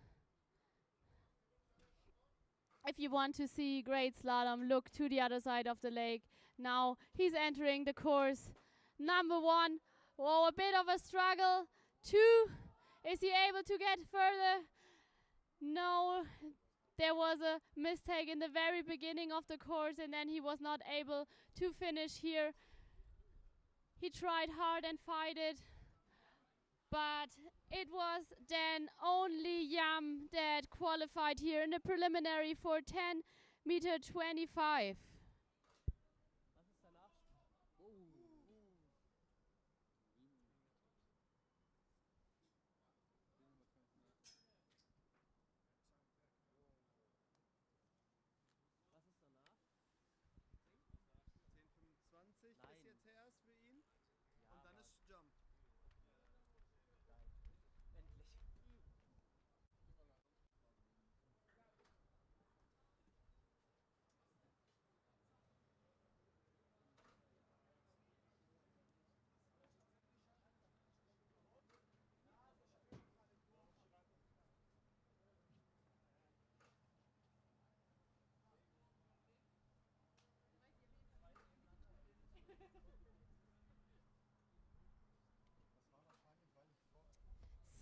If you want to see great slalom, look to the other side of the lake. Now he's entering the course. Number 1, oh, a bit of a struggle. 2, is he able to get further? No, there was a mistake in the very beginning of the course, and then he was not able to finish here. He tried hard and fight it, but it was then only Yam that qualified here in the preliminary for 10 meter 25. Was ist danach? Was ist danach? 10,25 Nein. ist jetzt erst für ihn. Ja, Und dann aber ist Jump. geil. Endlich.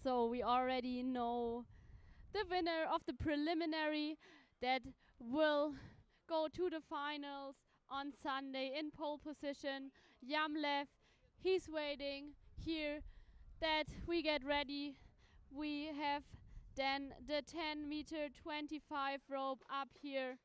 So we already know the winner of the preliminary that will go to the finals on Sunday in pole position. Yamlev, he's waiting here that we get ready. We have then the 10 meter 25 rope up here.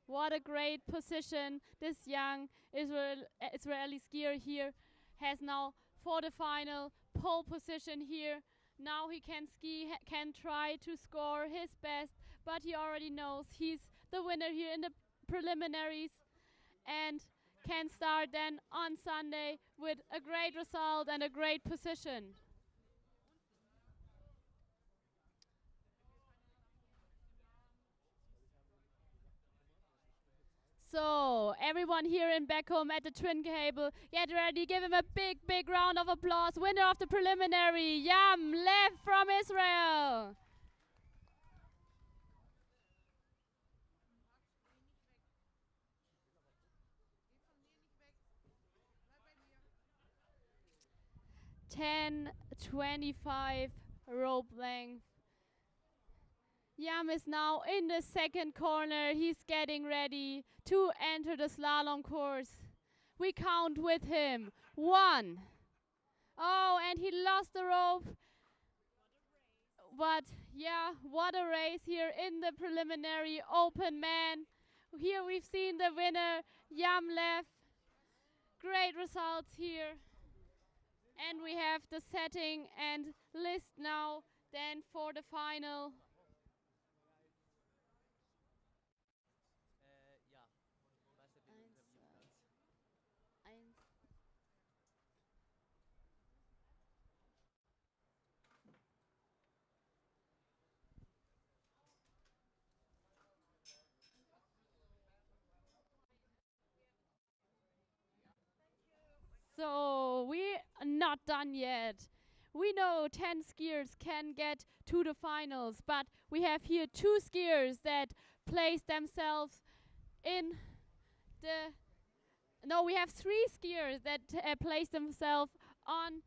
What a great position this young Israeli skier here has now for the final pole position here. Now he can ski, can try to score his best, but he already knows he's the winner here in the preliminaries and can start then on Sunday with a great result and a great position. So, everyone here in back home at the twin cable, get ready, give him a big, big round of applause. Winner of the preliminary, Yam Lev from Israel. (10:25) rope length. Yam is now in the second corner. He's getting ready to enter the slalom course. We count with him. 1. Oh, and he lost the rope. But yeah, what a race here in the preliminary open man. Here we've seen the winner, Yamlev. Great results here. And we have the setting and list now then for the final. Ja. Weißt du, den du interviewen kannst? So we are not done yet. We know 10 skiers can get to the finals, but we have here 2 skiers that place themselves in the... No, we have 3 skiers that place themselves on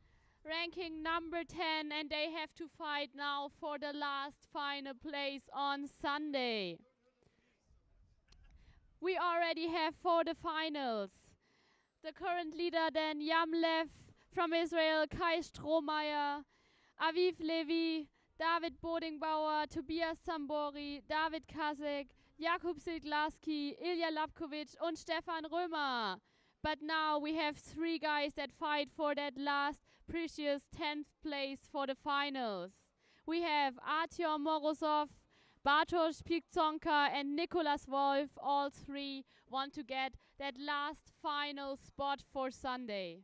ranking number 10, and they have to fight now for the last final place on Sunday. We already have for the finals the current leader then Yamlev from Israel, Kai Strohmeier, Aviv Levi, David Bodingbauer, Tobias Zambori, David Kasek, Jakub Siglaski, Ilya Lapkovic und Stefan Römer. But now we have 3 guys that fight for that last precious 10th place for the finals. We have Artyom Morozov, Bartosz Pikczonka and Nicolas Wolf. All 3 want to get that last final spot for Sunday.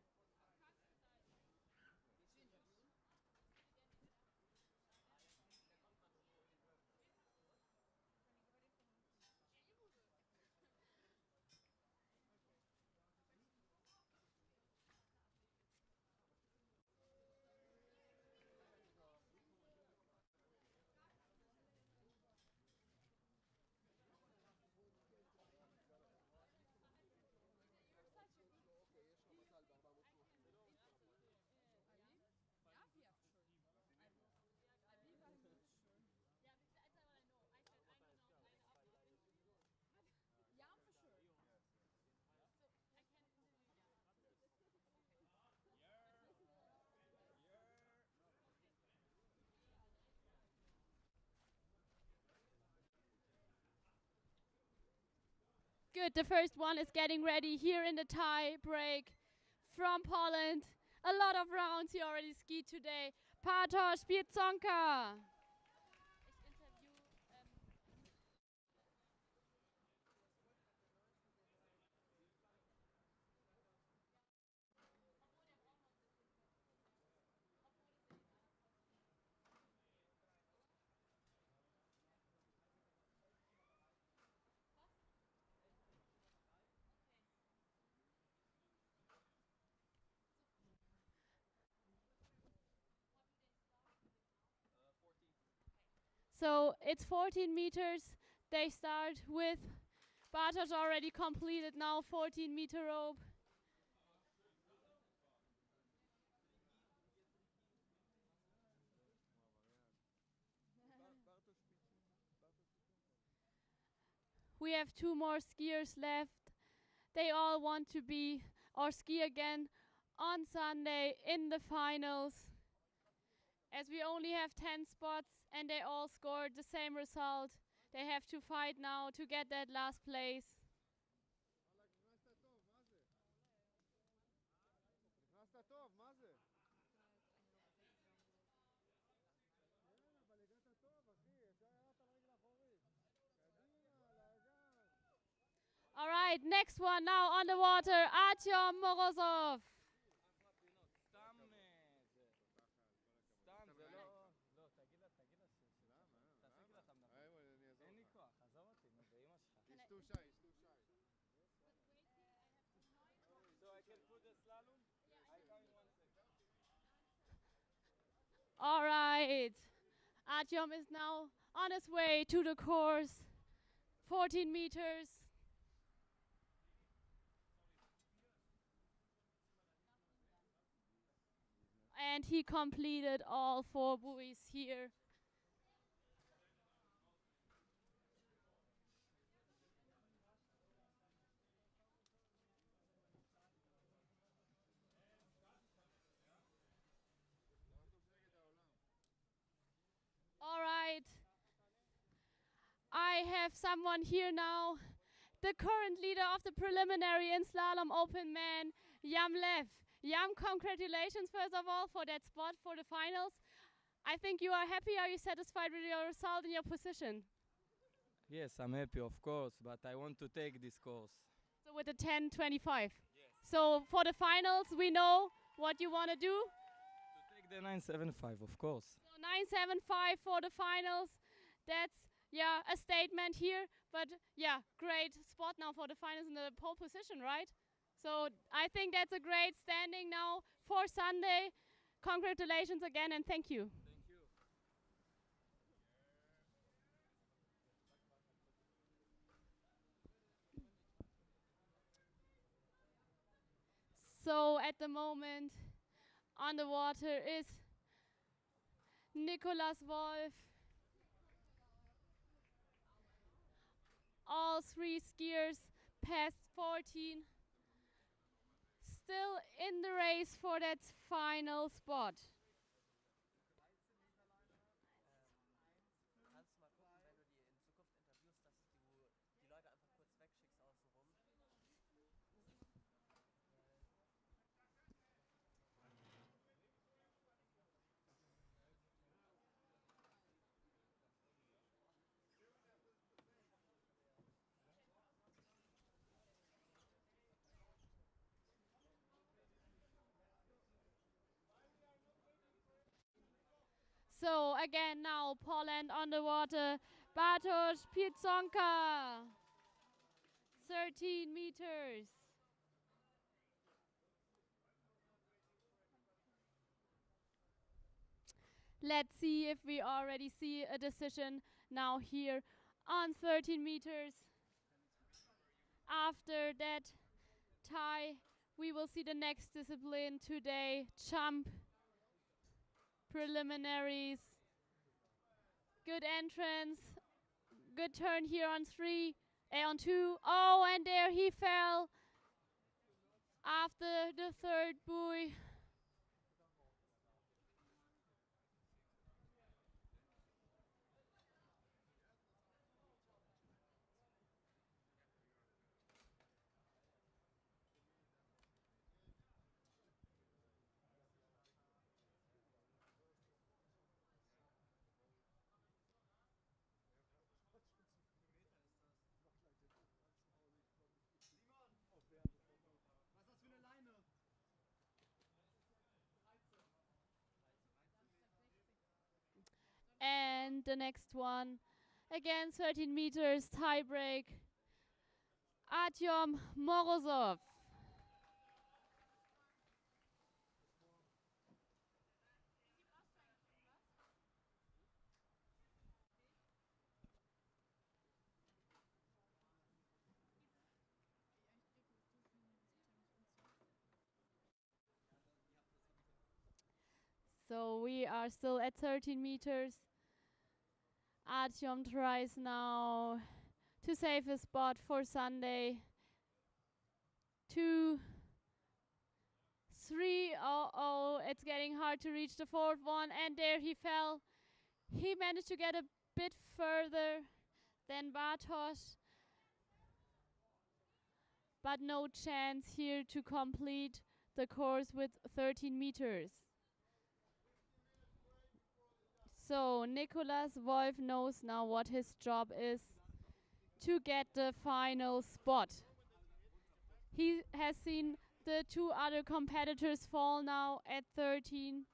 Good, the first one is getting ready here in the tie break from Poland. A lot of rounds he already skied today. Bartosz Pietzonka. So it's 14 meters. They start with Bartosz already completed now 14-meter rope. We have 2 more skiers left. They all want to be or ski again on Sunday in the finals. As we only have 10 spots and they all scored the same result, they have to fight now to get that last place. All right, next one now on the water, Artyom Morozov. All right, Artyom is now on his way to the course, 14 meters. And he completed all 4 buoys here. All right. I have someone here now. The current leader of the preliminary in slalom open man, Yam Lev. Yam, congratulations first of all for that spot for the finals. I think you are happy. Are you satisfied with your result and your position? Yes, I'm happy, of course, but I want to take this course. So with the 10:25. Yes. So for the finals, we know what you want to do. To take the 975, of course. So 975 for the finals. That's a statement here. But great spot now for the finals in the pole position, right? So I think that's a great standing now for Sunday. Congratulations again and thank you. Thank you. So at the moment on the water is Nicolas Wolf. All 3 skiers past 14. Still in the race for that final spot. Kannst du mal gucken, wenn du die in Zukunft interviewst, dass du die Leute einfach kurz wegschickst außen rum? So again now Poland on the water. Bartosz Pietzonka. 13 meters. Let's see if we already see a decision now here on 13 meters. After that tie, we will see the next discipline today, jump preliminaries. Good entrance, good turn here on 3, on 2. Oh, and there he fell after the 3rd buoy. And the next one, again 13 meters tie break. Artyom Morozov. So we are still at 13 meters. Artyom tries now to save his spot for Sunday. 2, 3, oh, it's getting hard to reach the fourth one, and there he fell. He managed to get a bit further than Bartosz, but no chance here to complete the course with 13 meters. So Nicholas Wolf knows now what his job is to get the final spot. He has seen the two other competitors fall now at 13.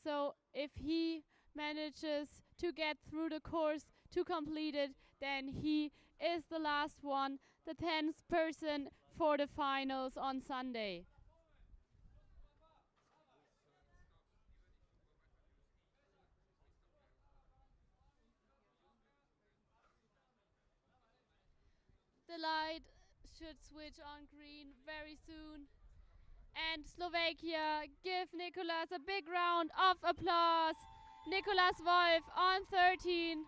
So if he manages to get through the course to complete it, then he is the last one, the 10th person for the finals on Sunday. The light should switch on green very soon. And Slovakia, give Nicholas a big round of applause. Nicholas Wolf on 13.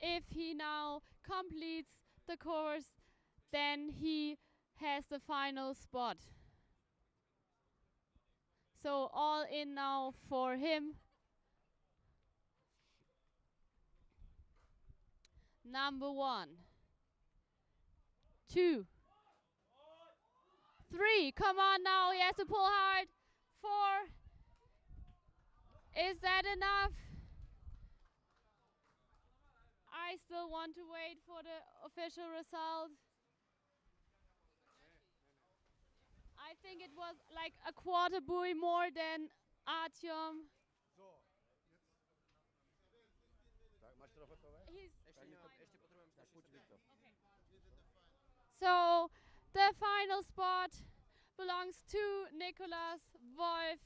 If he now completes the course, then he has the final spot. So all in now for him. Number 1, 2, 3. Come on now, he has to pull hard. 4. Is that enough? I still want to wait for the official result. I think it was like a quarter buoy more than Artyom. So the final spot belongs to Nicholas Wolf.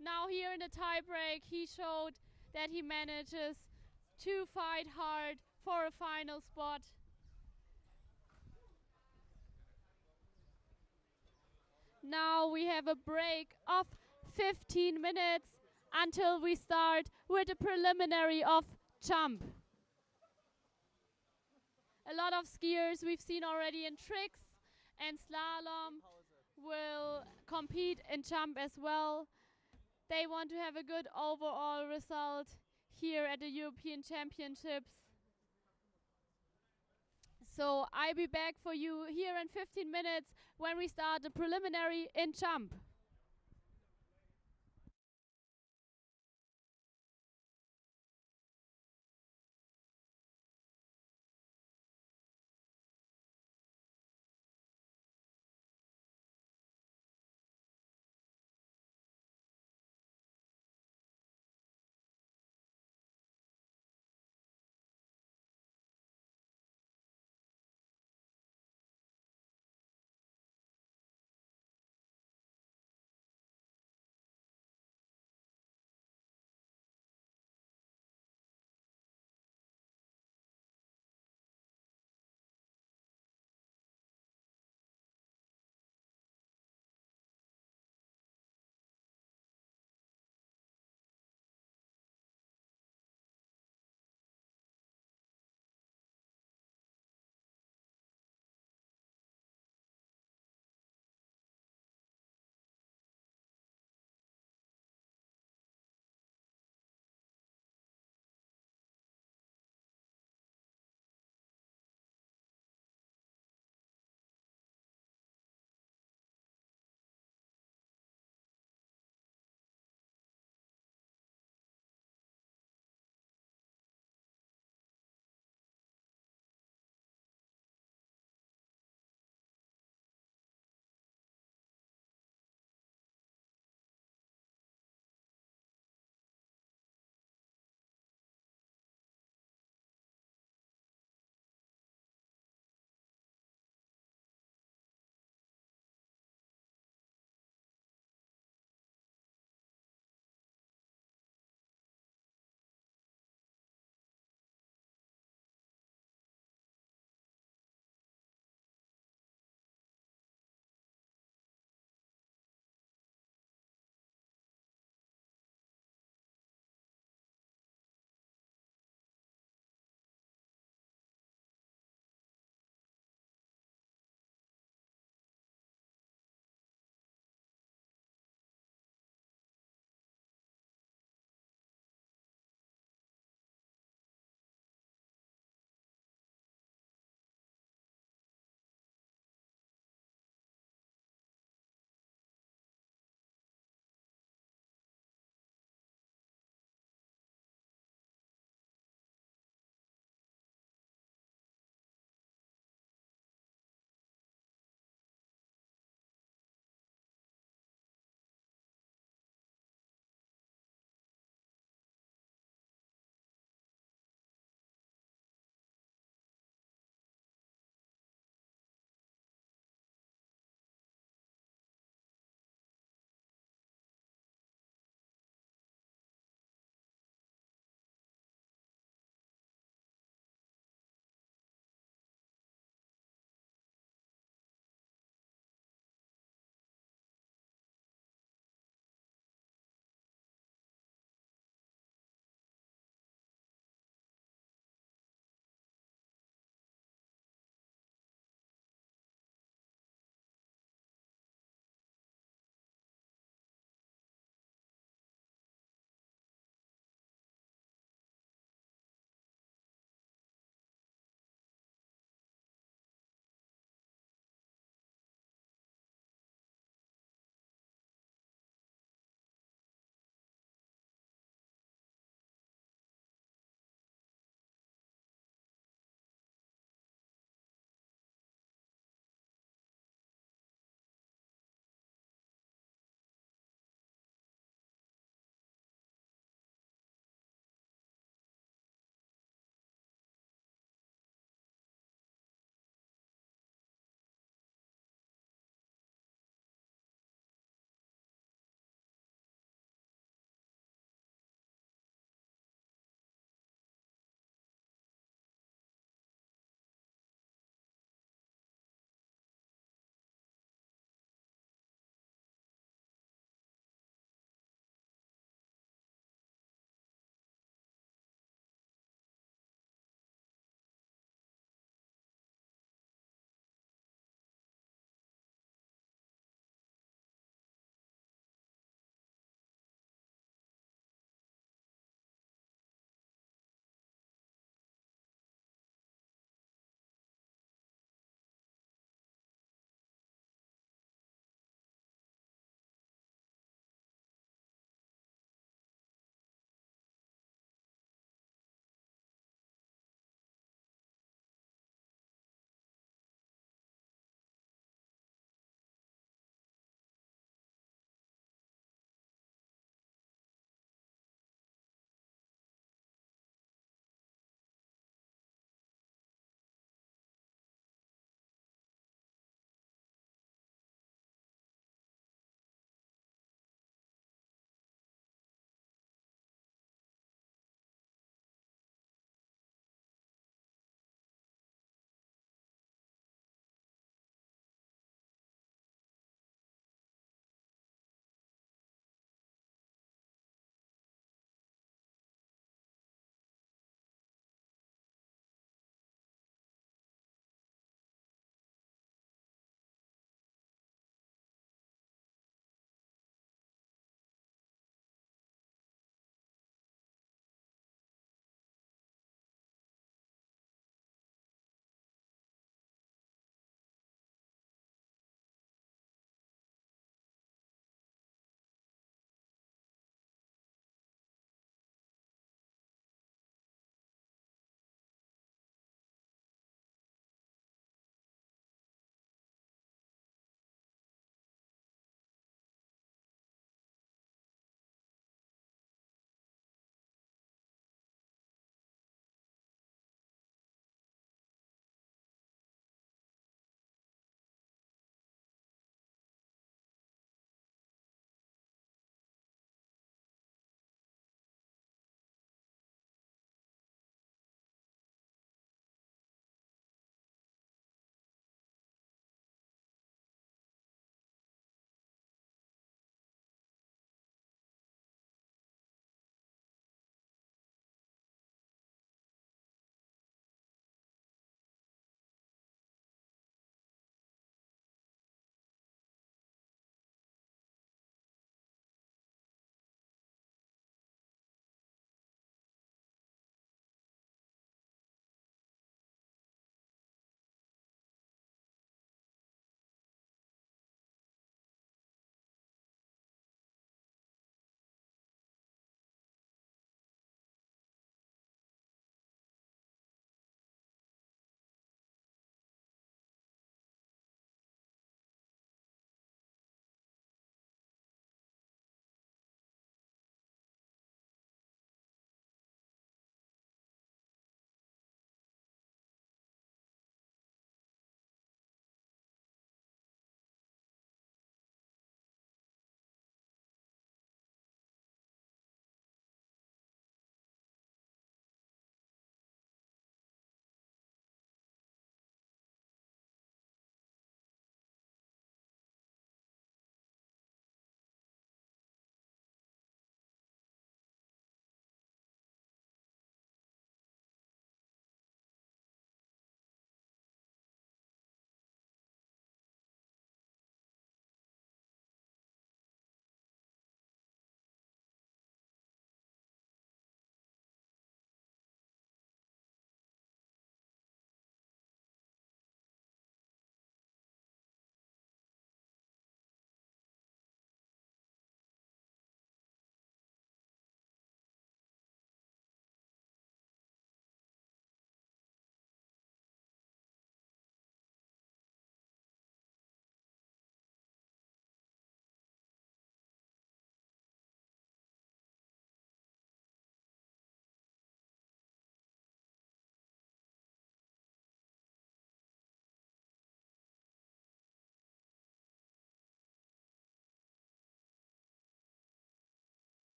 Now here in the tiebreak, he showed that he manages to fight hard for a final spot. Now we have a break of 15 minutes until we start with the preliminary of jump. A lot of skiers we've seen already in tricks and slalom will compete in jump as well. They want to have a good overall result here at the European Championships. So I'll be back for you here in 15 minutes when we start the preliminary in jump.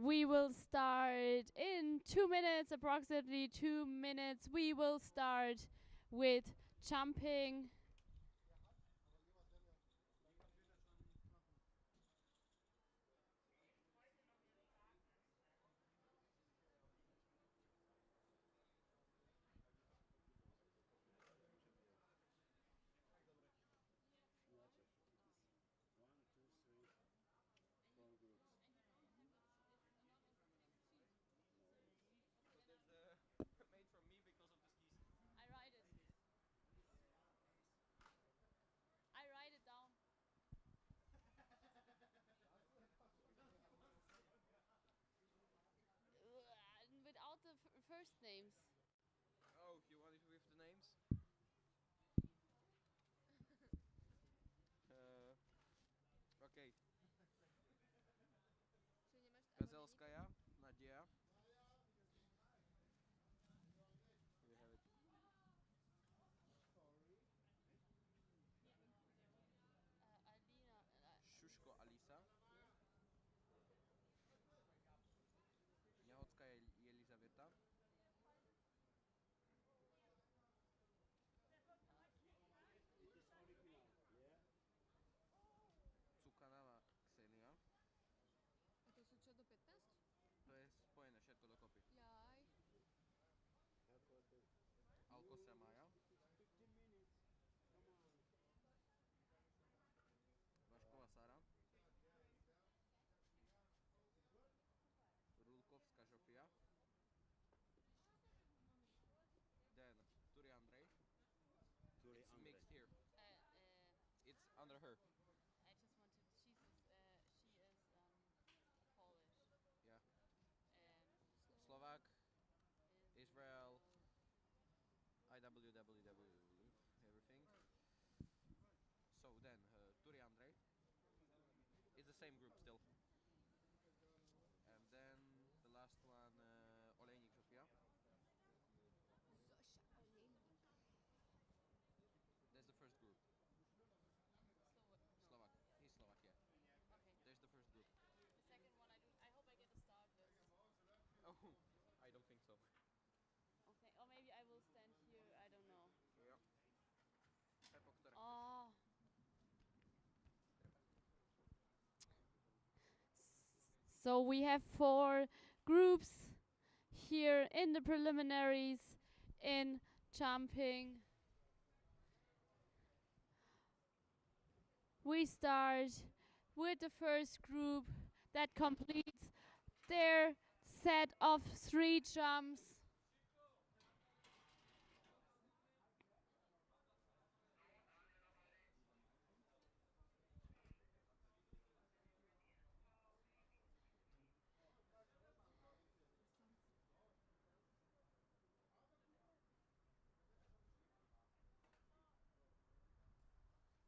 We will start in 2 minutes, approximately 2 minutes. We will start with jumping. Made from me because of the skis. I write it. I write it down. Without the first names. Oh, you want it with the names? Okay. Kazelskaya, Nadia. We have it. Alina. Shushko Alisa. Jahotskaya Елизавета. Cukanava Ksenia. A to sú čo do 15? To je spojené všetko dokopy. Jaj. Alkosa Maja. Vaškova Sara. Rulkovská Žofia. Then Turi Andrej. It's mixed here. It's under her. I just wanted. She is Polish. Yeah. Slovak. Israel. IWWW. Everything. So then Turi Andrej. It's the same group still. And then the last one Olejnik Žofia. Zosha Olejnik. That's the first group. Slovak. He's Slovak, yeah. Okay. There's the first group. The second one I hope I get a start with. Oh, I don't think so. Okay. Or maybe I will stand here. I don't know. Yeah. Oh. So we have 4 groups here in the preliminaries in jumping. We start with the first group that completes their set of 3 jumps.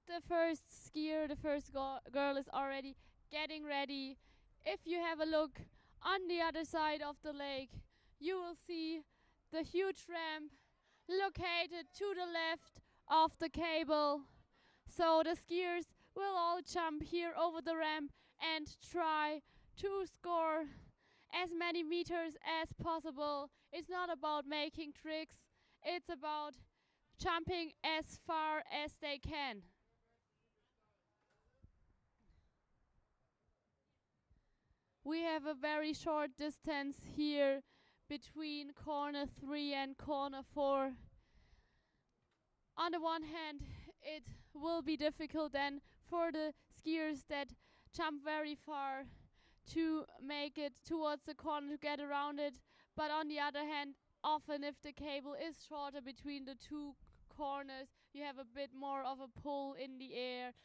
The first skier, the first girl is already getting ready. If you have a look on the other side of the lake, you will see the huge ramp located to the left of the cable. So the skiers will all jump here over the ramp and try to score as many meters as possible. It's not about making tricks, it's about jumping as far as they can. We have a very short distance here between corner 3 and corner 4. On the one hand, it will be difficult then for the skiers that jump very far to make it towards the corner to get around it. But on the other hand, often if the cable is shorter between the 2 corners, you have a bit more of a pull in the air.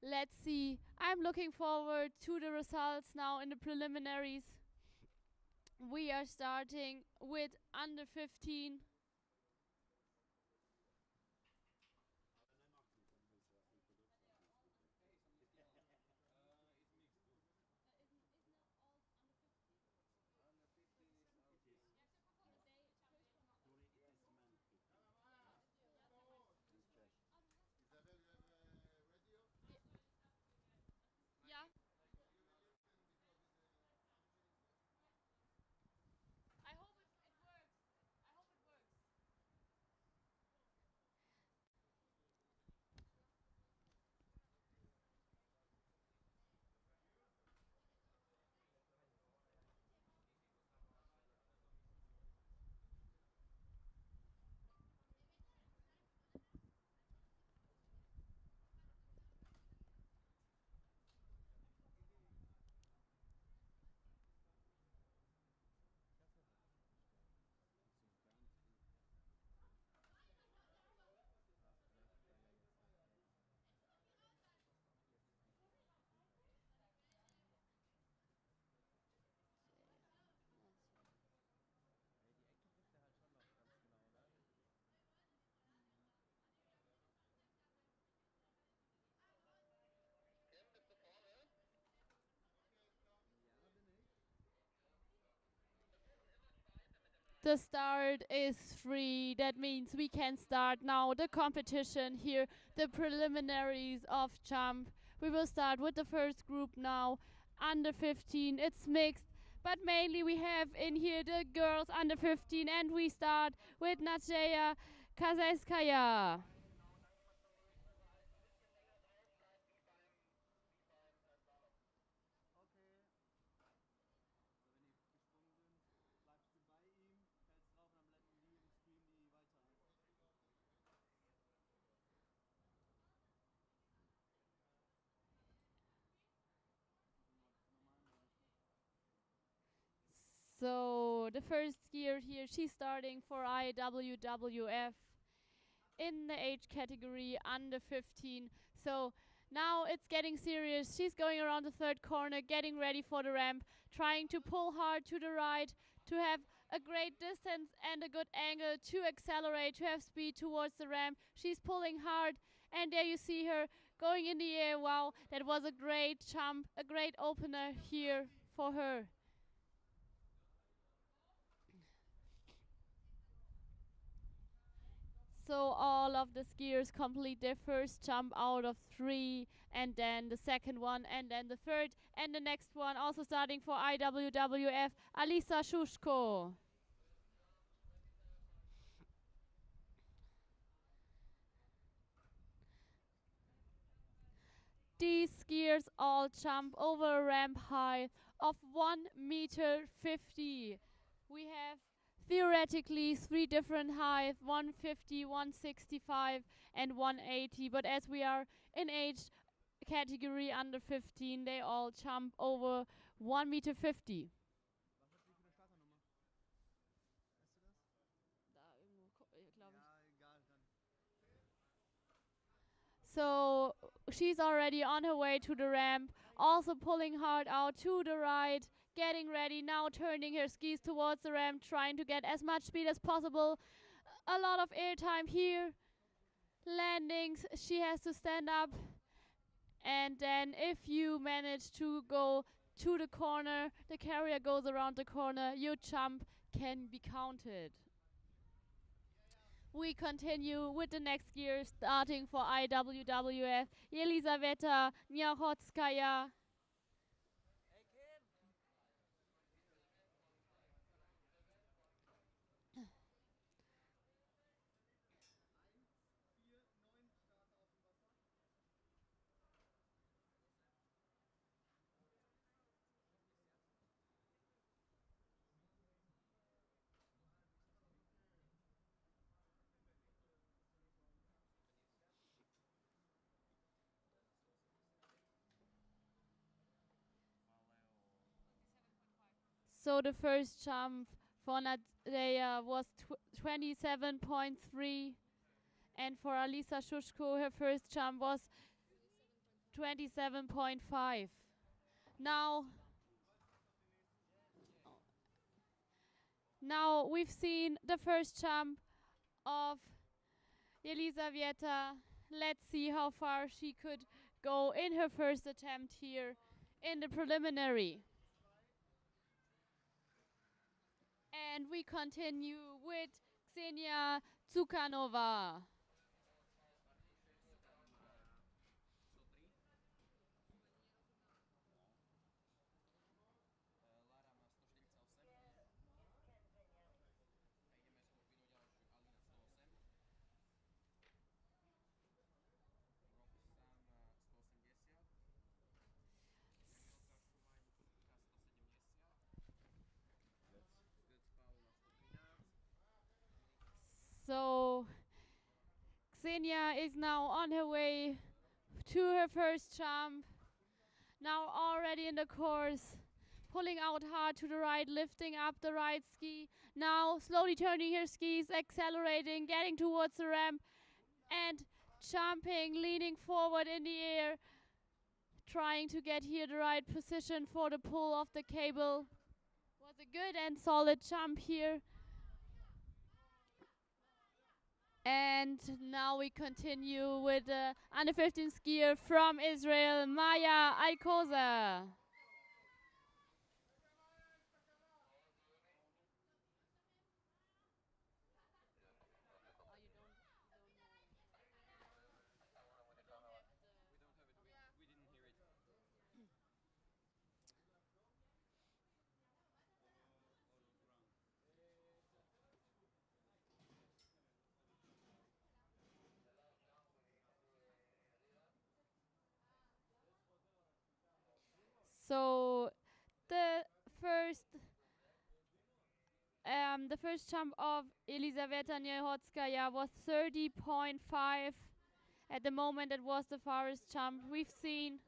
Let's see. I'm looking forward to the results now in the preliminaries. We are starting with under 15. Yeah. The start is free. That means we can start now the competition here, the preliminaries of jump. We will start with the first group now, under 15. It's mixed, but mainly we have in here the girls under 15, and we start with Nadjeja Kazeskaya. So the first skier here, she's starting for IWWF in the age category under 15. So now it's getting serious. She's going around the third corner, getting ready for the ramp, trying to pull hard to the right, to have a great distance and a good angle, to accelerate, to have speed towards the ramp. She's pulling hard, and there you see her going in the air. Wow, that was a great jump, a great opener here for her. So all of the skiers complete their first jump out of 3, and then the second one, and then the third, and the next one, also starting for IWWF, Alisa Shushko. These skiers all jump over a ramp height of 1 meter 50. We have theoretically 3 different heights, 150, 165, and 180. But as we are in age category under 15, they all jump over 1 meter 50. So she's already on her way to the ramp, also pulling hard out to the right, getting ready, now turning her skis towards the ramp, trying to get as much speed as possible. A lot of air time here. Landings, she has to stand up. And then if you manage to go to the corner, the carrier goes around the corner, your jump can be counted. We continue with the next gear, starting for IWWF, Elizaveta Nyahotskaya. So the first jump for Nadeja was 27.3, and for Alisa Shushko, her first jump was 27.5. Now we've seen the first jump of Elisaveta. Let's see how far she could go in her first attempt here in the preliminary. And we continue with Ksenia Tsukanova. So Xenia is now on her way to her first jump. Now already in the course, pulling out hard to the right, lifting up the right ski. Now slowly turning her skis, accelerating, getting towards the ramp, and jumping, leaning forward in the air, trying to get here the right position for the pull of the cable. Was a good and solid jump here. And now we continue with the under 15 skier from Israel, Maya Aikoza. So the first the first jump of Elizaveta Niehodzkaya was 30.5. At the moment, it was the farthest jump we've seen.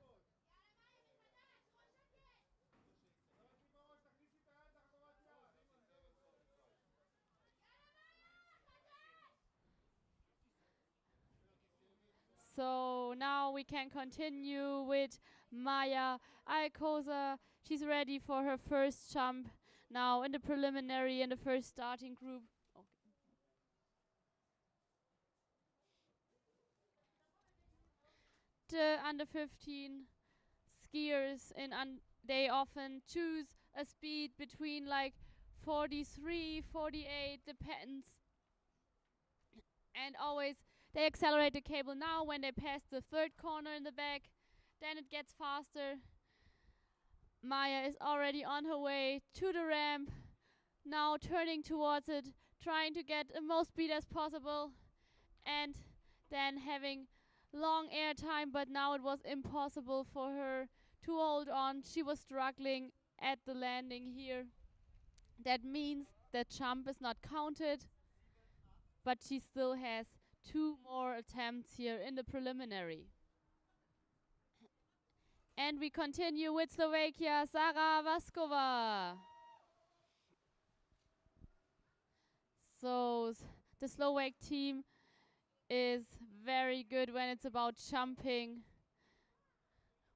So now we can continue with Maya Alcosa. She's ready for her first jump now in the preliminary in the first starting group. The under 15 skiers they often choose a speed between like 43, 48, depends. And always they accelerate the cable now when they pass the third corner in the back. Then it gets faster. Maya is already on her way to the ramp. Now turning towards it, trying to get the most speed as possible. And then having long air time, but now it was impossible for her to hold on. She was struggling at the landing here. That means the jump is not counted, but she still has 2 more attempts here in the preliminary. And we continue with Slovakia, Sara Vaskova. So the Slovak team is very good when it's about jumping.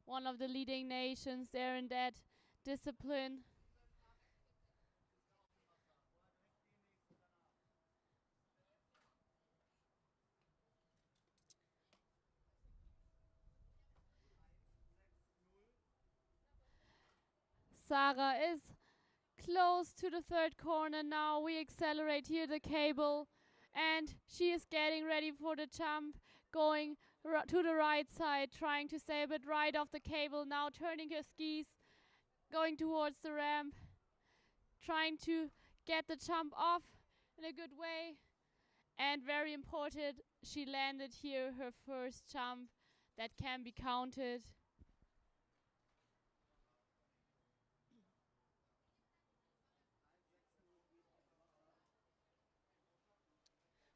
One of the leading nations there in that discipline. Sarah is close to the third corner now. We accelerate here the cable, and she is getting ready for the jump, going to the right side, trying to stay a bit right off the cable, now turning her skis, going towards the ramp, trying to get the jump off in a good way. And very important, she landed here her first jump that can be counted.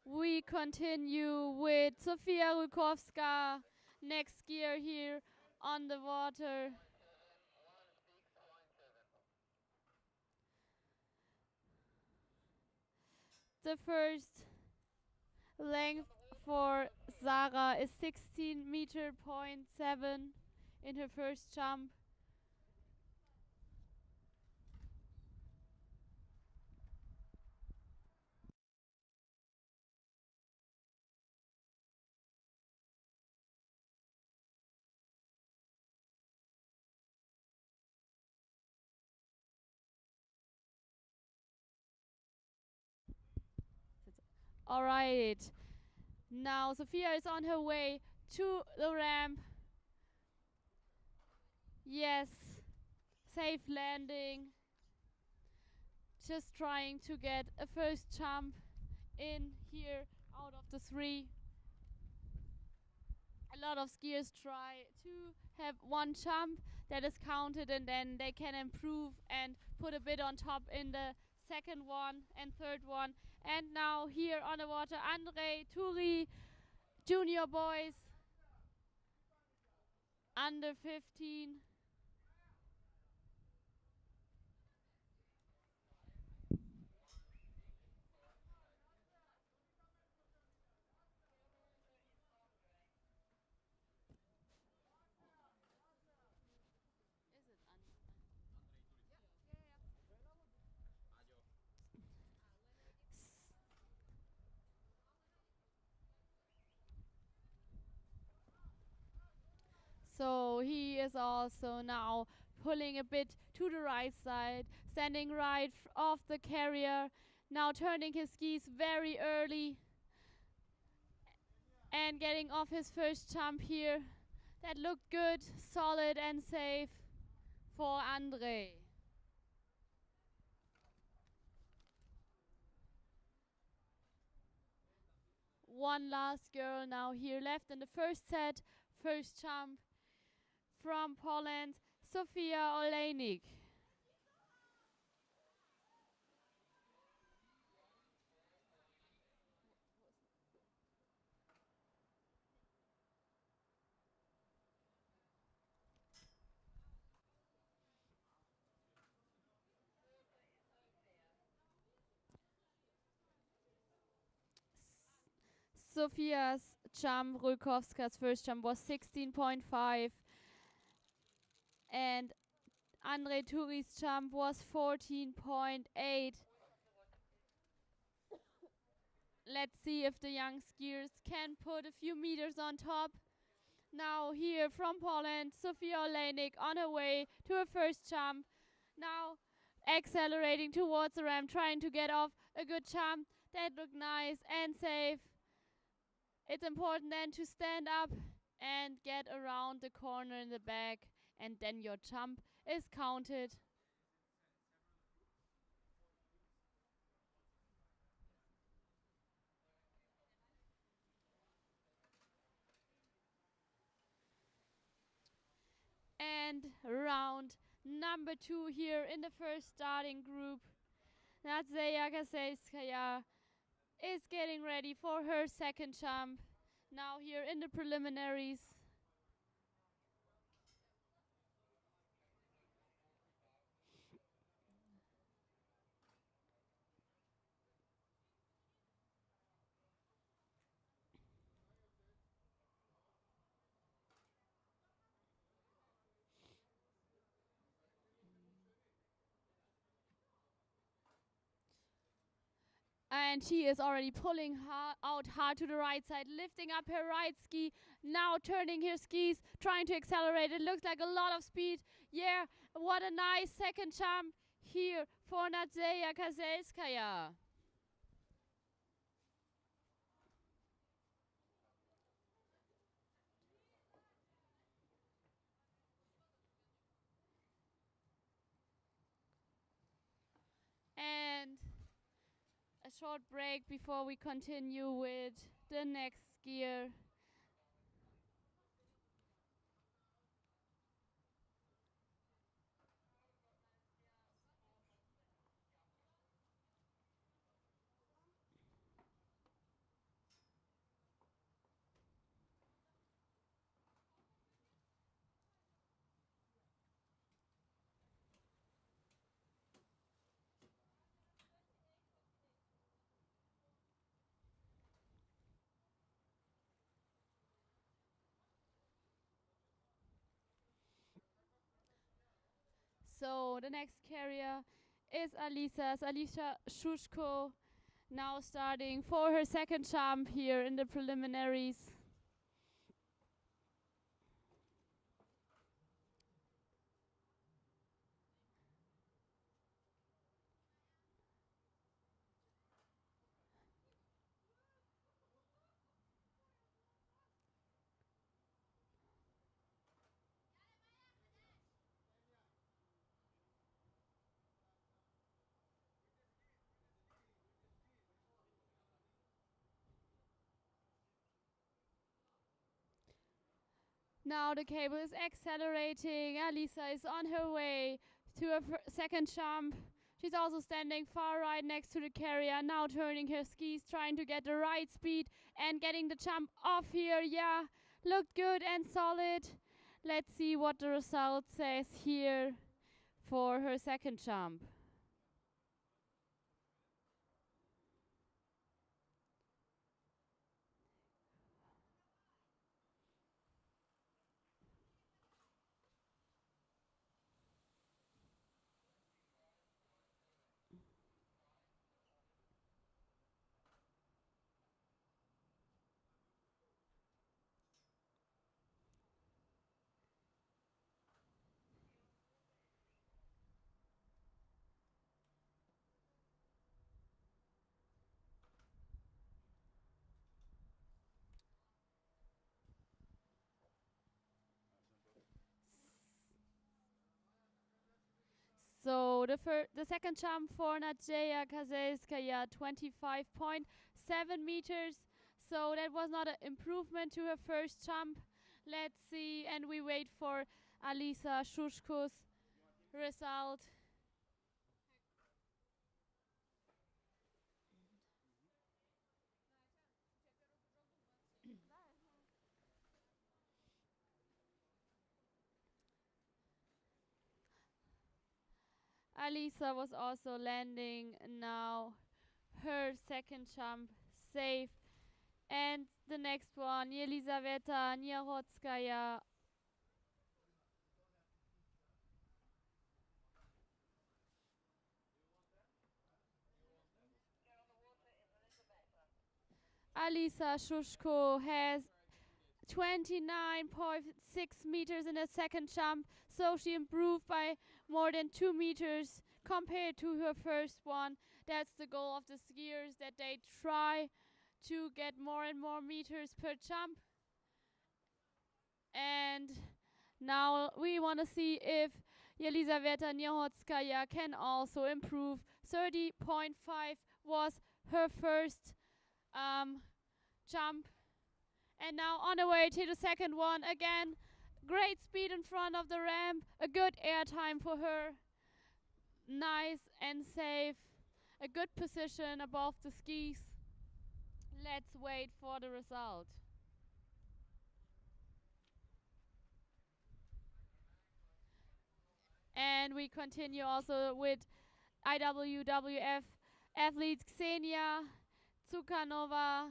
We continue with Sofia Rukowska, next skier here on the water. The first length for Sarah is 16.7 in her first jump. All right. Now Sophia is on her way to the ramp. Yes. Safe landing. Just trying to get a first jump in here out of the 3. A lot of skiers try to have one jump that is counted, and then they can improve and put a bit on top in the second one and third one. And now here on the water, Andrei Turi, junior boys, under 15. So he is also now pulling a bit to the right side, standing right off the carrier, now turning his skis very early and getting off his first jump here. That looked good, solid and safe for Andre. One last girl now here left in the first set. First jump from Poland, Sofia Olejnik. Sofia's jump, Rulkowska's first jump was 16.5, and Andre Turi's jump was 14.8. Let's see if the young skiers can put a few meters on top. Now here from Poland, Sofia Olejnik on her way to her first jump. Now accelerating towards the ramp, trying to get off a good jump that looked nice and safe. It's important then to stand up and get around the corner in the back, and then your jump is counted. And round number 2 here in the first starting group. Nadzeja Kaselskaya is getting ready for her second jump. Now here in the preliminaries. And she is already pulling out hard to the right side, lifting up her right ski, now turning her skis, trying to accelerate. It looks like a lot of speed. Yeah, what a nice second jump here for Nadzeja Kaselskaya. And a short break before we continue with the next skier. So the next carrier is Alicia Shushko, now starting for her second jump here in the preliminaries. Now the cable is accelerating. Alisa is on her way to her second jump. She's also standing far right next to the carrier, now turning her skis, trying to get the right speed and getting the jump off here. Yeah, looked good and solid. Let's see what the result says here for her second jump. So the second jump for Nadzeja Kaselskaya, 25.7 meters. So that was not an improvement to her first jump. Let's see, and we wait for Alisa Shushko's result. Alisa was also landing now her second jump safe. And the next one, Yelizaveta Nierodzkaya. Alisa Shushko has 29.6 meters in her second jump, so she improved by more than 2 meters compared to her first one. That's the goal of the skiers, that they try to get more and more meters per jump. And now we want to see if Yelizaveta Nierodzkaya can also improve. 30.5 was her first jump. And now on the way to the second one again. Great speed in front of the ramp. A good air time for her. Nice and safe. A good position above the skis. Let's wait for the result. And we continue also with IWWF athletes Ksenia Tsukhanova.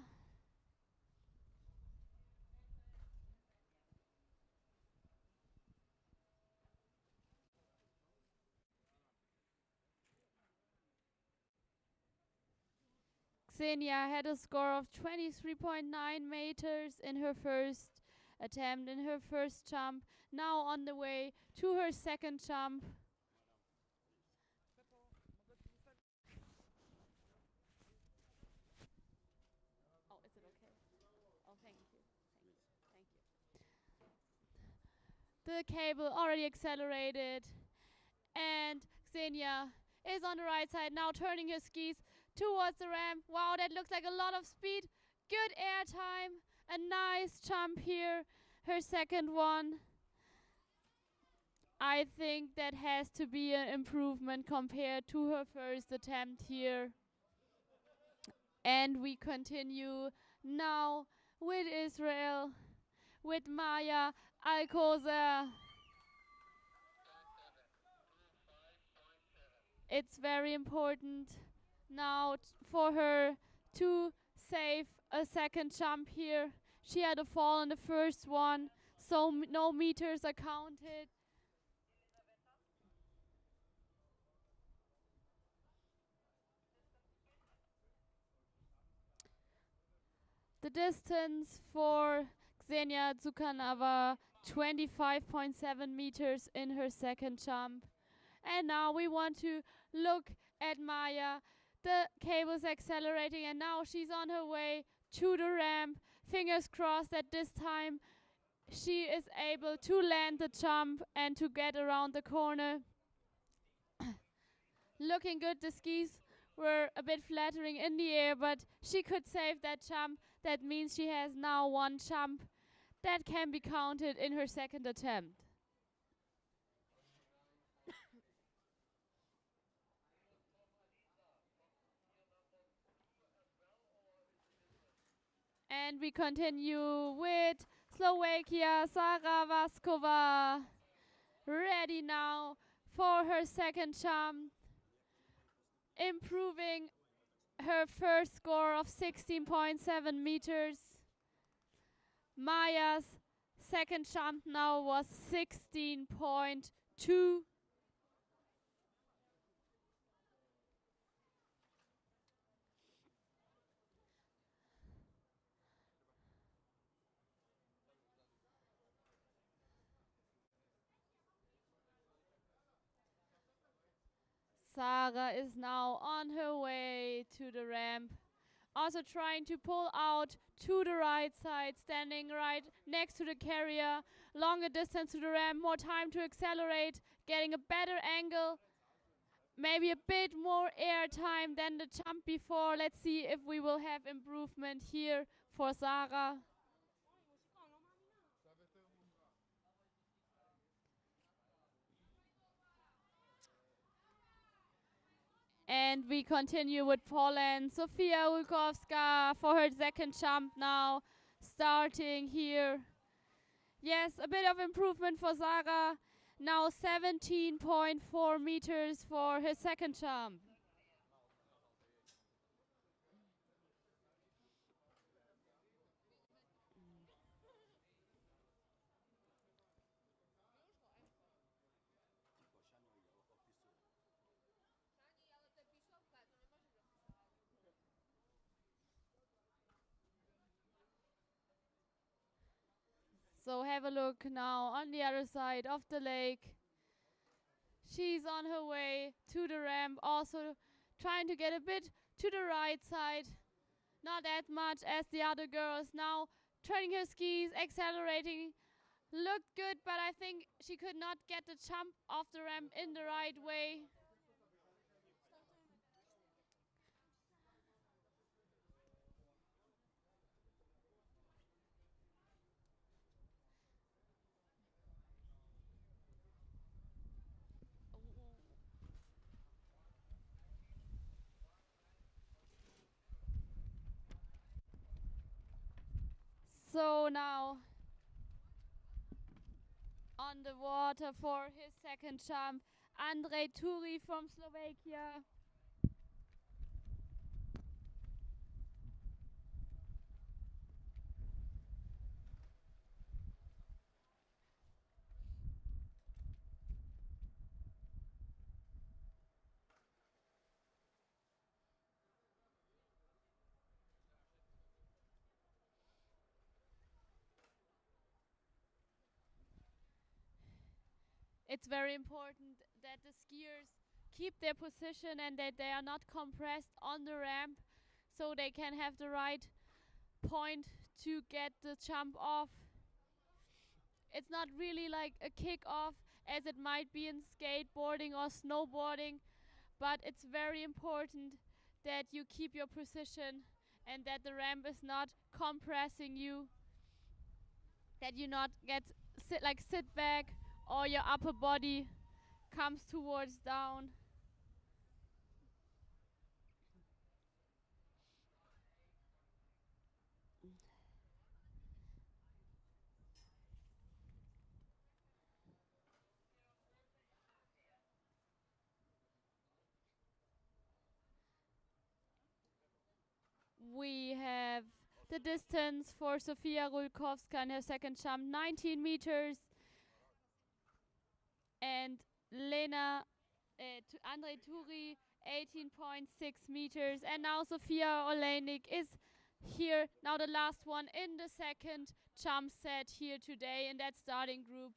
Ksenia had a score of 23.9 meters in her first attempt, in her first jump. Now on the way to her second jump. Oh, is it okay? Oh, thank you. Thank you. The cable already accelerated. And Xenia is on the right side now, turning her skis towards the ramp. Wow, that looks like a lot of speed. Good air time. A nice jump here. Her second one. I think that has to be an improvement compared to her first attempt here. And we continue now with Israel, with Maya Alcoza. It's very important now for her to save a second jump here. She had a fall on the first one, so no meters are counted. The distance for Ksenia Tsukhanova, 25.7 meters in her second jump. And now we want to look at Maya. The cable's accelerating and now she's on her way to the ramp. Fingers crossed that this time she is able to land the jump and to get around the corner. Looking good, the skis were a bit flattering in the air, but she could save that jump. That means she has now one jump that can be counted in her second attempt. And we continue with Slovakia, Sara Vaskova, ready now for her second jump, improving her first score of 16.7 meters. Maya's second jump now was 16.2. Sarah is now on her way to the ramp. Also trying to pull out to the right side, standing right next to the carrier. Longer distance to the ramp, more time to accelerate, getting a better angle. Maybe a bit more air time than the jump before. Let's see if we will have improvement here for Sarah. And we continue with Poland. Sofia Ulkowska for her second jump now, starting here. Yes, a bit of improvement for Sarah. Now 17.4 meters for her second jump. So have a look now on the other side of the lake. She's on her way to the ramp, also trying to get a bit to the right side. Not as much as the other girls. Now turning her skis, accelerating. Looked good, but I think she could not get the jump off the ramp in the right way. So now on the water for his second jump, Andrej Turi from Slovakia. It's very important that the skiers keep their position and that they are not compressed on the ramp so they can have the right point to get the jump off. It's not really like a kick off as it might be in skateboarding or snowboarding, but it's very important that you keep your position and that the ramp is not compressing you, that you not get sit back or your upper body comes towards down. We have the distance for Sofia Rulkowska in her second jump, 19 meters. And Lena Andrej Turi, 18.6 meters. And now Sofia Olejnik is here. Now the last one in the second jump set here today in that starting group.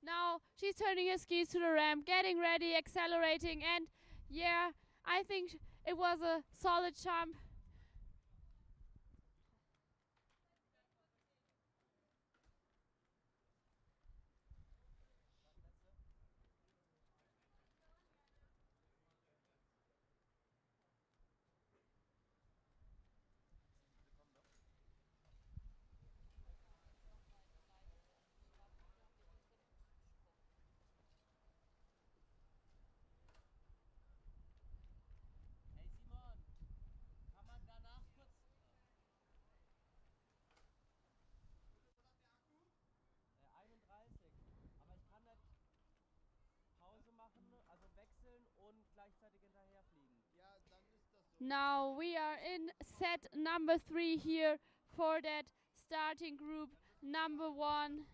Now she's turning her skis to the ramp, getting ready, accelerating. And yeah, I think it was a solid jump. Hey Simon, kann man danach kurz. Wie viel hat der Akku? 31. Aber ich kann nicht Pause machen, also wechseln und gleichzeitig hinterher fliegen. Ja, dann ist das so. Now we are in set number 3 here for that starting group number 1.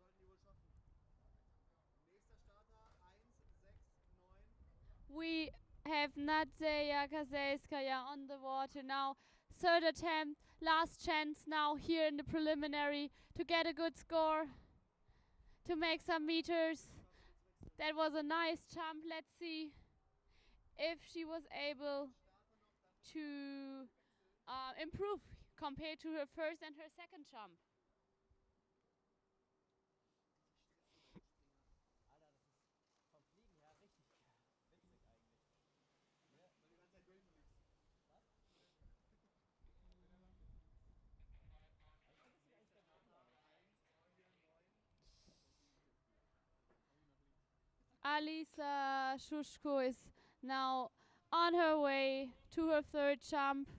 Sollten die wohl schaffen. Nächster Starter 1,69. We have Nadzeja Kazejskaya on the water now. Third attempt, last chance now here in the preliminary to get a good score, to make some meters. That was a nice jump. Let's see if she was able to improve compared to her first and her second jump. Alter, das ist vom Fliegen her richtig witzig eigentlich. Ja, weil du die ganze Zeit durchfliegst. Was? Ich finde, das sieht eigentlich ganz gut aus. 1,4,9. Hau ihn nach links. Alisa Schuschko is now on her way to her third jump.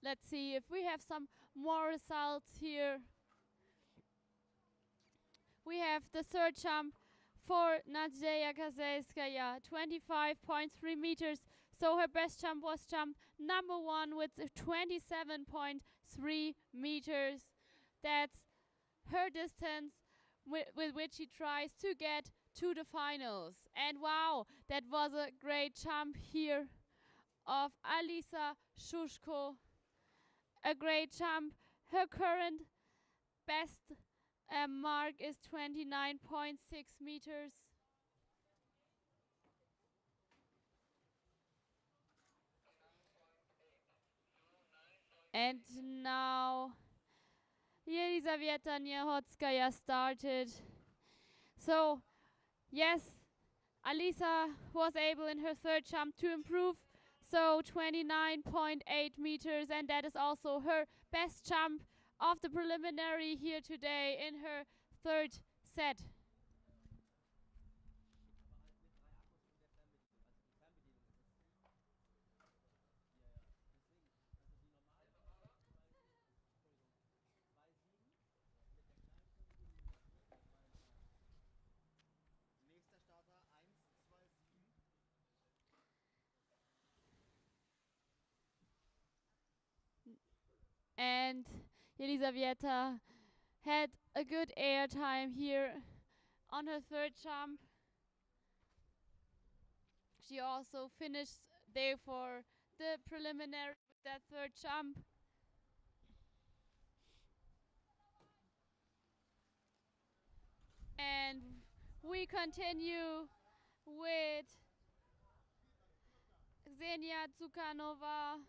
Let's see if we have some more results here. We have the third jump for Nadia Kazelskaya, 25.3 meters. So her best jump was jump number 1 with 27.3 meters. That's her distance with which she tries to get to the finals. And wow, that was a great jump here of Alisa Shushko. A great jump. Her current best mark is 29.6 meters. And now Yelizaveta Niehotskaya started. So, yes, Alisa was able in her third jump to improve. So 29.8 meters, and that is also her best jump of the preliminary here today in her third set. Nächster Starter 127. And Yelizaveta had a good air time here on her third jump. She also finished there for the preliminary with that third jump. And we continue with Xenia Tsukanova.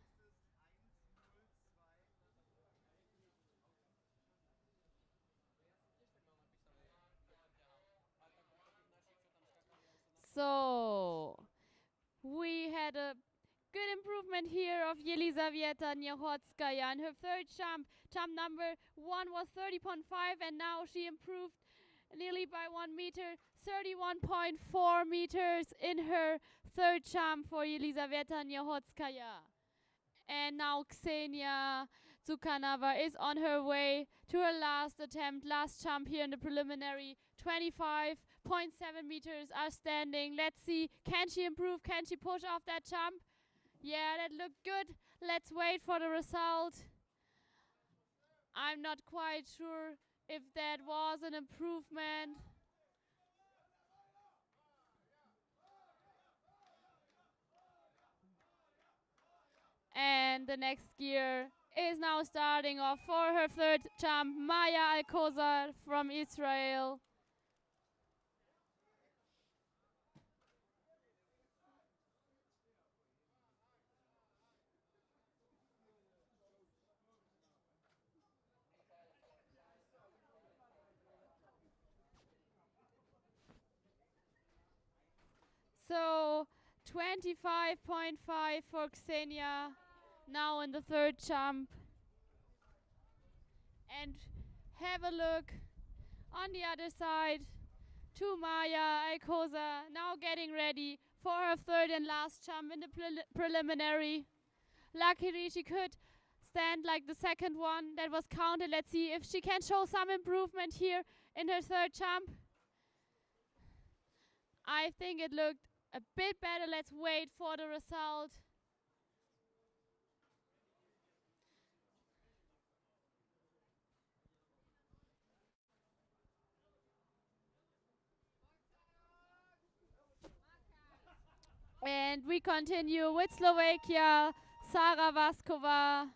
So we had a good improvement here of Yelizaveta Niehotskaya. And her third jump, jump number 1 was 30.5, and now she improved nearly by 1 meter, 31.4 meters in her third jump for Yelizaveta Niehotskaya. And now Xenia Tsukanova is on her way to her last attempt, last jump here in the preliminary. 25.7 meters are standing. Let's see, can she improve? Can she push off that jump? Yeah, that looked good. Let's wait for the result. I'm not quite sure if that was an improvement. And the next gear is now starting off for her third jump, Maya Alkozar from Israel. So 25.5 for Xenia now in the third jump. And have a look on the other side to Maya Alkoza, now getting ready for her third and last jump in the preliminary. Luckily she could stand like the second one that was counted. Let's see if she can show some improvement here in her third jump. I think it looked a bit better. Let's wait for the result. And we continue with Slovakia, Sara Vaskova.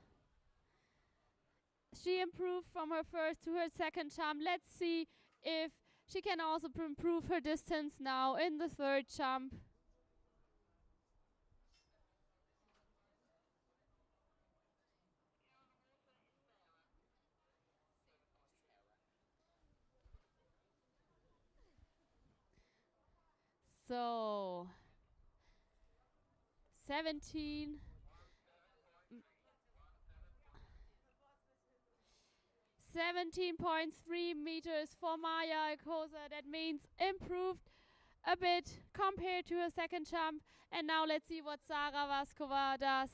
She improved from her first to her second jump. Let's see if she can also improve her distance now in the third jump. So 17 17.3 meters for Maya Kosa. That means improved a bit compared to her second jump. And now let's see what Sarah Vaskova does.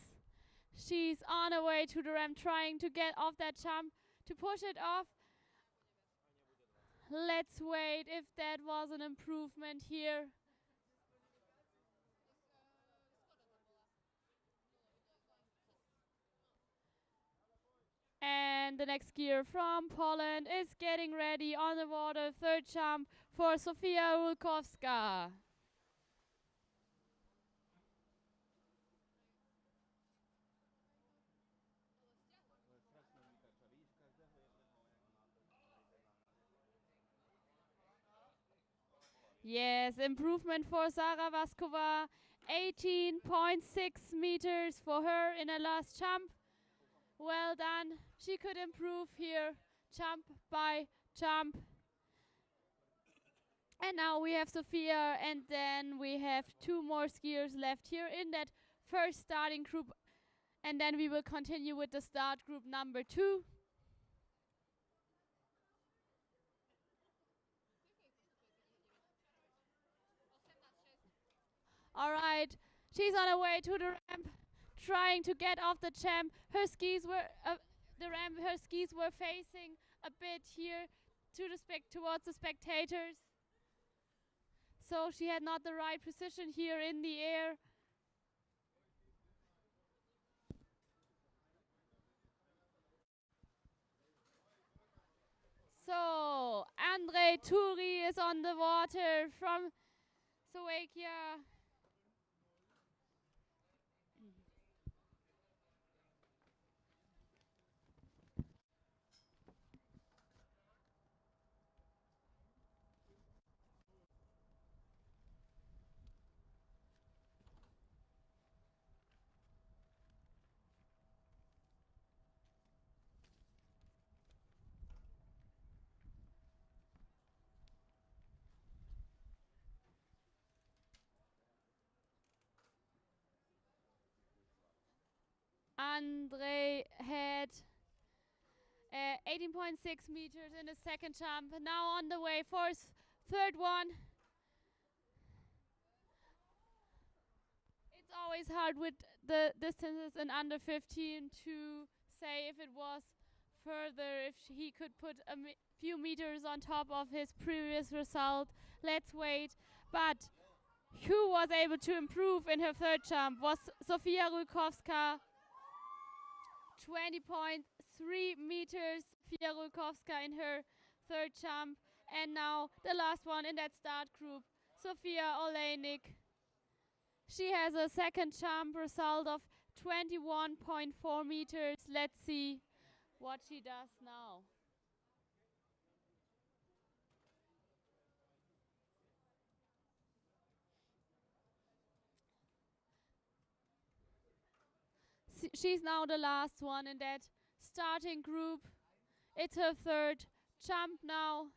She's on her way to the ramp, trying to get off that jump, to push it off. Let's wait if that was an improvement here. And the next skier from Poland is getting ready on the water. Third jump for Sofia Rulkowska. Yes, improvement for Sarah Vaskova. 18.6 meters for her in her last jump. Well done. She could improve here, jump by jump. And now we have Sophia, and then we have two more skiers left here in that first starting group. And then we will continue with the start group number 2. All right, she's on her way to the ramp, trying to get off the jump. Her skis were her skis were facing a bit here to the towards the spectators, so she had not the right position here in the air. So Andre Turi is on the water from Slovakia. Andre had 18.6 meters in the second jump. Now on the way for his third one. It's always hard with the distances in under 15 to say if it was further, if he could put a few meters on top of his previous result. Let's wait. But who was able to improve in her third jump was Sofia Rulkowska. 20.3 meters, Sofia Rulkowska in her third jump. And now the last one in that start group, Sofia Olejnik. She has a second jump result of 21.4 meters. Let's see what she does now. She's now the last one in that starting group. It's her third jump now.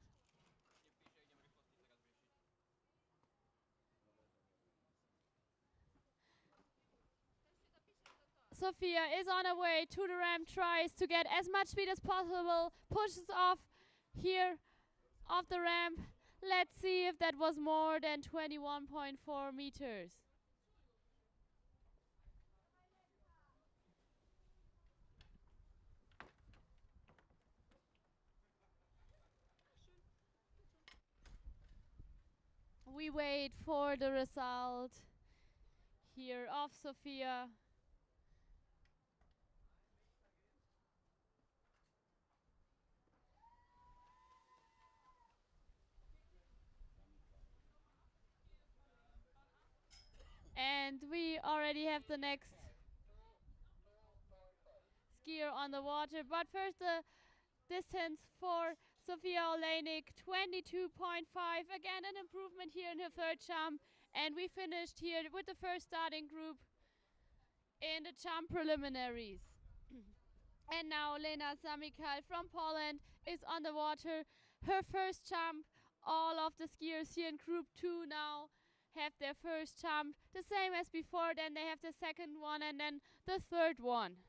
Sophia is on her way to the ramp, tries to get as much speed as possible, pushes off here off the ramp. Let's see if that was more than 21.4 meters. We wait for the result here of Sophia. And we already have the next skier on the water. But first the distance for Sofia Olejnik, 22.5. Again, an improvement here in her third jump. And we finished here with the first starting group in the jump preliminaries. And now Lena Zamikal from Poland is on the water. Her first jump. All of the skiers here in group 2 now have their first jump. The same as before, then they have the second one and then the third one.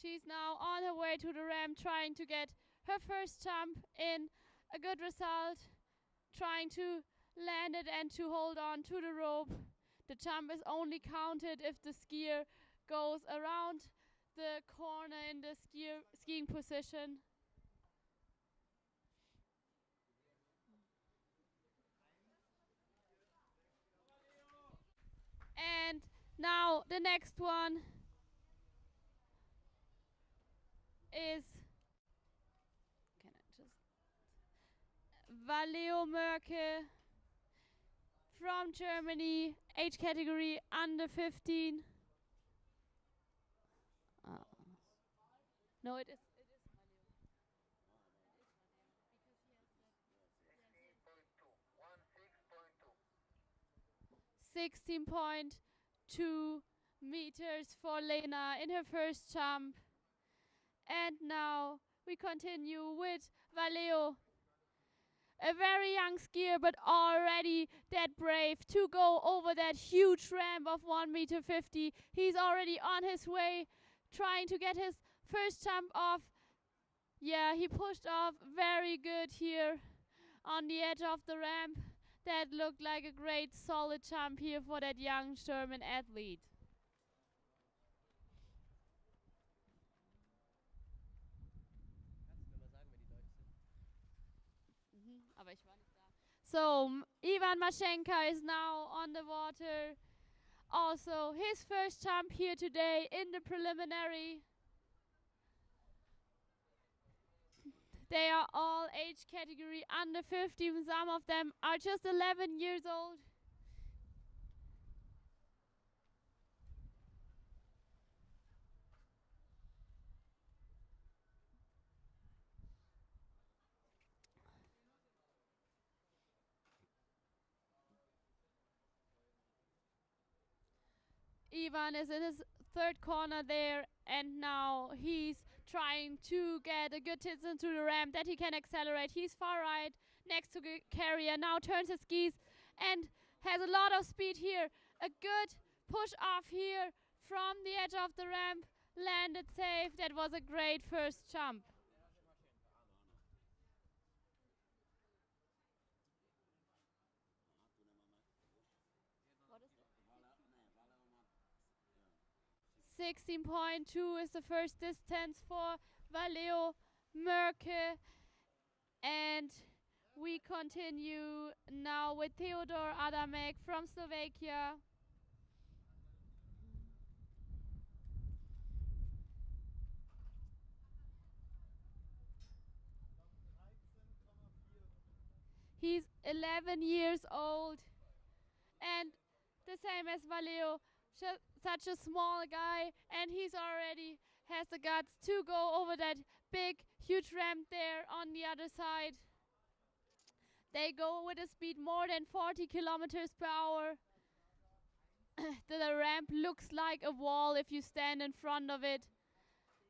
She's now on her way to the ramp, trying to get her first jump in. A good result, trying to land it and to hold on to the rope. The jump is only counted if the skier goes around the corner in the skiing position. And now the next one is, can I just, Valeo Merke from Germany, age category under 15. No, it is. 16.2 meters for Lena in her first jump. And now we continue with Valeo. A very young skier, but already that brave to go over that huge ramp of 1 meter 50. He's already on his way, trying to get his first jump off. Yeah, he pushed off very good here on the edge of the ramp. That looked like a great solid jump here for that young German athlete. Kannst du mir mal sagen, wenn die Deutsch sind? Aber ich war nicht da. So, Ivan Maschenka is now on the water. Also, his first jump here today in the preliminary. They are all age category under 15. Some of them are just 11 years old. Ivan is in his third corner there, and now he's trying to get a good distance to the ramp that he can accelerate. He's far right next to the carrier, now turns his skis and has a lot of speed here. A good push off here from the edge of the ramp, landed safe. That was a great first jump. What is 16.2 is the first distance for Valeo Merke. And we continue now with Theodor Adamek from Slovakia. He's 11 years old and the same as Valeo, such a small guy, and he's already has the guts to go over that big, huge ramp there on the other side. They go with a speed more than 40 kilometers per hour. The ramp looks like a wall if you stand in front of it.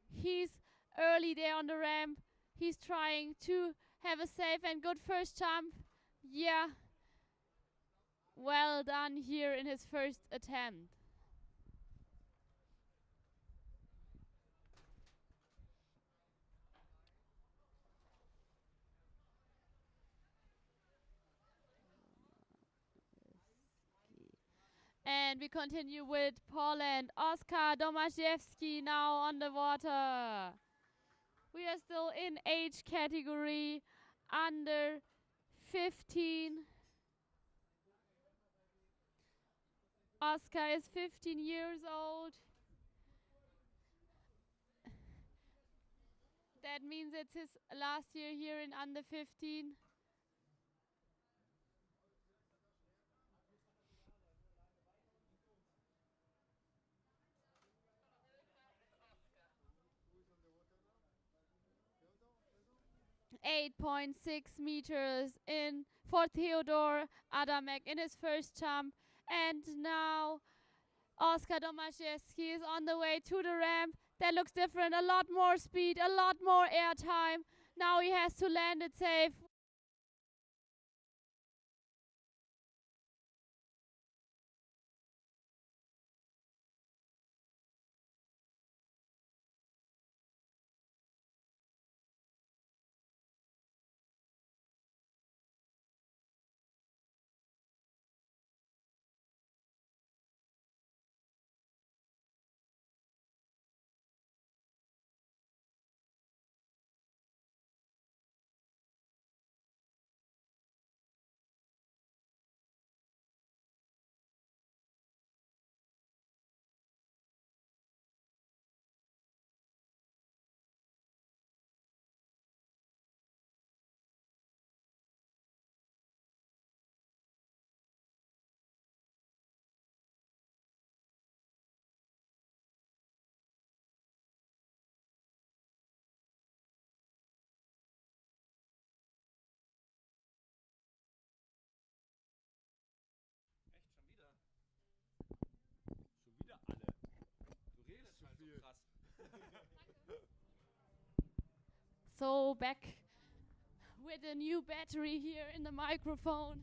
He's early there on the ramp. He's trying to have a safe and good first jump. Yeah. Well done here in his first attempt. And we continue with Poland. Oskar Domaszewski now on the water. We are still in age category under 15. Oskar is 15 years old. That means it's his last year here in under 15. .6 meters in for Theodor Adamek in his first jump. And now Oskar Domaszewski is on the way to the ramp. That looks different. A lot more speed, a lot more air time. Now he has to land it safe. So back with a new battery here in the microphone.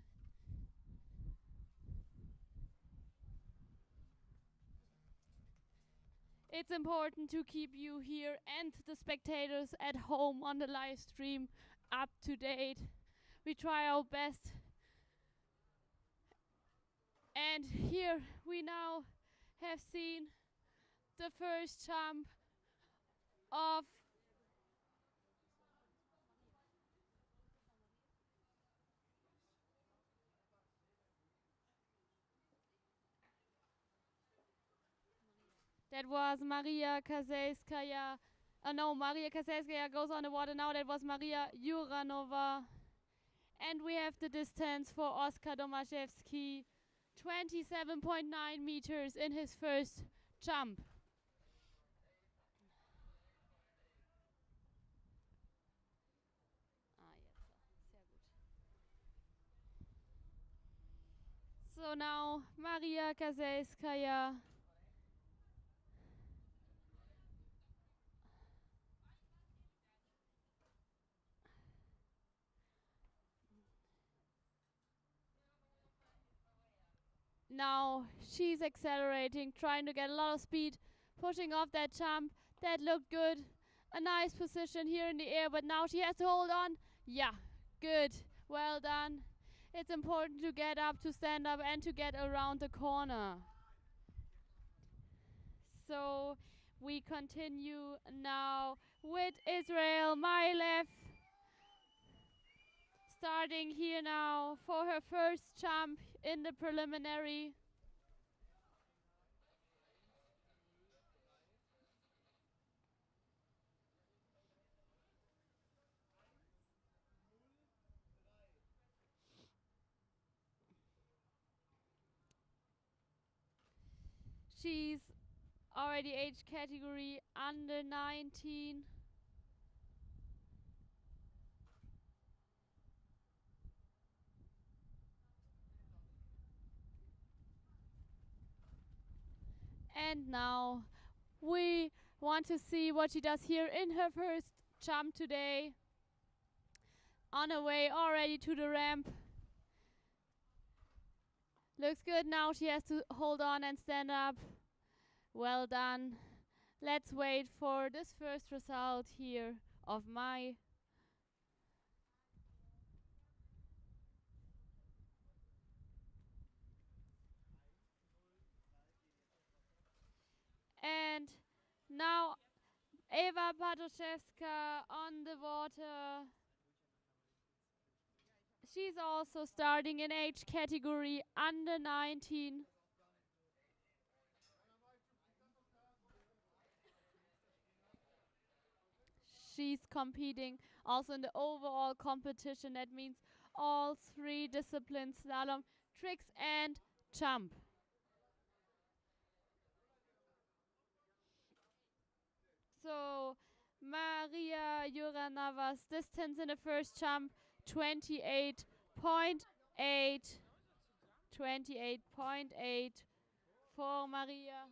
It's important to keep you here and the spectators at home on the live stream up to date. We try our best. And here we now have seen the first jump of that was Maria Kazelskaya. No, Maria Kazelskaya goes on the water now. That was Maria Juranova. And we have the distance for Oskar Domaszewski, 27.9 meters in his first jump. So now Maria Kazelskaya. Now she's accelerating, trying to get a lot of speed, pushing off that jump. That looked good. A nice position here in the air, but now she has to hold on. Yeah, good. Well done. It's important to get up, to stand up, and to get around the corner. So we continue now with Israel Mailev, starting here now for her first jump in the preliminary. She's already age category under 19. And now we want to see what she does here in her first jump today. On her way already to the ramp. Looks good now. She has to hold on and stand up. Well done. Let's wait for this first result here of Mai. And now Eva Patoszewska on the water. She's also starting in age category under 19. She's competing also in the overall competition. That means all three disciplines: slalom, tricks, and jump. So Maria Juranava's distance in the first jump, 28.8. 28.8 for Maria.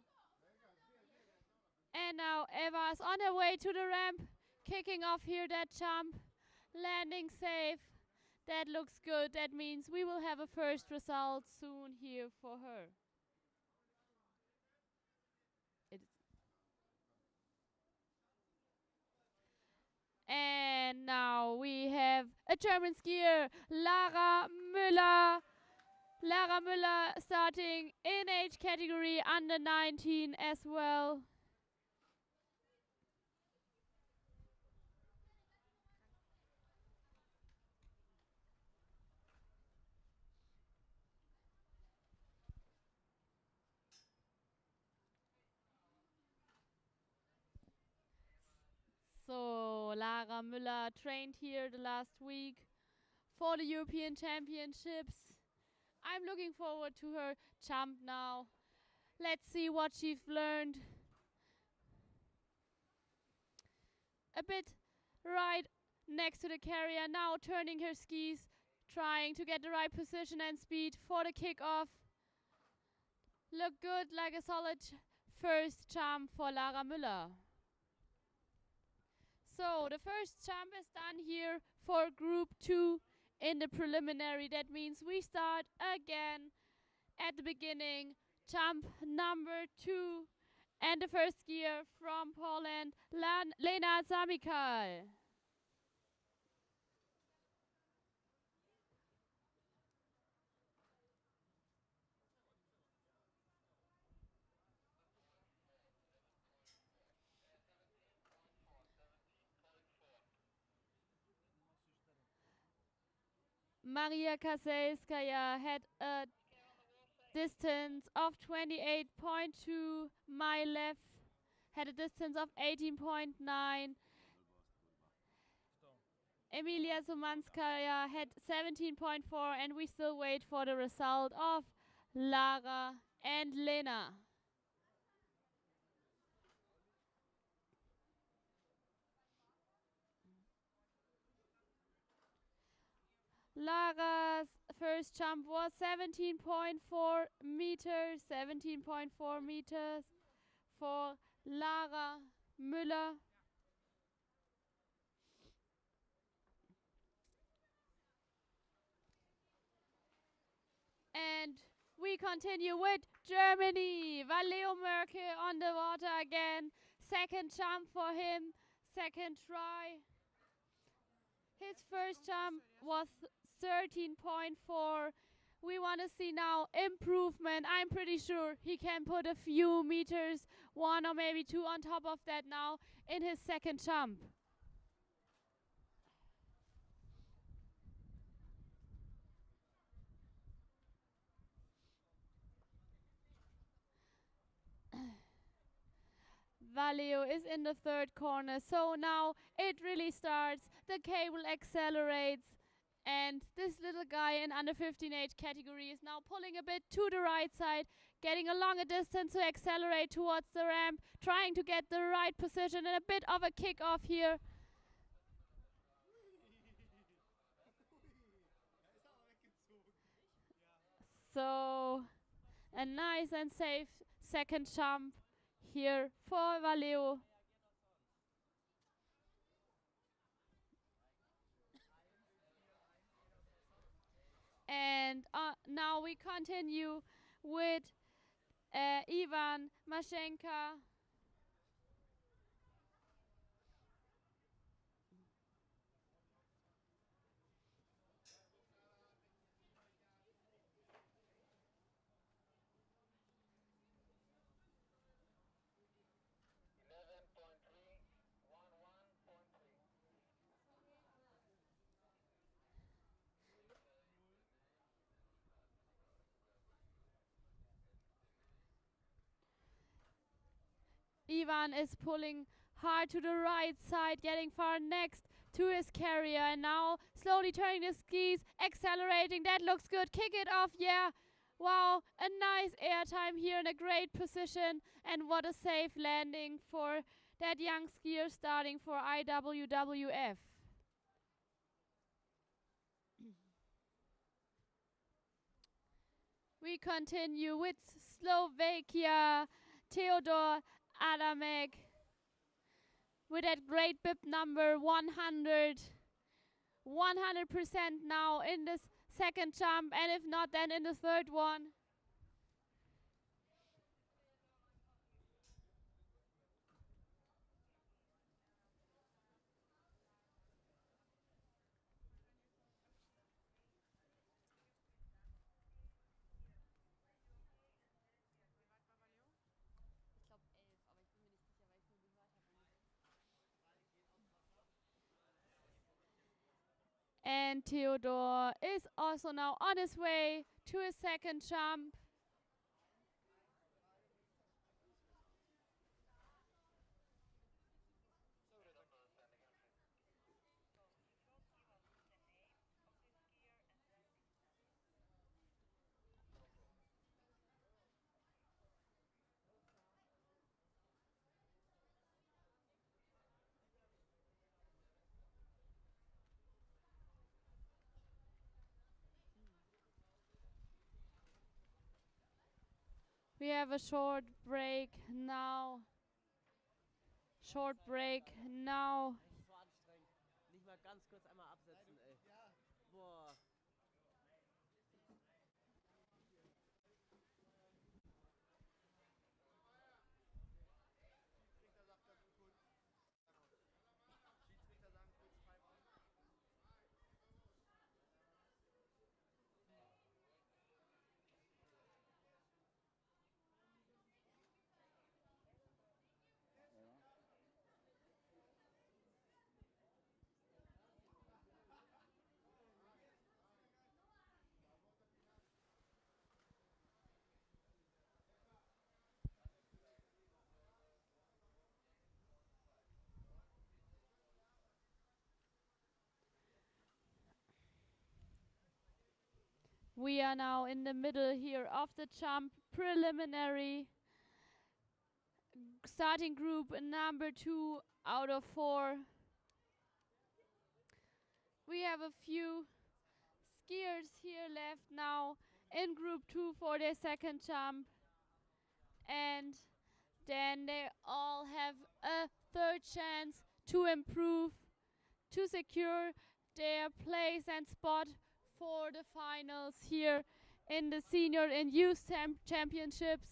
And now Eva is on her way to the ramp, kicking off here that jump, landing safe. That looks good. That means we will have a first result soon here for her. And now we have a German skier, Lara Müller. Lara Müller starting in age category under 19 as well. So Lara Müller trained here the last week for the European Championships. I'm looking forward to her jump now. Let's see what she's learned. A bit right next to the carrier, now turning her skis, trying to get the right position and speed for the kickoff. Look good, like a solid first jump for Lara Müller. So the first jump is done here for group 2 in the preliminary. That means we start again at the beginning. Jump number 2 and the first skier from Poland, Lena Zamikal. Maria Kaselskaya had a distance of 28.2. My left had a distance of 18.9. Emilia Sumanskaya had 17.4, and we still wait for the result of Lara and Lena. Lara's first jump was 17.4 meters, 17.4 meters for Lara Müller. And we continue with Germany. Valeo Merkel on the water again. Second jump for him, second try. His first jump was 13.4. We want to see now improvement. I'm pretty sure he can put a few meters, 1 or maybe 2 on top of that now in his second jump. Valeo is in the third corner, so now it really starts. The cable accelerates, and this little guy in under 15 age category is now pulling a bit to the right side, getting a longer distance to accelerate towards the ramp, trying to get the right position and a bit of a kick-off here. So a nice and safe second jump here for Valeo. And now we continue with Ivan Mashenka. Ivan is pulling hard to the right side, getting far next to his carrier, and now slowly turning the skis, accelerating. That looks good. Kick it off, yeah. Wow, a nice air time here in a great position, and what a safe landing for that young skier starting for IWWF. We continue with Slovakia, Theodor Adamek with that great bib number 100. 100% now in this second jump, and if not, then in the third one. And Theodor is also now on his way to his second jump. We have a short break now. Short break now ganz kurz einmal absetzen, ey. Boah. We are now in the middle here of the jump preliminary. Starting group number 2 out of 4. We have a few skiers here left now in group 2 for their second jump. And then they all have a third chance to improve, to secure their place and spot for the finals here in the senior and youth championships.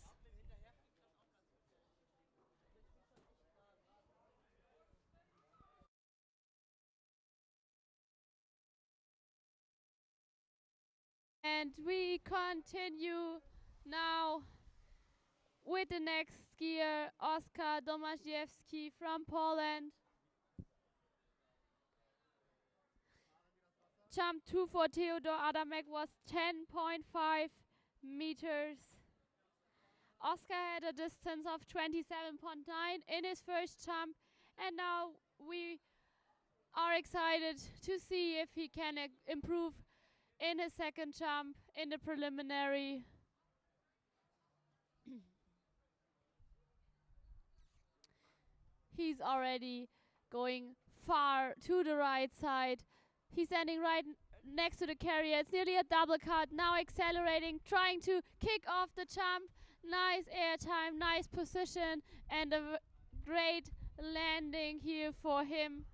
And we continue now with the next skier, Oskar Domaszewski from Poland. Jump 2 for Theodor Adamek was 10.5 meters. Oskar had a distance of 27.9 in his first jump, and now we are excited to see if he can improve in his second jump in the preliminary. He's already going far to the right side. He's standing right next to the carrier. It's nearly a double cut. Now accelerating, trying to kick off the jump. Nice air time, nice position, and a great landing here for him.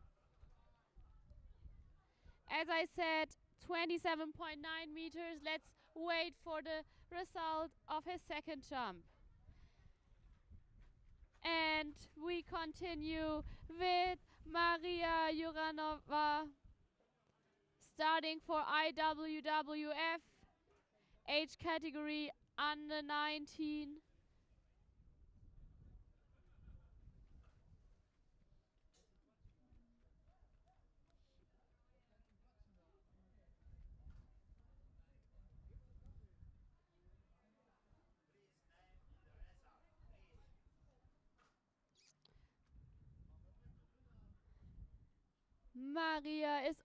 As I said, 27.9 meters. Let's wait for the result of his second jump. And we continue with Maria Juranova, starting for IWWF, age category under 19. Maria is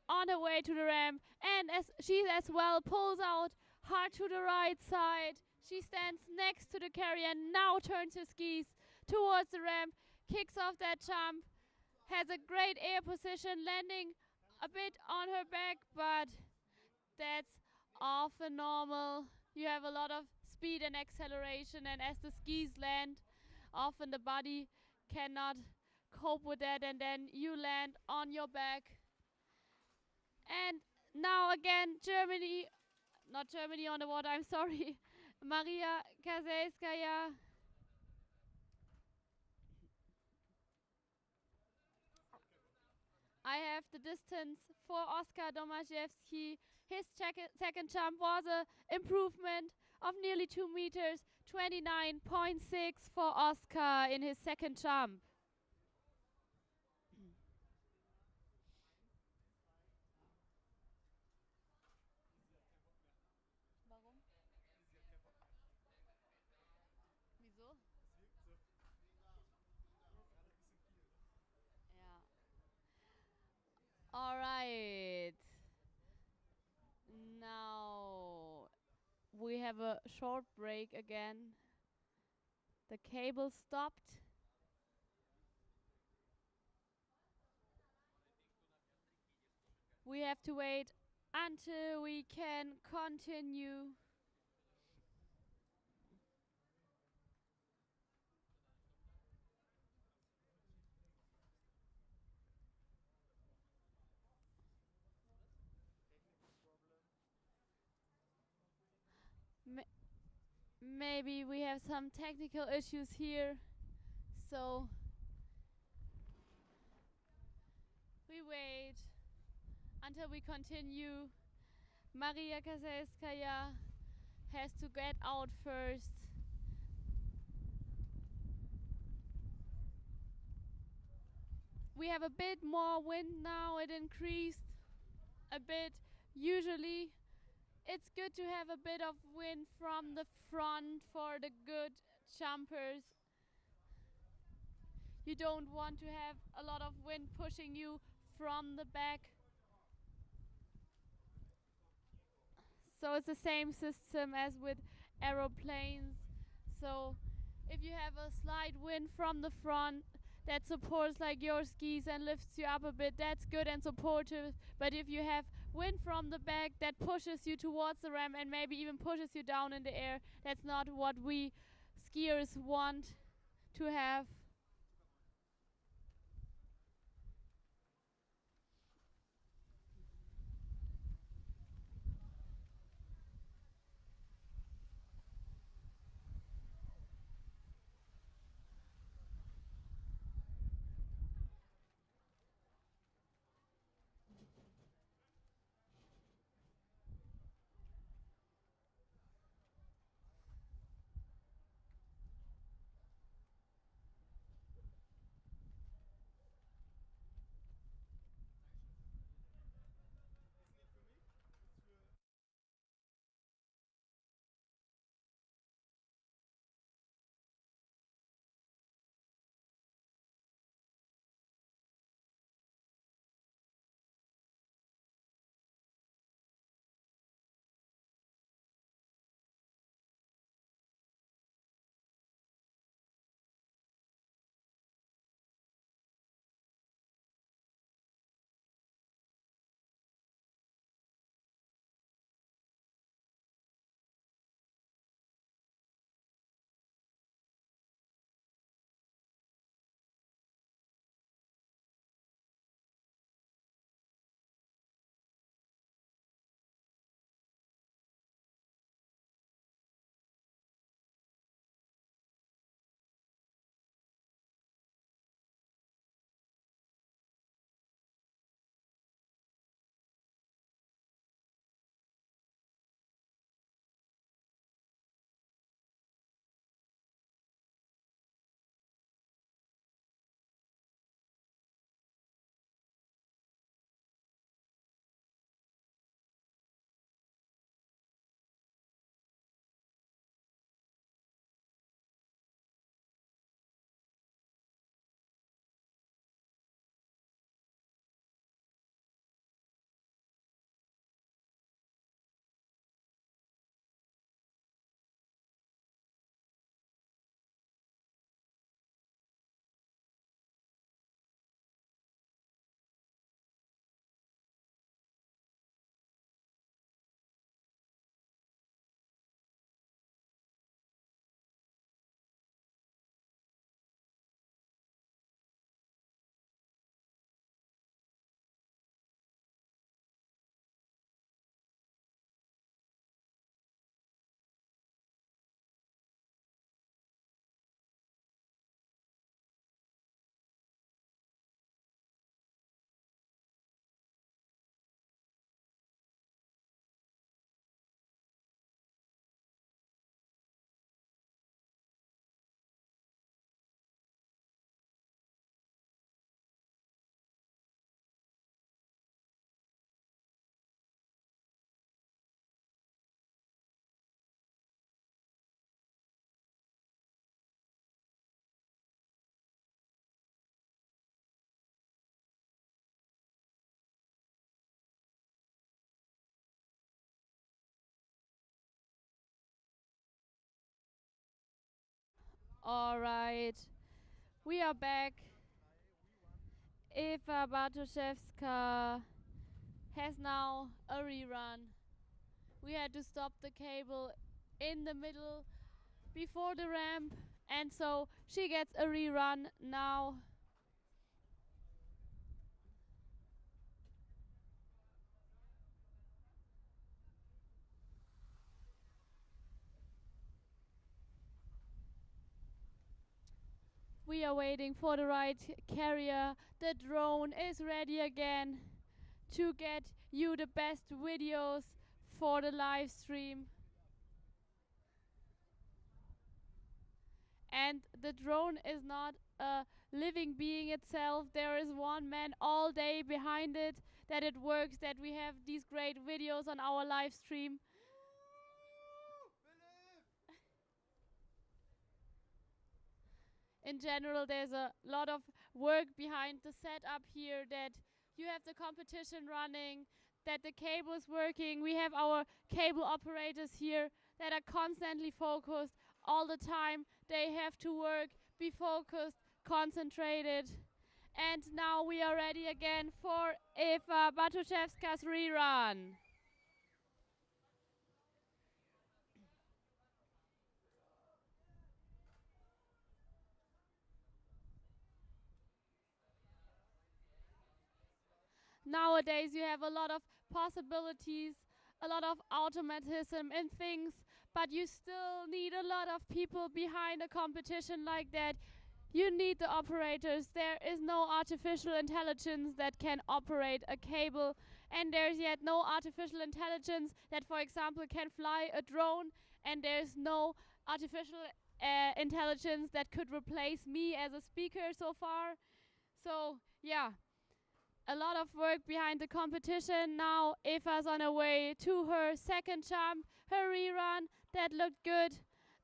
on her way to the ramp, and as she as well pulls out hard to the right side. She stands next to the carrier and now turns her skis towards the ramp, kicks off that jump, has a great air position, landing a bit on her back, but that's often normal. You have a lot of speed and acceleration, and as the skis land, often the body cannot cope with that, and then you land on your back. And now again, not Germany on the water, I'm sorry, Maria Kazelskaya. I have the distance for Oskar Domaszewski. His second jump was an improvement of nearly 2 meters, 29.6 for Oskar in his second jump. Warum? Wieso? Ja. All right. Now we have a short break again. The cable stopped. We have to wait until we can continue. Maybe we have some technical issues here, so we wait until we continue. Maria Kazelskaya has to get out first. We have a bit more wind now, it increased a bit. Usually it's good to have a bit of wind from the front for the good jumpers. You don't want to have a lot of wind pushing you from the back. So it's the same system as with aeroplanes. So if you have a slight wind from the front that supports like your skis and lifts you up a bit, that's good and supportive. But if you have wind from the back that pushes you towards the ramp and maybe even pushes you down in the air, that's not what we skiers want to have. All right, we are back. Eva Bartoszewska has now a rerun. We had to stop the cable in the middle before the ramp, and so she gets a rerun now. We are waiting for the right carrier. The drone is ready again to get you the best videos for the live stream. And the drone is not a living being itself. There is one man all day behind it, that it works, that we have these great videos on our live stream. In general, there's a lot of work behind the setup here, that you have the competition running, that the cable is working. We have our cable operators here that are constantly focused all the time. They have to work, be focused, concentrated. And now we are ready again for Eva Batuszewska's rerun. Nowadays you have a lot of possibilities, a lot of automatism in things, but you still need a lot of people behind a competition like that. You need the operators. There is no artificial intelligence that can operate a cable, and there's yet no artificial intelligence that, for example, can fly a drone, and there's no artificial intelligence that could replace me as a speaker so far. So, yeah. A lot of work behind the competition. Now Eva's on her way to her second jump, her rerun. That looked good.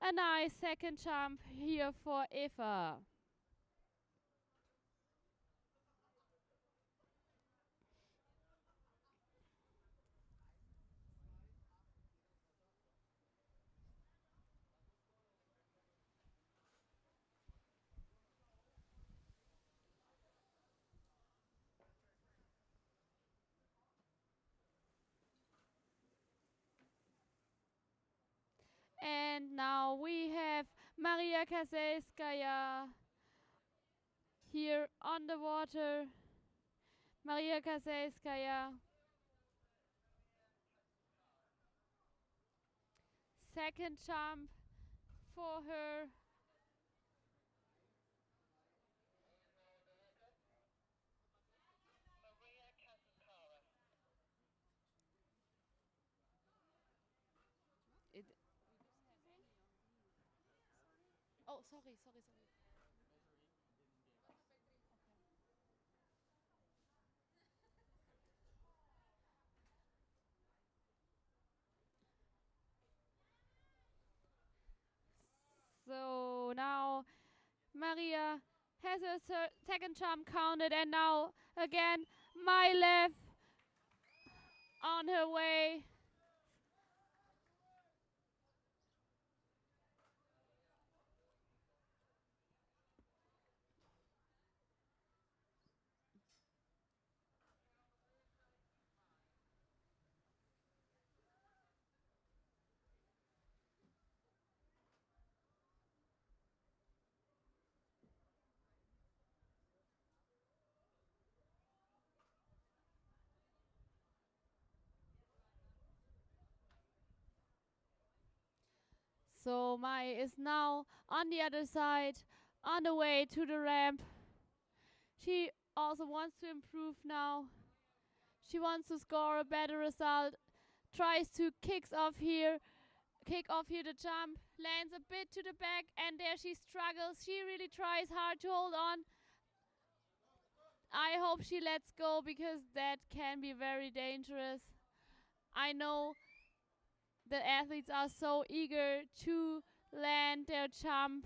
A nice second jump here for Eva. And now we have Maria Kaselskaya here on the water. Maria Kaselskaya. Second jump for her. Oh, sorry. So now Maria has her second jump counted, and now again Milev on her way. So Mai is now on the other side, on the way to the ramp. She also wants to improve now. She wants to score a better result. Tries to kick off here the jump. Lands a bit to the back, and there she struggles. She really tries hard to hold on. I hope she lets go, because that can be very dangerous. I know the athletes are so eager to land their jump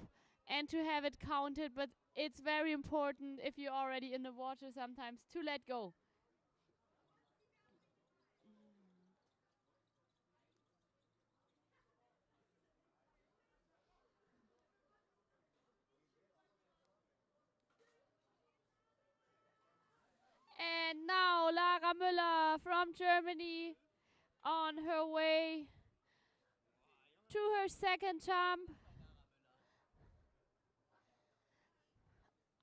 and to have it counted, but it's very important, if you're already in the water sometimes, to let go. And now Lara Müller from Germany on her way to her second jump.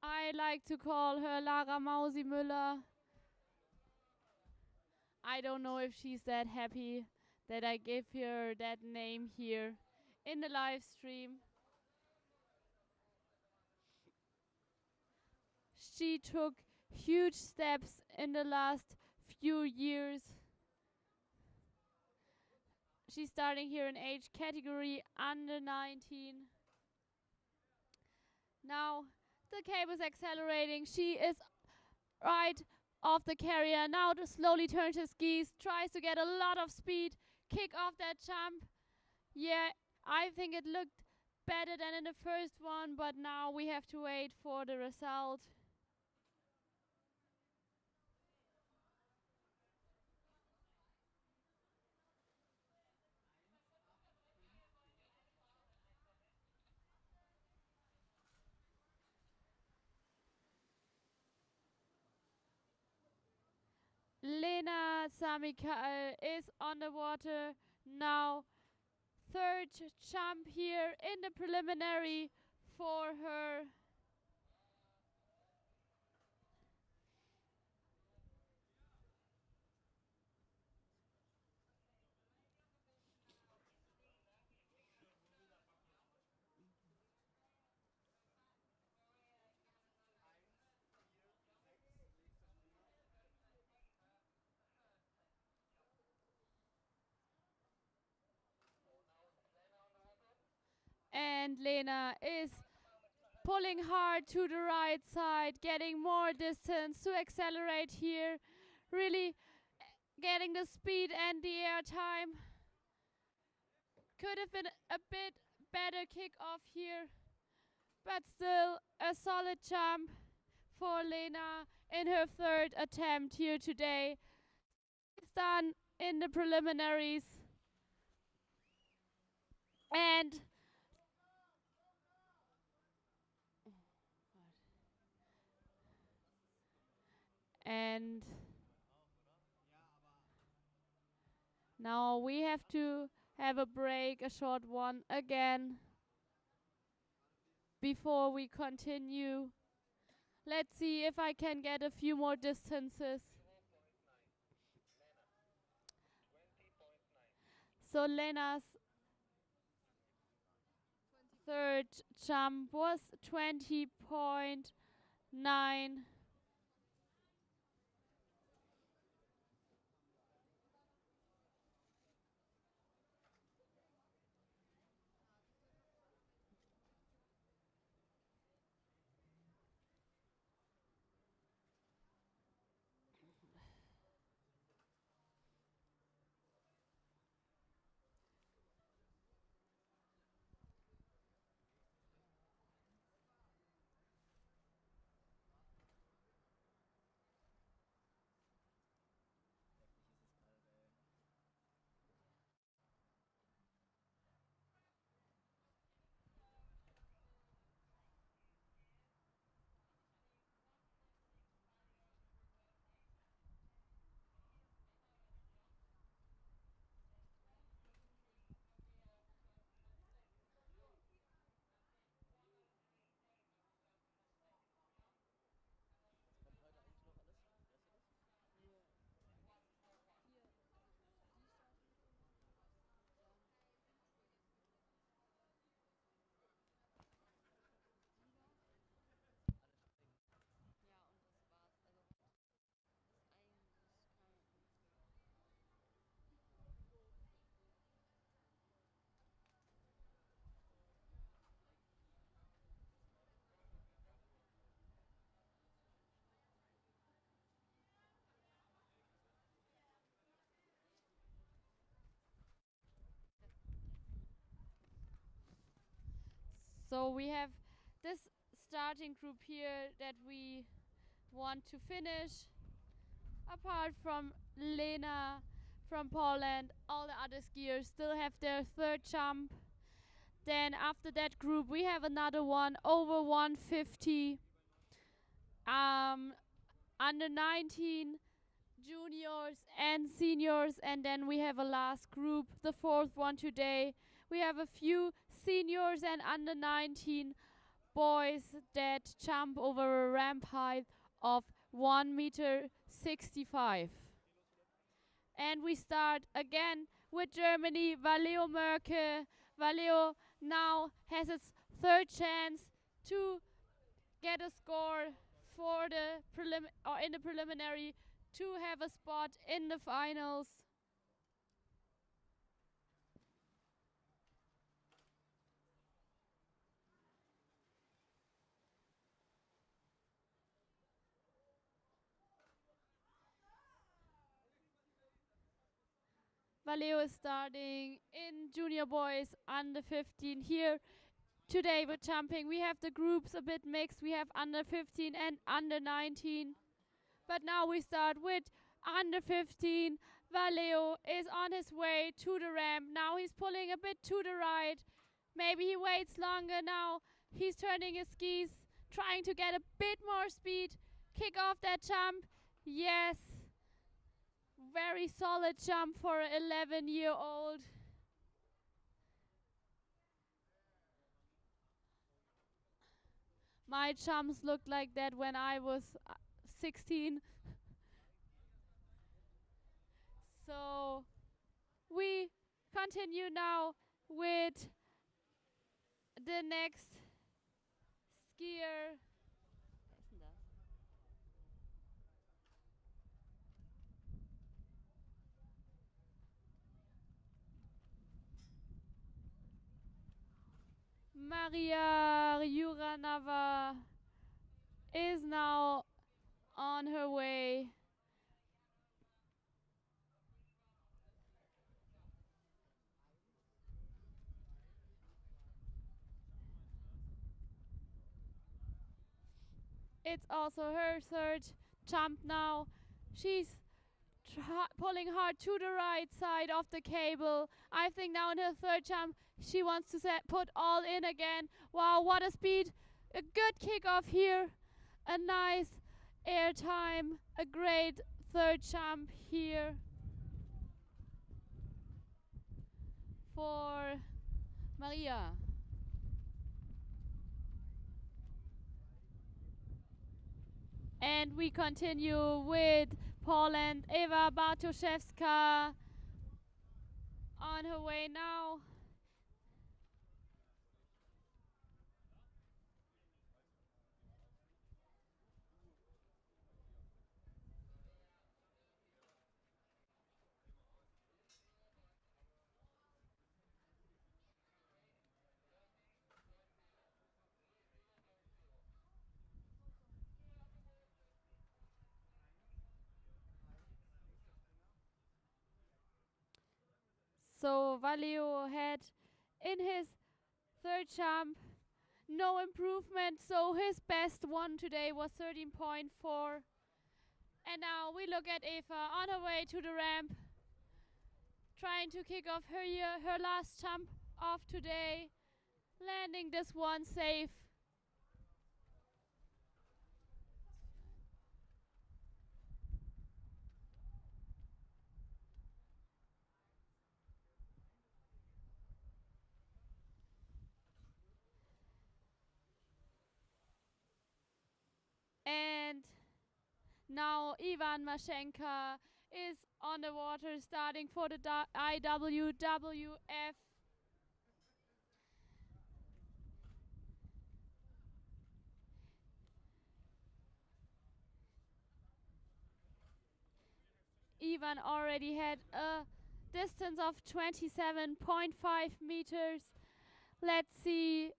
I like to call her Lara Mausi Müller. I don't know if she's that happy that I gave her that name here in the live stream. she took huge steps in the last few years. She's starting here in age category under 19. Now the cable is accelerating. She is right off the carrier. Now to slowly turns her skis, tries to get a lot of speed, kick off that jump. Yeah, I think it looked better than in the first one, but now we have to wait for the result. Lena Samikael is on the water now. Third jump here in the preliminary for her. And Lena is pulling hard to the right side, getting more distance to accelerate here. Really getting the speed and the air time. Could have been a bit better kickoff here, but still a solid jump for Lena in her third attempt here today. It's done in the preliminaries. And now we have to have a break, a short one again, before we continue. Let's see if I can get a few more distances. So Lena's third jump was 20.9. So we have this starting group here that we want to finish. Apart from Lena from Poland, all the other skiers still have their third jump. Then after that group, we have another one over 150. Under 19 juniors and seniors, and then we have a last group, the fourth one today. We have a few seniors and under 19 boys that jump over a ramp height of 1.65 meters. And we start again with Germany, Valeo Merke. Valeo now has its third chance to get a score for the in the preliminary to have a spot in the finals. Valeo is starting in junior boys under 15 here. Today we're jumping. We have the groups a bit mixed. We have under 15 and under 19. But now we start with under 15. Valeo is on his way to the ramp. Now he's pulling a bit to the right. Maybe he waits longer now. He's turning his skis, trying to get a bit more speed. Kick off that jump. Yes. Very solid jump for an 11-year-old. My jumps looked like that when I was 16. So we continue now with the next skier. Maria Juranova is now on her way. It's also her third jump now. She's pulling hard to the right side of the cable. I think now in her third jump, she wants to put all in again. Wow, what a speed. A good kickoff here. A nice air time. A great third jump here for Maria. And we continue with Poland, Eva Bartoszewska on her way now. So Valeo had in his third jump no improvement, so his best one today was 13.4. And now we look at Eva on her way to the ramp, trying to kick off her last jump of today, landing this one safe. And now Ivan Mashenka is on the water starting for the IWWF. Ivan already had a distance of 27.5 meters. Let's see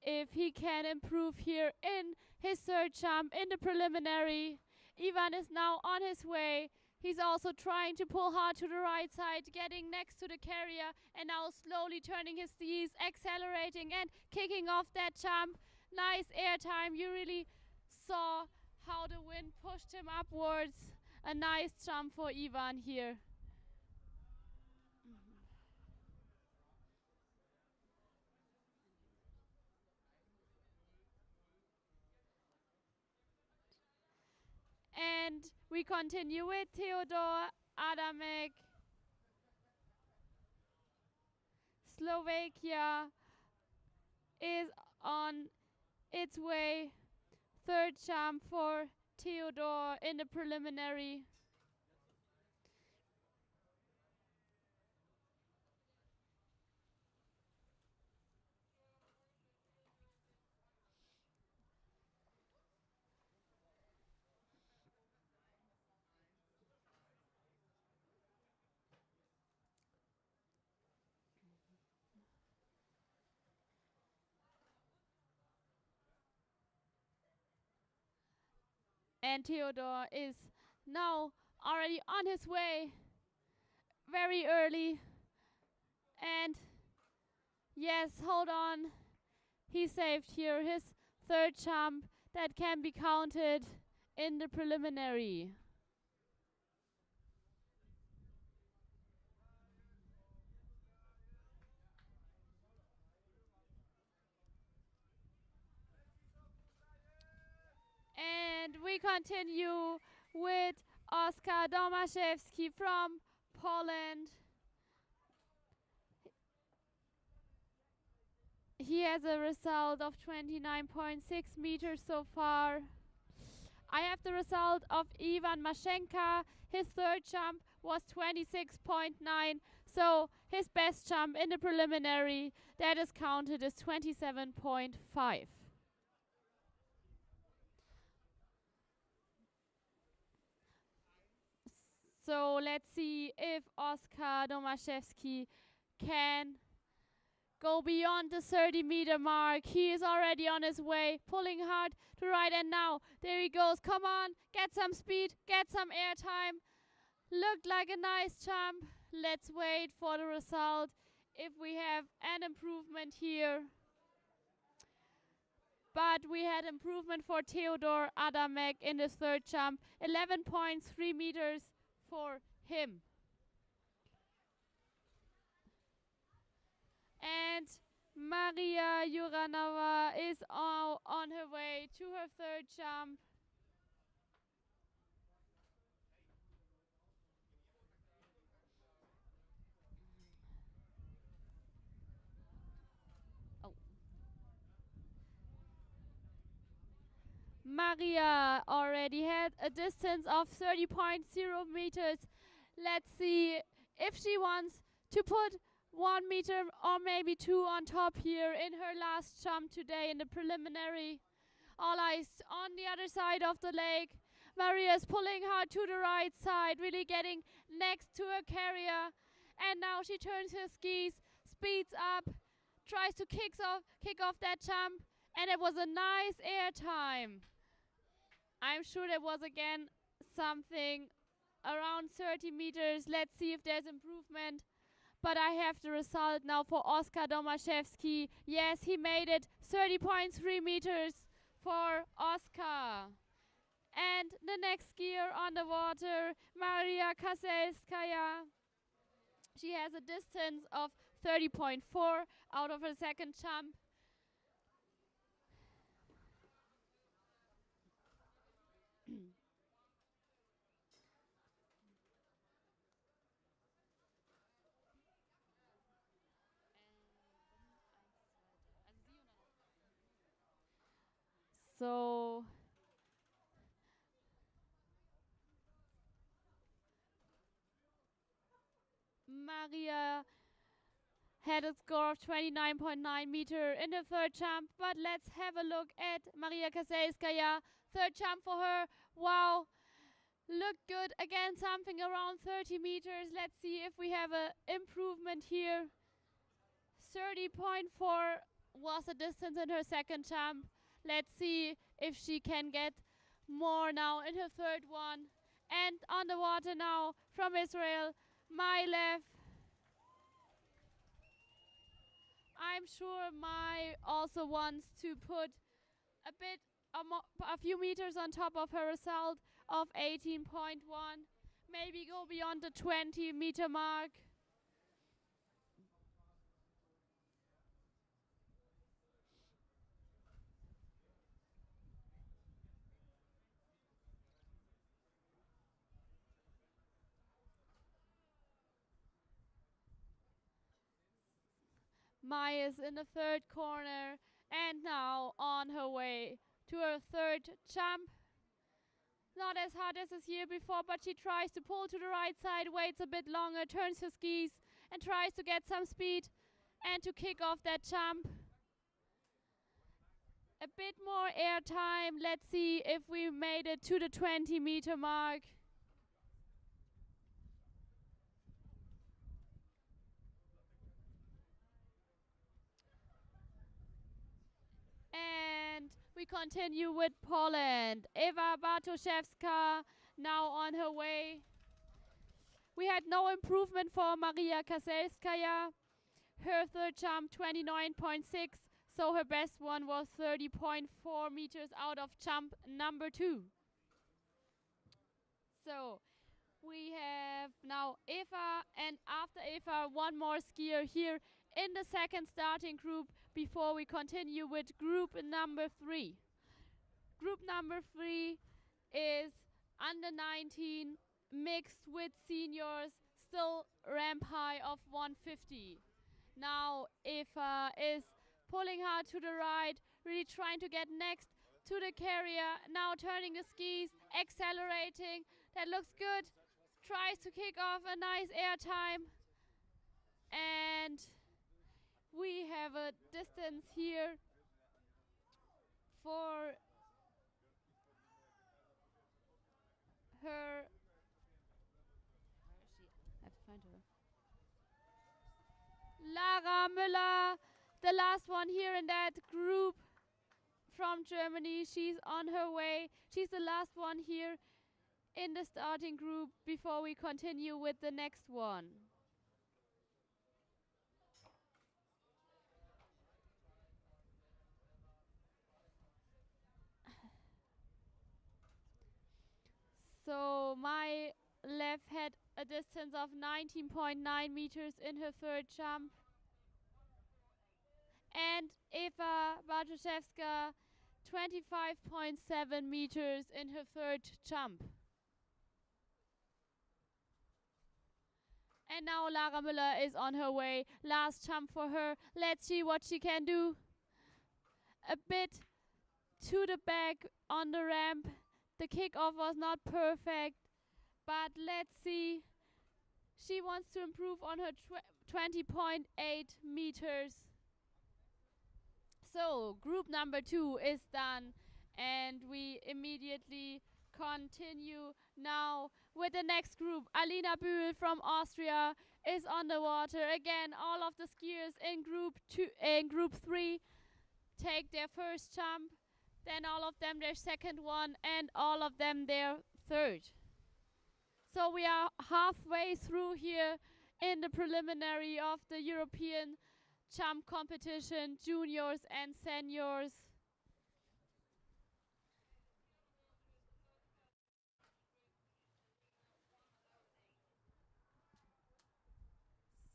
if he can improve here in his third jump in the preliminary. Ivan is now on his way. He's also trying to pull hard to the right side, getting next to the carrier, and now slowly turning his skis, accelerating and kicking off that jump. Nice air time. You really saw how the wind pushed him upwards. A nice jump for Ivan here. And we continue with Theodor Adamek. Slovakia is on its way. Third jump for Theodor in the preliminary. And Theodore is now already on his way very early. And yes, hold on. He saved here his third jump that can be counted in the preliminary. And we continue with Oskar Domaszewski from Poland. He has a result of 29.6 meters so far. I have the result of Ivan Mashenka. His third jump was 26.9. So his best jump in the preliminary that is counted is 27.5. So let's see if Oskar Domaszewski can go beyond the 30-meter mark. He is already on his way, pulling hard to right, and now there he goes. Come on, get some speed, get some air time. Looked like a nice jump. Let's wait for the result if we have an improvement here. But we had improvement for Theodor Adamek in his third jump, 11.3 meters for him. And Maria Juranova is on her way to her third jump. Maria already had a distance of 30.0 meters. Let's see if she wants to put 1 meter or maybe 2 on top here in her last jump today in the preliminary. All eyes on the other side of the lake. Maria is pulling hard to the right side, really getting next to her carrier. And now she turns her skis, speeds up, tries to kick off that jump. And it was a nice air time. I'm sure there was again something around 30 meters. Let's see if there's improvement. But I have the result now for Oskar Domaszewski. Yes, he made it 30.3 meters for Oskar. And the next skier on the water, Maria Kaselskaya. She has a distance of 30.4 out of her second jump. So Maria had a score of 29.9 meter in the third jump, but let's have a look at Maria Kaselskaya. Third jump for her. Wow, looked good. Again, something around 30 meters. Let's see if we have an improvement here. 30.4 was the distance in her second jump. Let's see if she can get more now in her third one. And on the water now from Israel, Mailev. I'm sure Mai also wants to put a few meters on top of her result of 18.1. Maybe go beyond the 20-meter mark. Mai is in the third corner and now on her way to her third jump. Not as hard as this year before, but she tries to pull to the right side, waits a bit longer, turns her skis and tries to get some speed and to kick off that jump. A bit more air time. Let's see if we made it to the 20-meter mark. And we we continue with Poland. Eva Bartoszewska now on her way. We had no improvement for Maria Kaselskaya. Her third jump 29.6, so her best one was 30.4 meters out of jump number 2. So we have now Eva, and after Eva, one more skier here in the second starting group before we continue with group number 3. Group number 3 is under 19 mixed with seniors, still ramp high of 150. Now Eva is pulling hard to the right, really trying to get next to the carrier, now turning the skis, accelerating. That looks good. Tries to kick off a nice air time. And we have a distance here for her. Where is she? I have to find her. Lara Müller, the last one here in that group from Germany. She's on her way. She's the last one here in the starting group before we continue with the next one. So my left had a distance of 19.9 meters in her third jump. And Eva Bartoszewska 25.7 meters in her third jump. And now Lara Müller is on her way. Last jump for her. Let's see what she can do. A bit to the back on the ramp. The kickoff was not perfect, but let's see. She wants to improve on her 20.8 meters. So group number 2 is done, and we immediately continue now with the next group. Alina Bühl from Austria is on the water. Again, all of the skiers in group 3 take their first jump, then all of them their second one, and all of them their third. So we are halfway through here in the preliminary of the European jump competition, juniors and seniors.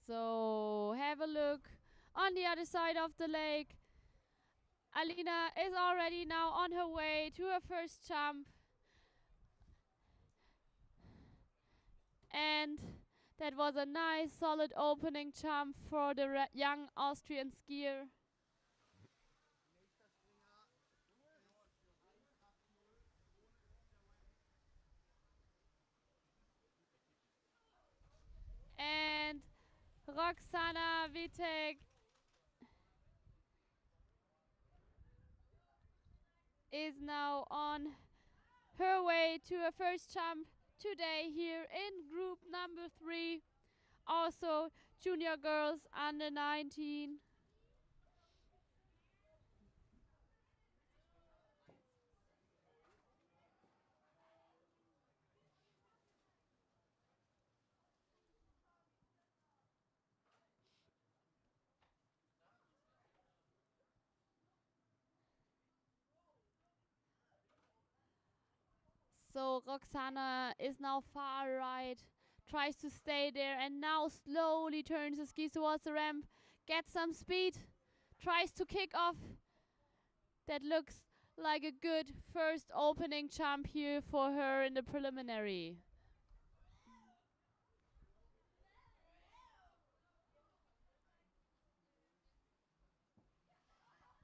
So have a look on the other side of the lake. Alina is already now on her way to her first jump. And that was a nice solid opening jump for the young Austrian skier. And Roxana Witek is now on her way to her first jump today here in group number 3. Also junior girls under 19. So Roxana is now far right, tries to stay there, and now slowly turns the skis towards the ramp, gets some speed, tries to kick off. That looks like a good first opening jump here for her in the preliminary.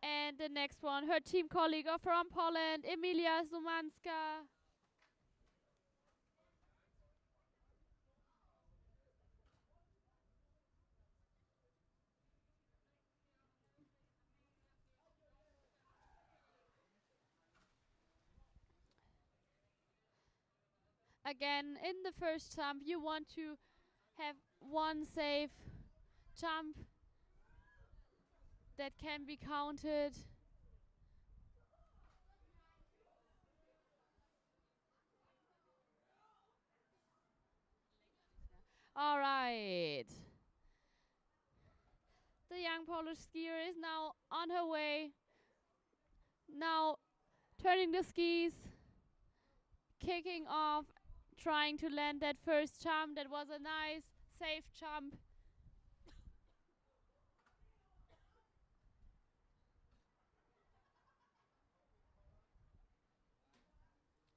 And the next one, her team colleague from Poland, Emilia Zumanska. Again, in the first jump, you want to have one safe jump that can be counted. All right. The young Polish skier is now on her way. Now turning the skis, kicking off, trying to land that first jump. That was a nice, safe jump.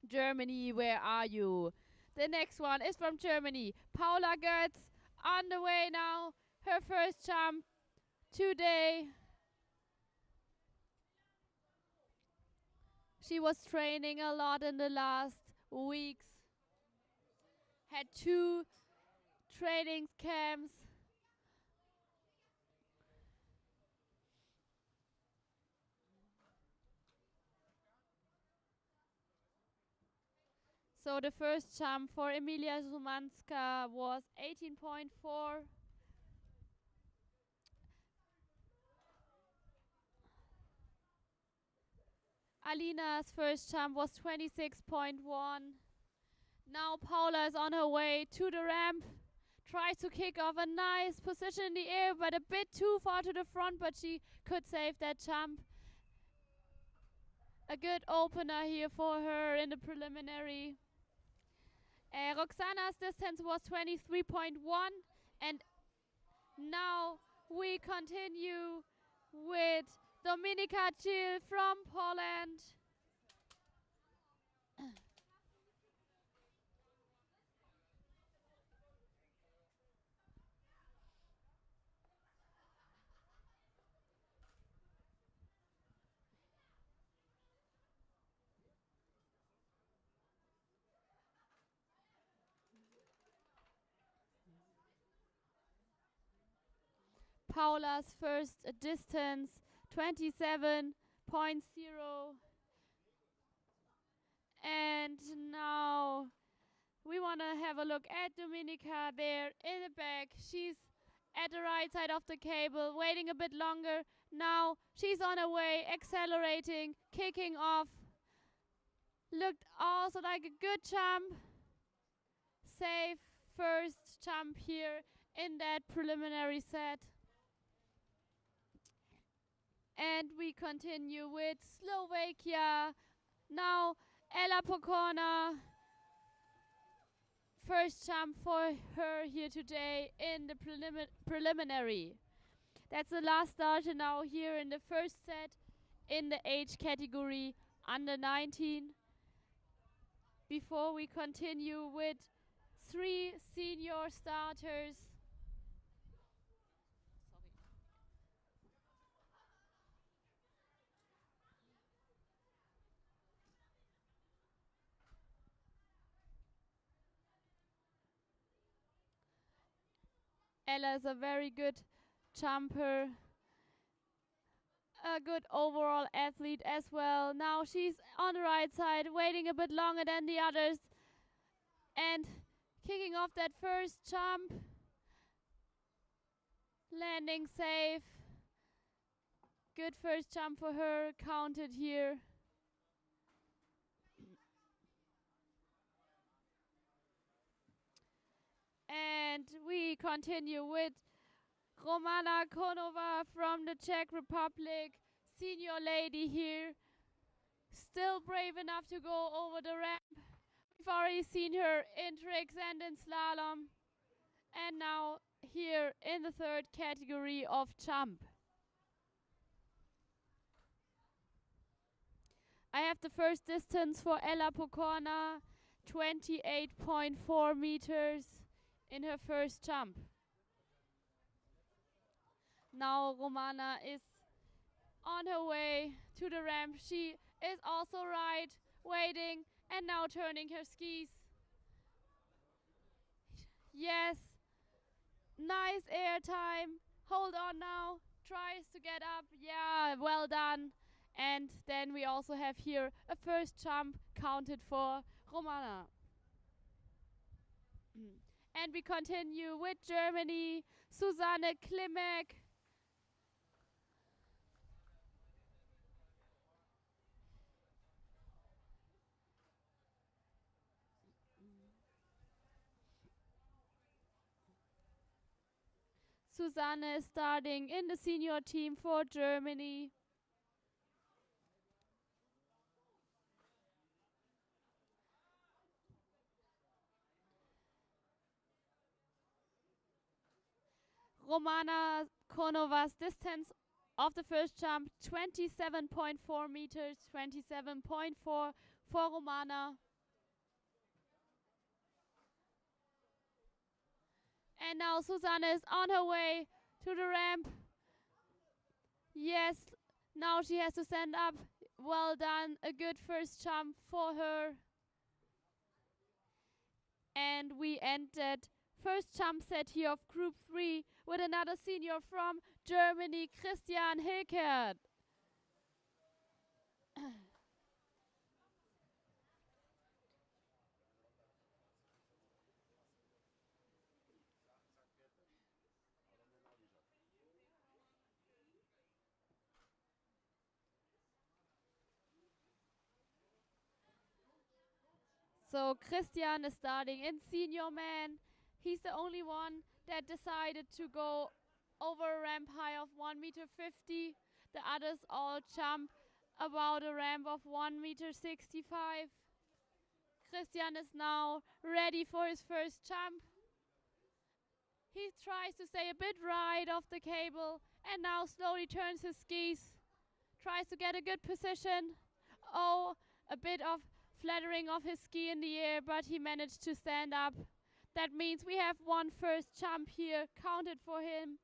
Germany, where are you? The next one is from Germany. Paula Götz on the way now. Her first jump today. She was training a lot in the last weeks. Had 2 training camps. So the first jump for Emilia Szumanska was 18.4. Alina's first jump was 26.1. Now Paula is on her way to the ramp. Tries to kick off a nice position in the air, but a bit too far to the front, but she could save that jump. A good opener here for her in the preliminary. Roxana's distance was 23.1, and now we continue with Dominika Gil from Poland. Paula's first distance, 27.0. And now we want to have a look at Dominika there in the back. She's at the right side of the cable, waiting a bit longer. Now she's on her way, accelerating, kicking off. Looked also like a good jump. Safe first jump here in that preliminary set. And we continue with Slovakia. Now Ella Pokorna. First jump for her here today in the preliminary. That's the last starter now here in the first set in the age category under 19. Before we continue with 3 senior starters. Ella is a very good jumper, a good overall athlete as well. Now she's on the right side, waiting a bit longer than the others, and kicking off that first jump, landing safe. Good first jump for her, counted here. And we continue with Romana Konova from the Czech Republic, senior lady here, still brave enough to go over the ramp. We've already seen her in tricks and in slalom, and now here in the third category of jump. I have the first distance for Ella Pokorna, 28.4 meters in her first jump. Now Romana is on her way to the ramp. She is also right, waiting, and now turning her skis. Yes, nice air time. Hold on now, tries to get up. Yeah, well done. And then we also have here a first jump counted for Romana. And we continue with Germany, Susanne Klimek. Susanne is starting in the senior team for Germany. Romana Konova's distance of the first jump, 27.4 meters, 27.4 for Romana. And now Susanne is on her way to the ramp. Yes, now she has to stand up. Well done, a good first jump for her. And we ended first jump set here of Group 3 with another senior from Germany, Christian Hilkert. So Christian is starting in senior man. He's the only one that decided to go over a ramp high of 1 meter 50. The others all jump about a ramp of 1 meter 65. Christian is now ready for his first jump. He tries to stay a bit right off the cable and now slowly turns his skis. Tries to get a good position. Oh, a bit of fluttering of his ski in the air, but he managed to stand up. That means we have one first jump here counted for him.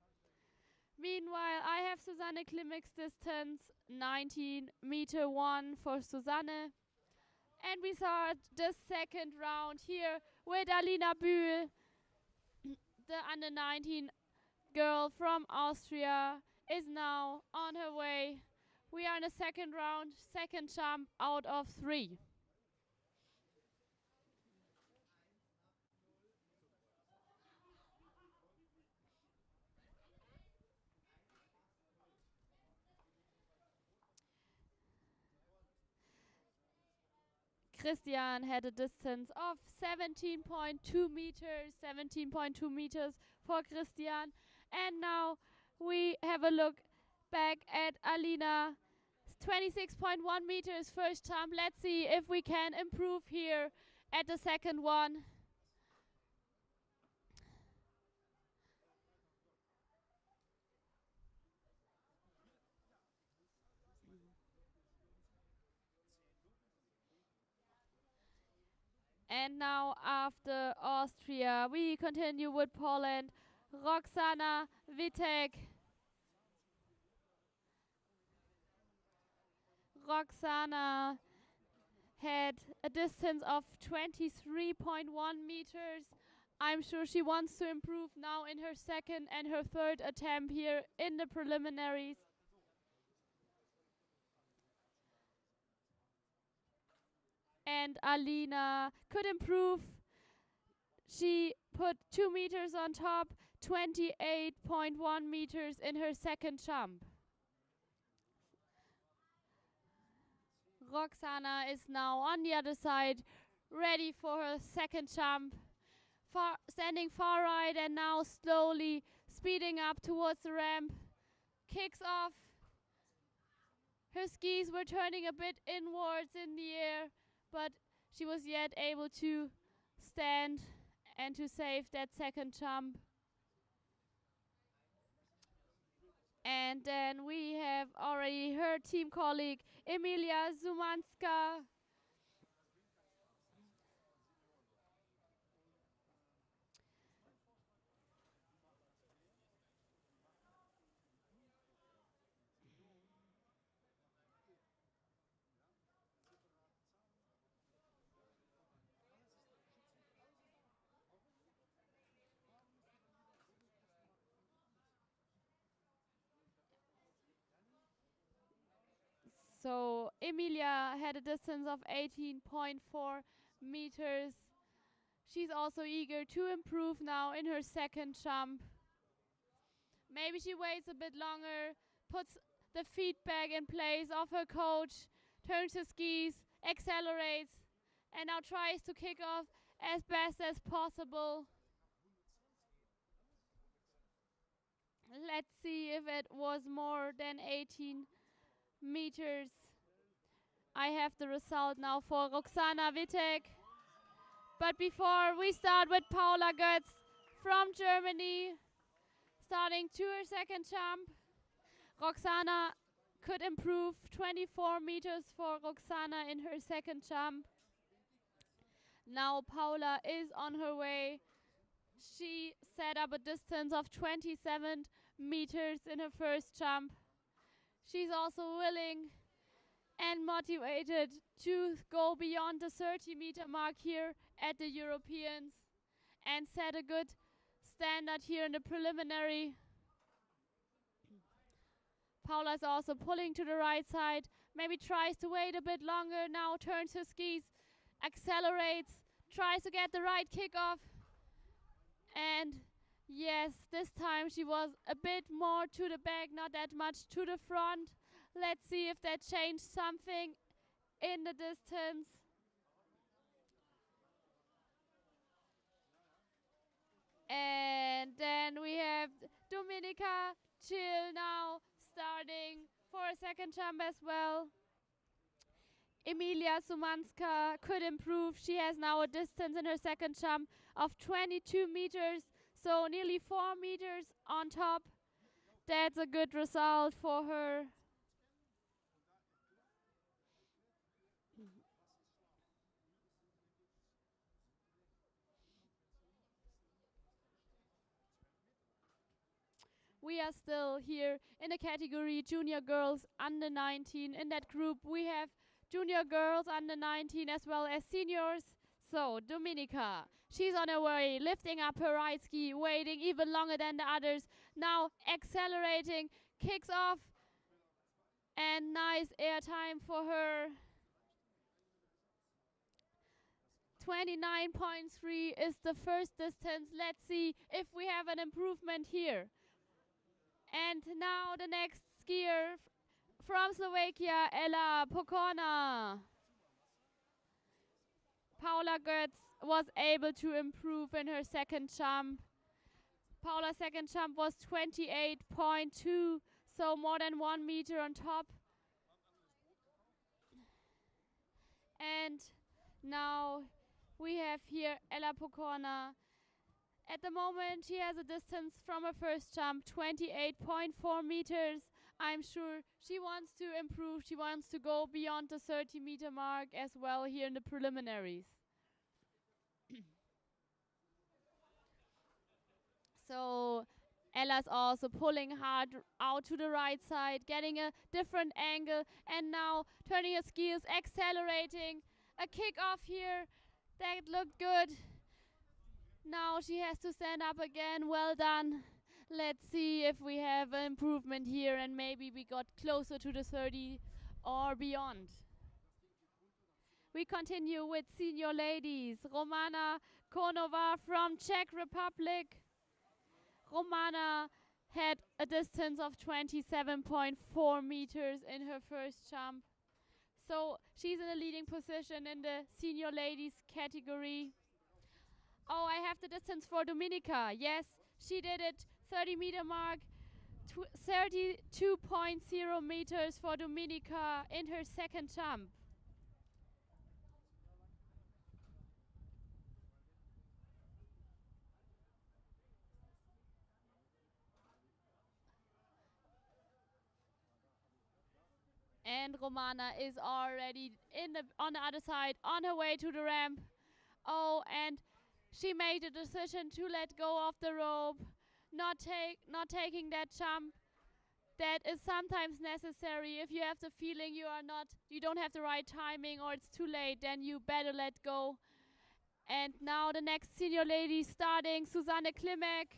Meanwhile, I have Susanne Klimek's distance, 19 meter 1 for Susanne. And we start the second round here with Alina Bühl, the under 19 girl from Austria, is now on her way. We are in the second round, second jump out of 3. Christian had a distance of 17.2 meters, 17.2 meters for Christian. And now we have a look back at Alina. 26.1 meters first jump. Let's see if we can improve here at the second one. And now after Austria, we continue with Poland. Roxana Witek. Roxana had a distance of 23.1 meters. I'm sure she wants to improve now in her second and her third attempt here in the preliminaries. And Alina could improve. She put 2 meters on top, 28.1 meters in her second jump. Roxana is now on the other side, ready for her second jump. Standing far right and now slowly speeding up towards the ramp. Kicks off. Her skis were turning a bit inwards in the air, but she was yet able to stand and to save that second jump. And then we have already her team colleague, Emilia Zumanska. So Emilia had a distance of 18.4 meters. She's also eager to improve now in her second jump. Maybe she waits a bit longer, puts the feedback in place of her coach, turns her skis, accelerates, and now tries to kick off as best as possible. Let's see if it was more than 18 meters. I have the result now for Roxana Wittek. But before we start with Paula Götz from Germany, starting to her second jump. Roxana could improve 24 meters for Roxana in her second jump. Now Paula is on her way. She set up a distance of 27 meters in her first jump. She's also willing and motivated to go beyond the 30-meter mark here at the Europeans and set a good standard here in the preliminary. Paula's also pulling to the right side, maybe tries to wait a bit longer, now turns her skis, accelerates, tries to get the right kickoff. And yes, this time she was a bit more to the back, not that much to the front. Let's see if that changed something in the distance. And then we have Dominika Chill now starting for a second jump as well. Emilia Sumanska could improve. She has now a distance in her second jump of 22 meters, so nearly 4 meters on top. That's a good result for her. We are still here in the category junior girls under 19. In that group, we have junior girls under 19 as well as seniors. So, Dominika, she's on her way, lifting up her right ski, waiting even longer than the others. Now accelerating, kicks off, and nice air time for her. 29.3 is the first distance. Let's see if we have an improvement here. And now the next skier from Slovakia, Ella Pokorna. Paula Götz was able to improve in her second jump. Paula's second jump was 28.2, so more than 1 meter on top. And now we have here Ella Pokorna. At the moment, she has a distance from her first jump, 28.4 meters. I'm sure she wants to improve. She wants to go beyond the 30-meter mark as well here in the preliminaries. So Ella's also pulling hard out to the right side, getting a different angle, and now turning her skis, accelerating. A kick off here. That looked good. Now she has to stand up again. Well done. Let's see if we have an improvement here and maybe we got closer to the 30 or beyond. We continue with senior ladies. Romana Konova from Czech Republic. Romana had a distance of 27.4 meters in her first jump. So she's in a leading position in the senior ladies category. Oh, I have the distance for Dominika. Yes, she did it. 30-meter mark. 32.0 meters for Dominika in her second jump. And Romana is already on the other side, on her way to the ramp. Oh, and she made a decision to let go of the rope, not taking that jump. That is sometimes necessary. If you have the feeling you don't have the right timing or it's too late, then you better let go. And now the next senior lady starting, Susanne Klimek.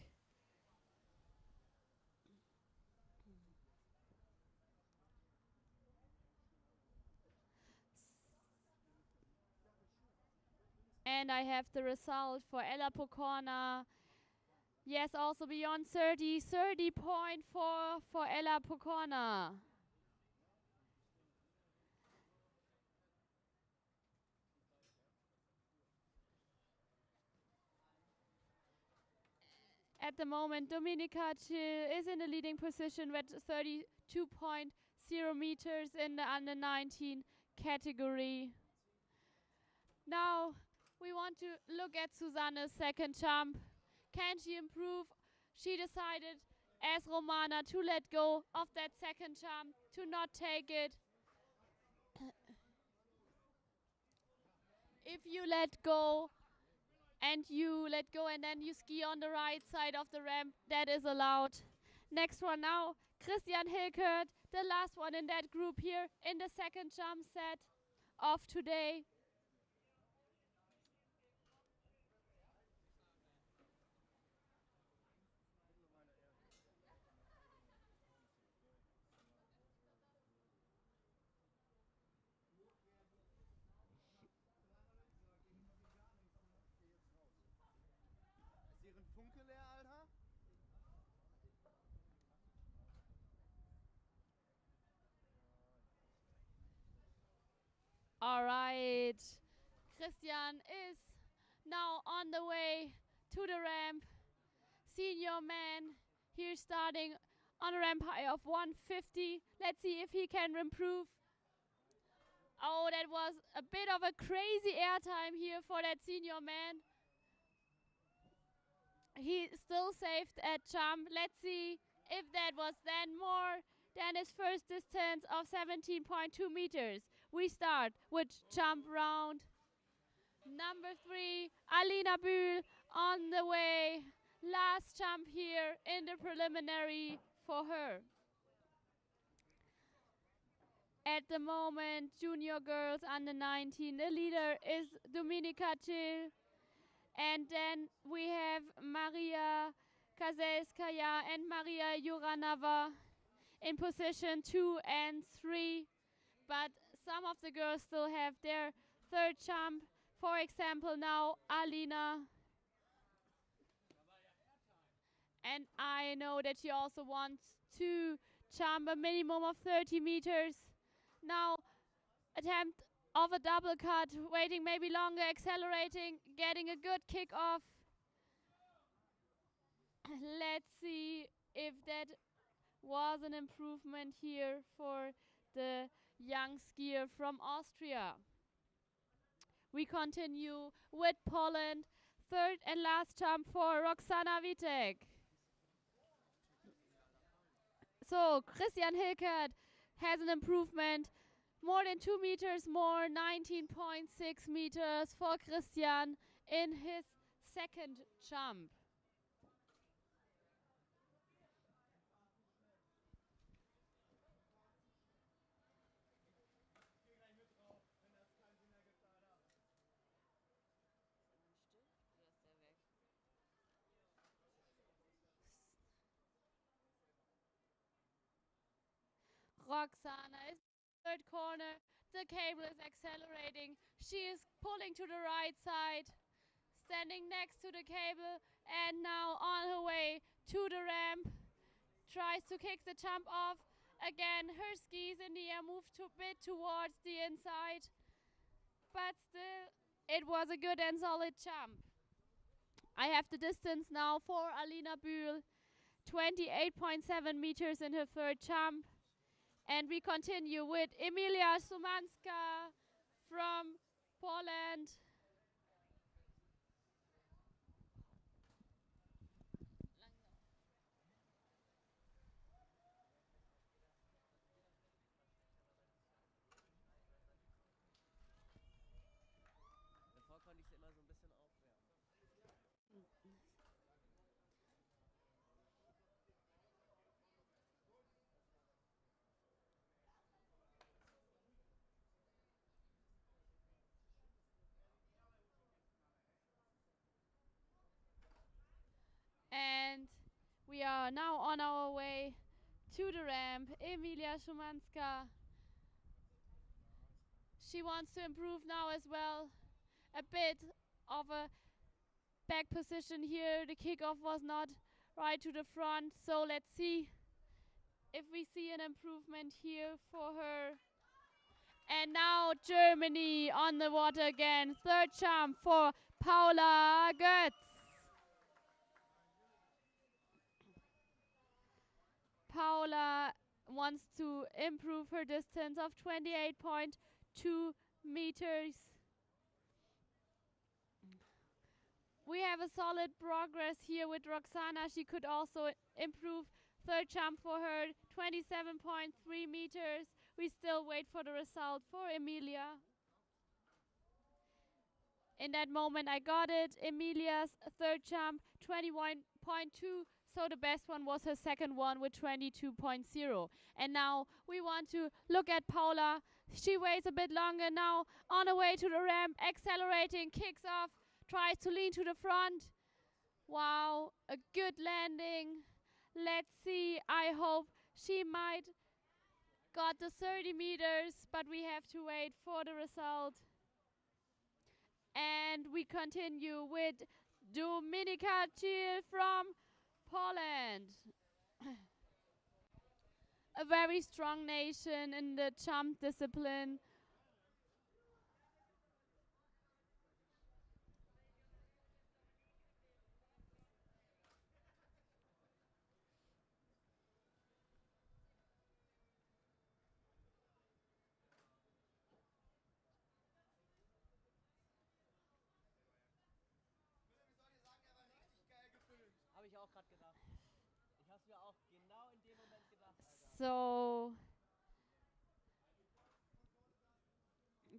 And I have the result for Ella Pokorna. Yes, also beyond 30, 30.4 for Ella Pokorna. at the moment, Dominika Chill is in the leading position with 32.0 meters in the under 19 category. Now we want to look at Susanne's second jump. Can she improve? She decided, as Romana, to let go of that second jump, to not take it. If you let go and then you ski on the right side of the ramp, that is allowed. Next one now, Christian Hilkert, the last one in that group here in the second jump set of today. Ist Ihren Funke leer, Alter? All right, Christian is now on the way to the ramp. Senior man here starting on a ramp high of 150. Let's see if he can improve. Oh, that was a bit of a crazy airtime here for that senior man. He still saved a jump. Let's see if that was then more than his first distance of 17.2 meters. We start with jump round number 3. Alina Bühl on the way. Last jump here in the preliminary for her. At the moment, junior girls under 19, the leader is Dominika Chill. And then we have Maria Kazelskaya and Maria Juranova in position 2 and 3. But some of the girls still have their third jump. For example, now Alina. And I know that she also wants to jump a minimum of 30 meters. Now, attempt of a double cut, waiting maybe longer, accelerating, getting a good kick off. Let's see if that was an improvement here for the young skier from Austria. We continue with Poland. Third and last jump for Roxana Witek. So Christian Hilkert has an improvement. More than 2 meters more, 19.6 meters for Christian in his second jump. Roxana is third corner. The cable is accelerating. She is pulling to the right side, standing next to the cable, and now on her way to the ramp. Tries to kick the jump off. Again, her skis in the air move a bit towards the inside. But still, it was a good and solid jump. I have the distance now for Alina Bühl. 28.7 meters in her third jump. And we continue with Emilia Szumanska from Poland. Davor konnte ich sie immer so ein bisschen aufwärmen. And we are now on our way to the ramp. Emilia Szumanska. She wants to improve now as well. A bit of a back position here. The kickoff was not right to the front. So let's see if we see an improvement here for her. And now Germany on the water again. Third jump for Paula Götz. Paula wants to improve her distance of 28.2 meters. We have a solid progress here with Roxana. She could also improve third jump for her, 27.3 meters. We still wait for the result for Emilia. In that moment, I got it. Emilia's third jump, 21.2. So the best one was her second one with 22.0. And now we want to look at Paula. She waits a bit longer now. On her way to the ramp, accelerating, kicks off, tries to lean to the front. Wow, a good landing. Let's see. I hope she might got the 30 meters, but we have to wait for the result. And we continue with Dominika Chil from Poland. A very strong nation in the jump discipline. Habe ich auch gerade gedacht. Ich habe es mir auch genau in dem Moment gedacht, Alter. So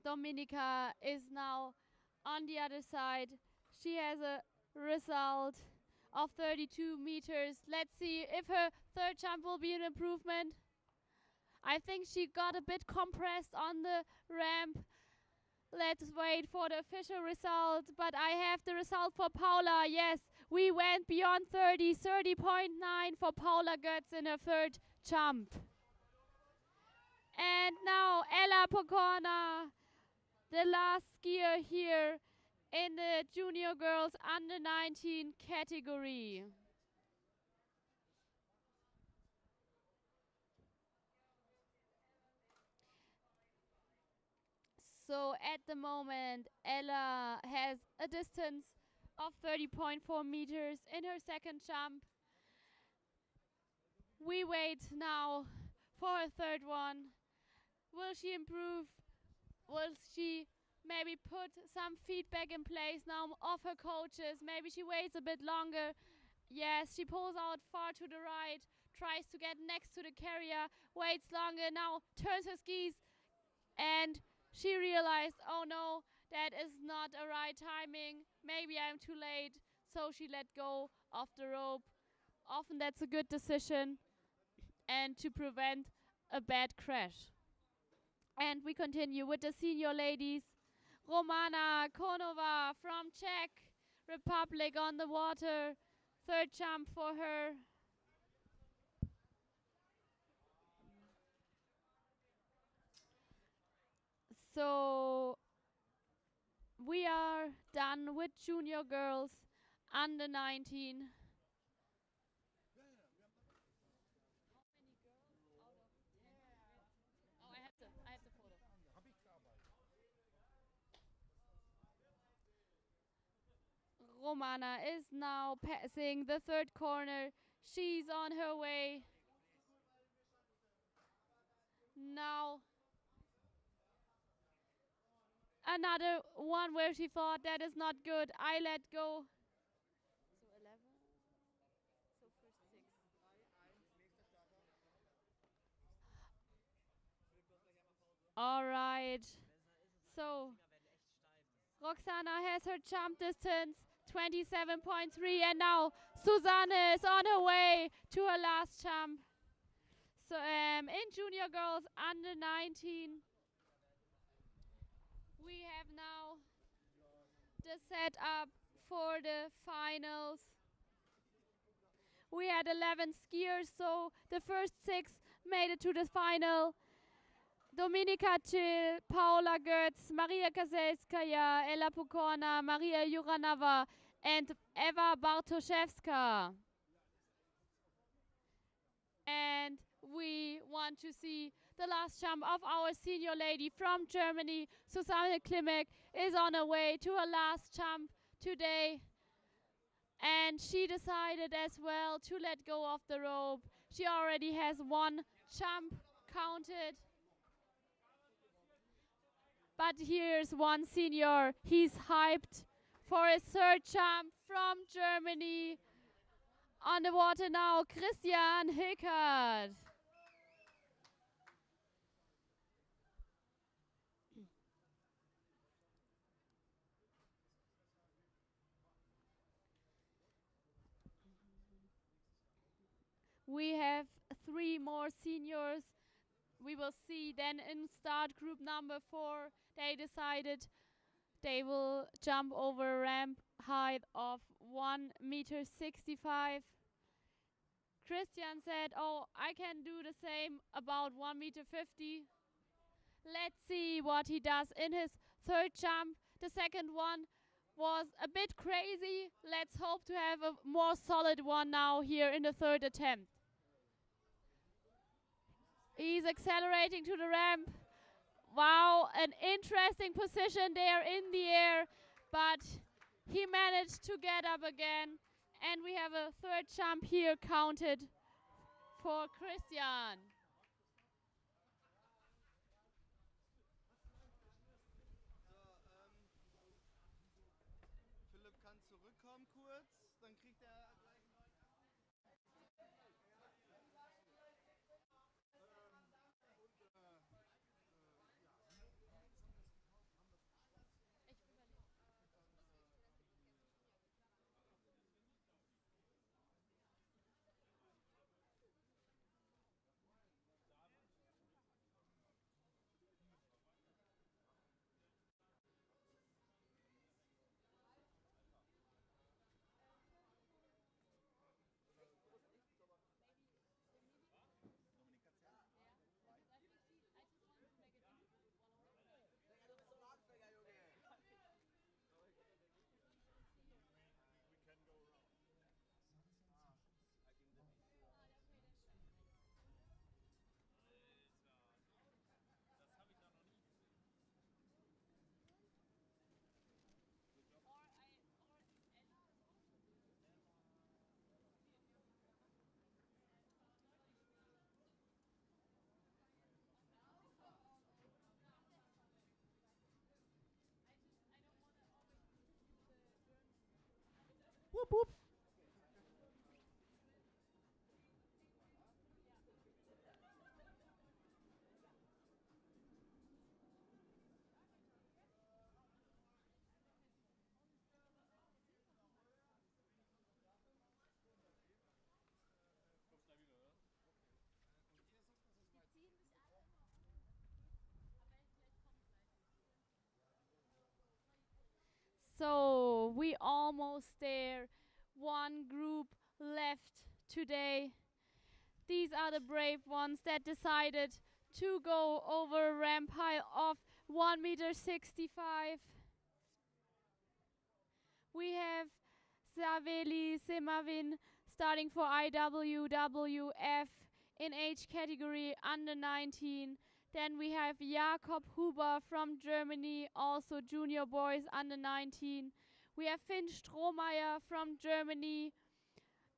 Dominika is now on the other side. She has a result of 32 meters. Let's see if her third jump will be an improvement. I think she got a bit compressed on the ramp. Let's wait for the official result. But I have the result for Paula. Yes, we went beyond 30. 30.9 for Paula Götz in her third jump. And now Ella Pokorna, the last skier here in the junior girls under 19 category. So at the moment, Ella has a distance of 30.4 meters in her second jump. We wait now for her third one. Will she improve? Will she maybe put some feedback in place now of her coaches? Maybe she waits a bit longer. Yes, she pulls out far to the right, tries to get next to the carrier, waits longer, now turns her skis, and she realized, oh no, that is not a right timing. Maybe I'm too late. So she let go of the rope. Often that's a good decision and to prevent a bad crash. And we continue with the senior ladies. Romana Konova from Czech Republic on the water. Third jump for her. So we are done with junior girls under 19. Romana is now passing the third corner. She's on her way. Now another one where she thought that is not good. I let go. So 11. So first 6. All right. So Roxana has her jump distance, 27.3, and now Susanne is on her way to her last jump. So in junior girls under 19, we have now the setup for the finals. We had 11 skiers, so the first 6 made it to the final. Dominika Chil, Paula Götz, Maria Kazelskaya, Ella Pokorna, Maria Juranova, and Eva Bartoszewska. And we want to see the last jump of our senior lady from Germany. Susanne Klimek is on her way to her last jump today. And she decided as well to let go of the rope. She already has one jump counted. But here's one senior. He's hyped for his third jump from Germany. On the water now, Christian Hickert. We have 3 more seniors. We will see then in start group number 4. They decided they will jump over a ramp height of 1.65 meters. Christian said, oh, I can do the same about 1.50 meters. Let's see what he does in his third jump. The second one was a bit crazy. Let's hope to have a more solid one now here in the third attempt. He's accelerating to the ramp. Wow, an interesting position there in the air, but he managed to get up again. And we have a third jump here counted for Christian. Philipp kann zurückkommen kurz, dann kriegt er gleich einen neuen. Whoop, whoop. So we almost there. One group left today. These are the brave ones that decided to go over a ramp height of 1.65 meters. We have Saveli Semavin starting for IWWF in age category under 19. Then we have Jakob Huber from Germany, also junior boys under 19. We have Finn Strohmeier from Germany,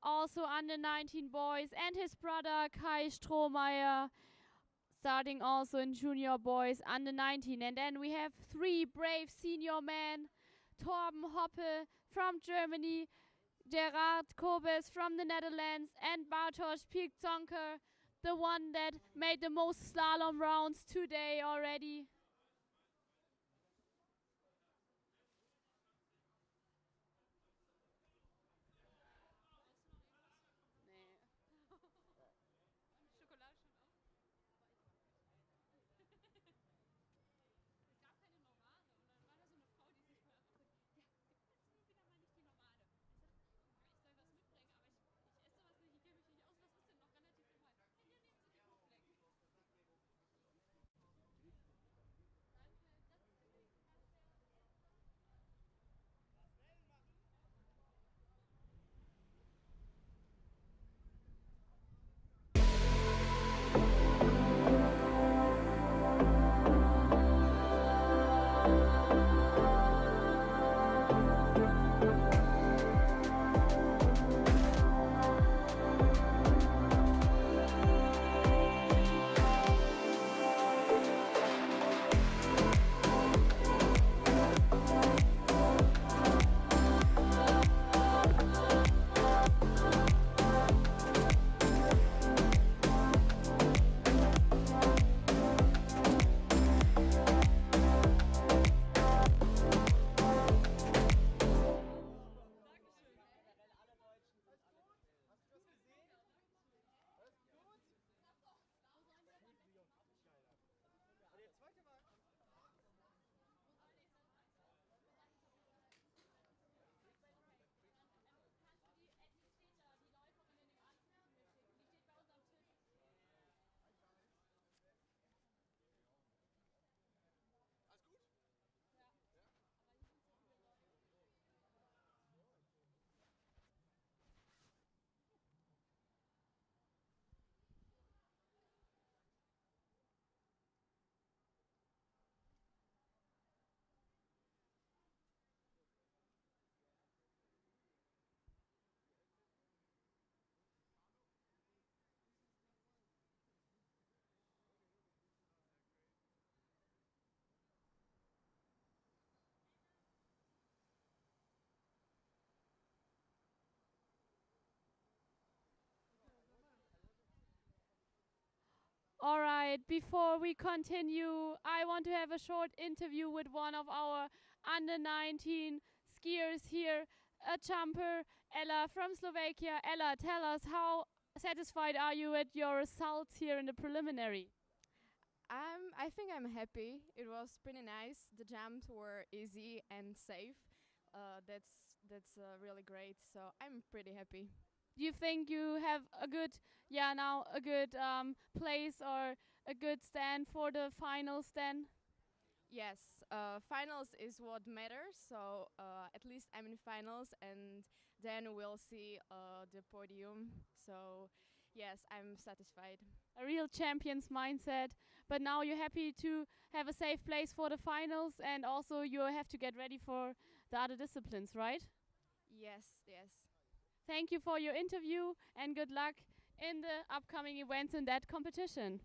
also under 19 boys, and his brother Kai Strohmeier, starting also in junior boys under 19. And then we have 3 brave senior men, Torben Hoppe from Germany, Gerard Kobes from the Netherlands, and Bartosz Piekzonker, the one that made the most slalom rounds today already. All right, before we continue, I want to have a short interview with one of our under 19 skiers here, a jumper, Ella from Slovakia. Ella, tell us, how satisfied are you with your results here in the preliminary? I think I'm happy. It was pretty nice. The jumps were easy and safe. That's really great. So I'm pretty happy. Do you think you have a good, now a good place or a good stand for the finals then? Yes, finals is what matters. So at least I'm in finals, and then we'll see the podium. So yes, I'm satisfied. A real champion's mindset. But now you're happy to have a safe place for the finals, and also you have to get ready for the other disciplines, right? Yes, yes. Thank you for your interview and good luck in the upcoming events in that competition.